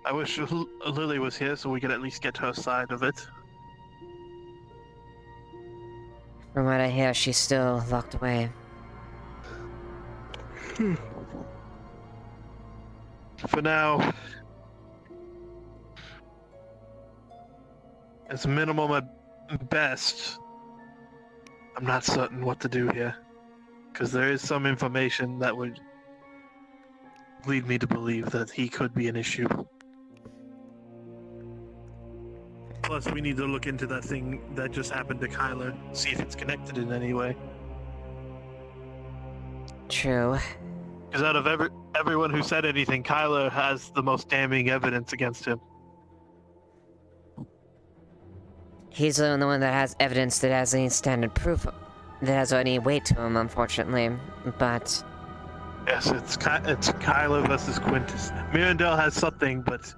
S7: I wish Lily was here so we could at least get her side of it.
S5: From what I hear, she's still locked away.
S7: For now, as minimum at best, I'm not certain what to do here. Because there is some information that would lead me to believe that he could be an issue. Plus, we need to look into that thing that just happened to Kyler, see if it's connected in any way.
S5: True.
S7: Because out of everyone who said anything, Kyler has the most damning evidence against him.
S5: He's the only one that has evidence that has any standard proof that has any weight to him, unfortunately. But
S7: yes, it's Kyler versus Quintus. Mirandel has something, but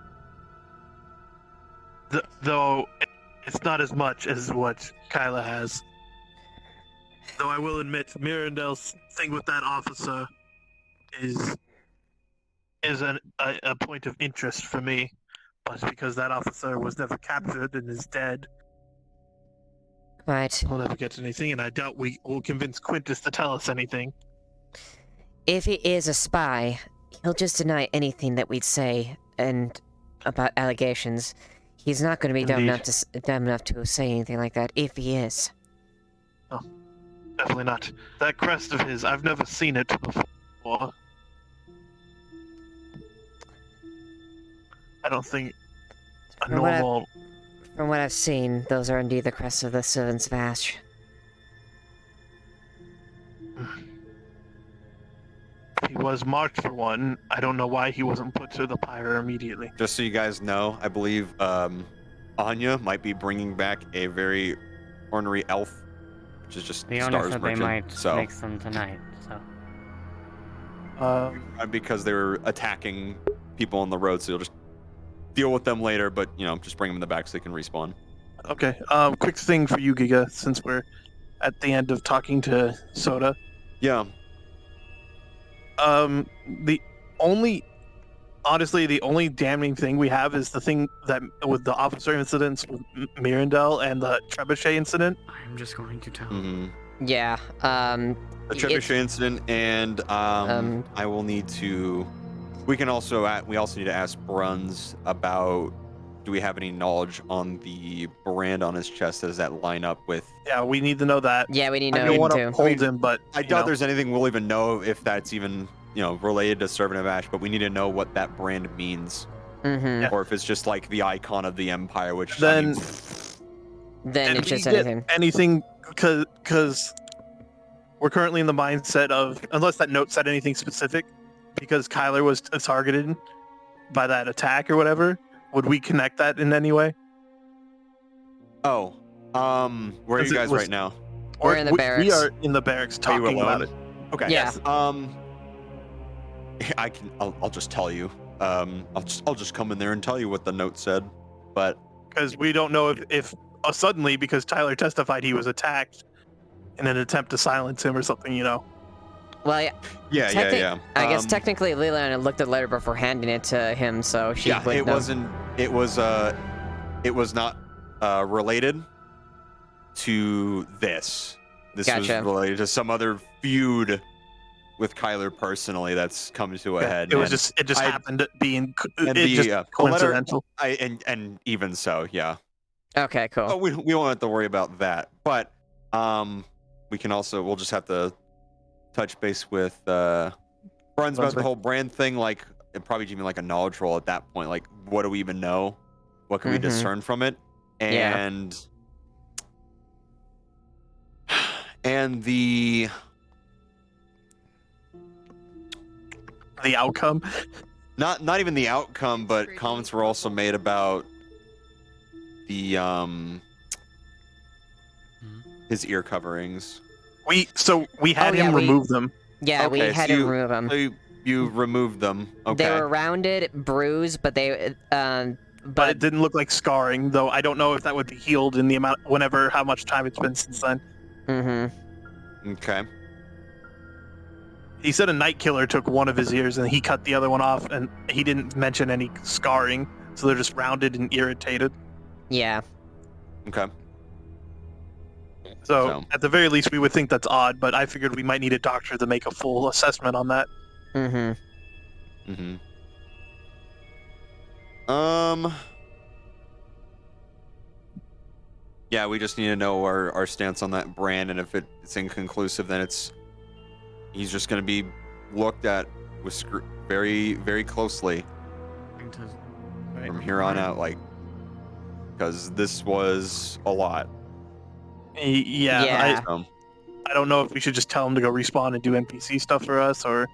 S7: though it's not as much as what Kyler has. Though I will admit, Mirandel's thing with that officer is a point of interest for me, but because that officer was never captured and is dead,
S5: right,
S7: we'll never get to anything, and I doubt we will convince Quintus to tell us anything.
S5: if he is a spy, he'll just deny anything that we'd say and about allegations. He's not going to be dumb enough to say anything like that if he is.
S7: Oh, definitely not. That crest of his, I've never seen it before. I don't think a normal...
S5: From what I've seen, those are indeed the crests of the servants of Ash.
S7: He was marked for one. I don't know why he wasn't put to the pyre immediately.
S17: Just so you guys know, I believe Anya might be bringing back a very ornery elf, which is just
S19: The owner
S17: Stars
S19: said they
S17: Merchant.
S19: might
S17: So
S19: make some tonight, so...
S17: because they were attacking people on the road, so you'll just deal with them later, but, you know, just bring them in the back so they can respawn.
S7: Okay, quick thing for you, Giga, since we're at the end of talking to Soda.
S17: Yeah.
S7: The only damning thing we have is the thing that with the officer incidents with Mirandel and the Trebuchet incident.
S19: I'm just going to tell
S17: him.
S5: Yeah,
S17: The Trebuchet incident, and I will need to... We also need to ask Bruns about, do we have any knowledge on the brand on his chest? Does that line up with...
S7: Yeah, we need to know that.
S5: Yeah, we need to know
S7: I don't want
S5: too.
S7: to hold him, but...
S17: I doubt there's anything we'll even know if that's even, related to Servant of Ash, but we need to know what that brand means.
S5: Mm-hmm.
S17: Or if it's just like the icon of the Empire, which...
S5: Then
S7: and
S5: it's just
S7: we get
S5: anything.
S7: Anything, because we're currently in the mindset of, unless that note said anything specific, because Kyler was targeted by that attack or whatever, would we connect that in any way?
S17: Oh, where are you guys right now?
S5: We're in the barracks.
S7: We are in the barracks
S17: Are you
S7: talking about
S17: alone?
S7: it.
S17: Okay.
S5: Yeah.
S17: Yes. I'll just tell you. I'll just come in there and tell you what the note said, but
S7: because we don't know if suddenly, because Tyler testified he was attacked in an attempt to silence him or something,
S5: Well, yeah.
S17: Yeah.
S5: I guess technically Leiliana looked at the letter before handing it to him, so she would know.
S17: It was not related. to this. This
S5: Gotcha.
S17: was related to some other feud with Kyler personally that's come to a head.
S4: It just happened being
S17: Letter,
S4: coincidental.
S17: and even so, yeah.
S5: Okay, cool.
S17: But we won't have to worry about that. But we'll just have to touch base with Bruns about the whole brand thing. Like, and probably even like a knowledge roll at that point. Like, what do we even know? What can we discern from it? And the
S4: outcome.
S17: Not even the outcome, but comments were also made about the his ear coverings.
S4: We had him remove them.
S5: Yeah, we had him remove them.
S17: So you removed them. Okay.
S5: They were rounded, bruised, but they
S4: but it didn't look like scarring, though. I don't know if that would be healed in the amount how much time it's been since then.
S17: Okay.
S4: He said a night killer took one of his ears and he cut the other one off, and he didn't mention any scarring, so they're just rounded and irritated.
S5: Yeah.
S17: Okay.
S4: So at the very least, we would think that's odd, but I figured we might need a doctor to make a full assessment on that.
S17: Yeah, we just need to know our stance on that brand, and if it's inconclusive, then he's just going to be looked at with very, very closely from here on out, like, because this was a lot.
S4: Yeah. I don't know if we should just tell him to go respawn and do NPC stuff for us, or...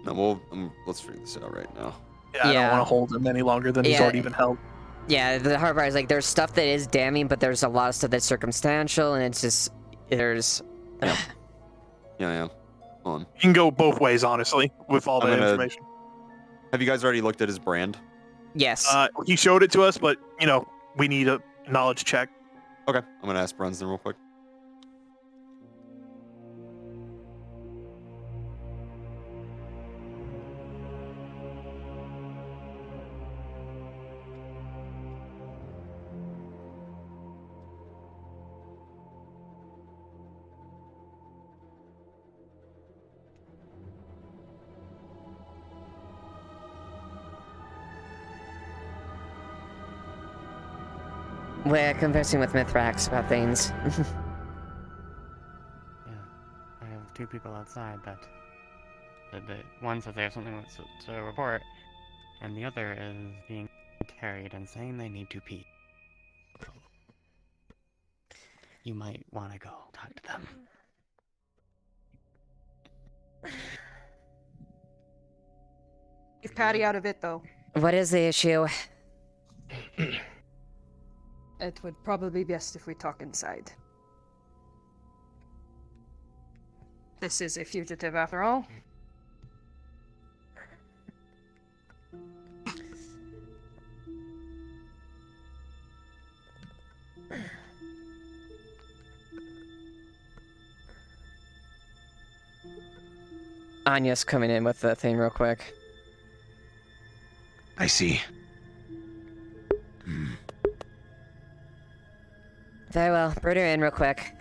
S17: No, let's figure this out right now.
S4: Yeah, I don't want to hold him any longer than he's already been held.
S5: Yeah, the hard part is, like, there's stuff that is damning, but there's a lot of stuff that's circumstantial, and it's just... There's...
S17: Yeah. Hold on.
S4: You can go both ways, honestly, with all that information.
S17: Have you guys already looked at his brand?
S5: Yes.
S4: He showed it to us, but, we need a knowledge check.
S17: Okay, I'm going to ask Bruns then real quick.
S5: We're conversing with Mithrax about things.
S13: I have two people outside that one says they have something to report, and the other is being carried and saying they need to pee. You might want to go talk to them.
S10: Leave Patty out of it, though.
S5: What is the issue?
S10: It would probably be best if we talk inside. This is a fugitive after all.
S5: Anya's coming in with the thing real quick.
S6: I see.
S5: Very well. Brood her in real quick.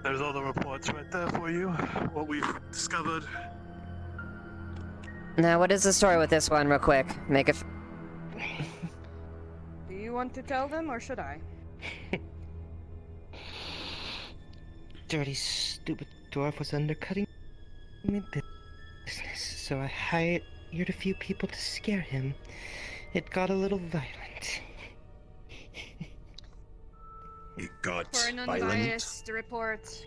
S7: There's all the reports right there for you. What we've discovered.
S5: Now, what is the story with this one real quick? Make a...
S10: Do you want to tell them, or should I?
S12: Dirty, stupid dwarf was undercutting my business, so I hired a few people to scare him. It got a little violent.
S6: It got
S10: For an
S6: violent?
S10: unbiased report,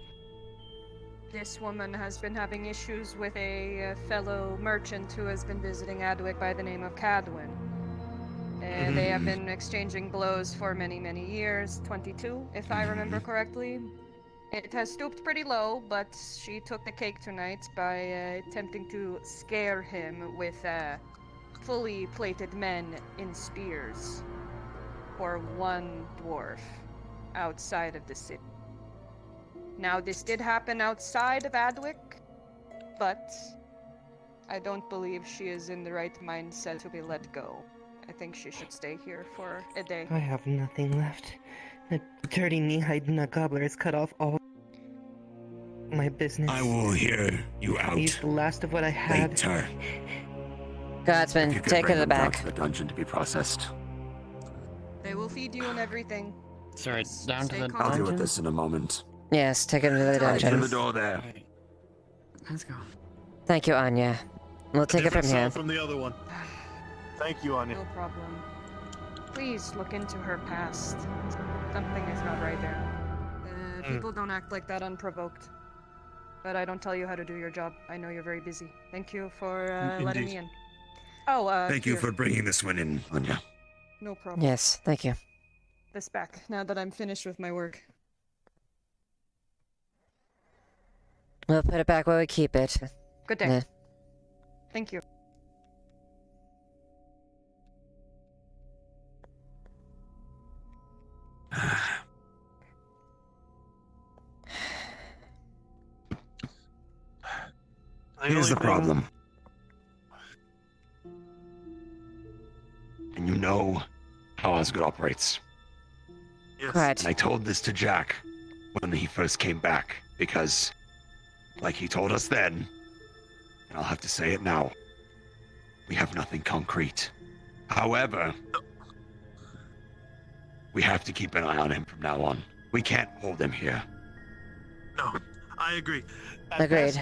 S10: this woman has been having issues with a fellow merchant who has been visiting Adwick by the name of Cadwin. They have been exchanging blows for many, many years, 22, if I remember correctly. It has stooped pretty low, but she took the cake tonight by attempting to scare him with fully plated men in spears for one dwarf outside of the city. Now, this did happen outside of Adwick, but I don't believe she is in the right mindset to be let go. I think she should stay here for a day.
S12: I have nothing left. That dirty knee-hiding gobbler has cut off all my business.
S6: I will hear you out.
S12: He's the last of what I had.
S6: Later.
S5: Godsman,
S6: If you could
S5: take
S6: bring
S5: her
S6: them down
S5: back.
S6: to the dungeon to be processed.
S10: They will feed you and everything.
S19: Sorry, down to
S10: Stay
S19: the
S10: calm.
S6: I'll deal
S19: dungeon?
S6: with this in a moment.
S5: Yes, take her to the
S6: Right,
S5: dungeon.
S6: to the door there.
S19: Let's go.
S5: Thank you, Anya. We'll take it from
S7: Different
S5: here.
S7: cell from the other one. Thank you, Anya.
S10: No problem. Please look into her past. Something is not right there. People don't act like that unprovoked. But I don't tell you how to do your job. I know you're very busy. Thank you for letting me in. Oh,
S6: Thank you
S10: here.
S6: for bringing this one in, Anya.
S10: No problem.
S5: Yes, thank you.
S10: This back, now that I'm finished with my work.
S5: We'll put it back where we keep it.
S10: Good day.
S5: Yeah.
S10: Thank you.
S6: Here's the problem. And you know how Osgood operates.
S7: Yes.
S5: Right.
S6: And I told this to Jack when he first came back, because, like he told us then, and I'll have to say it now, we have nothing concrete. However, we have to keep an eye on him from now on. We can't hold him here.
S7: No, I agree.
S5: Agreed.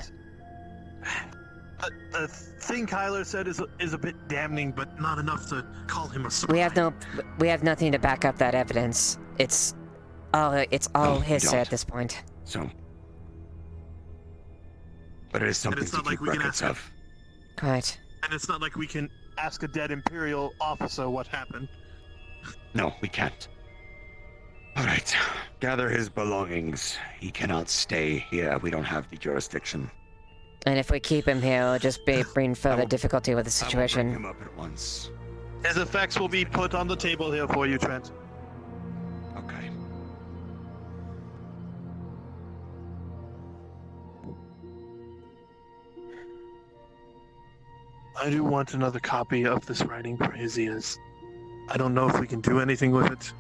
S7: The thing Kyler said is a bit damning, but not enough to call him a spy.
S5: We have nothing to back up that evidence. It's all
S6: No, we
S5: hearsay
S6: don't.
S5: at this point.
S6: So, but it is something
S7: it's
S6: to
S7: not like
S6: keep
S7: we can
S6: records
S7: ask
S6: of.
S5: Right.
S7: And it's not like we can ask a dead Imperial officer what happened.
S6: No, we can't. All right, gather his belongings. He cannot stay here. We don't have the jurisdiction.
S5: And if we keep him here, it'll just bring further difficulty with the
S6: I will bring
S5: situation.
S6: him up at once.
S7: His effects will be put on the table here for you, Trent.
S6: Okay.
S7: I do want another copy of this writing for his ears. I don't know if we can do anything with it,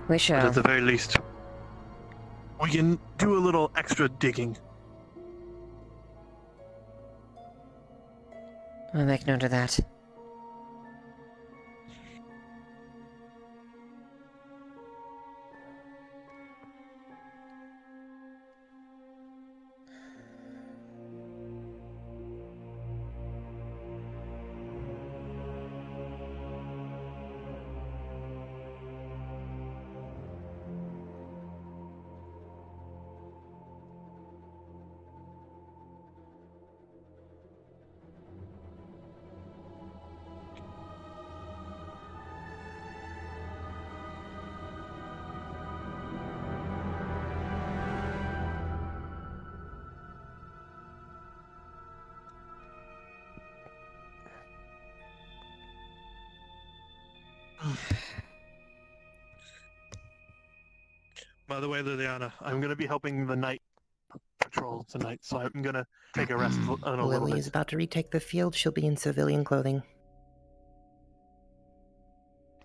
S5: We
S7: but
S5: shall.
S7: at the very least, we can do a little extra digging.
S5: I'll make note of that.
S7: By the way, Liliana, I'm going to be helping the night patrol tonight, so I'm going to take a rest in a little
S12: Lily
S7: bit.
S12: is about to retake the field. She'll be in civilian clothing.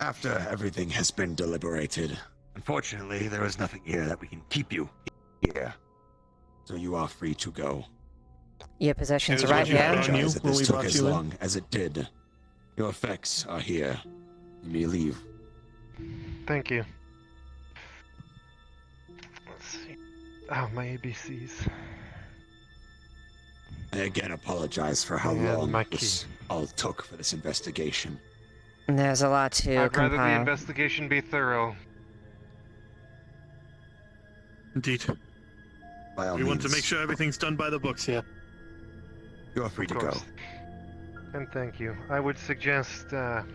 S6: After everything has been deliberated, unfortunately, there is nothing here that we can keep you here. So you are free to go.
S5: Your possessions are
S7: Here's
S5: right
S7: what you had
S5: here.
S7: on you
S6: Apologize that
S7: when
S6: this
S7: we
S6: took
S7: brought
S6: as
S7: you in.
S6: long as it did. Your effects are here. You may leave.
S1: Thank you. Let's see. Oh, my ABCs.
S6: I again apologize for how
S1: Yeah,
S6: long
S1: my
S6: this all took for this investigation.
S5: There's a lot to
S1: I'd rather the
S5: compile.
S1: investigation be thorough.
S7: Indeed.
S6: By all
S7: We want to
S6: means,
S7: make sure everything's done by the books here.
S6: you are free
S1: Of
S6: to go.
S1: course. And thank you. I would suggest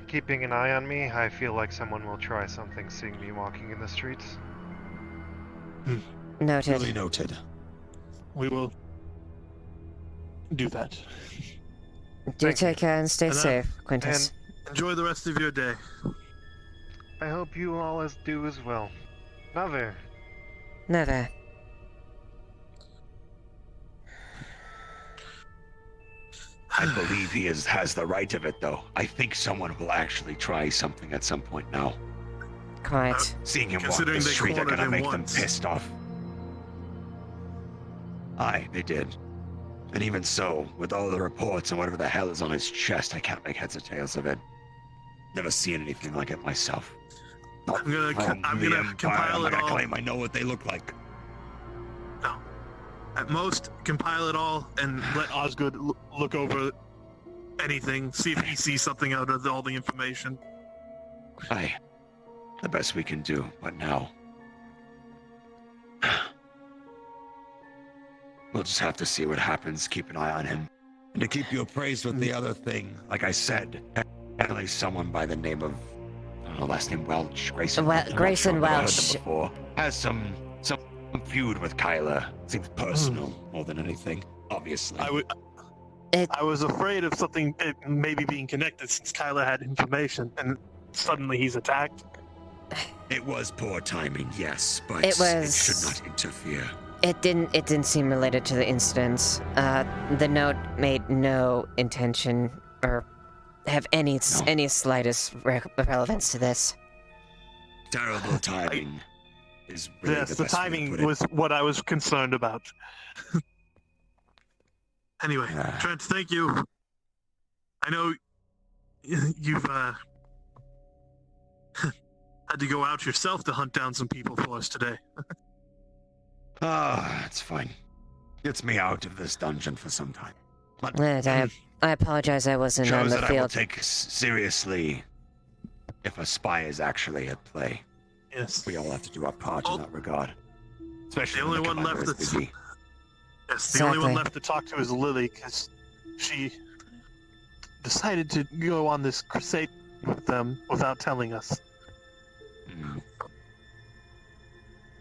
S1: keeping an eye on me. I feel like someone will try something seeing me walking in the streets.
S5: Noted.
S6: Duly noted.
S7: We will do that.
S5: Do take care and stay
S7: And,
S5: safe, Quintus.
S7: Enjoy the rest of your day.
S1: I hope you all do as well. Naver.
S5: Never.
S6: I believe he has the right of it, though. I think someone will actually try something at some point now.
S5: Quite.
S6: Seeing him walk the street are gonna make them pissed off. Aye, they did. And even so, with all the reports and whatever the hell is on his chest, I can't make heads or tails of it. Never seen anything like it myself. Not
S7: I'm gonna
S6: from the
S7: compile
S6: Empire. I'm
S7: it
S6: not gonna
S7: all.
S6: claim I know what they look like.
S7: No. At most, compile it all and let Osgood look over anything, see if he sees something out of all the information.
S6: Aye. The best we can do, but now. We'll just have to see what happens, keep an eye on him. And to keep you appraised with the other thing, like I said, apparently someone by the name of, I don't know, last name Welch, Grayson.
S5: Grayson
S6: Welch.
S5: Welch.
S6: Before. Has some feud with Kyla. Seems personal more than anything, obviously.
S7: I was afraid of something maybe being connected since Kyla had information, and suddenly he's attacked.
S6: It was poor timing, yes, but
S5: It was-
S6: it should not interfere.
S5: It didn't seem related to the incident. The note made no intention or have any slightest relevance to this.
S6: Terrible timing is really
S7: Yes,
S6: the
S7: the
S6: best way to
S7: timing
S6: put it.
S7: was what I was concerned about. Anyway, Trent, thank you. I know you've had to go out yourself to hunt down some people for us today.
S6: It's fine. Gets me out of this dungeon for some time. But
S5: I apologize I wasn't on
S6: shows
S5: the
S6: that I will
S5: field.
S6: take seriously if a spy is actually at play.
S7: Yes.
S6: We all have to do our part in that regard. Especially
S7: The only
S6: when
S7: one
S6: commander
S7: left
S6: is
S7: that's
S6: busy.
S7: Yes, the only one
S5: Exactly.
S7: left to talk to is Lily, because she decided to go on this crusade with them without telling us.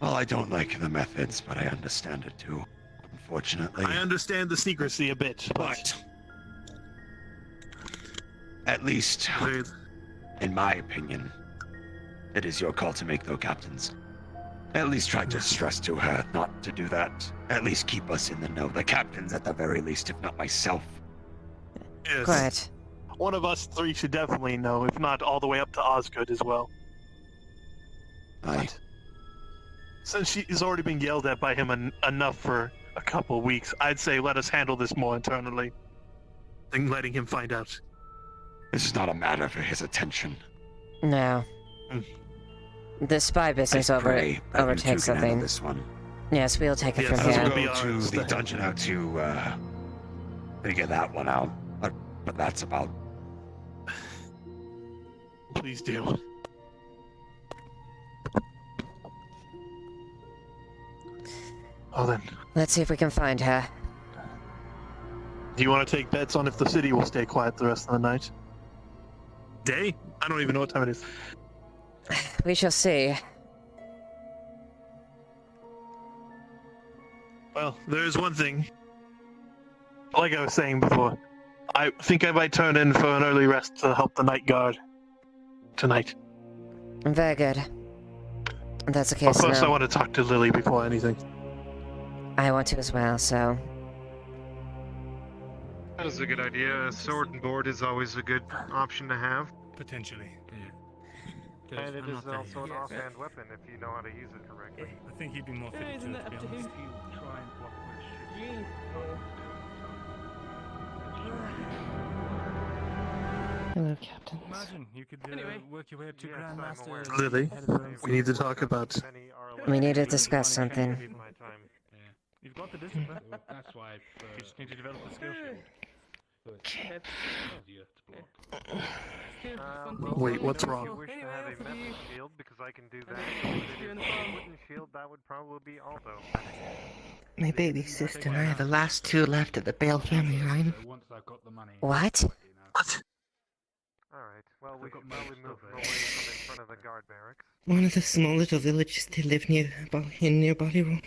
S6: Well, I don't like the methods, but I understand it too. Unfortunately.
S7: I understand the secrecy a bit,
S6: but at least, in my opinion, it is your call to make, though, captains. At least try to stress to her not to do that. At least keep us in the know. The captains, at the very least, if not myself.
S7: Yes.
S5: Quiet.
S7: One of us three should definitely know, if not all the way up to Osgood as well.
S6: Aye.
S7: Since she's already been yelled at by him enough for a couple weeks, I'd say let us handle this more internally than letting him find out.
S6: This is not a matter for his attention.
S5: No. The spy business
S6: I pray that you two
S5: overtakes
S6: can handle
S5: something.
S6: this one.
S5: Yes, we'll take it from
S6: I'll
S5: here.
S6: go to the dungeon out to figure that one out. But that's about.
S7: Please do. Oh, then.
S5: Let's see if we can find her.
S7: Do you want to take bets on if the city will stay quiet the rest of the night? Day? I don't even know what time it is.
S5: We shall see.
S7: Well, there's one thing. Like I was saying before, I think I might turn in for an early rest to help the night guard tonight.
S5: Very good. If that's the
S7: But
S5: case,
S7: first, I
S5: no.
S7: want to talk to Lily before anything.
S5: I want to as well, so...
S1: That is a good idea. A sword and board is always a good option to have.
S21: Potentially.
S1: And it is also an offhand weapon if you know how to use it correctly.
S21: I think he'd be more fitted to it, to be honest.
S12: Hello, Captain.
S21: Imagine you could work your way up to Grandmaster.
S7: Lily, we need to talk about.
S5: We need to discuss something.
S21: You've got the discipline. That's why you just need to develop the skill shield.
S7: Wait, what's
S1: If you
S7: wrong?
S1: wish to have a metal shield, because I can do that. If it is a wooden shield, that would probably be Aldo.
S12: My baby sister and I are the last two left of the Bale family line.
S5: What?
S1: Alright, well, we could probably move them away from in front of the guard barracks.
S12: One of the small little villages they live near Bollywood.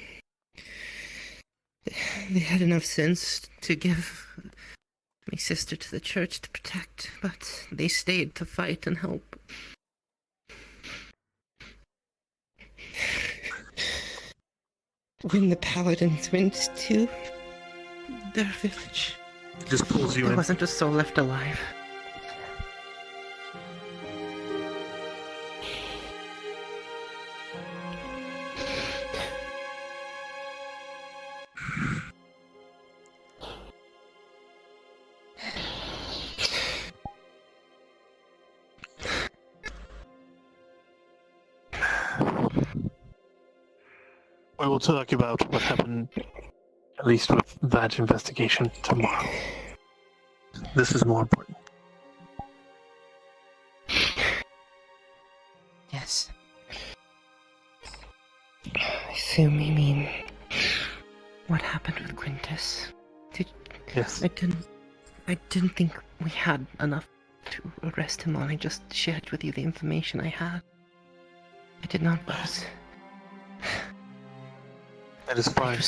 S12: They had enough sense to give my sister to the church to protect, but they stayed to fight and help. When the paladins went to their village,
S7: It just pulls you
S12: There
S7: in.
S12: wasn't a soul left alive.
S7: We will talk about what happened, at least with that investigation, tomorrow. This is more important.
S5: Yes.
S12: I assume you mean what happened with Quintus?
S7: Yes.
S12: I didn't think we had enough to arrest him on. I just shared with you the information I had. I did not was.
S7: That is fine.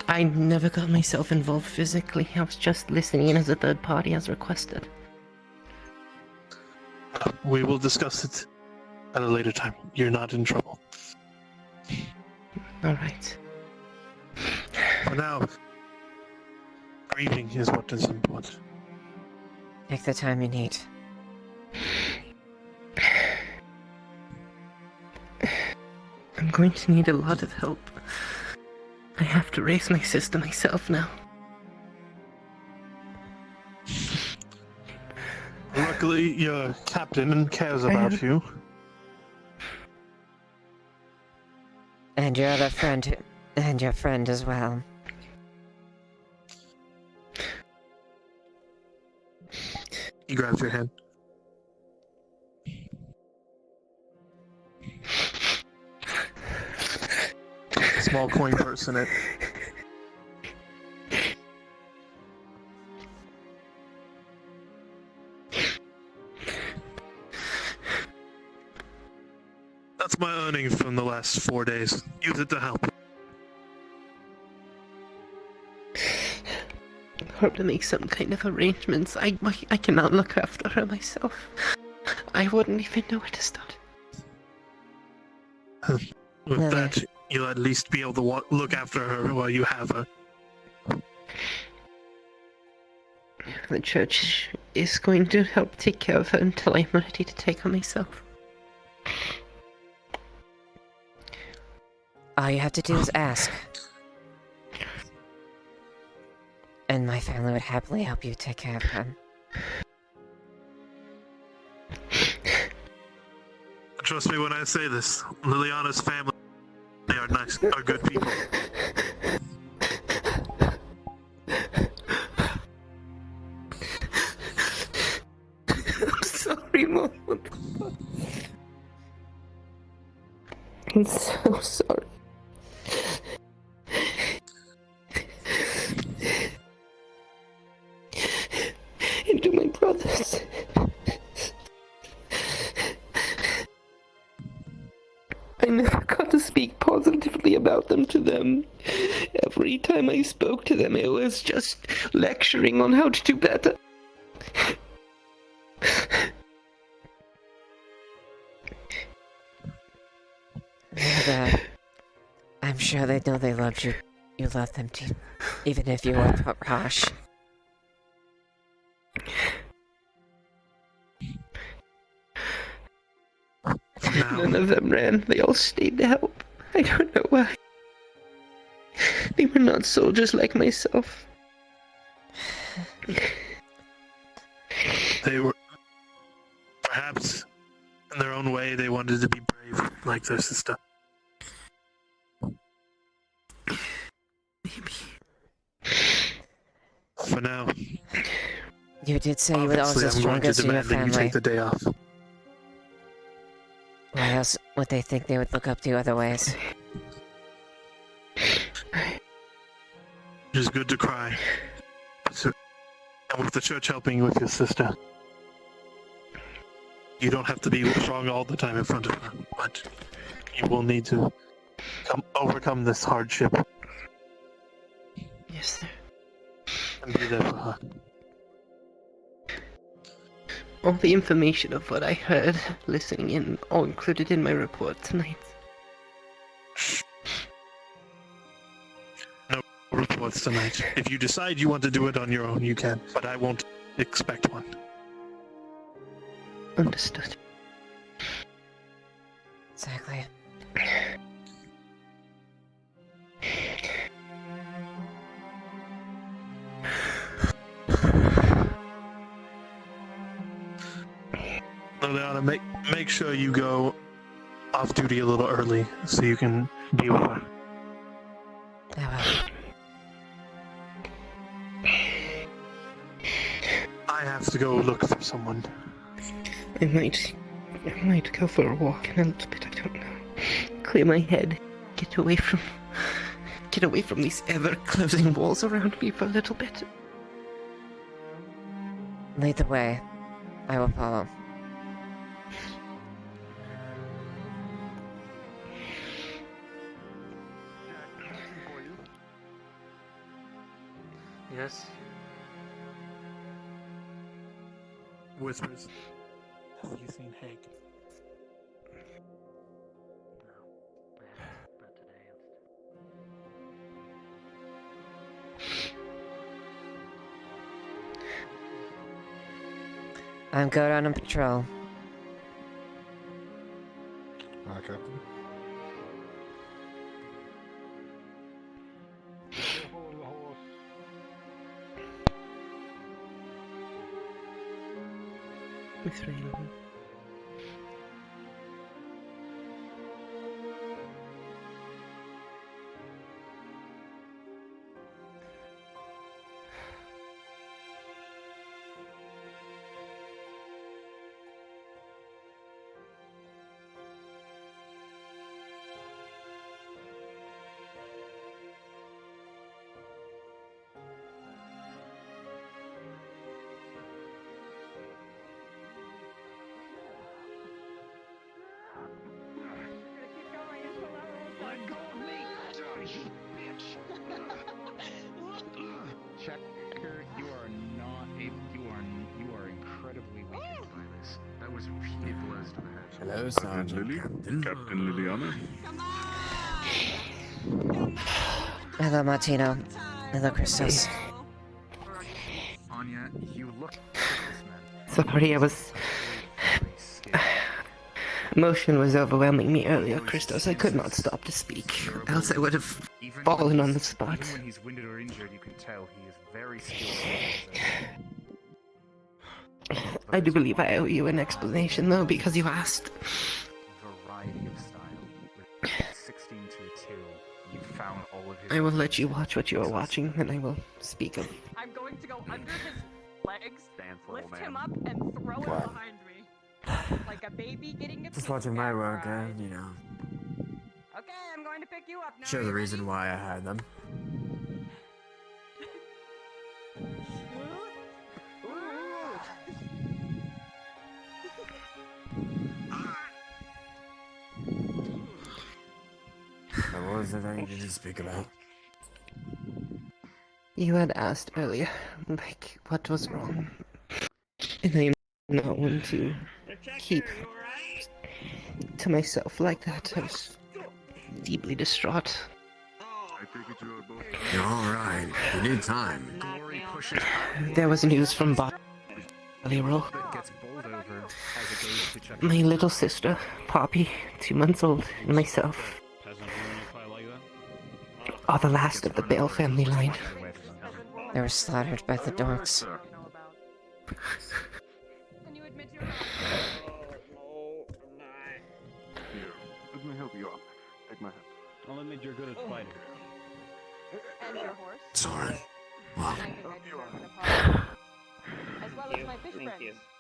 S12: I never got myself involved physically. I was just listening in as a third party as requested.
S7: We will discuss it at a later time. You're not in trouble.
S12: Alright.
S7: For now, grieving is what is important.
S5: Take the time you need.
S12: I'm going to need a lot of help. I have to raise my sister myself now.
S7: Luckily, your captain cares about you.
S5: And your other friend, and your friend as well.
S7: He grabs your hand. Small coin purse in it. That's my earnings from the last 4 days. Use it to help.
S12: Hope to make some kind of arrangements. I cannot look after her myself. I wouldn't even know where to start.
S7: With that, you'll at least be able to look after her while you have her.
S12: The church is going to help take care of her until I'm ready to take her myself.
S5: All you have to do is ask. And my family would happily help you take care of him.
S7: Trust me when I say this. Leiliana's family, they are nice, are good people.
S12: I'm sorry, Mom. I'm so sorry. And to my brothers. I never got to speak positively about them to them. Every time I spoke to them, it was just lecturing on how to do better.
S5: I'm sure they know they loved you. You loved them too, even if you were harsh.
S12: None of them ran. They all stayed to help. I don't know why. They were not soldiers like myself.
S7: They were... Perhaps, in their own way, they wanted to be brave, like their sister. For now.
S5: You did say you were also the strongest in your family.
S7: You take the day off.
S5: Why else would they think they would look up to you otherwise?
S7: It is good to cry. And with the church helping you with your sister, you don't have to be strong all the time in front of her, but you will need to overcome this hardship.
S12: Yes, sir.
S7: And be there for her.
S12: All the information of what I heard, listening in, all included in my report tonight.
S7: No report reports tonight. If you decide you want to do it on your own, you can, but I won't expect one.
S12: Understood.
S5: Exactly.
S7: Leiliana, make sure you go off duty a little early so you can be with her. I have to go look for someone.
S12: I might go for a walk in a little bit, I don't know. Clear my head. Get away from these ever-closing walls around me for a little bit.
S5: Lead the way. I will follow.
S4: Yes. Whispers. Have you seen Hank?
S5: I'm going on patrol.
S3: Okay.
S12: With Raylan.
S15: Checker, you are incredibly weakened by this. That was repeated blows to the head.
S3: Hello, Sergeant. Captain Liliana.
S5: Hello, Martino. Hello, Christos.
S15: Anya, you look
S12: Sorry, emotion was overwhelming me earlier, Christos. I could not stop to speak, else I would have fallen on the spot.
S15: Even when he's winded or injured, you can tell he is very skilled.
S12: I do believe I owe you an explanation, though, because you asked.
S15: Variety of style. With 16 to 2, you found all of his...
S12: I will let you watch what you are watching, and I will speak of...
S10: I'm going to go under his legs, lift him up, and throw him behind me. Like a baby getting a
S3: Just watching my work, you know.
S10: Okay, I'm going to pick you up now.
S3: Show the reason why I had them. What was it that you didn't speak about?
S12: You had asked earlier, like, what was wrong. And I am not one to keep to myself like that. I was deeply distraught.
S3: You're alright. You need time.
S12: There was news from Roll. My little sister, Poppy, 2 months old, and myself are the last of the Bale family line.
S5: They were slaughtered by the dorks.
S22: Let me help you up. Take my hand.
S23: I'll admit you're good at fighting.
S10: And your horse.
S3: It's alright. Well,
S10: I think I deserve an apology. As well as my fish friend,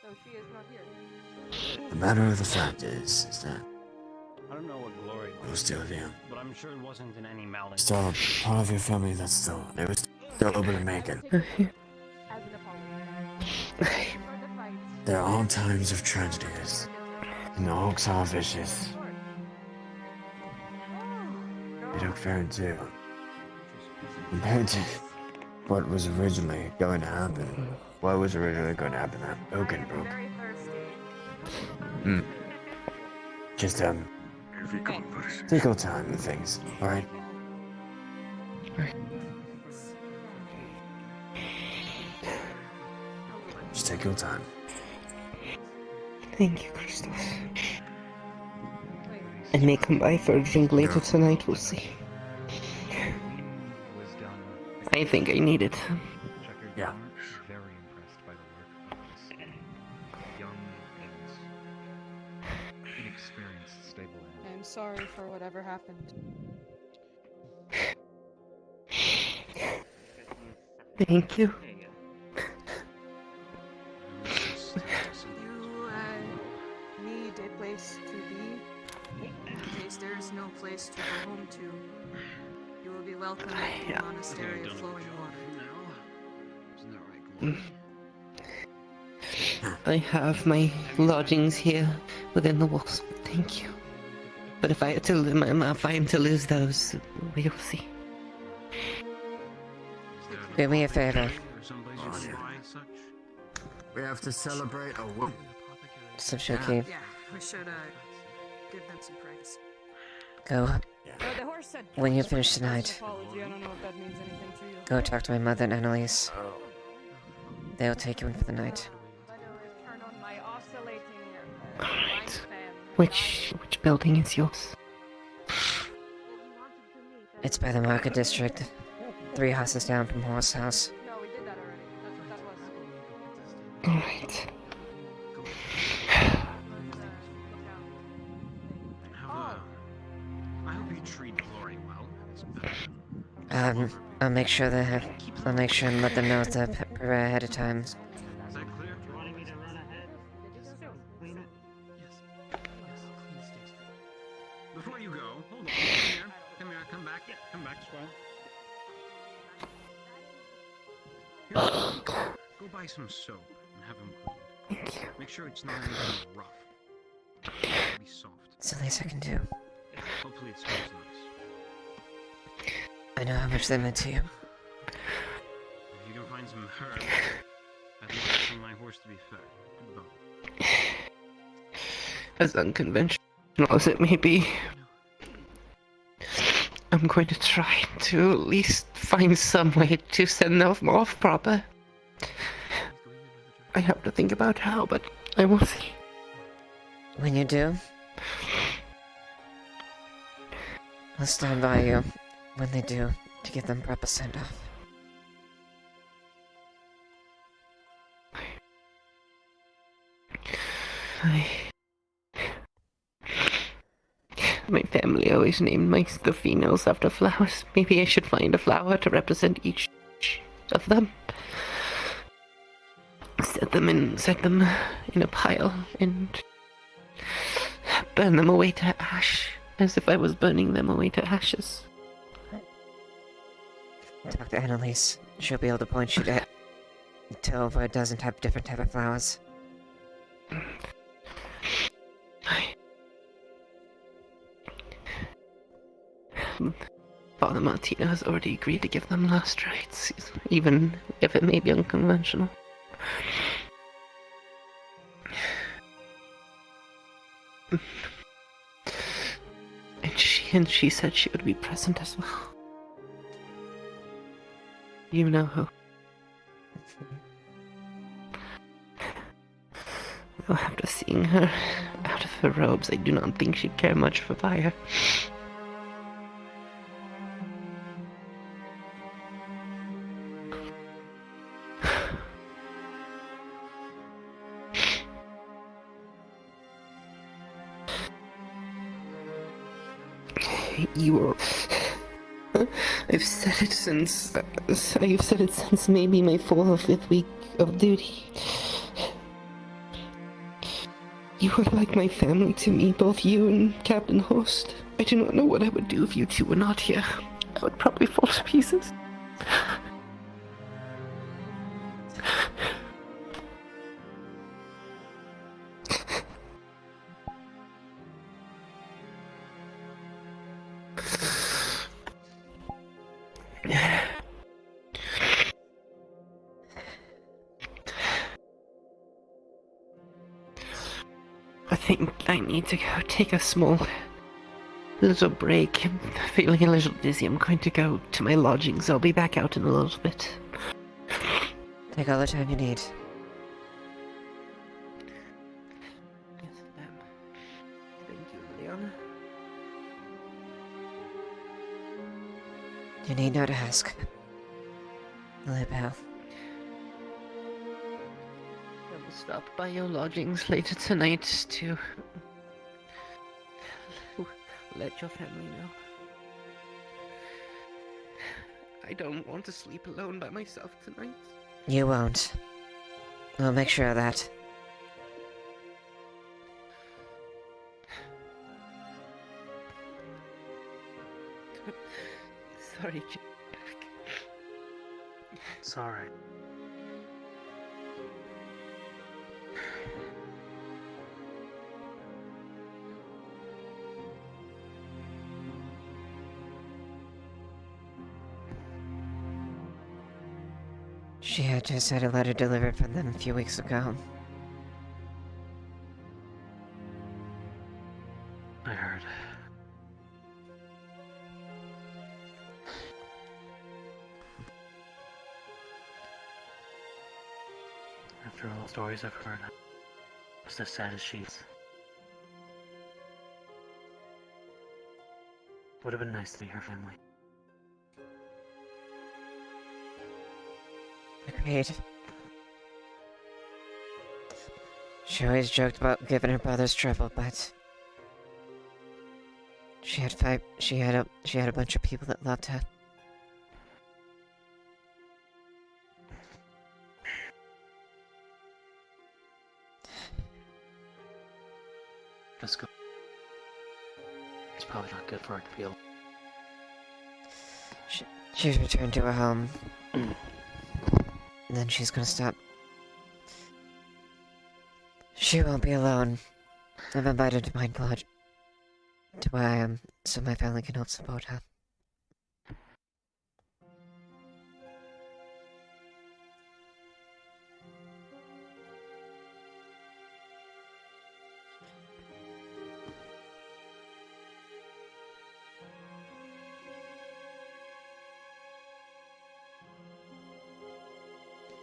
S10: though she is not here.
S3: the matter of the fact is that
S23: I don't know what glory
S3: I was still here.
S23: but I'm sure it wasn't in any malice.
S3: Still a part of your family that's still able to make it. There are all times of tragedies, and the hawks are vicious. They look fair too. Compared to what was originally going to happen. What was originally going to happen at Oakenbrook. Just, take your time with things, alright? Just take your time.
S12: Thank you, Christoph. I may come by for a drink later tonight, we'll see. I think I need it.
S3: Yeah.
S8: Very impressed by the work of this young and inexperienced stable hand.
S10: I'm sorry for whatever happened.
S12: Thank you.
S10: You need a place to be. In case there is no place to go home to, you will be welcome at the monastery of flowing water.
S12: I have my lodgings here within the walls. Thank you. But if I am to lose those, we'll see.
S5: Do me a favor.
S3: We have to celebrate a woman.
S5: Some showcase.
S10: Yeah, we should give them some praise.
S5: Go.
S10: The horse said
S5: When you finish tonight,
S10: apology. I don't know if that means anything to you.
S5: go talk to my mother and Annalise. They'll take you in for the night.
S10: Turn on my oscillating
S12: Alright. Which building is yours?
S5: It's by the market district. 3 houses down from Horse House.
S10: No, we did that already. That's what that was.
S12: Alright.
S8: I hope you treat Glory well.
S5: I'll make sure and let them know to prepare ahead of time.
S8: Is that clear? You wanting me to run ahead? Clean it? Yes. Before you go, hold on. Come here. Come back. Come back, Squire. Go buy some soap and have him cleaned.
S12: Thank you.
S8: Make sure it's not anything rough. Be soft.
S5: It's the least I can do.
S8: Hopefully it smells nice.
S5: I know how much they meant to you.
S8: If you can find some herbs, I'd like for my horse to be fed. Good luck.
S12: As unconventional as it may be, I'm going to try to at least find some way to send them off proper. I have to think about how, but I will see.
S5: When you do, I'll stand by you when they do to give them proper send-off.
S12: My family always named the females after flowers. Maybe I should find a flower to represent each of them. Set them in a pile and burn them away to ash, as if I was burning them away to ashes.
S5: Talk to Annalise. She'll be able to point you to where it doesn't have different type of flowers.
S12: Father Martino has already agreed to give them last rites, even if it may be unconventional. And she said she would be present as well. You know who. Though after seeing her out of her robes, I do not think she'd care much for fire. You were... I've said it since maybe my 4th or 5th week of duty. You were like my family to me, both you and Captain Host. I do not know what I would do if you two were not here. I would probably fall to pieces. I think I need to go take a little break. I'm feeling a little dizzy. I'm going to go to my lodgings. I'll be back out in a little bit.
S5: Take all the time you need. You need not ask. Lilybell.
S12: I will stop by your lodgings later tonight to let your family know. I don't want to sleep alone by myself tonight.
S5: You won't. I'll make sure of that.
S12: Sorry, Jack.
S23: It's alright.
S5: She had just had a letter delivered from them a few weeks ago.
S23: I heard. After all the stories I've heard, I was as sad as she is. Would have been nice to be her family.
S5: Agreed. She always joked about giving her brothers trouble, but she had a bunch of people that loved her.
S23: Let's go. It's probably not good for her to feel.
S5: She's returned to her home. And then she's gonna stop. She won't be alone. I've invited to my lodge to where I am, so my family can help support her.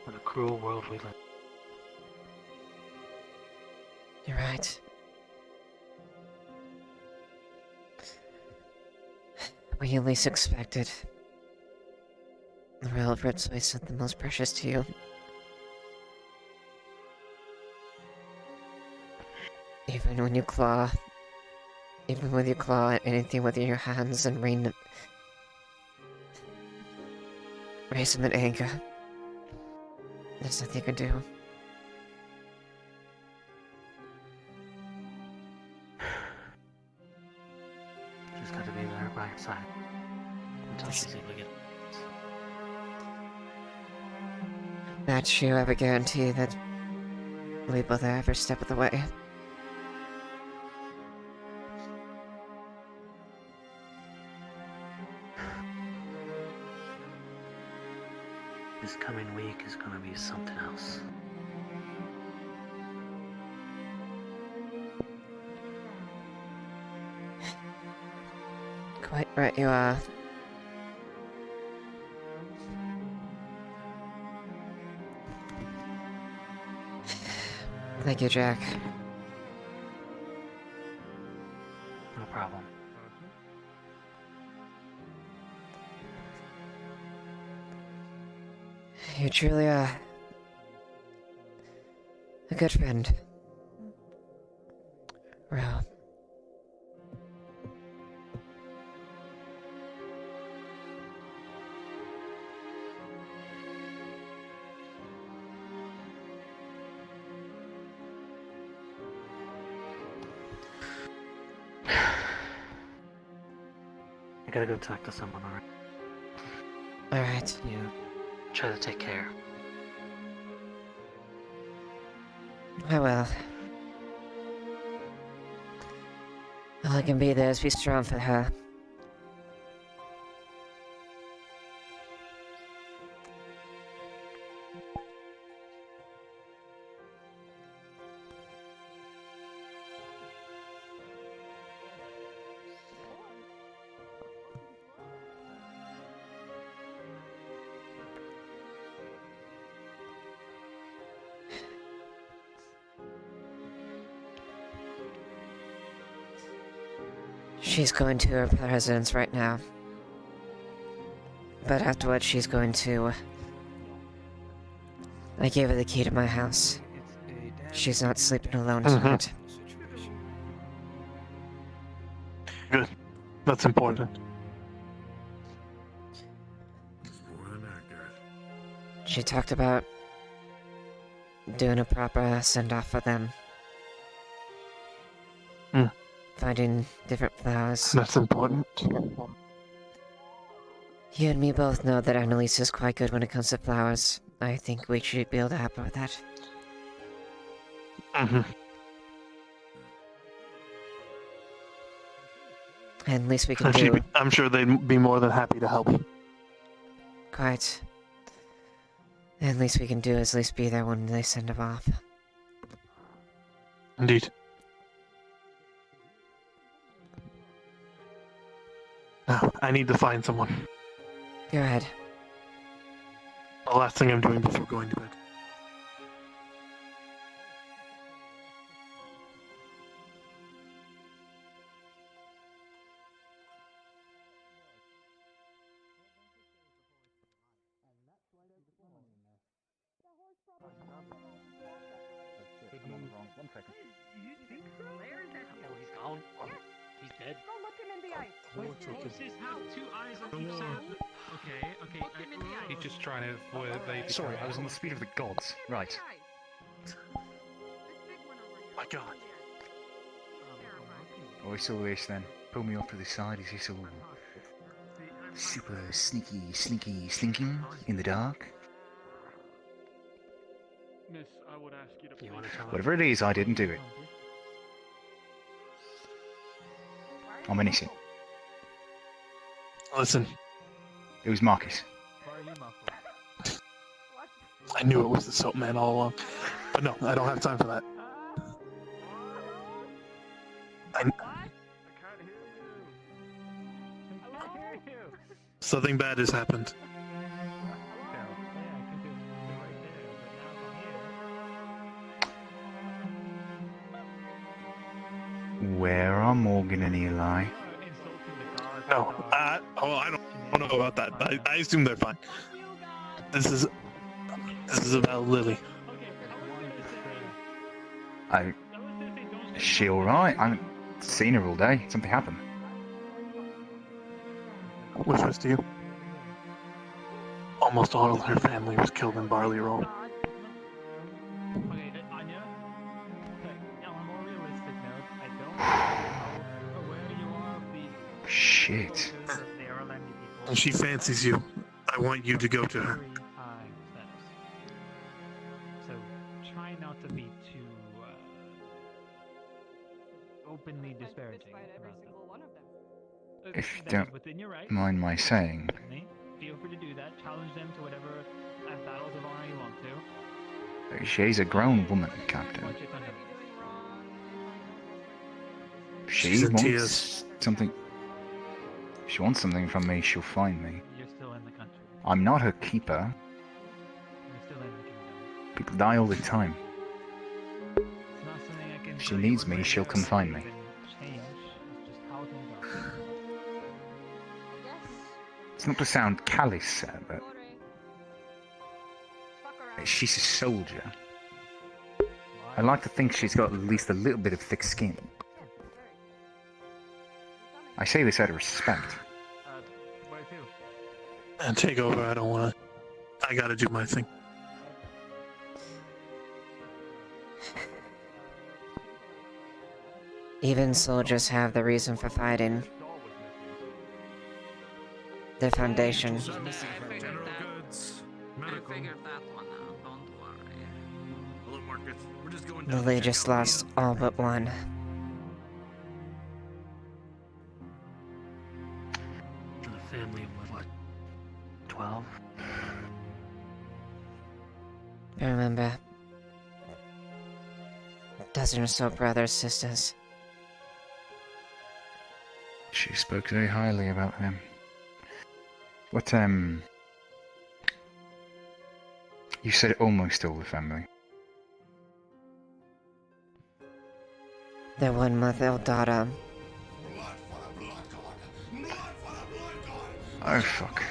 S23: What a cruel world we live.
S5: You're right. When you least expect it, the world rips away something most precious to you. Even when you claw at anything within your hands and raise them in anger, there's nothing you can do.
S23: Just gotta be there by her side until she's able to get.
S5: That you have a guarantee that we both are every step of the way.
S23: This coming week is gonna be something else.
S5: Quite right you are. Thank you, Jack.
S23: No problem.
S5: You truly are a good friend. Ro.
S23: I gotta go talk to someone, alright?
S5: Alright.
S23: You try to take care.
S5: I will. All I can be there is be strong for her. She's going to her residence right now. But afterwards, she's going to... I gave her the key to my house. She's not sleeping alone tonight.
S7: Good. That's important.
S5: She talked about doing a proper send-off for them. Finding different flowers.
S7: That's important.
S5: You and me both know that Annalise is quite good when it comes to flowers. I think we should be able to help her with that. And at least we can do...
S7: I'm sure they'd be more than happy to help.
S5: Quite. And at least we can do is at least be there when they send her off.
S7: Indeed. Now, I need to find someone.
S5: Go ahead.
S7: The last thing I'm doing before going to bed.
S23: He's gone. He's dead.
S10: Go look him in the eye.
S8: Horses have two eyes on each side. Okay.
S10: Look him in the eye.
S11: He's just trying to avoid a baby.
S15: Sorry, I was on the speed of the gods. Right.
S7: My God.
S15: Oh, I saw this then. Pull me off to the side. Is this all super sneaky, slinking in the dark?
S8: Miss, I would ask you to.
S23: You want to tell
S15: Whatever it is, I didn't do it. I'm innocent.
S7: Listen.
S15: It was Marcus.
S7: I knew it was the soap man all along. But no, I don't have time for that. Something bad has happened.
S15: Where are Morgan and Eli?
S7: No, I don't know about that. I assume they're fine. This is about Lily.
S15: Is she alright? I haven't seen her all day. Something happened.
S7: Which was to you? Almost all of her family was killed in Barley Roll.
S15: Shit.
S7: And she fancies you. I want you to go to her.
S16: So try not to be too openly disparaging about them.
S15: If you don't mind my saying,
S16: Feel free to do that. Challenge them to whatever battles of honor you want to.
S15: she's a grown woman, Captain. If she wants something. If she wants something from me, she'll find me.
S16: You're still in the country.
S15: I'm not her keeper.
S16: You're still in the kingdom.
S15: People die all the time.
S16: It's not something I can.
S15: If she needs me, she'll come find me.
S16: Change. It's just how things are.
S15: It's not to sound callous, sir, but she's a soldier. I like to think she's got at least a little bit of thick skin. I say this out of respect.
S16: Where to?
S7: And take over, I don't wanna. I gotta do my thing.
S5: Even soldiers have the reason for fighting. The Foundation.
S23: I figured that one out, don't worry.
S8: Hello, Marcus. We're just going
S5: Lily just lost all but one.
S23: The family of what? 12?
S5: I remember. Dozen or so brothers, sisters.
S15: She spoke very highly about him. What, you said almost all the family.
S5: Their 1 month-old daughter.
S15: Oh, fuck.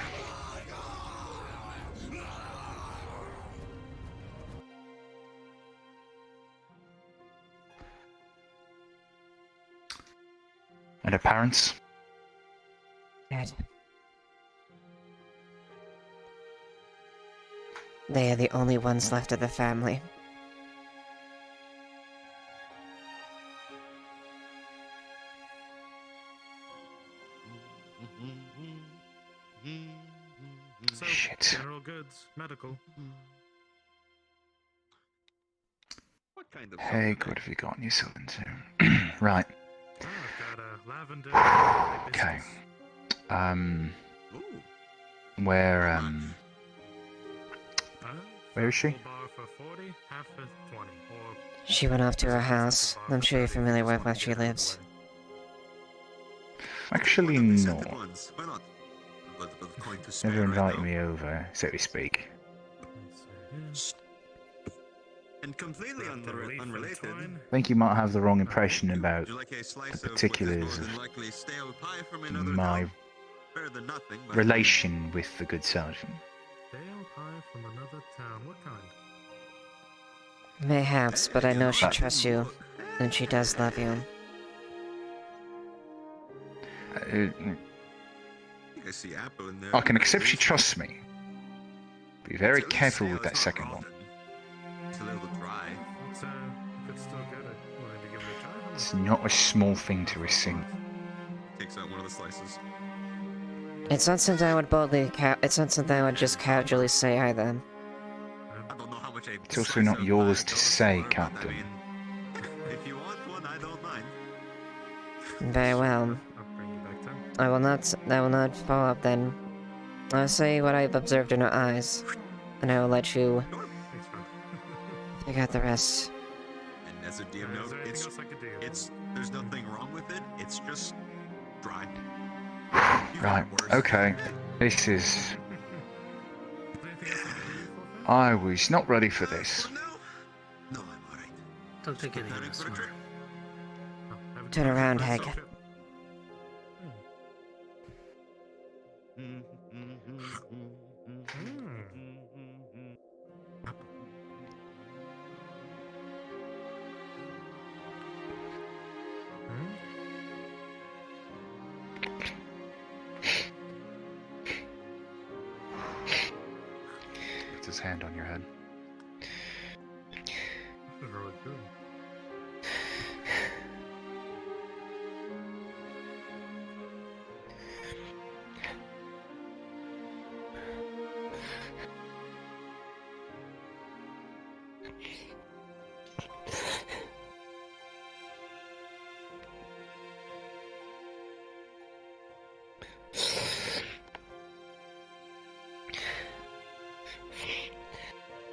S15: And her parents?
S5: Dead. They are the only ones left of the family.
S8: So,
S15: Shit.
S8: general goods, medical.
S17: What kind of
S15: Hey, what have you gotten yourself into? Right.
S8: Oh, I've got a lavender.
S15: Okay.
S17: Ooh.
S15: Where is she?
S8: Bar for 40, half for 20, or
S5: She went off to her house. I'm sure you're familiar with where she lives.
S15: Actually,
S17: What
S15: no.
S17: of the ones? Why not? But going to
S15: Never
S17: spare right
S15: invited
S17: now.
S15: me over, so to speak.
S17: And completely unrelated.
S15: I think you might have the wrong impression about
S17: Would you like a slice
S15: the
S17: of what is
S15: particulars
S17: more
S15: of
S17: than likely stale pie from another
S15: my
S17: town? Better than nothing, but
S15: relation with the good sergeant.
S8: stale pie from another town. What kind?
S5: Mayhaps, but I know she trusts you, and she does love you.
S17: I think I see apple in there.
S15: I can accept she trusts me. Be very careful with that second one.
S17: It's a little dry.
S8: It's, you could still get it. Willing to give it a try? How much?
S15: It's not a small thing to assume.
S17: Takes out one of the slices.
S5: It's not something I would boldly it's not something I would just casually say either.
S17: I don't know how much a
S15: It's also
S17: slice
S15: not
S17: of
S15: yours
S17: pie
S15: to
S17: goes
S15: say,
S17: for, but,
S15: Captain.
S17: I mean, if you want one, I don't mind.
S5: Very well.
S8: I'll bring you back 10.
S5: I will not follow up then. I'll say what I've observed in her eyes, and I will let you
S8: Thanks, friend.
S5: figure out the rest.
S17: And as a DM
S8: Is
S17: note,
S8: there anything else I could do?
S17: there's nothing wrong with it. It's just dry.
S15: Right, okay. This is...
S8: Is there anything else I could do for that?
S15: I was not ready for this.
S17: No, I'm alright.
S23: Don't think any of
S17: Planning
S23: us
S17: for a
S23: were.
S17: trip.
S8: Oh, haven't
S5: Turn
S8: you
S5: around,
S8: tried
S5: Hag.
S8: myself yet?
S15: Puts his hand on your head.
S8: This is really good.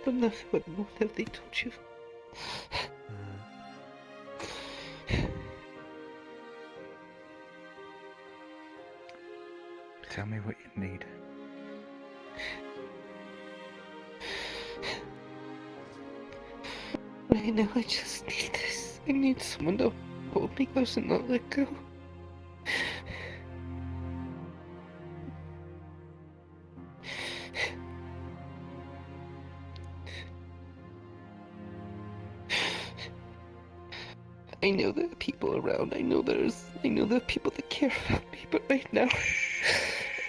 S12: What have they told you?
S15: Tell me what you need.
S12: I know, I just need this. I need someone to hold me close and not let go. I know there are people around. I know there are people that care about me, but right now,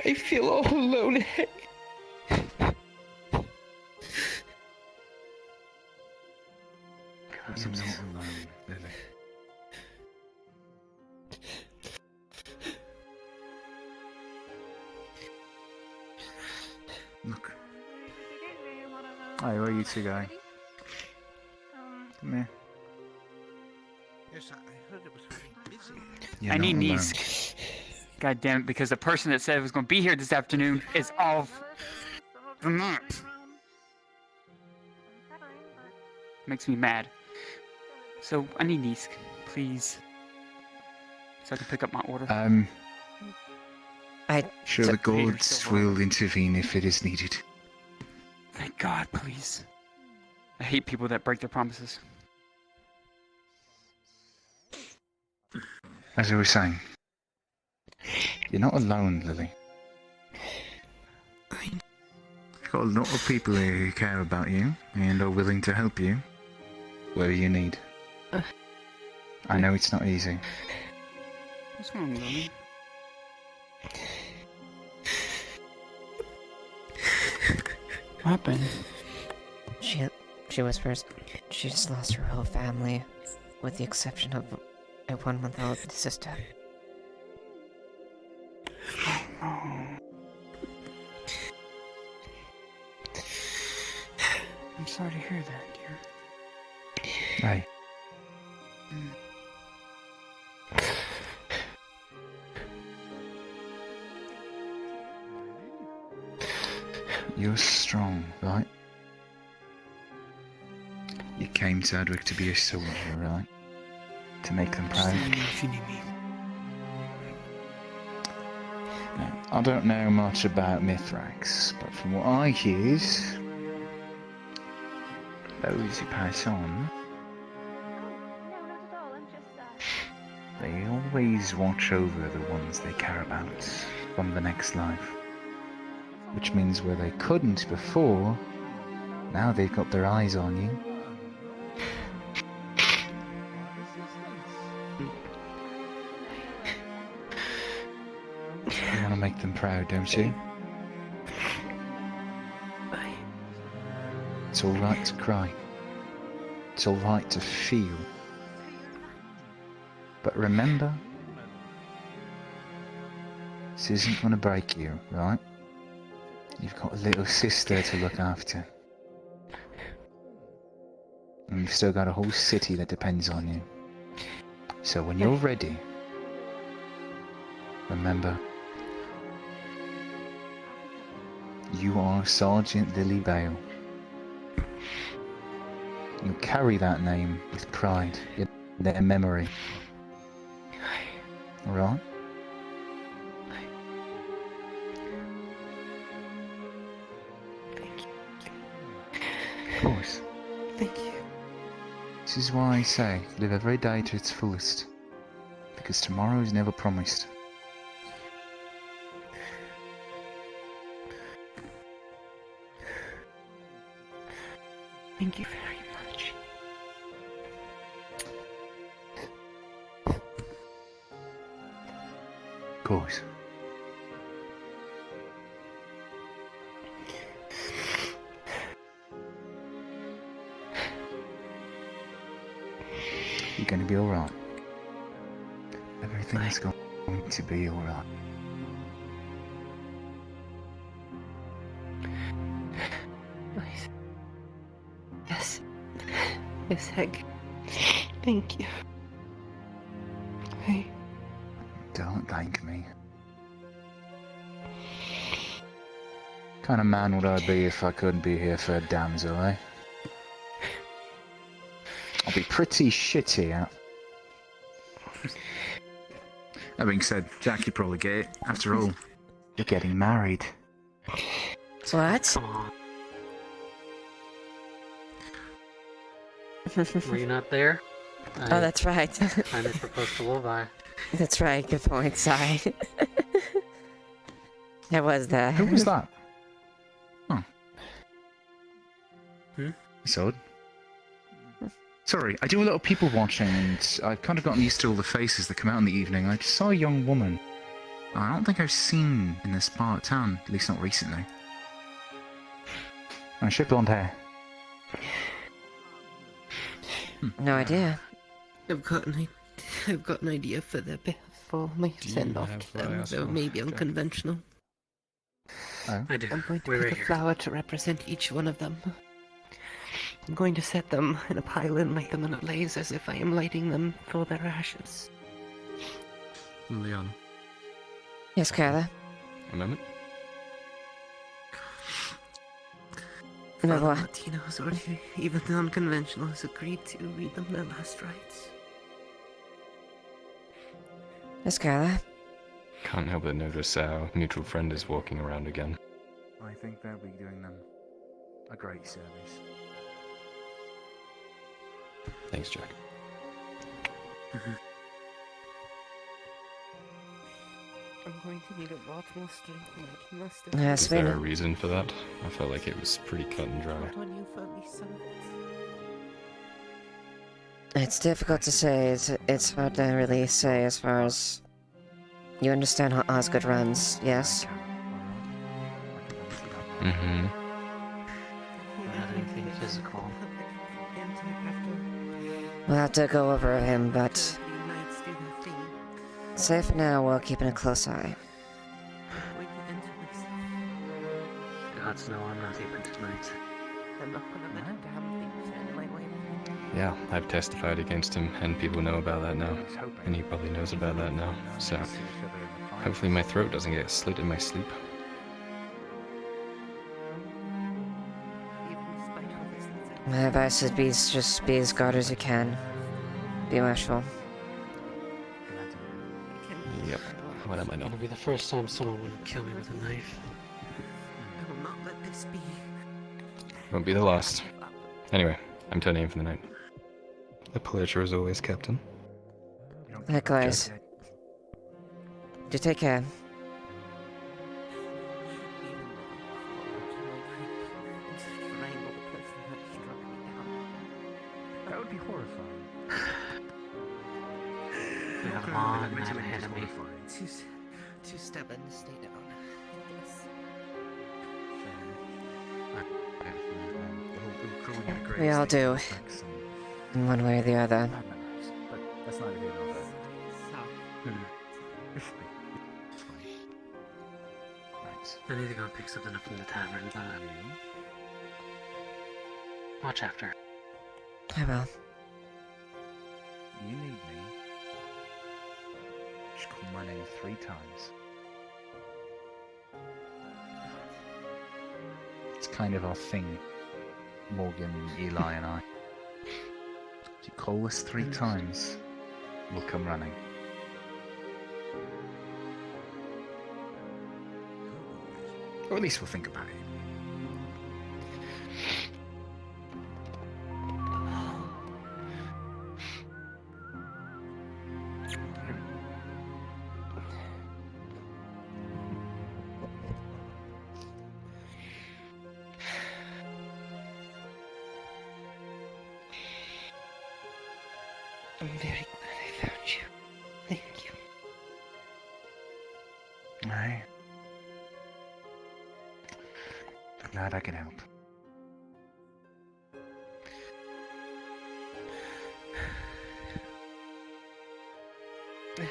S12: I feel all alone.
S15: I'm not alone, Lily. Look. Hi, where are you two going? Come here.
S23: Yes, I heard it was very busy.
S15: You're
S14: I
S15: not
S14: need
S15: alone.
S14: Nisk. God damn it, because the person that said was going to be here this afternoon is off the map. Makes me mad. So, I need Nisk, please. So I can pick up my order.
S15: Sure, the gods will intervene if it is needed.
S14: Thank God, please. I hate people that break their promises.
S15: As I was saying, you're not alone, Lily. You've got a lot of people here who care about you and are willing to help you where you need. I know it's not easy.
S14: What's wrong, Lily? What happened?
S5: She whispers, she just lost her whole family, with the exception of a 1-month-old sister.
S14: I'm sorry to hear that, dear.
S15: Hey. You're strong, right? You came to Adwick to be a soldier, right? To make them proud. Now, I don't know much about Mithrax, but from what I hear, those who pass on, they always watch over the ones they care about from the next life. Which means where they couldn't before, now they've got their eyes on you. You want to make them proud, don't you? It's alright to cry. It's alright to feel. But remember, this isn't going to break you, right? You've got a little sister to look after. And you've still got a whole city that depends on you. So when you're ready, remember, you are Sergeant Lily Vale. You carry that name with pride in their memory. Alright? Of course.
S12: Thank you.
S15: This is why I say, live every day to its fullest. Because tomorrow is never promised.
S12: Thank you very much.
S15: Of course. You're going to be alright. Everything's going to be alright.
S12: Nice. Yes. Yes, heck. Thank you. Hey.
S15: Don't thank me. What kind of man would I be if I couldn't be here for a damsel, eh? I'll be pretty shitty at. That being said, Jack, you probably get it. After all, you're getting married.
S5: What?
S23: Were you not there?
S5: Oh, that's right.
S23: I proposed to Levi.
S5: That's right, good point, sorry. I was there.
S15: Who was that? Oh.
S23: Hmm?
S15: So? Sorry, I do a lot of people watching, and I've kind of gotten used to all the faces that come out in the evening. I just saw a young woman. I don't think I've seen in this part of town, at least not recently. She had blonde hair.
S5: No idea.
S12: I've got an idea for my send-off to them, though maybe unconventional.
S15: Oh.
S23: I do.
S12: I'm going to
S23: We're
S12: pick
S23: right
S12: a flower to represent each one of them. I'm going to set them in a pile and light them in a blaze as if I am lighting them for their ashes.
S19: Leon.
S5: Yes, Carla?
S19: A moment.
S5: No, what?
S12: Latinos or even the unconventionals agreed to read them their last rites.
S5: Yes, Carla?
S19: Can't help but notice our mutual friend is walking around again.
S15: I think they'll be doing them a great service.
S19: Thanks, Jack.
S12: I'm going to need a lot more strength than I can muster.
S5: Yes,
S19: Is there a reason for that? I felt like it was pretty cut and dry.
S12: Not on you for at least some of it.
S5: It's difficult to say. It's hard to really say as far as You understand how Osgood runs, yes?
S23: Mm-hmm. Not anything physical.
S5: We'll have to go over him, but... say for now, we're keeping a close eye.
S23: Gods know I'm not even tonight.
S19: Yeah, I've testified against him, and people know about that now. And he probably knows about that now, so... hopefully my throat doesn't get slit in my sleep.
S5: My advice would be just be as guarded as you can. Be watchful.
S19: Yep, what am I not?
S23: It'll be the first time someone would kill me with a knife.
S12: I will not let this be.
S19: Won't be the last. Anyway, I'm turning in for the night. A pleasure as always, Captain.
S5: Likewise. Do take care.
S22: That would be horrifying.
S23: We have a long night ahead of me.
S12: Too stubborn to stay down.
S5: We all do. In one way or the other.
S15: But that's neither here nor there.
S23: I need to go pick something up from the tavern, but watch after.
S5: I will.
S15: You need me. Just call my name 3 times. It's kind of our thing, Morgan, Eli, and I. If you call us 3 times, we'll come running. Or at least we'll think about it.
S12: I'm very glad I found you. Thank you.
S15: Aye. Glad I could help.
S12: I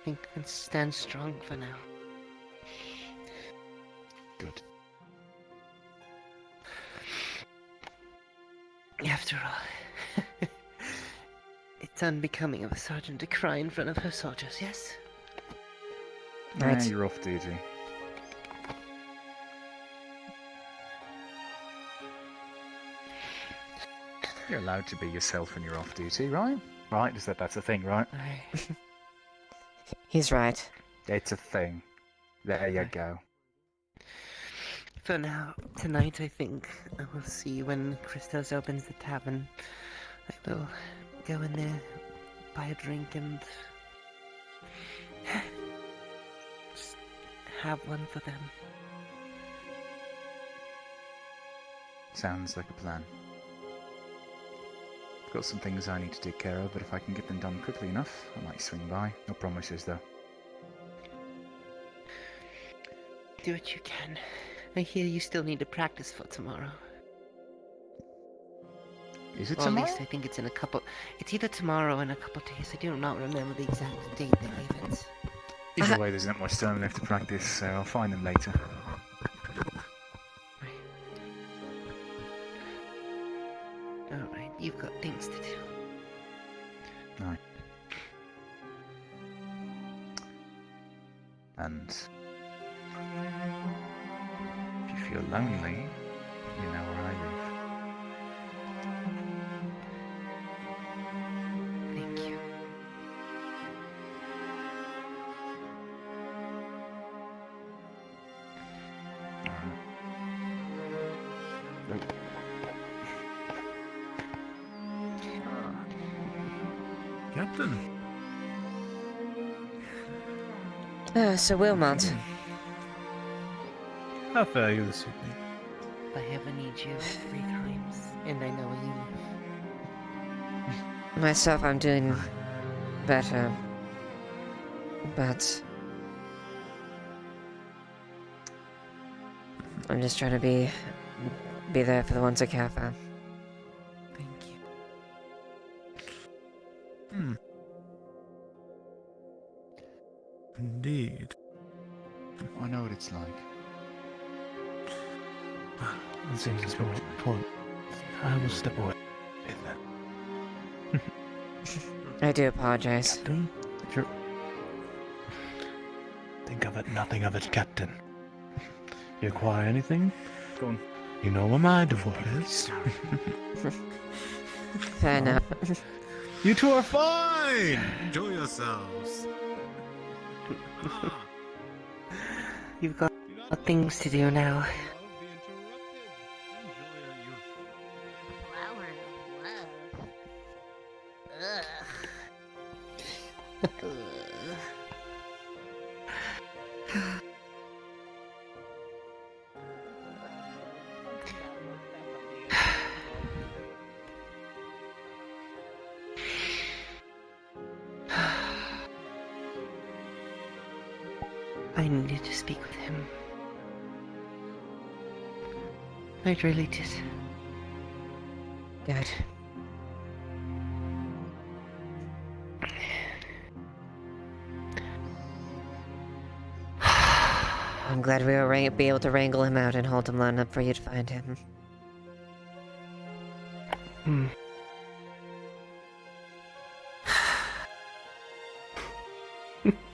S12: think I can stand strong for now.
S15: Good.
S12: After all, it's unbecoming of a sergeant to cry in front of her soldiers, yes?
S15: Right. You're off duty. You're allowed to be yourself when you're off duty, right? Right? That's a thing, right?
S5: He's right.
S15: It's a thing. There you go.
S12: For now, tonight I think I will see when Christos opens the tavern. I will go in there, buy a drink, and just have one for them.
S15: Sounds like a plan. I've got some things I need to take care of, but if I can get them done quickly enough, I might swing by. No promises, though.
S12: Do what you can. I hear you still need to practice for tomorrow.
S15: Is it
S12: or
S15: tomorrow?
S12: At least I think it's in a couple... It's either tomorrow or in a couple days. I do not remember the exact date they gave it.
S15: Either way, there's not much time left to practice, so I'll find them later.
S12: Alright, you've got things to do.
S15: Right. And if you feel lonely, you know where I live.
S12: Thank you.
S7: Captain.
S5: Sir Wilmot.
S7: How fare you this evening?
S12: If I ever need you 3 times, and I know where you live.
S5: Myself, I'm doing better. But I'm just trying to be there for the ones I care for.
S12: Thank you.
S11: Indeed.
S15: I know what it's like.
S11: It seems as point. I will step away then.
S5: I do apologize.
S11: Captain, think of it, nothing of it, Captain. You acquire anything?
S15: Go on.
S11: You know where my door is.
S5: Fair enough.
S11: You two are fine! Enjoy yourselves.
S12: You've got things to do now.
S9: Flower of love. Ugh.
S12: I needed to speak with him. I really did.
S5: Good. I'm glad we were be able to wrangle him out and hold him long enough for you to find him.
S12: Hmm.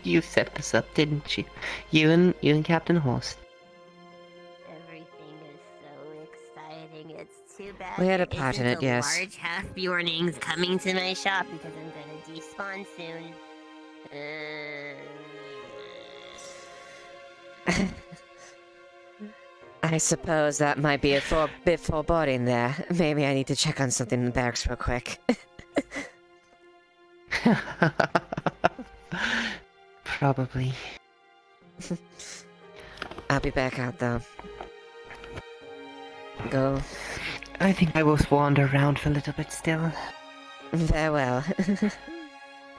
S12: You set this up, didn't you? You and Captain Horst.
S9: Everything is so exciting. It's too bad
S5: We had a
S9: there
S5: part in
S9: isn't
S5: it,
S9: a
S5: yes.
S9: large Half-Bjornings coming to my shop because I'm gonna despawn soon.
S5: I suppose that might be a bit foreboding there. Maybe I need to check on something in the barracks real quick.
S12: Probably.
S5: I'll be back out though. Go.
S12: I think I will wander around for a little bit still.
S5: Farewell.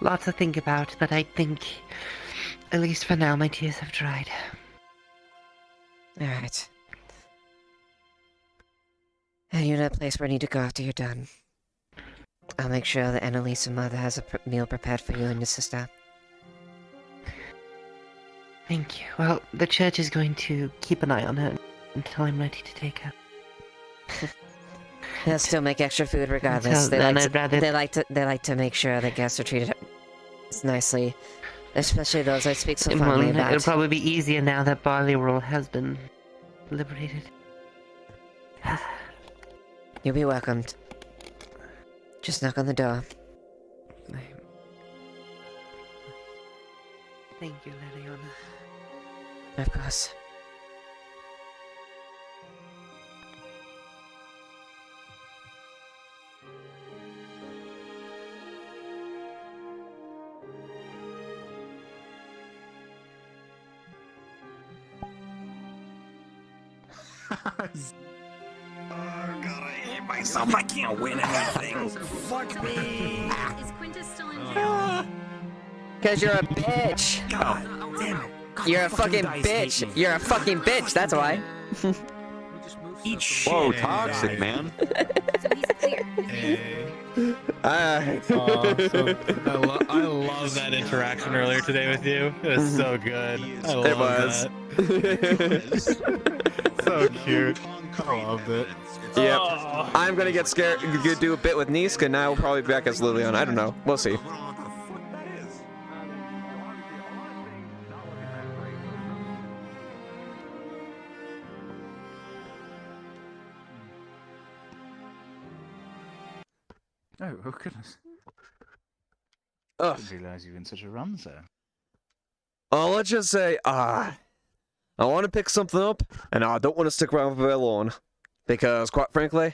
S12: Lots to think about, but I think, at least for now, my tears have dried.
S5: Alright. And you're in a place where I need to go after you're done. I'll make sure that Annalise and Mother has a meal prepared for you and your sister.
S12: Thank you. Well, the church is going to keep an eye on her until I'm ready to take her.
S5: They'll still make extra food regardless.
S12: Until then, I'd rather-
S5: They like to make sure that guests are treated nicely, especially those I speak so fondly about.
S12: It'll probably be easier now that Barley Roll has been liberated.
S5: You'll be welcomed. Just knock on the door.
S12: Thank you, Leiliana.
S5: Of course.
S6: Myself, I can't win anything. Fuck me.
S9: Is Quintus still in jail?
S5: Cause you're a bitch.
S6: God damn it.
S5: You're a fucking bitch. You're a fucking bitch. That's why.
S17: Eat shit. Whoa, toxic, man.
S21: I love that interaction earlier today with you. It was so good. I love that.
S18: So cute. I loved it. Yep. I'm gonna get scared. Do a bit with Niska, and I will probably be back as Leiliana. I don't know. We'll see.
S15: Oh goodness.
S18: Ugh.
S15: Didn't realize you were in such a run, sir.
S18: Let's just say, I want to pick something up, and I don't want to stick around for very long, because quite frankly,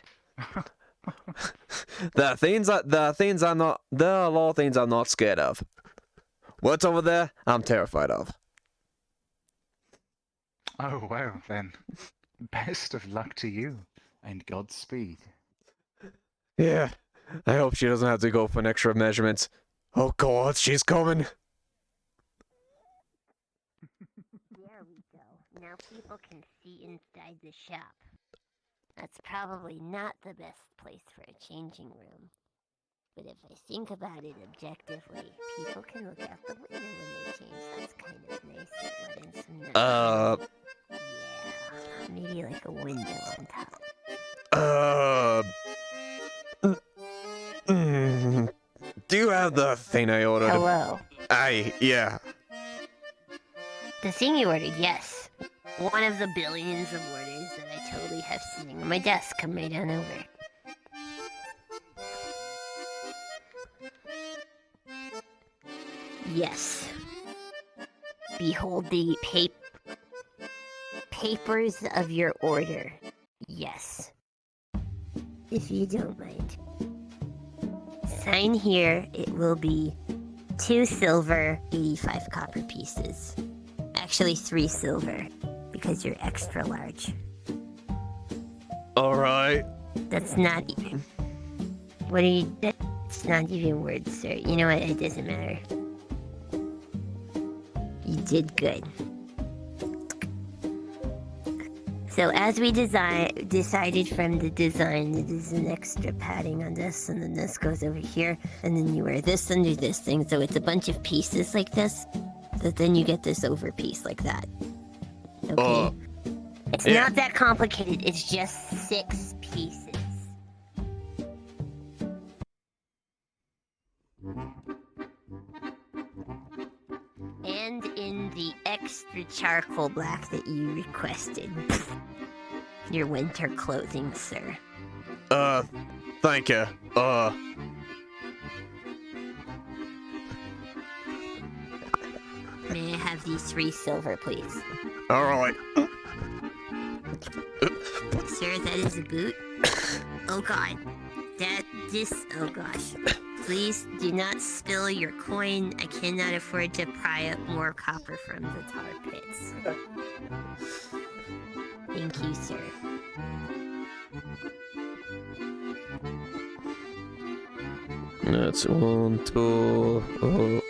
S18: there are a lot of things I'm not scared of. What's over there, I'm terrified of.
S15: Oh well then. Best of luck to you, and Godspeed.
S18: Yeah, I hope she doesn't have to go for an extra measurement. Oh God, she's coming.
S9: There we go. Now people can see inside the shop. That's probably not the best place for a changing room. But if I think about it objectively, people can look out the window when they change. That's kind of nice. Let in some nice Yeah, maybe like a window on top.
S18: Do you have the thing I ordered?
S9: Hello.
S18: Yeah.
S9: The thing you ordered, yes. One of the billions of orders that I totally have sitting on my desk. Come right on over. Yes. Behold the papers of your order. Yes. If you don't mind. Sign here. It will be 2 silver, 85 copper pieces. Actually 3 silver, because you're extra large.
S18: Alright.
S9: That's not even... What are you... That's not even words, sir. You know what? It doesn't matter. You did good. So as we decided from the design, there's an extra padding on this, and then this goes over here, and then you wear this under this thing, so it's a bunch of pieces like this, but then you get this over piece like that. Okay? It's not that complicated, it's just 6 pieces. And in the extra charcoal black that you requested. Your winter clothing, sir.
S18: Thank you.
S9: May I have these 3 silver, please?
S18: Alright.
S9: Sir, that is a boot? Oh god. Oh gosh. Please do not spill your coin. I cannot afford to pry up more copper from the tar pits. Thank you, sir.
S18: That's 1, 2...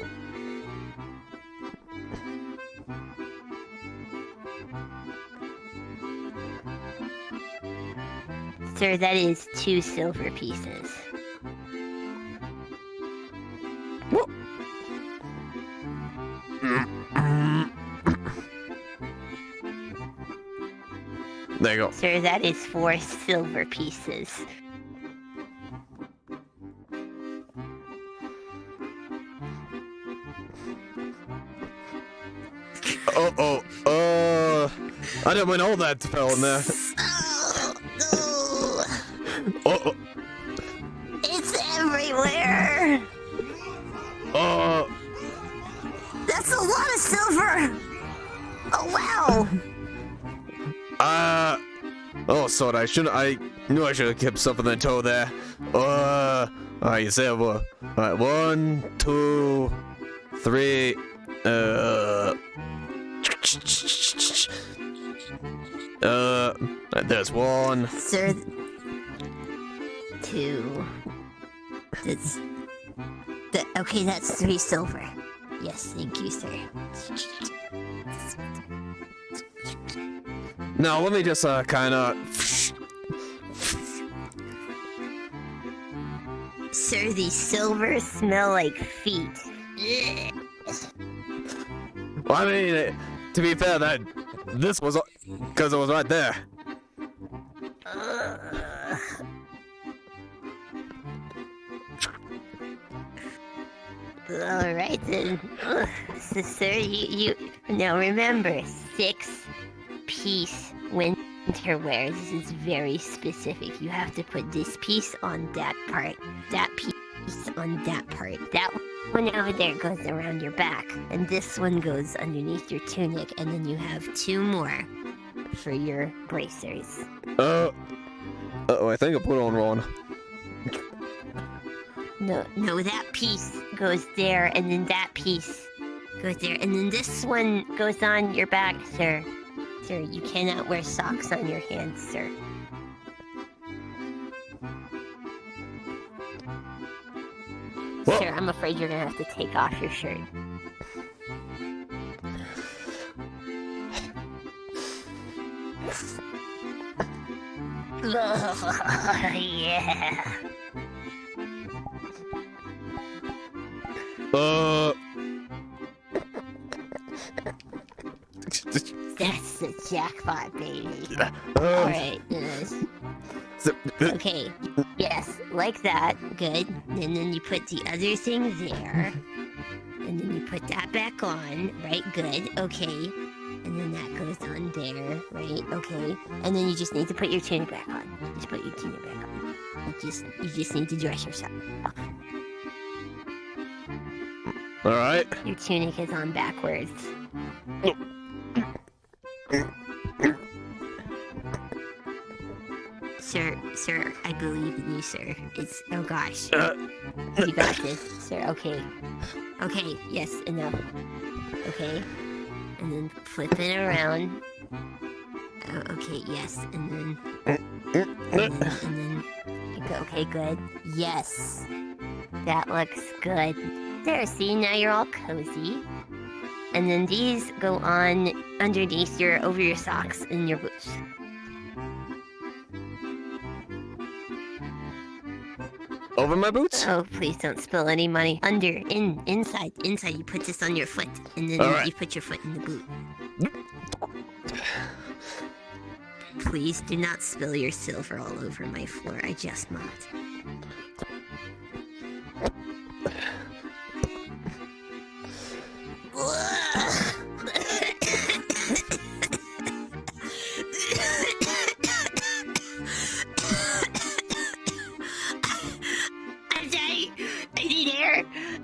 S9: Sir, that is 2 silver pieces.
S18: What? There you go.
S9: Sir, that is 4 silver pieces.
S18: I didn't mean all that fell in there.
S9: Oh, it's everywhere! That's a lot of silver! Oh, wow!
S18: Sorry, I knew I should have kept something in the toe there. Alright, you said what? Alright, 1, 2, 3, there's 1.
S9: Sir, 2. Okay, that's 3 silver. Yes, thank you, sir.
S18: Now, let me just, kinda...
S9: Sir, these silver smell like feet.
S18: Well, I mean, to be fair, this was... because it was right there.
S9: Alright then. So, sir, you now remember, 6-piece winter wear. This is very specific. You have to put this piece on that part, that piece on that part. That one over there goes around your back, and this one goes underneath your tunic, and then you have 2 more for your bracers.
S18: I think I put on wrong.
S9: No, that piece goes there, and then that piece goes there, and then this one goes on your back, sir. Sir, you cannot wear socks on your hands, sir. Sir, I'm afraid you're gonna have to take off your shirt. Yeah. That's the jackpot, baby. Alright. Okay. Yes, like that. Good. And then you put the other thing there. And then you put that back on. Right, good. Okay. And then that goes on there. Right, okay. And then you just need to put your tunic back on. Just put your tunic back on. You just need to dress yourself.
S18: Alright.
S9: Your tunic is on backwards. Sir, I believe in you, sir. Oh gosh. You got this, sir. Okay. Okay, yes, enough. Okay. And then flip it around. Oh, okay, yes, and then okay, good. Yes. That looks good. There, see, now you're all cozy. And then these go on underneath over your socks and your boots.
S18: Over my boots?
S9: Oh, please don't spill any money. Inside. You put this on your foot, and then you put your foot in the boot. Please do not spill your silver all over my floor. I just mopped.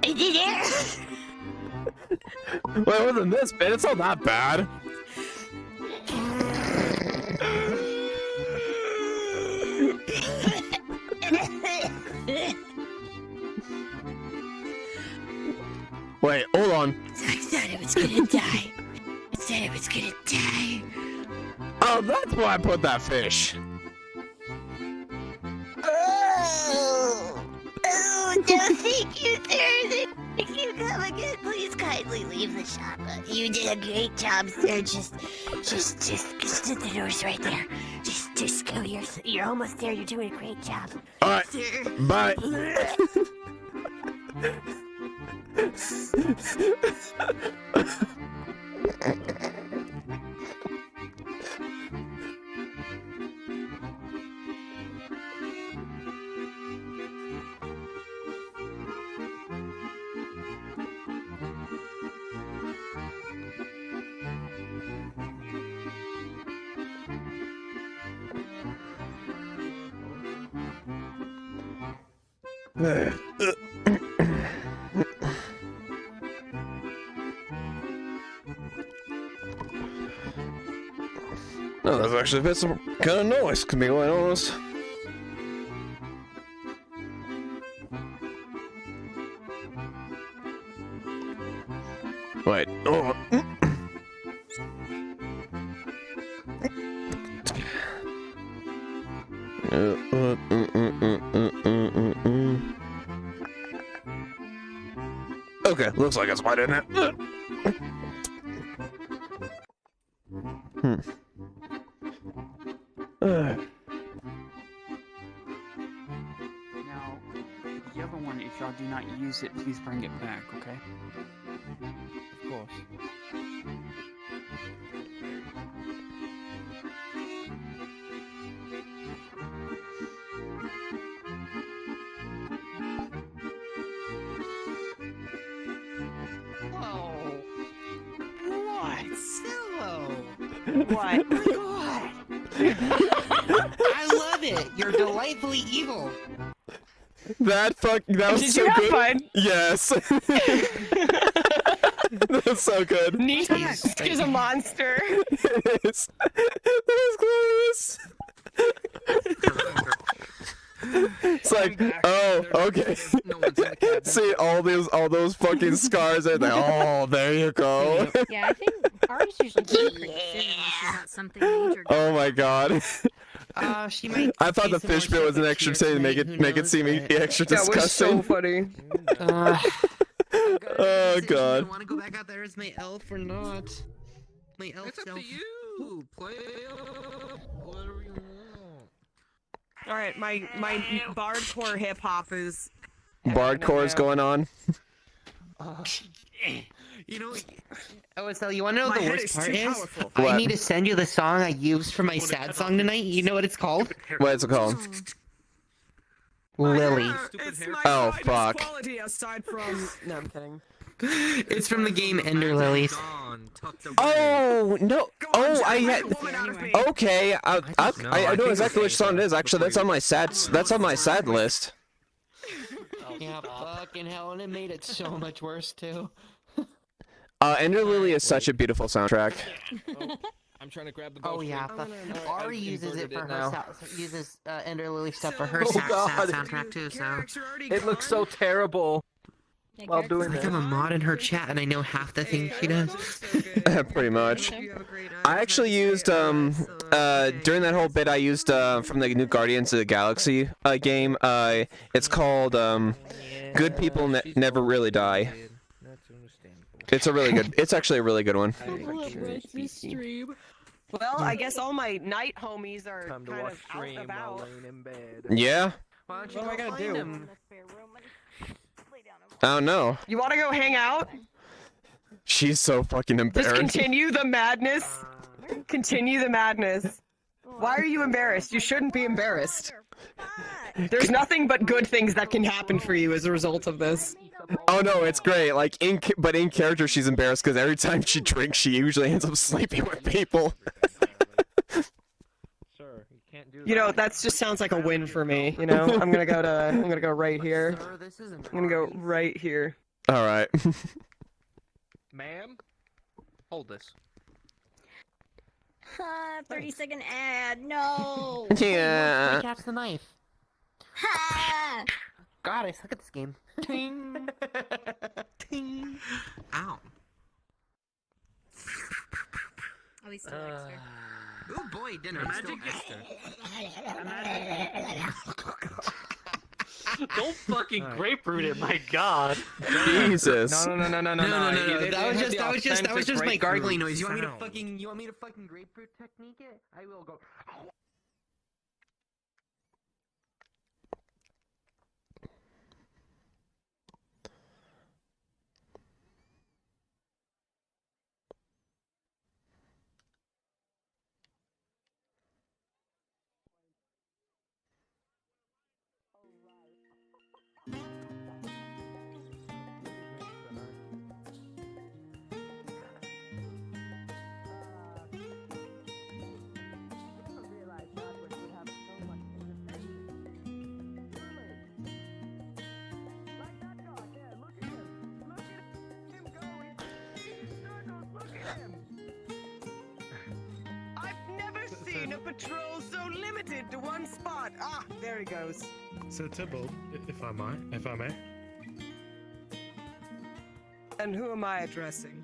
S9: I did air.
S18: Well, other than this, man, it's not that bad. Wait, hold on.
S9: I thought it was gonna die.
S18: Oh, that's why I put that fish.
S9: Oh, no, thank you, sir. If you come again, please kindly leave the shop. You did a great job, sir. Just the door's right there. Just go. You're almost there. You're doing a great job.
S18: All right.
S9: Sir.
S18: Bye. No, that's actually a bit some kind of noise, to be quite honest. Wait, hold on. Okay, looks like it's white, isn't it?
S14: Now, the other one, if y'all do not use it, please bring it back, okay? Of course.
S12: Whoa! What? Sillo! What? Oh my god! I love it! You're delightfully evil!
S18: That was
S12: Did
S18: so
S12: you have
S18: good.
S12: fun?
S18: Yes. That's so good.
S12: Nisk is a monster.
S18: It is. That was glorious. It's like, oh, okay. See all those fucking scars are there. Oh, there you go.
S2: Yeah, I think artists usually make great decisions if not something major.
S18: Oh my god.
S12: She might.
S18: I thought the fish bit was an extra thing to make it seem extra disgusting.
S12: That was so funny.
S18: Oh god.
S12: Want to go back out there as my elf or not? My elf
S8: It's up to you. Play whatever you want.
S2: All right, my bardcore hip hop is.
S18: Bardcore is going on.
S12: You know, OSL, you want to know
S2: My
S12: the
S2: head
S12: worst
S2: is
S12: part
S2: too
S12: is?
S2: powerful.
S12: I
S18: What?
S12: need to send you the song I used for my sad song tonight. You know what it's called?
S18: What's it called?
S12: Lily.
S2: It's my
S18: Oh,
S2: finest
S18: fuck.
S2: quality aside from. No, I'm kidding.
S12: It's from the game Ender Lilies.
S18: Oh no! Oh, I had. Okay, I know exactly which song it is. Actually, that's on my sad. That's on my sad list.
S12: Yeah, fucking hell, and it made it so much worse too.
S18: Ender Lily is such a beautiful soundtrack.
S13: I'm trying to grab the
S12: Oh yeah, Ari uses it for her
S13: now.
S12: uses Ender Lily stuff for her
S13: Oh,
S12: sad
S13: God.
S12: soundtrack too. So
S13: It looks so terrible while doing
S12: like
S13: that.
S12: I'm a mod in her chat and I know half the things she does.
S18: Pretty much. I actually used during that whole bit I used from the new Guardians of the Galaxy game. It's called "Good People Never Really Die." It's a really good. It's actually a really good one.
S2: Well, I guess all my night homies are
S13: Time to
S2: kind
S13: watch
S2: of out
S13: stream
S2: and
S13: while
S2: about.
S13: laying in bed.
S18: Yeah.
S2: What am I gonna do?
S18: I don't know.
S2: You want to go hang out?
S18: She's so fucking
S2: Just
S18: embarrassed.
S2: continue the madness. Continue the madness. Why are you embarrassed? You shouldn't be embarrassed. There's nothing but good things that can happen for you as a result of this.
S18: Oh no, it's great. Like but in character, she's embarrassed because every time she drinks, she usually ends up sleeping with people.
S2: You know, that just sounds like a win for me. You know, I'm gonna go right here. I'm gonna go right here.
S18: All right.
S13: Ma'am, hold this.
S20: 30-second ad. No.
S18: Yeah.
S12: Catch the knife.
S20: Ha!
S12: God, I suck at this game.
S20: Ting.
S12: Ting. Ow.
S20: At least still extra.
S12: Oh boy, dinner.
S8: Magic
S23: Don't fucking grapefruit it, my god.
S18: Jesus.
S13: No.
S12: That was just my gargling noise. You want me to fucking grapefruit technique it? I will go.
S2: I've never seen a patrol so limited to one spot. Ah, there he goes.
S24: So Tybalt, if I may.
S2: And who am I addressing?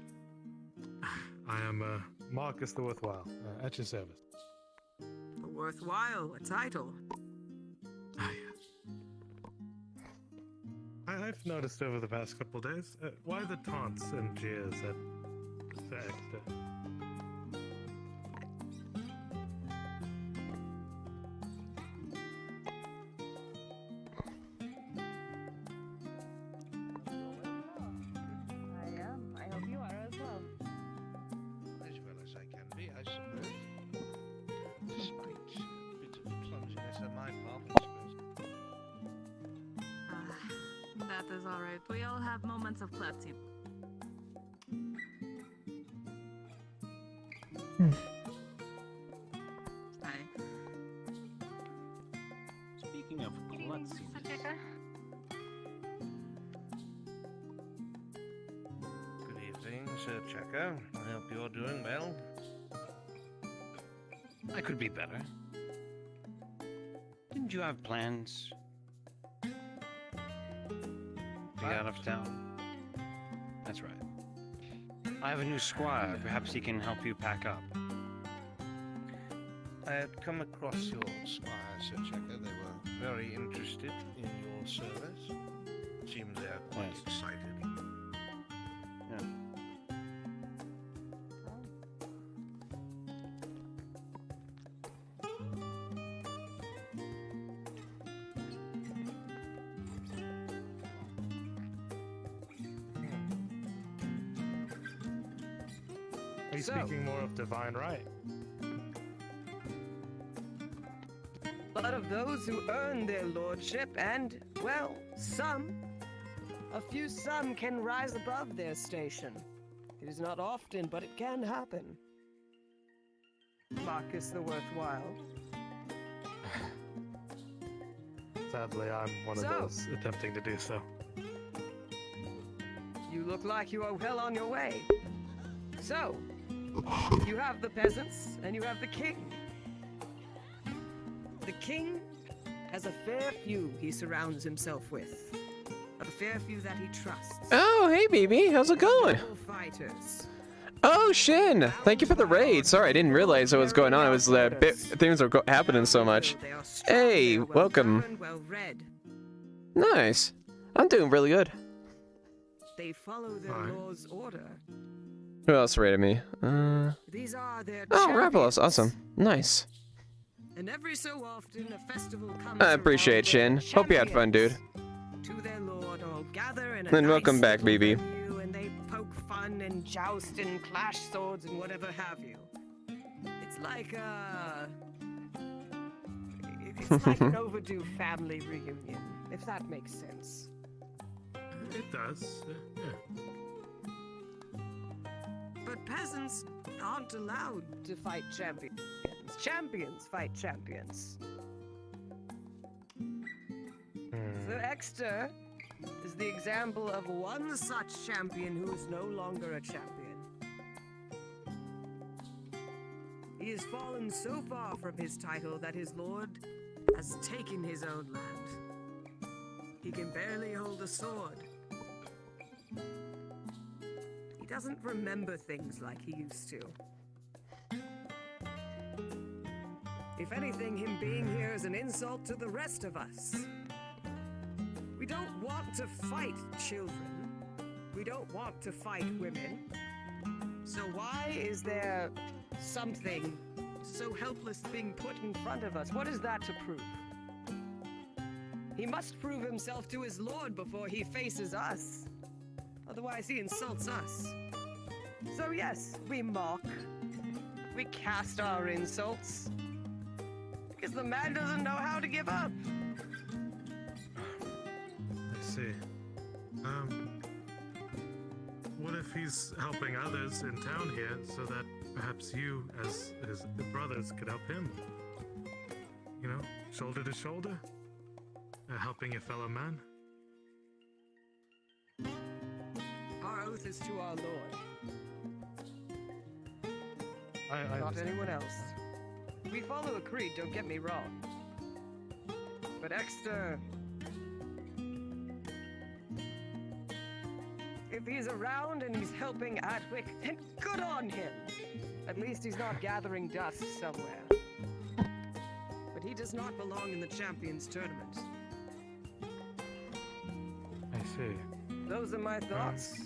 S24: I am Marcus the Worthwhile, at your service.
S2: Worthwhile, a title.
S24: I've noticed over the past couple of days, why the taunts and jeers at Exeter?
S2: I am. I hope you are as well.
S25: As well as I can be, I suppose. Despite a bit of clumsiness on my part, I suppose.
S26: That is alright. We all have moments of klutzy. Hi.
S23: Speaking of klutzy.
S25: Good evening, Sir Checker. I hope you're doing well.
S23: I could be better. Didn't you have plans? Be out of town? That's right. I have a new squire. Perhaps he can help you pack up.
S25: I had come across your squire, Sir Checker. They were very interested in your service. Seems they are quite excited.
S8: Yeah.
S24: Are you
S2: So-
S24: speaking more of divine right?
S2: But of those who earn their lordship, and, well, a few some can rise above their station. It is not often, but it can happen. Marcus the Worthwhile.
S24: Sadly, I'm one of those attempting to do so.
S2: You look like you are well on your way. So, you have the peasants, and you have the king. The king has a fair few he surrounds himself with. A fair few that he trusts.
S18: Oh, hey, BB. How's it going?
S2: Noble fighters.
S18: Oh, Shin. Thank you for the raid. Sorry, I didn't realize what was going on. It was things were happening so much. Hey, welcome.
S2: Well read.
S18: Nice. I'm doing really good.
S2: They follow their law's order.
S18: Who else raided me?
S2: These are their
S18: Oh,
S2: champions.
S18: Ravelos. Awesome. Nice.
S2: And every so often a festival comes
S18: I appreciate it, Shin. Hope you had fun, dude.
S2: to their lord all gather in a
S18: And
S2: nice
S18: welcome back,
S2: little
S18: BB.
S2: venue, and they poke fun and joust and clash swords and whatever have you. It's like it's like an overdue family reunion, if that makes sense.
S24: It does. Yeah.
S2: But peasants aren't allowed to fight champions. Champions fight champions. Sir Exeter is the example of one such champion who is no longer a champion. He has fallen so far from his title that his lord has taken his own land. He can barely hold a sword. He doesn't remember things like he used to. If anything, him being here is an insult to the rest of us. We don't want to fight children. We don't want to fight women. So why is there something so helpless being put in front of us? What is that to prove? He must prove himself to his lord before he faces us. Otherwise, he insults us. So yes, we mock. We cast our insults. Because the man doesn't know how to give up.
S24: I see. What if he's helping others in town here so that perhaps you, as his brothers, could help him? You know, shoulder to shoulder? Helping your fellow man?
S2: Our oath is to our lord.
S24: I
S2: Not
S24: understand.
S2: anyone else. We follow a creed, don't get me wrong. But Exeter... if he's around and he's helping Adwick, then good on him! At least he's not gathering dust somewhere. But he does not belong in the Champions Tournament.
S24: I see.
S2: Those are my thoughts.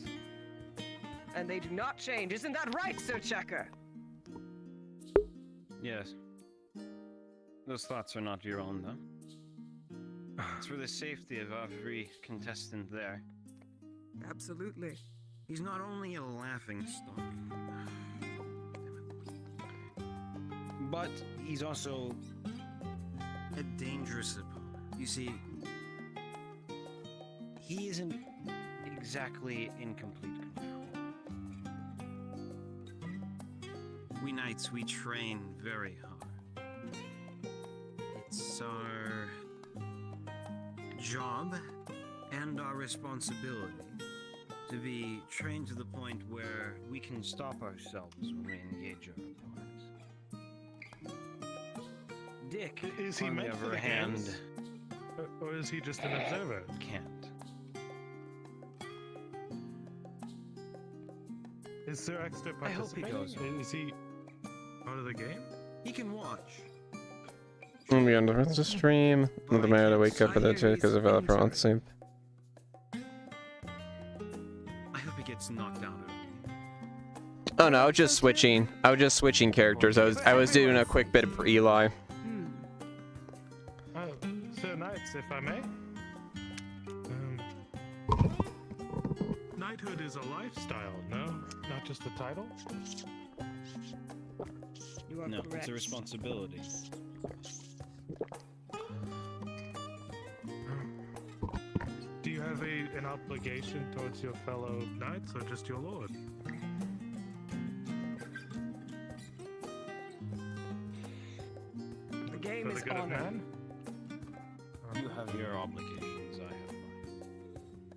S2: And they do not change. Isn't that right, Sir Checker?
S8: Yes. Those thoughts are not your own, though. It's for the safety of every contestant there.
S2: Absolutely.
S8: He's not only a laughing stock, but he's also a dangerous opponent. You see, he isn't exactly in complete control. We knights, we train very hard. It's our job and our responsibility to be trained to the point where we can stop ourselves when we engage our opponents. Dick,
S24: Is he
S8: on
S24: meant
S8: the
S24: for
S8: other
S24: the
S8: hand,
S24: games? Or is he just an observer?
S8: can't.
S24: Is Sir Exeter
S8: I hope he
S24: participating?
S8: goes.
S24: Is he part of the game?
S8: He can watch.
S18: gonna be on the rest of the stream. Another mayor to wake up at that too because of developer on sync.
S8: I hope he gets knocked out early.
S18: Oh no, I was just switching. I was just switching characters. I was doing a quick bit for Eli.
S24: Sir Knights, if I may. Knighthood is a lifestyle, no? Not just a title?
S2: You are
S8: No,
S2: correct.
S8: it's a responsibility.
S24: Do you have an obligation towards your fellow knights or just your lord?
S2: The game
S24: For the
S2: is
S24: good of
S2: honor.
S24: man?
S8: You have your obligations, I have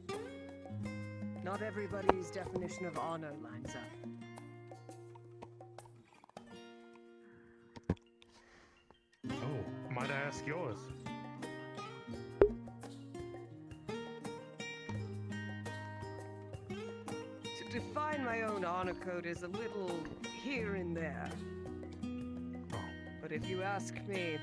S8: mine.
S2: Not everybody's definition of honor lines up.
S24: Oh, might I ask yours?
S2: To define my own honor code is a little here and there. But if you ask me,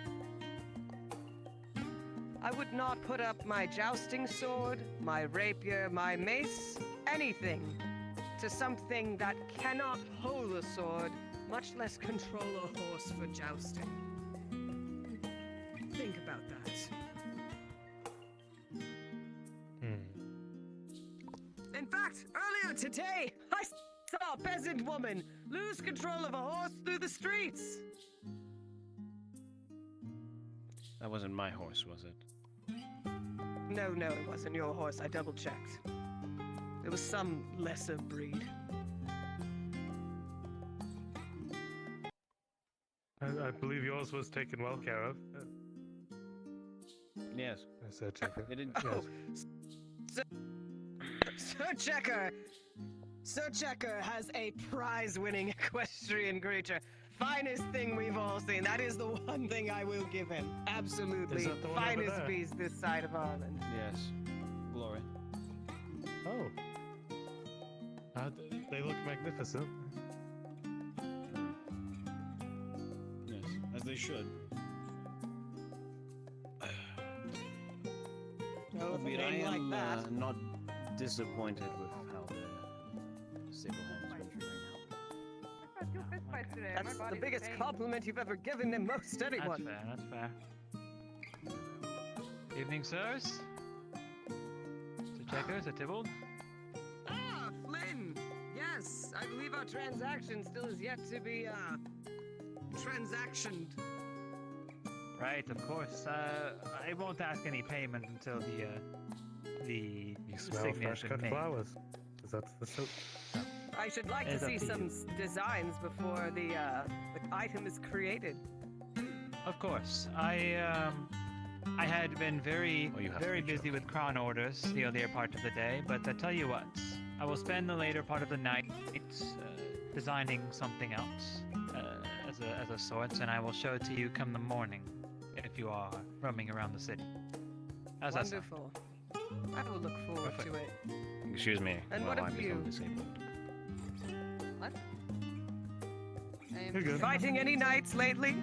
S2: I would not put up my jousting sword, my rapier, my mace, anything to something that cannot hold a sword, much less control a horse for jousting. Think about that. In fact, earlier today, I saw a peasant woman lose control of a horse through the streets.
S8: That wasn't my horse, was it?
S2: No, it wasn't your horse. I double-checked. It was some lesser breed.
S24: I believe yours was taken well care of.
S8: Yes.
S24: Sir Checker.
S8: It didn't.
S2: Oh, Sir Checker! Sir Checker has a prize-winning equestrian creature. Finest thing we've all seen. That is the one thing I will give him. Absolutely.
S24: Is that the one over
S2: Finest
S24: there?
S2: beast this side of Ireland.
S8: Yes. Glory.
S24: Oh. They look magnificent.
S8: Yes, as they should.
S2: No,
S8: Albeit I am not disappointed with how the stable hand's been treated.
S2: That's the biggest compliment you've ever given to most anyone.
S1: That's fair. Evening, sirs. Sir Checker, Sir Tybalt.
S2: Ah, Flynn! Yes, I believe our transaction still is yet to be, transactioned.
S1: Right, of course. I won't ask any payment until the
S24: You smell
S1: insignia
S24: fresh
S1: has
S24: cut
S1: been made.
S24: flowers. 'Cause that's the soap.
S2: I should like
S1: It's
S2: to
S1: up
S2: see
S1: to
S2: some
S1: you.
S2: designs before the item is created.
S1: Of course. I had been very busy with crown orders the earlier part of the day, but I tell you what, I will spend the later part of the night designing something else as a sort, and I will show it to you come the morning if you are roaming around the city. How's that sound?
S2: Wonderful. I will look forward to it.
S8: Excuse me.
S2: And
S8: while
S2: what
S8: I
S2: of
S8: become
S2: you?
S8: disabled.
S2: What?
S24: You're good.
S2: Fighting any knights lately?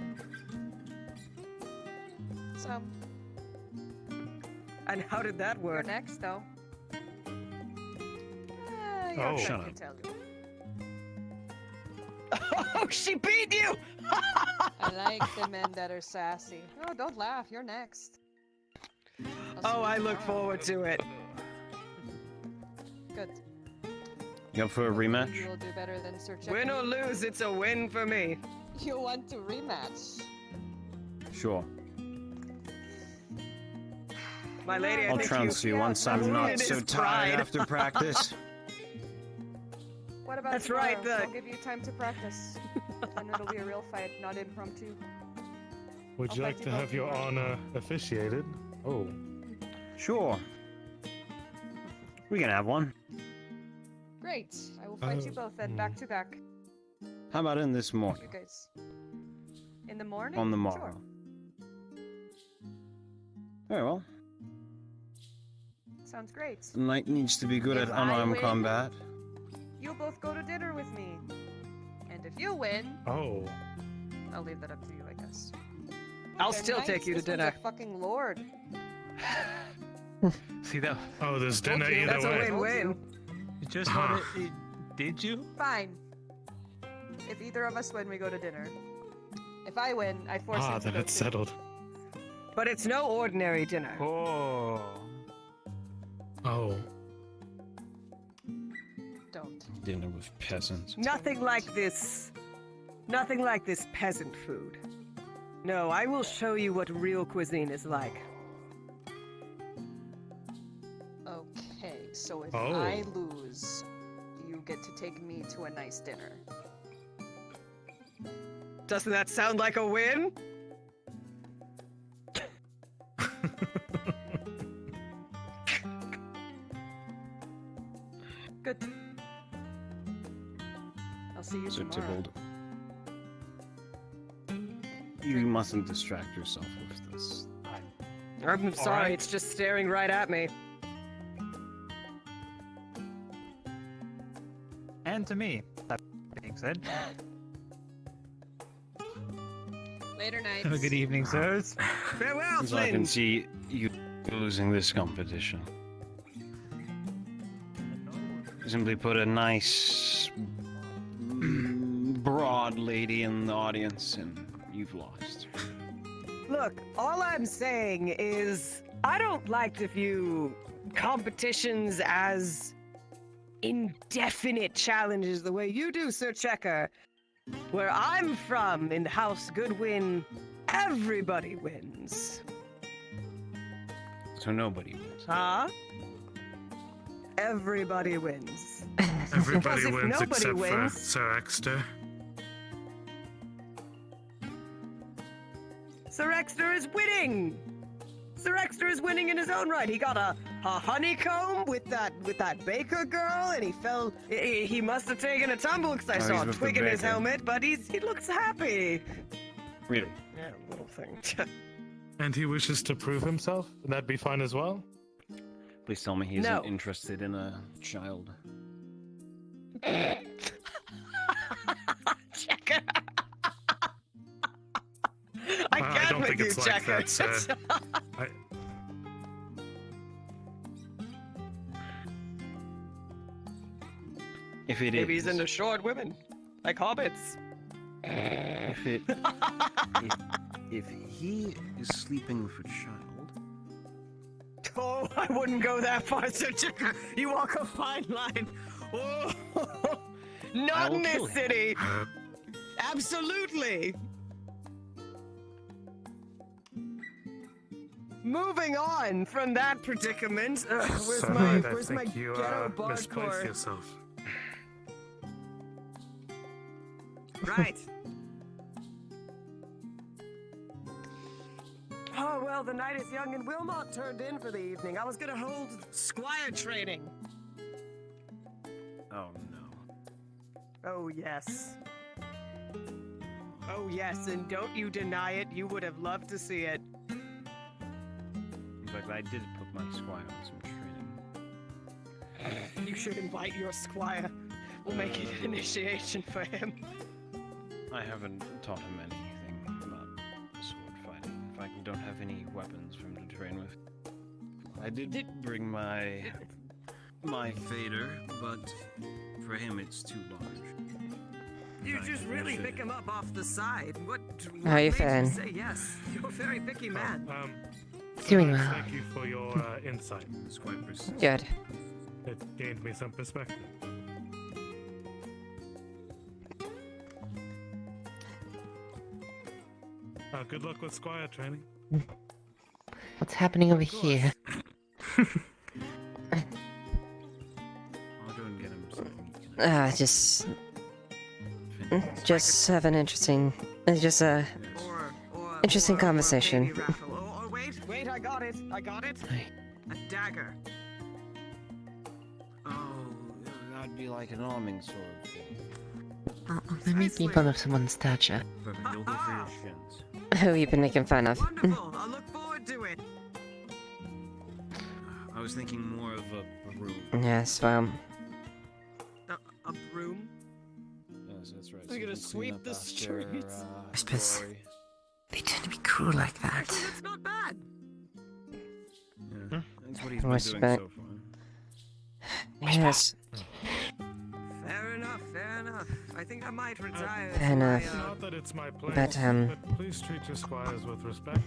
S3: Some.
S2: And how did that
S3: You're
S2: work?
S3: next, though.
S24: Oh.
S3: Your
S24: Shut
S3: friend
S24: up.
S3: can tell you.
S2: Oh, she beat you!
S3: I like the men that are sassy. Oh, don't laugh. You're next.
S2: Oh, I look forward to it.
S3: Good.
S8: You up for a rematch?
S3: You will do better than Sir Checker.
S2: Win or lose, it's a win for me.
S3: You want to rematch?
S8: Sure.
S2: My lady, I
S8: I'll
S2: think
S8: trounce you once I'm
S2: wounded
S8: not
S2: his
S8: so tired
S2: pride.
S8: after practice.
S3: What about
S2: That's
S3: tomorrow?
S2: right, the-
S3: I'll give you time to practice. And it'll be a real fight, not impromptu.
S24: Would you
S3: I'll
S24: like
S3: fight
S24: to
S3: you
S24: have
S3: both
S24: your
S3: tomorrow.
S24: honor officiated? Oh.
S8: Sure. We can have one.
S3: Great. I will fight you both then, back to back.
S8: How about in this morning?
S3: You guys. In the morning?
S8: On the
S3: Sure.
S8: morrow. Very well.
S3: Sounds great.
S8: The knight needs to be good
S3: If
S8: at
S3: I
S8: unarmed
S3: win-
S8: combat.
S3: You'll both go to dinner with me. And if you win,
S24: Oh.
S3: I'll leave that up to you, I guess.
S2: I'll still take you to dinner.
S3: A fucking lord.
S1: See that?
S24: Oh, there's dinner
S3: you.
S24: either
S2: That's
S24: way.
S2: a win-win.
S1: You just wanted. Did you?
S3: Fine. If either of us win, we go to dinner. If I win, I force him to
S24: then
S3: go
S24: it's
S3: too.
S24: settled.
S2: But it's no ordinary dinner.
S1: Oh.
S24: Oh.
S3: Don't.
S8: Dinner with peasants.
S2: Nothing like this. Nothing like this peasant food. No, I will show you what real cuisine is like.
S3: Okay, so if
S24: Oh.
S3: I lose, you get to take me to a nice dinner.
S2: Doesn't that sound like a win? Good. I'll see you
S8: So
S2: tomorrow.
S8: Tybalt, you mustn't distract yourself with this.
S2: I'm sorry,
S1: right.
S2: it's just staring right at me.
S1: And to me. That being said.
S3: Later nights.
S1: Have a good evening, sirs.
S2: Farewell,
S8: So I can
S2: Flynn.
S8: see you losing this competition. Simply put, a nice, broad lady in the audience, and you've lost.
S2: Look, all I'm saying is I don't like to view competitions as indefinite challenges the way you do, Sir Checker. Where I'm from, in House Goodwin, everybody wins.
S8: So nobody wins.
S2: Huh? Everybody wins.
S24: Everybody
S2: Because if
S24: wins
S2: nobody
S24: except
S2: wins,
S24: for Sir Exeter.
S2: Sir Exeter is winning. Sir Exeter is winning in his own right. He got a honeycomb with that baker girl, and he fell. He must have taken a tumble because I
S8: Oh,
S2: saw
S8: he's
S2: a
S8: with
S2: twig
S8: the
S2: in his
S8: baker.
S2: helmet. But he looks happy.
S8: Really?
S2: Yeah, little thing.
S24: And he wishes to prove himself? That'd be fine as well?
S8: Please tell me he isn't
S2: No.
S8: interested in a child.
S2: Checker. I
S24: I
S2: can't
S24: don't
S2: with
S24: think
S2: you,
S24: it's like
S2: Checker.
S24: that, sir.
S8: If it
S2: Maybe
S8: is,
S2: he's into short women, like hobbits.
S8: if it, if he is sleeping with a child,
S2: Oh, I wouldn't go that far, Sir Checker. You walk a fine line. Oh,
S8: I
S2: not
S8: will
S2: in
S8: kill
S2: this
S8: him.
S2: city. Absolutely. Moving on from that predicament. Where's
S24: Sir
S2: my
S24: Hyde, I
S2: where's my
S24: think you
S2: ghetto
S24: misplaced
S2: bardcore?
S24: yourself.
S2: Right. Oh well, the night is young and Wilmot turned in for the evening. I was gonna hold squire training.
S8: oh no.
S2: Oh yes. Oh yes, and don't you deny it. You would have loved to see it.
S8: In fact, I did put my squire on some training.
S2: You should invite your squire. We'll make it an initiation for him.
S8: I haven't taught him anything about sword fighting. In fact, I don't have any weapons for him to train with. I did bring my fader, but for him it's too large.
S2: You
S8: Right,
S2: just
S8: we
S2: really
S8: should-
S2: pick him up off the side. What
S5: How you
S2: made
S5: feeling?
S2: say yes? You're a very picky man.
S5: Doing
S24: Sir,
S5: well.
S24: Thank you for your insight.
S8: It's quite persistent.
S5: Good.
S24: It gained me some perspective. Good luck with squire training.
S12: What's happening over here?
S8: I'll go and get him something. to eat.
S5: Just have an interesting, just a interesting conversation.
S2: Oh, wait, I got it. A dagger.
S8: Oh, that'd be like an arming sword.
S12: I'm making fun of someone's stature.
S8: Perfect. You'll go for your shins.
S5: Who you been making fun of?
S2: Wonderful. I'll look forward to it.
S8: I was thinking more of a broom.
S5: Yes, well,
S2: A broom?
S8: Yes, that's right.
S2: Are you
S8: you
S2: gonna
S8: can clean
S2: sweep
S8: up
S2: the
S8: after,
S2: streets?
S12: Whispers.
S8: Glory.
S12: They tend to be cool like that.
S2: That's not bad.
S8: Yeah, that's what he's been doing
S5: Respect.
S8: so far.
S5: Yes.
S2: Fair enough, fair enough. I think I might retire.
S5: Fair enough.
S24: Not that it's my place,
S5: But,
S24: but please treat your squires with respect.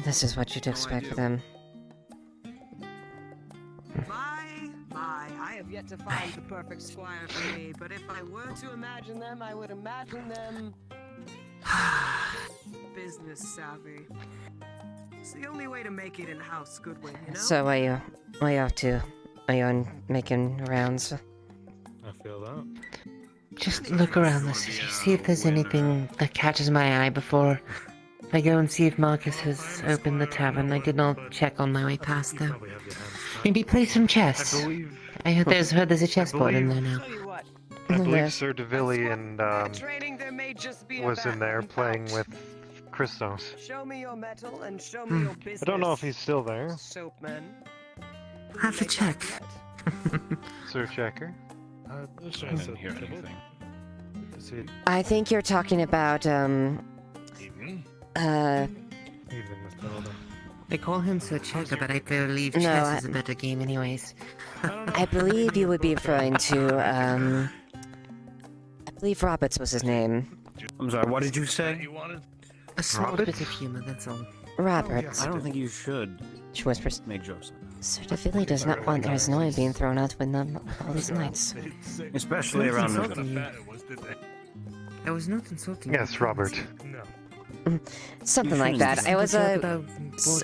S5: This is what you'd expect for them.
S2: I have yet to find the perfect squire for me, but if I were to imagine them, I would imagine them business savvy. It's the only way to make it in House Goodwin, you know?
S5: So, what are you up to? Are you on making rounds?
S24: I feel that.
S12: Just look around the city, see if there's anything that catches my eye before I go and see if Marcus has opened the tavern. I did not check on my way past though. Maybe play some chess. I heard there's a chessboard in there now.
S4: I believe Sir DeVilly and was in there playing with Christos.
S2: Show me your metal and show me your business.
S4: I don't know if he's still there.
S2: Soapman.
S12: I have to check.
S4: Sir Checker.
S21: I didn't hear anything.
S5: I think you're talking about,
S24: Evening, Mr. Holder.
S12: They call him Sir Checker, but I believe chess is a better game anyways.
S5: I believe you would be referring to, I believe Roberts was his name.
S8: I'm sorry, what did you say?
S12: A small bit of humor, that's all.
S5: Roberts.
S8: I don't think you should
S5: She whispers.
S8: make jokes.
S5: Sir DeVilly does not want their Znoy being thrown out with them all these nights.
S8: Especially around
S12: I was not insulting.
S4: Yes, Robert.
S24: No.
S5: Something like that. I was a...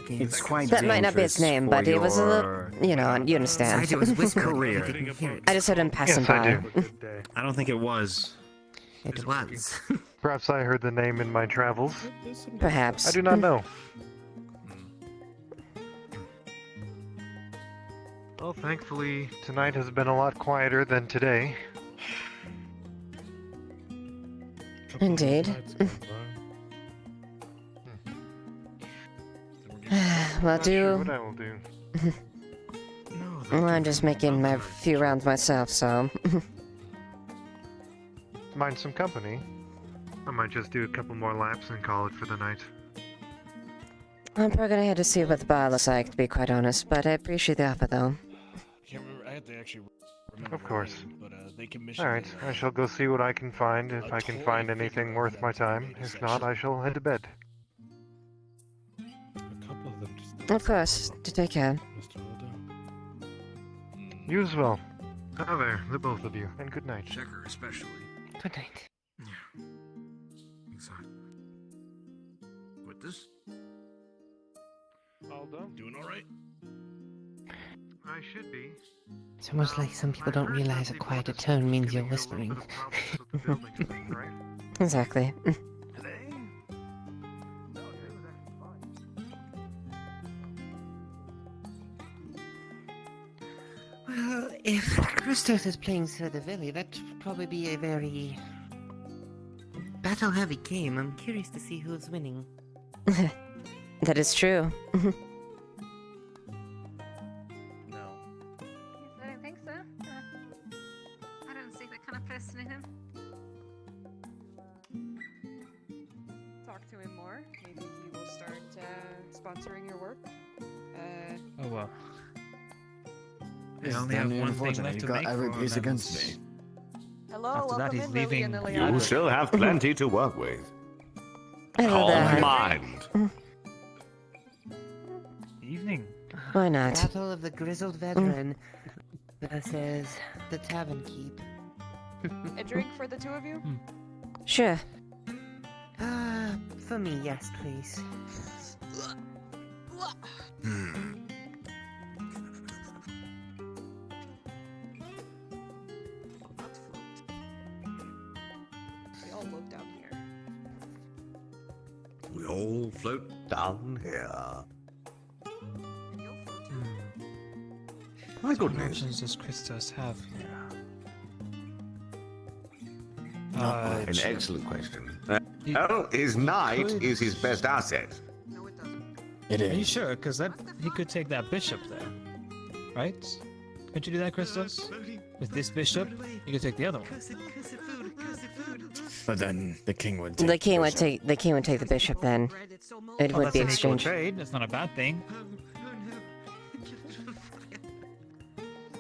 S8: It's quite
S5: That might not be his name, but it was a little... You know, you understand.
S8: It was his career.
S5: I just heard him passing
S4: Yes, I
S5: by.
S4: do.
S8: I don't think it was.
S12: It was.
S4: Perhaps I heard the name in my travels.
S5: Perhaps.
S4: I do not know. Well, thankfully, tonight has been a lot quieter than today.
S5: Indeed. Well,
S4: Sure what I will do.
S5: Well, I'm just making my few rounds myself, so...
S4: Mind some company. I might just do a couple more laps and call it for the night.
S5: I'm probably gonna head to see what the bar looks like, to be quite honest, but I appreciate the offer, though.
S7: Can't remember. I have to actually remember.
S4: Of course.
S7: Name, but they commissioned.
S4: Alright, I shall go see what I can find, if I can find anything worth my time. If not, I shall head to bed.
S7: A couple of them just.
S5: Of course. To take care.
S4: You as well. Ah, there, the both of you, and good night.
S8: Checker especially.
S12: Good night.
S8: Yeah. Exactly. With this?
S4: Aldo?
S7: Doing all right?
S4: I should be.
S12: It's almost like some people don't realize a quieter tone means you're whispering.
S5: Exactly.
S12: Well, if Christos is playing Sir DeVilly, that'd probably be a very battle-heavy game. I'm curious to see who's winning.
S5: That is true.
S24: No.
S26: I don't think so. I don't see that kind of person in him.
S3: Talk to him more. Maybe he will start sponsoring your work.
S1: Oh well.
S21: I only have one thing left to
S6: got
S21: make
S6: every
S21: for
S6: piece
S21: him,
S6: against
S21: and
S6: me.
S3: Hello,
S1: After that,
S3: welcome
S1: he's
S3: in, Lily
S1: leaving.
S3: and
S1: You
S3: Leiliana.
S10: You still have plenty to work with.
S5: Hello
S10: Calm
S5: there.
S10: mind.
S1: Evening.
S5: Why not?
S12: Battle of the Grizzled Veteran versus the Tavern Keep.
S3: A drink for the two of you?
S5: Sure.
S12: For me, yes, please.
S3: We all float down here.
S10: We all float down here. My
S7: What
S10: goodness.
S7: options does Christos have here?
S10: An excellent question. Oh, his knight is his best asset.
S7: Are you sure? Because he could take that bishop there, right? Could you do that, Christos? With this bishop, you could take the other one.
S18: But then the king would.
S5: The king would take the bishop. Then it would be
S1: That's an equal
S5: exchanged.
S1: trade. That's not a bad thing.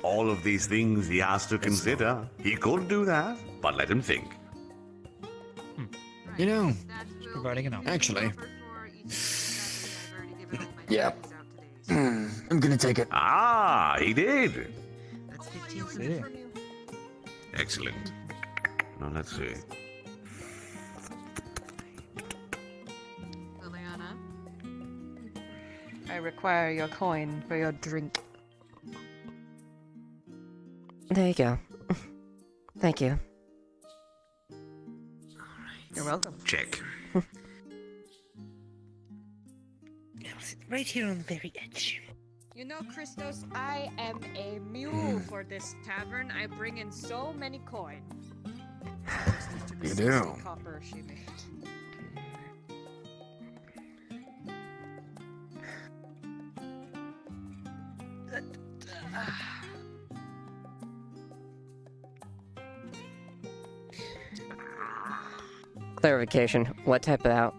S10: All of these things he has to consider. He could do that, but let him think.
S18: You know,
S1: providing an option.
S18: Actually, yeah. I'm gonna take it.
S10: Ah, he did.
S2: That's 15 from you.
S10: Excellent. Now let's see.
S26: Leiliana.
S3: I require your coin for your drink.
S5: There you go. Thank you.
S3: You're welcome.
S10: Check.
S12: Right here on the very edge.
S11: You know, Christos, I am a mule for this tavern. I bring in so many coin.
S18: You do.
S11: Copper she made.
S5: Clarification. What type of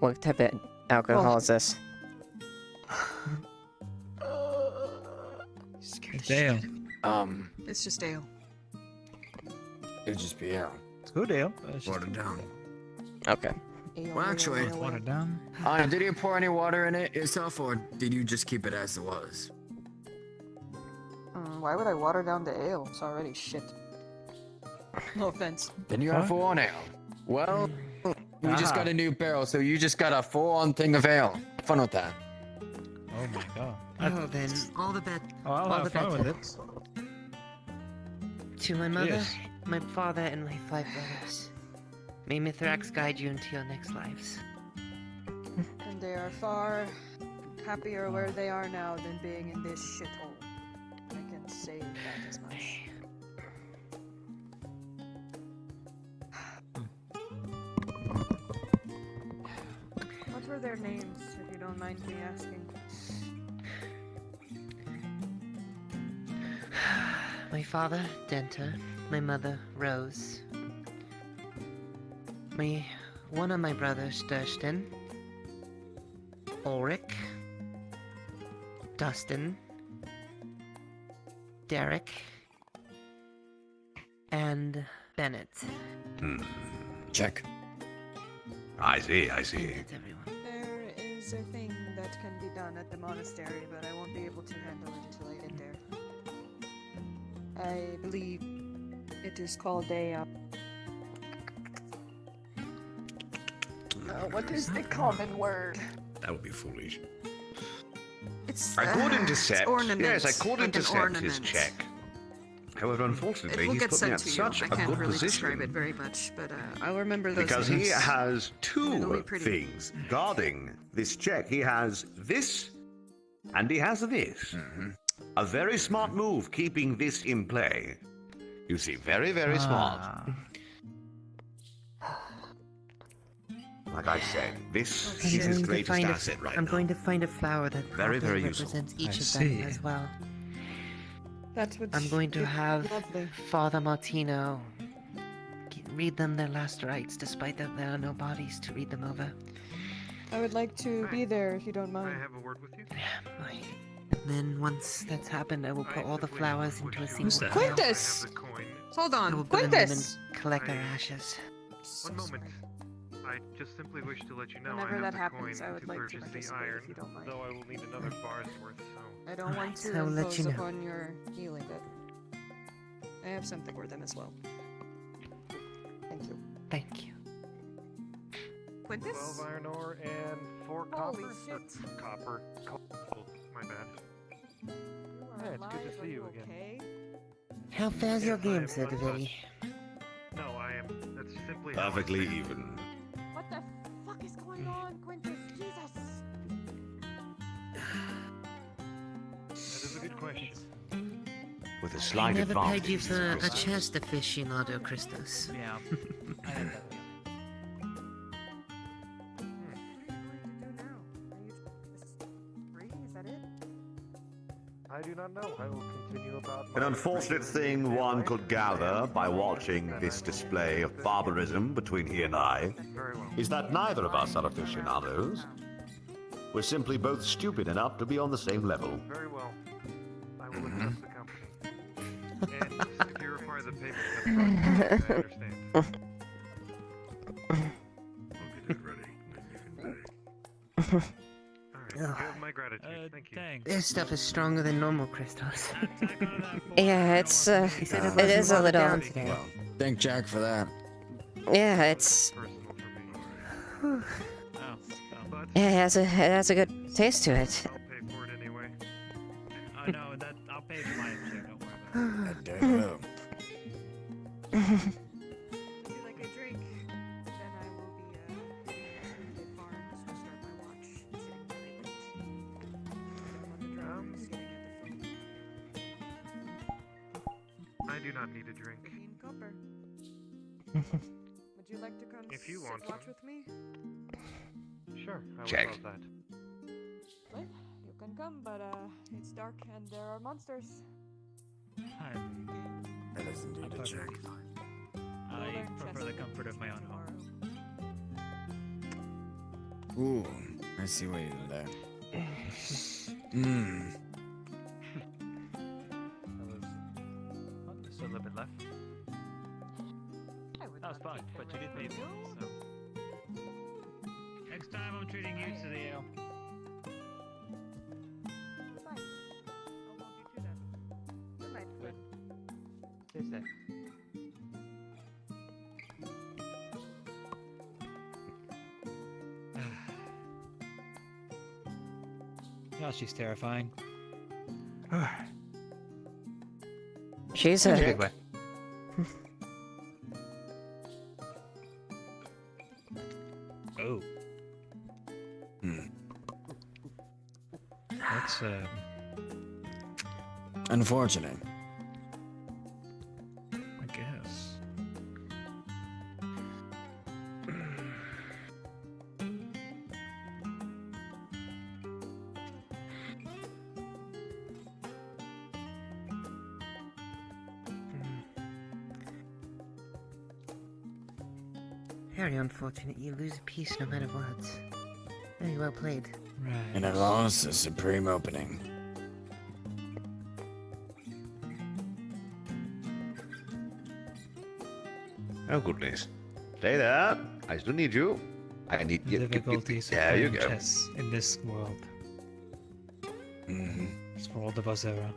S5: alcohol is this?
S1: It's ale.
S2: It's just ale.
S18: It'd just be ale.
S1: It's good ale.
S18: Watered down.
S5: Okay.
S18: Well, actually,
S1: Watered down.
S18: Did you pour any water in it yourself, or did you just keep it as it was?
S3: Why would I water down the ale? It's already shit. No offense.
S18: Then you have full-on ale. Well, we just got a new barrel, so you just got a full-on thing of ale. Have fun with that.
S1: Oh my god.
S12: Oh, then all the best.
S1: Oh, I'll
S12: all
S1: have
S12: the
S1: fun with
S12: best.
S1: it.
S12: To my mother,
S1: Yes.
S12: my father, and my 5 brothers. May Mithrax guide you into your next lives.
S3: And they are far happier where they are now than being in this shithole. I can say that as much. What were their names, if you don't mind me asking?
S12: My father, Denta. My mother, Rose. One of my brothers, Durston. Ulrich. Dustin. Derek. And Bennett.
S18: Check.
S10: I see, I see.
S12: That's everyone.
S3: There is a thing that can be done at the monastery, but I won't be able to handle it until I get there. I believe it is called a, what is the common word?
S10: That would be foolish.
S2: It's
S10: I called him to
S2: it's
S10: set.
S2: ornament,
S10: Yes, I called him
S2: like
S10: to
S2: an
S10: set his
S2: ornament.
S10: check. However, unfortunately,
S2: It will
S10: he's
S2: get
S10: put me
S2: sent
S10: at
S2: to you.
S10: such
S2: I
S10: a
S2: can't
S10: good
S2: really
S10: position.
S2: describe it very much, but
S3: I'll remember those
S10: Because
S3: names.
S10: he has
S2: It'll be
S10: two
S2: pretty.
S10: things guarding this check. He has this, and he has this. A very smart move keeping this in play. You see, very, very smart. Like I said, this is his greatest asset right
S12: I'm
S10: now.
S12: going to find a flower that
S10: Very,
S12: properly
S10: very useful.
S12: represents each
S10: I
S12: of
S10: see.
S12: them as well.
S3: That's what
S12: I'm going to have
S3: lovely.
S12: Father Martino read them their last rites, despite that there are no bodies to read them over.
S3: I would like to be there if you don't mind.
S24: I have a word with you.
S12: And then once that's happened, I will put all the flowers into a single
S24: that?
S12: pile.
S3: Quintus! Hold
S12: I will
S3: on,
S12: burn them and
S3: Quintus!
S12: collect their ashes.
S24: One moment. I just simply wish to let you know
S3: Whenever
S24: I have
S3: that
S24: the
S3: happens,
S24: coin
S3: I would like to
S24: purchase the
S3: participate
S24: iron,
S3: if you don't mind.
S24: though I will need another bar's worth, so...
S3: I don't want to
S12: I will let
S3: impose
S12: you know.
S3: upon your healing, but I have something for them as well. Thank you.
S12: Thank you.
S3: Quintus?
S24: 12 iron ore and 4
S3: Holy
S24: copper?
S3: shit.
S24: Copper. Oh, my bad. Yeah, it's good to see you again.
S12: How fares your
S24: Yes, I am
S12: game, Sir
S24: untouched.
S12: Davidi?
S24: No, I am. That's simply how I
S10: Perfectly
S24: stand.
S10: even.
S11: What the fuck is going on, Quintus? Jesus!
S24: That is a good question.
S10: With a
S12: I
S10: slight
S12: never
S10: advantage.
S12: paid you for a chest aficionado, Christos.
S1: Yeah. I had that.
S3: Is that it?
S4: I do not know. I will continue about
S10: An unfortunate thing one could gather by watching this display of barbarism between he and I is that neither of us are aficionados. We're simply both stupid enough to be on the same level.
S4: Very well. I will adjust the company. And if you require the paper cut from me, I understand. I'll get it ready, then you can pay. Alright, you have my gratitude. Thank you.
S12: This stuff is stronger than normal crystals.
S5: Yeah, it is a little.
S9: Well, thank Jack for that.
S5: Yeah, it's. Yeah, it has a good taste to it.
S4: I'll pay for it anyway.
S1: Oh no, I'll pay for mine too. Don't worry about it.
S9: Damn.
S3: Would you like a drink? Then I will be heading to the farms to start my watch, sitting behind it. I'm on the drum, sitting at the phone.
S4: I do not need a drink.
S3: 15 copper. Would you like to come
S4: If you
S3: sit
S4: want
S3: watch
S4: some.
S3: with me?
S4: Sure, I
S10: Check.
S4: would love that.
S3: Well, you can come, but it's dark and there are monsters.
S9: That is indeed a check.
S1: I prefer the comfort of my own home.
S9: Ooh, I see what you did there. Mmm.
S1: Still a little bit left. That was fun, but you did pay for it, so. Next time I'm treating you to the ale.
S3: Fine. I'll hold you to that. Good night, friend.
S1: Stay safe. Oh, she's terrifying.
S5: She's
S1: In a
S5: a.
S1: good way. Oh. That's
S9: Unfortunate.
S1: I guess.
S12: Very unfortunate. You lose a piece no matter what. Very well played.
S9: And I lost a supreme opening.
S10: Oh goodness. Stay there. I still need you. I need you.
S1: Difficulties
S10: There you go.
S1: chess in this world. This world of Azera.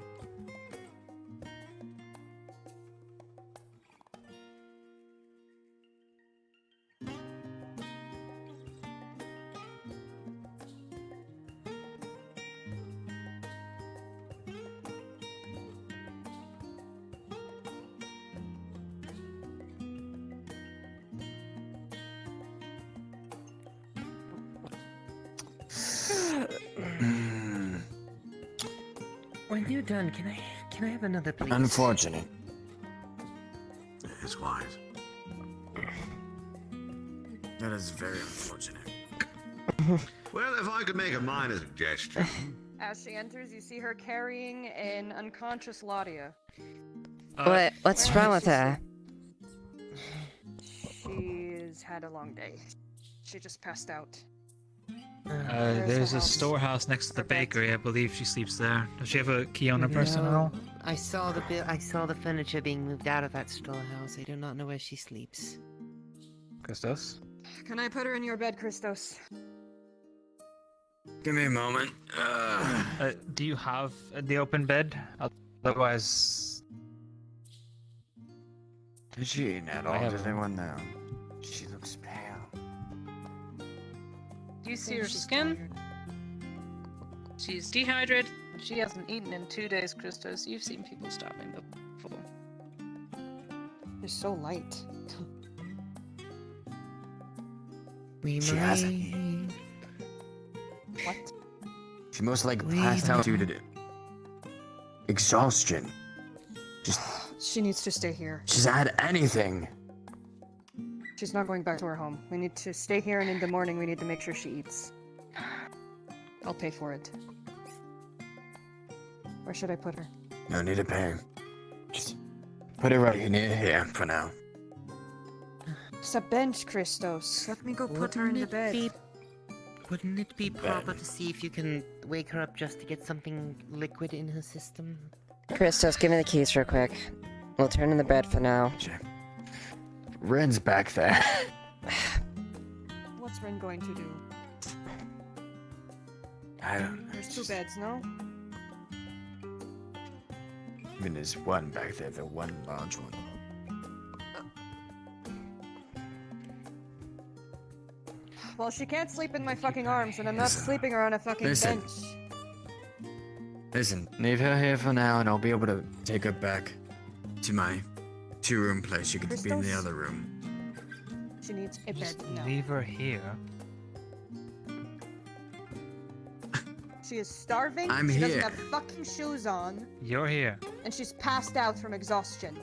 S12: When you're done, can I have another, please?
S9: Unfortunate.
S10: It's wise.
S9: That is very unfortunate.
S10: Well, if I could make a minor suggestion.
S3: As she enters, you see her carrying an unconscious Ladia.
S5: What's wrong with her?
S3: She's had a long day. She just passed out.
S1: There's a storehouse next to the bakery. I believe she sleeps there. Does she have a key on her person at all?
S12: I saw the furniture being moved out of that storehouse. I do not know where she sleeps.
S1: Christos?
S3: Can I put her in your bed, Christos?
S9: Give me a moment.
S1: Do you have the open bed? Otherwise...
S9: Is she eating at all? Does anyone know? She looks pale.
S11: Do you see her skin? She's dehydrated.
S3: She hasn't eaten in 2 days, Christos. You've seen people starving before. They're so light.
S9: She hasn't.
S3: What?
S9: She most likely passed out due to exhaustion.
S3: She needs to stay here.
S9: She's had anything.
S3: She's not going back to her home. We need to stay here, and in the morning we need to make sure she eats. I'll pay for it. Where should I put her?
S9: No need to pay. Just put it right near here for now.
S3: It's a bench, Christos. Let me go put her in the bed.
S12: Wouldn't it be proper to see if you can wake her up just to get something liquid in her system?
S5: Christos, give me the keys real quick. We'll turn in the bed for now.
S9: Ren's back there.
S3: What's Ren going to do?
S9: I don't know.
S3: There's two beds, no?
S9: I mean, there's one back there, the one large one.
S3: Well, she can't sleep in my fucking arms, and I'm not sleeping her on a fucking
S9: Listen.
S3: bench.
S9: Listen, leave her here for now, and I'll be able to take her back to my 2-room place. You can be in the
S3: Crystals?
S9: other room.
S3: She needs a bed now.
S1: Leave her here.
S3: She is starving.
S9: I'm
S3: she doesn't
S9: here.
S3: have fucking shoes on,
S1: You're here.
S3: and she's passed out from exhaustion.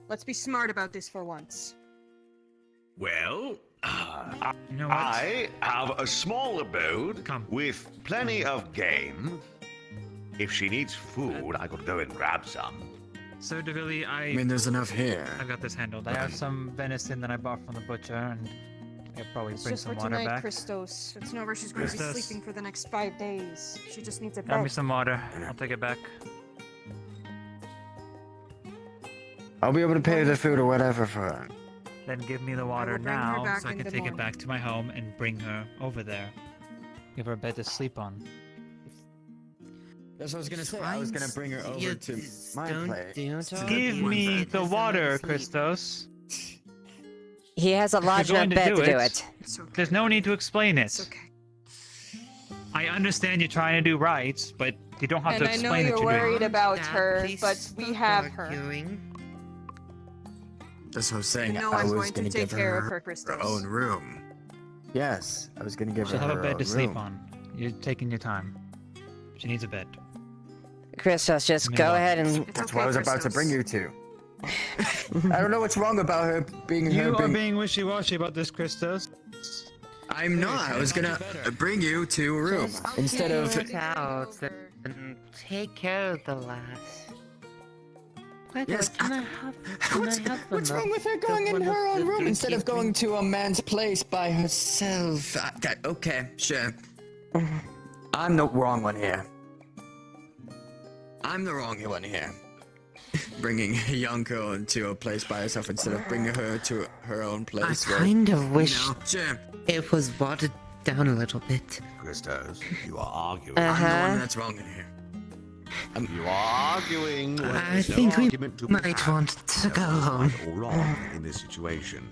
S3: Let's be smart about this for once.
S10: Well,
S1: You know what?
S10: I have a small abode with plenty of game. If she needs food, I could go and grab some.
S1: Sir DeVilly,
S9: I mean, there's enough here.
S1: I've got this handled. I have some venison that I bought from the butcher, and I'll probably
S3: It's
S1: bring
S3: just
S1: some
S3: for
S1: water
S3: tonight,
S1: back.
S3: Christos. It's not where she's going to be
S1: Christos.
S3: sleeping for the next 5 days. She just needs a
S1: Grab me
S3: bed.
S1: some water. I'll take it back.
S9: I'll be able to pay the food or whatever for her.
S1: Then give me the water
S3: bring her
S1: now,
S3: back
S1: so I
S3: in
S1: can
S3: the
S1: take it
S3: morning.
S1: back to my home and bring her over there. Give her a bed to sleep on.
S9: That's what I was gonna say. I was gonna bring her over to my place.
S1: Give me the water, Christos.
S5: He has a
S1: If you're
S5: large enough
S1: going to
S5: bed
S1: do
S5: to do
S1: it,
S5: it.
S1: There's no need to explain it. I understand you're trying to do right, but you don't have
S3: And
S1: to
S3: I know
S1: explain
S3: you're
S1: that you're
S3: worried
S1: doing
S3: about her, but we have her.
S9: That's what I was saying.
S3: You know
S9: I
S3: I'm
S9: was
S3: going to
S9: gonna
S3: take
S9: give
S3: care
S9: her
S3: of her, Christos.
S9: her own room. Yes, I was gonna give
S1: She'll
S9: her
S1: have
S9: her
S1: a bed
S9: own
S1: to sleep
S9: room.
S1: on. You're taking your time. She needs a bed.
S5: Christos, just
S1: Give me
S5: go
S1: water.
S5: ahead and...
S9: That's what I was about to bring you to. I don't know what's wrong about her being
S1: You
S9: her
S1: are being wishy-washy about this, Christos.
S9: I'm not. I was gonna bring you to a room instead of.
S12: Take it out and take care of the lass. By the
S9: Yes,
S12: way, can I have
S9: What's
S12: another-
S9: wrong with her going in
S12: one
S9: her
S12: of
S9: own
S12: the
S9: room
S12: drink
S9: instead
S12: you
S9: of going to a man's place by herself? Okay, sure. I'm the wrong one here. I'm the wrong one here. Bringing a young girl into a place by herself instead of bringing her to her own
S12: I
S9: place. where,
S12: kind of wish
S9: you know, sure.
S12: it was watered down a little bit.
S10: Christos, you are arguing.
S9: I'm the
S5: Uh-huh.
S9: one that's wrong in here.
S10: You are arguing. when
S12: I
S10: there's no
S12: think we
S10: argument to be
S12: might
S10: had.
S12: want to go home.
S10: Right or wrong in this situation.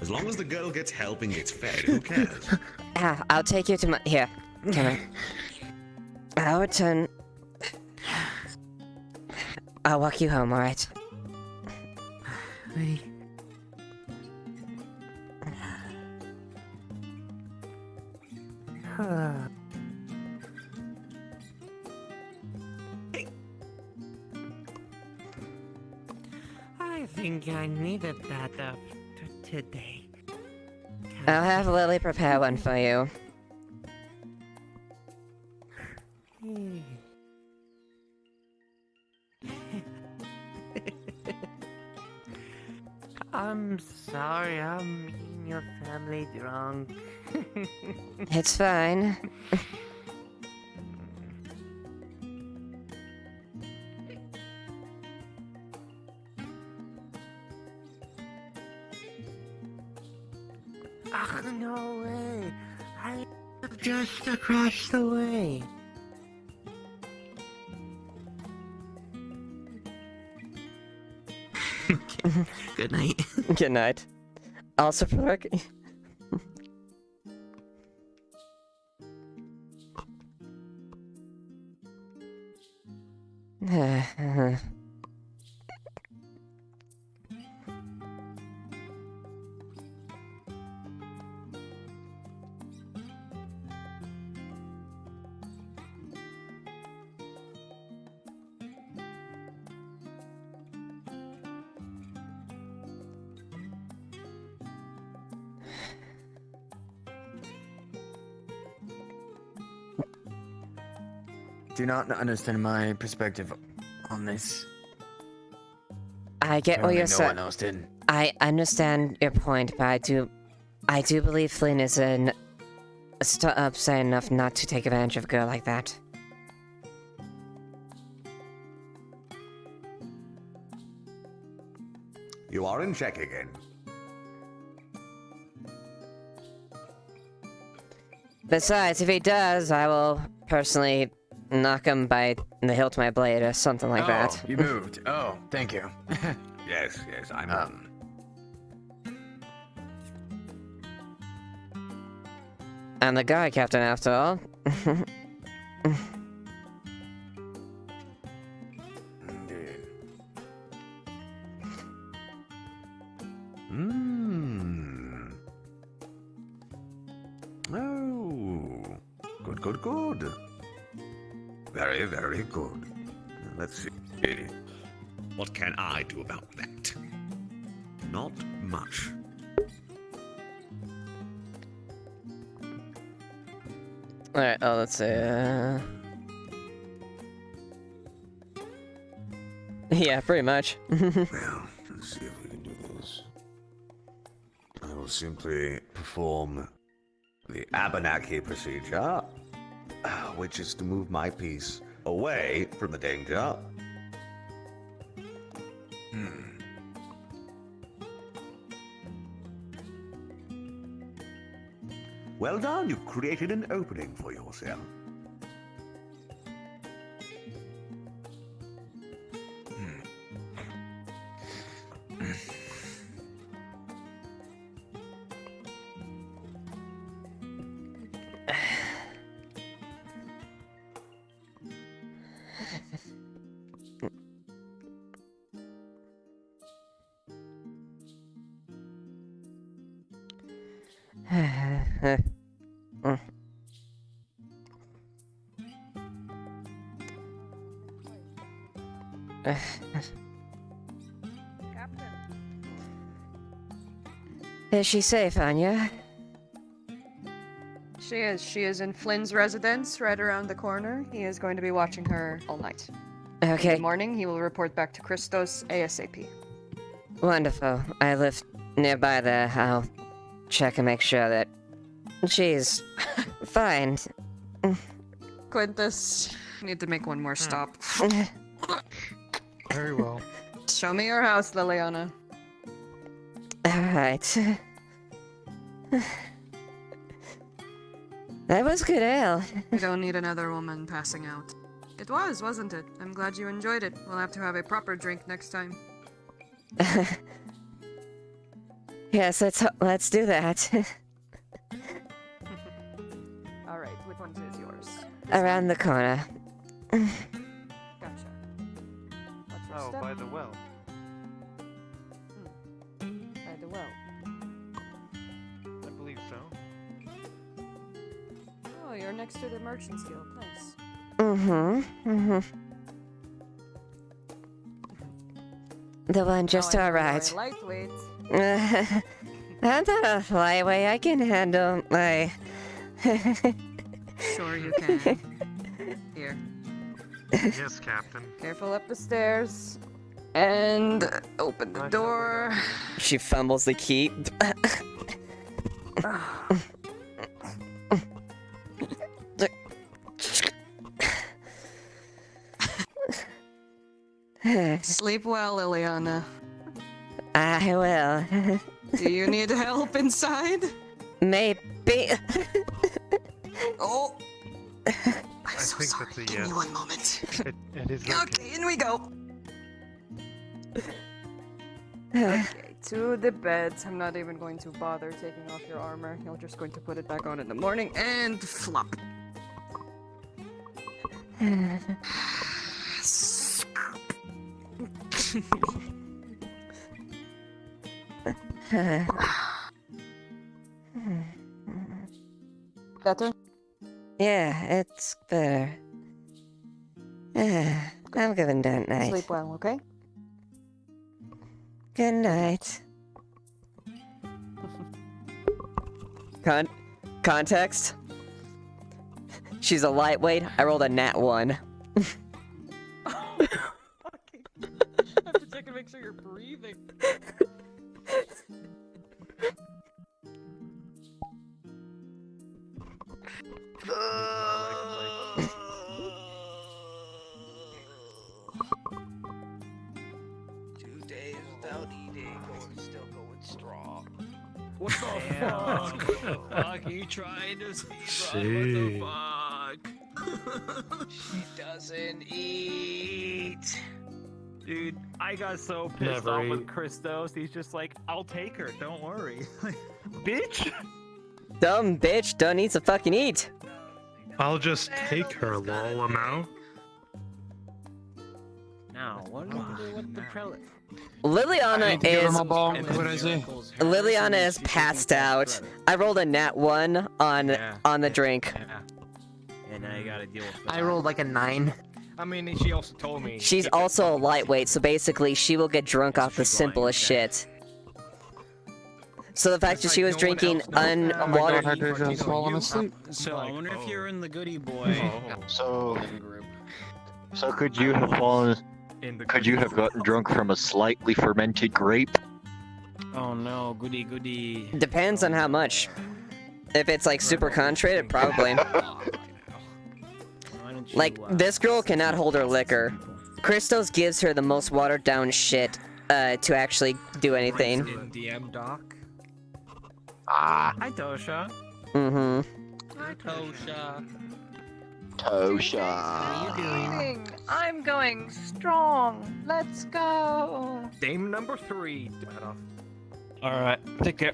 S10: As long as the girl gets help and gets fed, who cares?
S5: I'll take you to my... Here, come on. I'll return... I'll walk you home, alright?
S12: I think I needed that after today.
S5: I'll have Lily prepare one for you.
S12: I'm sorry, I'm making your family drunk.
S5: It's fine.
S12: Ah, no way! I live just across the way. Good night.
S5: Good night. Also for work.
S9: do not understand my perspective on this.
S5: I get what
S9: Apparently
S5: you're
S9: no
S5: saying.
S9: one else did.
S5: I understand your point, but I do believe Flynn is upset enough not to take advantage of a girl like that.
S10: You are in check again.
S5: Besides, if he does, I will personally knock him by the hilt of my blade or something like that.
S9: You moved. Oh, thank you.
S10: Yes, I know.
S5: I'm the guard captain after all.
S10: Oh, good. Very, very good. Let's see. What can I do about that? Not much.
S5: Alright, let's see. Yeah, pretty much.
S10: Well, let's see if we can do this. I will simply perform the Abenaki procedure, which is to move my piece away from the danger. Well done, you've created an opening for yourself.
S5: Is she safe, Anya?
S3: She is. She is in Flynn's residence right around the corner. He is going to be watching her all night.
S5: Okay.
S3: In the morning, he will report back to Christos ASAP.
S5: Wonderful. I live nearby there. I'll check and make sure that she's fine.
S3: Quintus, I need to make one more stop.
S4: Very well.
S3: Show me your house, Leiliana.
S5: Alright. That was good ale.
S3: We don't need another woman passing out. It was, wasn't it? I'm glad you enjoyed it. We'll have to have a proper drink next time.
S5: Yes, let's do that.
S3: Alright, which one is yours?
S5: Around the corner.
S3: Gotcha. What's your
S4: Oh,
S3: step?
S4: by the well.
S3: By the well.
S4: I believe so.
S3: Oh, you're next to the Merchant's Guild. Nice.
S5: The one just to our right.
S3: Lightweight.
S5: I'm not a flyway. I can handle my...
S3: Sure you can. Here.
S4: Yes, Captain.
S3: Careful up the stairs. And open the door.
S5: She fumbles the key.
S3: Sleep well, Leiliana.
S5: I will.
S3: Do you need help inside?
S5: Maybe.
S3: Oh!
S4: I
S3: so
S4: think
S3: sorry.
S4: that's a
S3: Give
S4: yes.
S3: me one moment.
S4: It is okay.
S3: Okay, in we go. Okay, to the bed. I'm not even going to bother taking off your armor. You're just going to put it back on in the morning and flop. Better?
S5: Yeah, it's better. I'm going down night.
S3: Sleep well, okay?
S5: Good night. Context? She's a lightweight. I rolled a nat 1.
S11: I have to check and make sure you're breathing.
S13: Without eating, or still going strong.
S8: What the fuck? Fuck, you trying to speedrun? What the fuck?
S13: She doesn't eat.
S1: Dude, I got so pissed off with Christos. He's just like, I'll take her, don't worry. Bitch!
S5: Dumb bitch, don't need to fucking eat.
S24: I'll just take her, lol, now.
S8: Now, what do you do with the prelate?
S5: Liliana is
S8: What is it?
S5: Liliana is passed out. I rolled a nat 1 on the drink.
S8: And now you gotta deal with
S13: I rolled like a 9. I mean, she also told me.
S5: She's also a lightweight, so basically she will get drunk off the simplest shit. So the fact that she was drinking unwatered.
S8: So I wonder if you're in the goody boy.
S14: So could you have fallen? Could you have gotten drunk from a slightly fermented grape?
S8: Oh no, goody goody.
S5: Depends on how much. If it's like super concentrated, probably. Like, this girl cannot hold her liquor. Christos gives her the most watered down shit to actually do anything.
S13: DM doc.
S1: Hi, Tosha.
S5: Mm-hmm.
S13: Hi, Tosha.
S14: Tosha.
S15: I'm going strong. Let's go.
S13: Dame number 3.
S1: Alright, take care.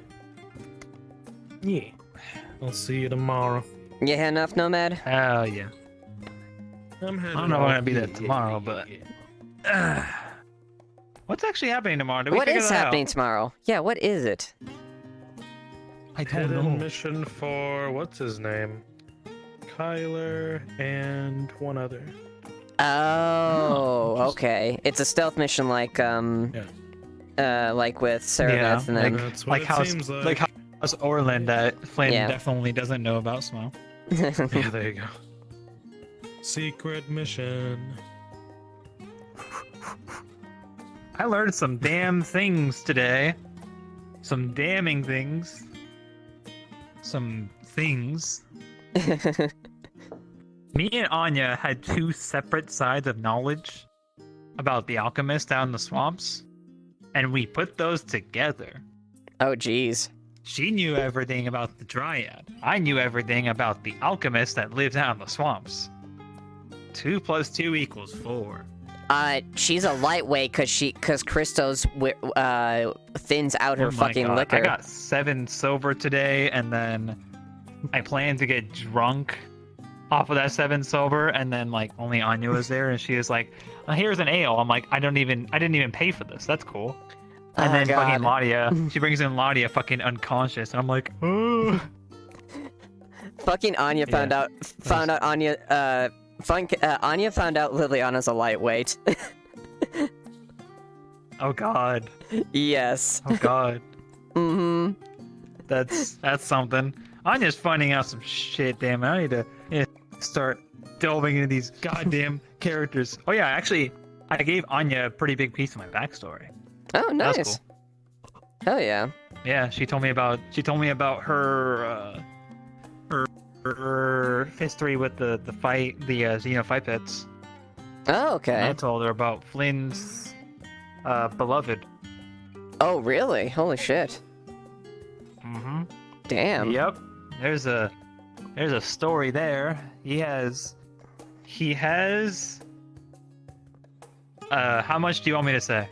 S24: Yeah. I'll see you tomorrow.
S5: You had enough, Nomad?
S1: Hell yeah. I don't know if I'm gonna be there tomorrow, but... what's actually happening tomorrow? Did we
S5: What
S1: figure
S5: is
S1: that
S5: happening
S1: out?
S5: tomorrow? Yeah, what is it?
S1: I don't
S24: Hidden
S1: know.
S24: mission for what's his name? Kyler and one other.
S5: Oh, okay. It's a stealth mission like, like with Cerebeth and then...
S24: That's what it seems like.
S1: How's Orland that Flynn
S5: Yeah.
S1: definitely doesn't know about Smile.
S24: Yeah, there you go. Secret mission.
S1: I learned some damn things today. Some damning things. Some things. Me and Anya had two separate sides of knowledge about the alchemist down in the swamps, and we put those together.
S5: Oh, jeez.
S1: She knew everything about the dryad. I knew everything about the alchemist that lived out in the swamps. 2 + 2 = 4.
S5: She's a lightweight cause Christos thins out her
S1: Oh my
S5: fucking
S1: God.
S5: liquor.
S1: I got 7 silver today, and then I plan to get drunk off of that 7 silver, and then like only Anya was there, and she was like, "Here's an ale." I'm like, I didn't even pay for this. That's cool. And then fucking Ladia, she brings in Ladia fucking unconscious, and I'm like, oh.
S5: Fucking Anya found out Anya Anya found out Liliana's a lightweight.
S1: Oh God.
S5: Yes.
S1: Oh God.
S5: Mm-hmm.
S1: That's something. Anya's finding out some shit, damn it. I need to start delving into these goddamn characters. Oh yeah, actually, I gave Anya a pretty big piece of my backstory.
S5: Oh, nice.
S1: That's cool.
S5: Hell yeah.
S1: Yeah, she told me about her her history with the fight, the Xeno fight pits.
S5: Oh, okay.
S1: And I told her about Flynn's beloved.
S5: Oh, really? Holy shit.
S1: Mm-hmm.
S5: Damn.
S1: Yep. There's a story there. He has how much do you want me to say?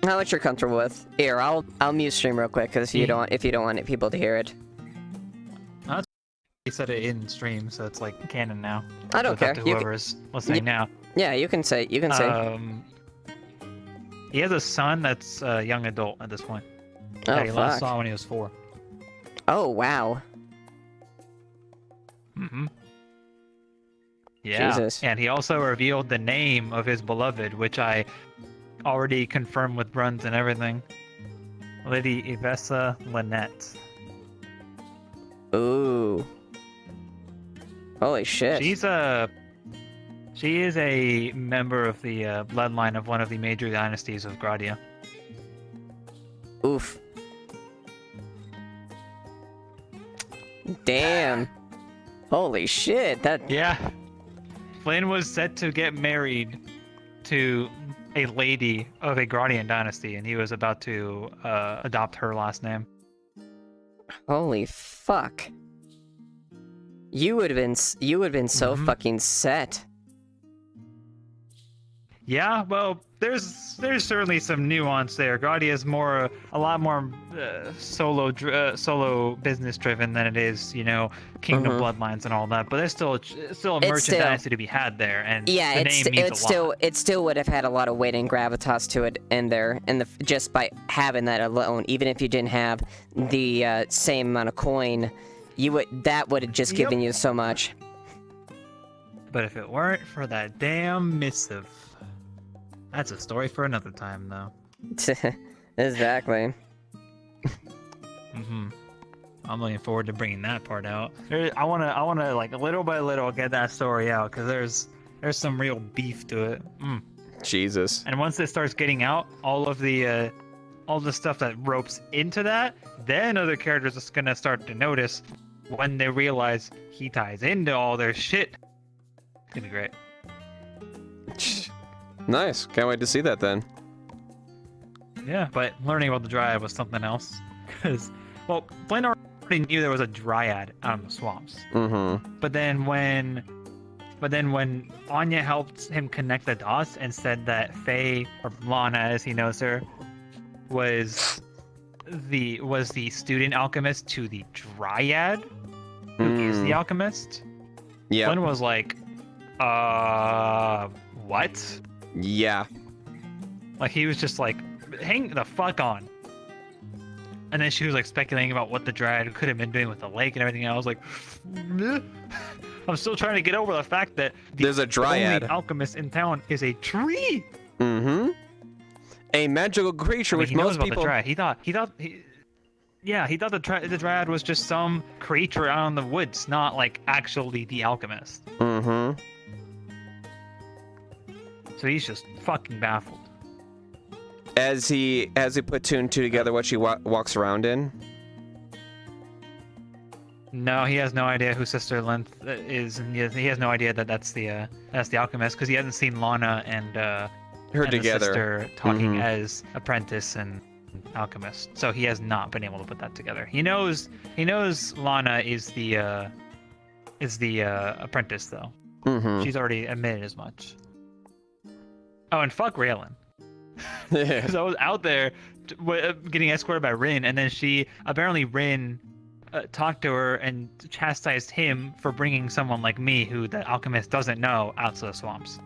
S5: How much you're comfortable with? Here, I'll mute stream real quick because if you don't want people to hear it.
S1: He said it in stream, so it's like canon now.
S5: I don't care.
S1: To whoever's listening now.
S5: Yeah, you can say.
S1: He has a son that's a young adult at this point.
S5: Oh,
S1: that he last
S5: fuck.
S1: saw when he was 4.
S5: Oh, wow.
S1: Mm-hmm. Yeah.
S5: Jesus.
S1: And he also revealed the name of his beloved, which I already confirmed with Bruns and everything. Lady Ivessa Lynette.
S5: Ooh. Holy shit.
S1: She is a member of the bloodline of one of the major dynasties of Gradia.
S5: Oof. Damn. Holy shit, that...
S1: Yeah. Flynn was set to get married to a lady of a Gradian dynasty, and he was about to adopt her last name.
S5: Holy fuck. You would have been so fucking set.
S1: Yeah, well, there's certainly some nuance there. Gradia is a lot more solo business driven than it is, Kingdom Bloodlines and all that. But there's still a merchant dynasty to be had there, and
S5: yeah,
S1: the name means a lot.
S5: It still would have had a lot of weight and gravitas to it in there, and just by having that alone, even if you didn't have the same amount of coin, that would have just given you so much.
S1: But if it weren't for that damn missive. That's a story for another time, though.
S5: Exactly.
S1: I'm looking forward to bringing that part out. I wanna like little by little get that story out because there's some real beef to it.
S18: Jesus.
S1: And once it starts getting out, all the stuff that ropes into that, then other characters are gonna start to notice when they realize he ties into all their shit. It's gonna be great.
S18: Nice. Can't wait to see that then.
S1: Yeah, but learning about the Dryad was something else. Because, well, Flynn already knew there was a Dryad out in the swamps. But then when Anya helped him connect the dots and said that Faye, or Lana as he knows her, was the student alchemist to the Dryad, who is the alchemist, Flynn was like, what?
S18: Yeah.
S1: Like, he was just like, hang the fuck on. And then she was like speculating about what the Dryad could have been doing with the lake and everything. And I was like, I'm still trying to get over the fact that
S18: there's a Dryad.
S1: Only alchemist in town is a tree.
S18: A magical creature, which
S1: he
S18: most
S1: knows about
S18: people.
S1: The Dryad. He thought the Dryad was just some creature out in the woods, not like actually the alchemist. So he's just fucking baffled.
S18: As he put two and two together, what she walks around in.
S1: No, he has no idea who Sister Length is, and he has no idea that that's the alchemist because he hasn't seen Lana and
S18: her
S1: and
S18: together,
S1: the sister talking as apprentice and alchemist. So he has not been able to put that together. He knows Lana is the apprentice though. She's already admitted as much. Oh, and fuck Raylan. Because I was out there getting escorted by Rin, and then Rin talked to her and chastised him for bringing someone like me, who the alchemist doesn't know, out to the swamps.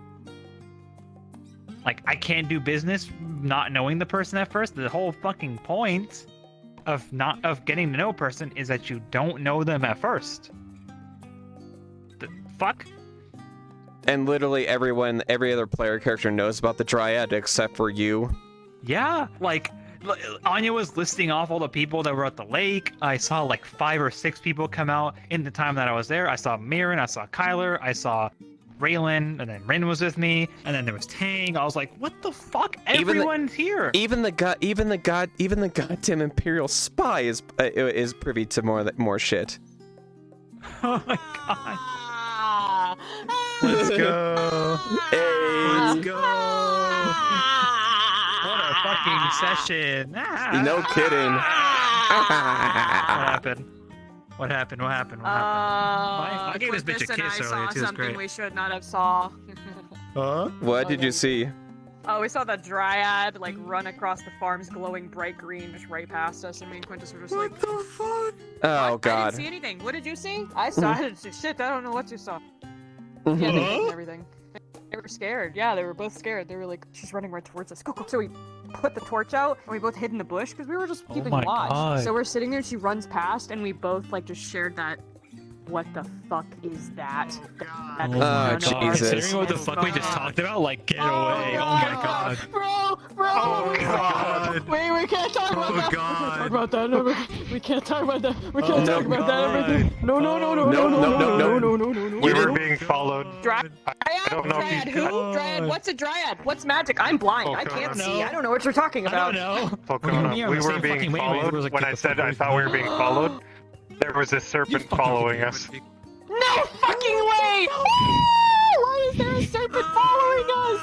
S1: Like, I can't do business not knowing the person at first. The whole fucking point of getting to know a person is that you don't know them at first. The fuck?
S18: And literally every other player character knows about the Dryad except for you.
S1: Yeah, like Anya was listing off all the people that were at the lake. I saw like 5 or 6 people come out in the time that I was there. I saw Mirren, I saw Kyler, I saw Raylan, and then Rin was with me, and then there was Tang. I was like, what the fuck? Everyone's here.
S18: Even the goddamn Imperial spy is privy to more shit.
S1: Oh my god. Let's go. Let's go. What a fucking session.
S18: No kidding.
S1: What happened? I gave this bitch a kiss earlier too. It was great.
S11: We should not have saw.
S18: Huh? What did you see?
S11: Oh, we saw the Dryad like run across the farm's glowing bright green, just right past us, and me and Quintus were just like, "What the fuck?"
S18: Oh god.
S11: I didn't see anything. What did you see? I didn't see shit. I don't know what you saw. Yeah, they did everything. They were scared. Yeah, they were both scared. They were like, "She's running right towards us. Go, go!" So we put the torch out, and we both hid in the bush because we were just keeping watch.
S1: God.
S11: So we're sitting there. She runs past, and we both like just shared that. What the fuck is that?
S1: Oh my god. Considering what the fuck we just talked about, like, get away. Oh my god.
S11: Bro!
S1: Oh god.
S11: Wait, we can't talk about that.
S1: God.
S11: We can't talk about that. We can't talk about that. Everything. No.
S4: we were being followed.
S11: Dryad?
S4: I don't know
S11: Dryad
S4: if
S11: who?
S4: you...
S11: Dryad, what's a Dryad? What's magic? I'm blind. I can't see. I don't know what you're talking about.
S1: I don't know.
S4: Falcona, we were being followed. When I said I thought we were being followed, there was a serpent following us.
S11: No fucking way! Why is there a serpent following us?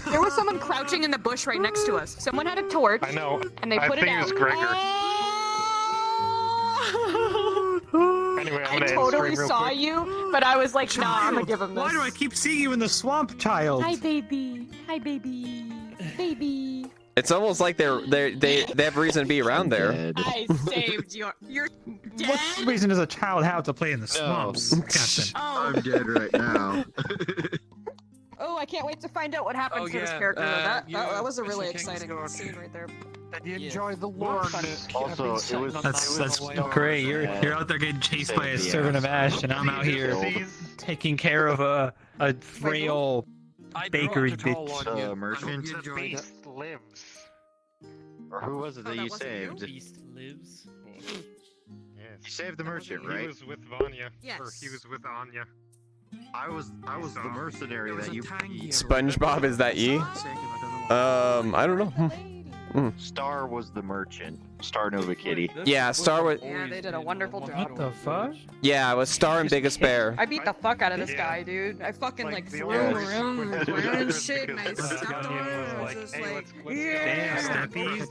S11: There was someone crouching in the bush right next to us. Someone had a torch.
S4: I know.
S11: And they put it out.
S4: I think it was Gregor. Anyway, I'm
S11: I
S4: gonna
S11: totally
S4: end stream real
S11: saw
S4: quick.
S11: you, but I was like, nah, I'm gonna give him this.
S7: Why do I keep seeing you in the swamp, child?
S11: Hi, baby. Hi, baby. Baby.
S18: It's almost like they have reason to be around there.
S11: I saved you. You're dead.
S7: What reason does a child have to play in the swamps, Captain?
S11: Oh.
S16: I'm dead right now.
S11: Oh, I can't wait to find out what happens to this character. That was a really exciting scene right there.
S16: Did you enjoy the Lord?
S14: Also, it was
S7: That's great. You're out there getting chased by a servant of Ash, and I'm out here taking care of a frail bakery bitch.
S14: Merchant.
S4: Beast lives.
S14: Or who was it that you saved?
S17: Beast lives.
S14: You saved the merchant, right?
S4: He was with Vanya.
S3: Yes.
S4: Or he was with Anya.
S10: I was the mercenary that you.
S18: SpongeBob, is that ye? I don't know.
S14: Star was the merchant. Star Nova Kitty.
S18: Yeah, Star was.
S11: Yeah, they did a wonderful job.
S7: What the fuck?
S18: Yeah, it was Star and Biggest Bear.
S11: I beat the fuck out of this guy, dude. I fucking like threw him around the ground and shit, and I stepped on him, and I was just like, yeah.
S7: Nice.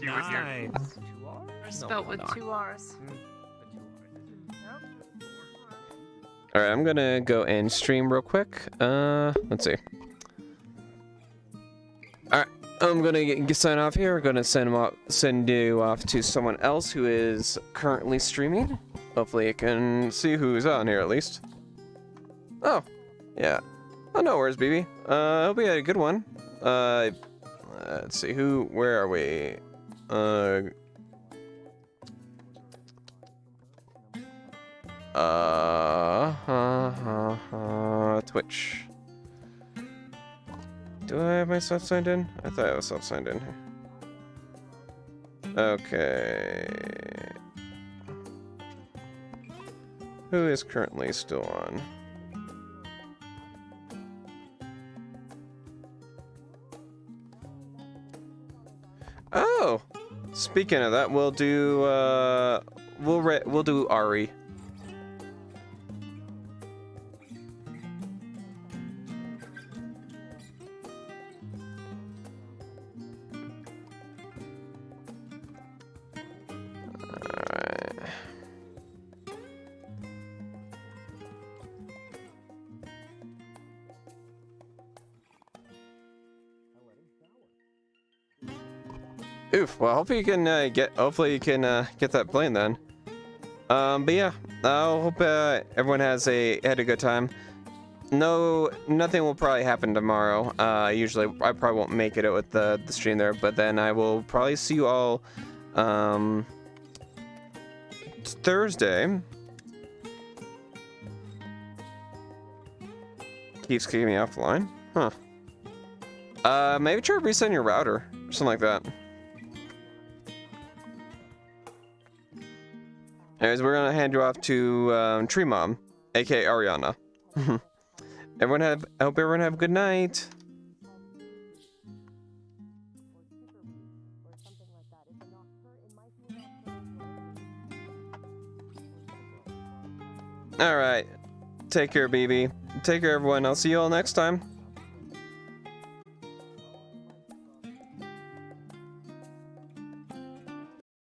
S26: Spelled with 2 R's.
S18: All right, I'm gonna go and stream real quick. Let's see. All right, I'm gonna sign off here. We're gonna send you off to someone else who is currently streaming. Hopefully, you can see who's on here at least. Oh, yeah. Oh, no worries, BB. Hope we had a good one. Let's see where are we? Twitch. Do I have myself signed in? I thought I was self-signed in here. Okay. Who is currently still on? Oh! Speaking of that, we'll do, we'll do Ari. Oof. Well, hopefully you can hopefully you can get that plane then. But yeah, I hope everyone had a good time. No, nothing will probably happen tomorrow. Usually I probably won't make it with the stream there, but then I will probably see you all Thursday. Keeps kicking me offline. Huh. Maybe try to reset your router or something like that. Anyways, we're gonna hand you off to Tree Mom, aka Ariana. I hope everyone have a good night. All right, take care, BB. Take care, everyone. I'll see you all next time.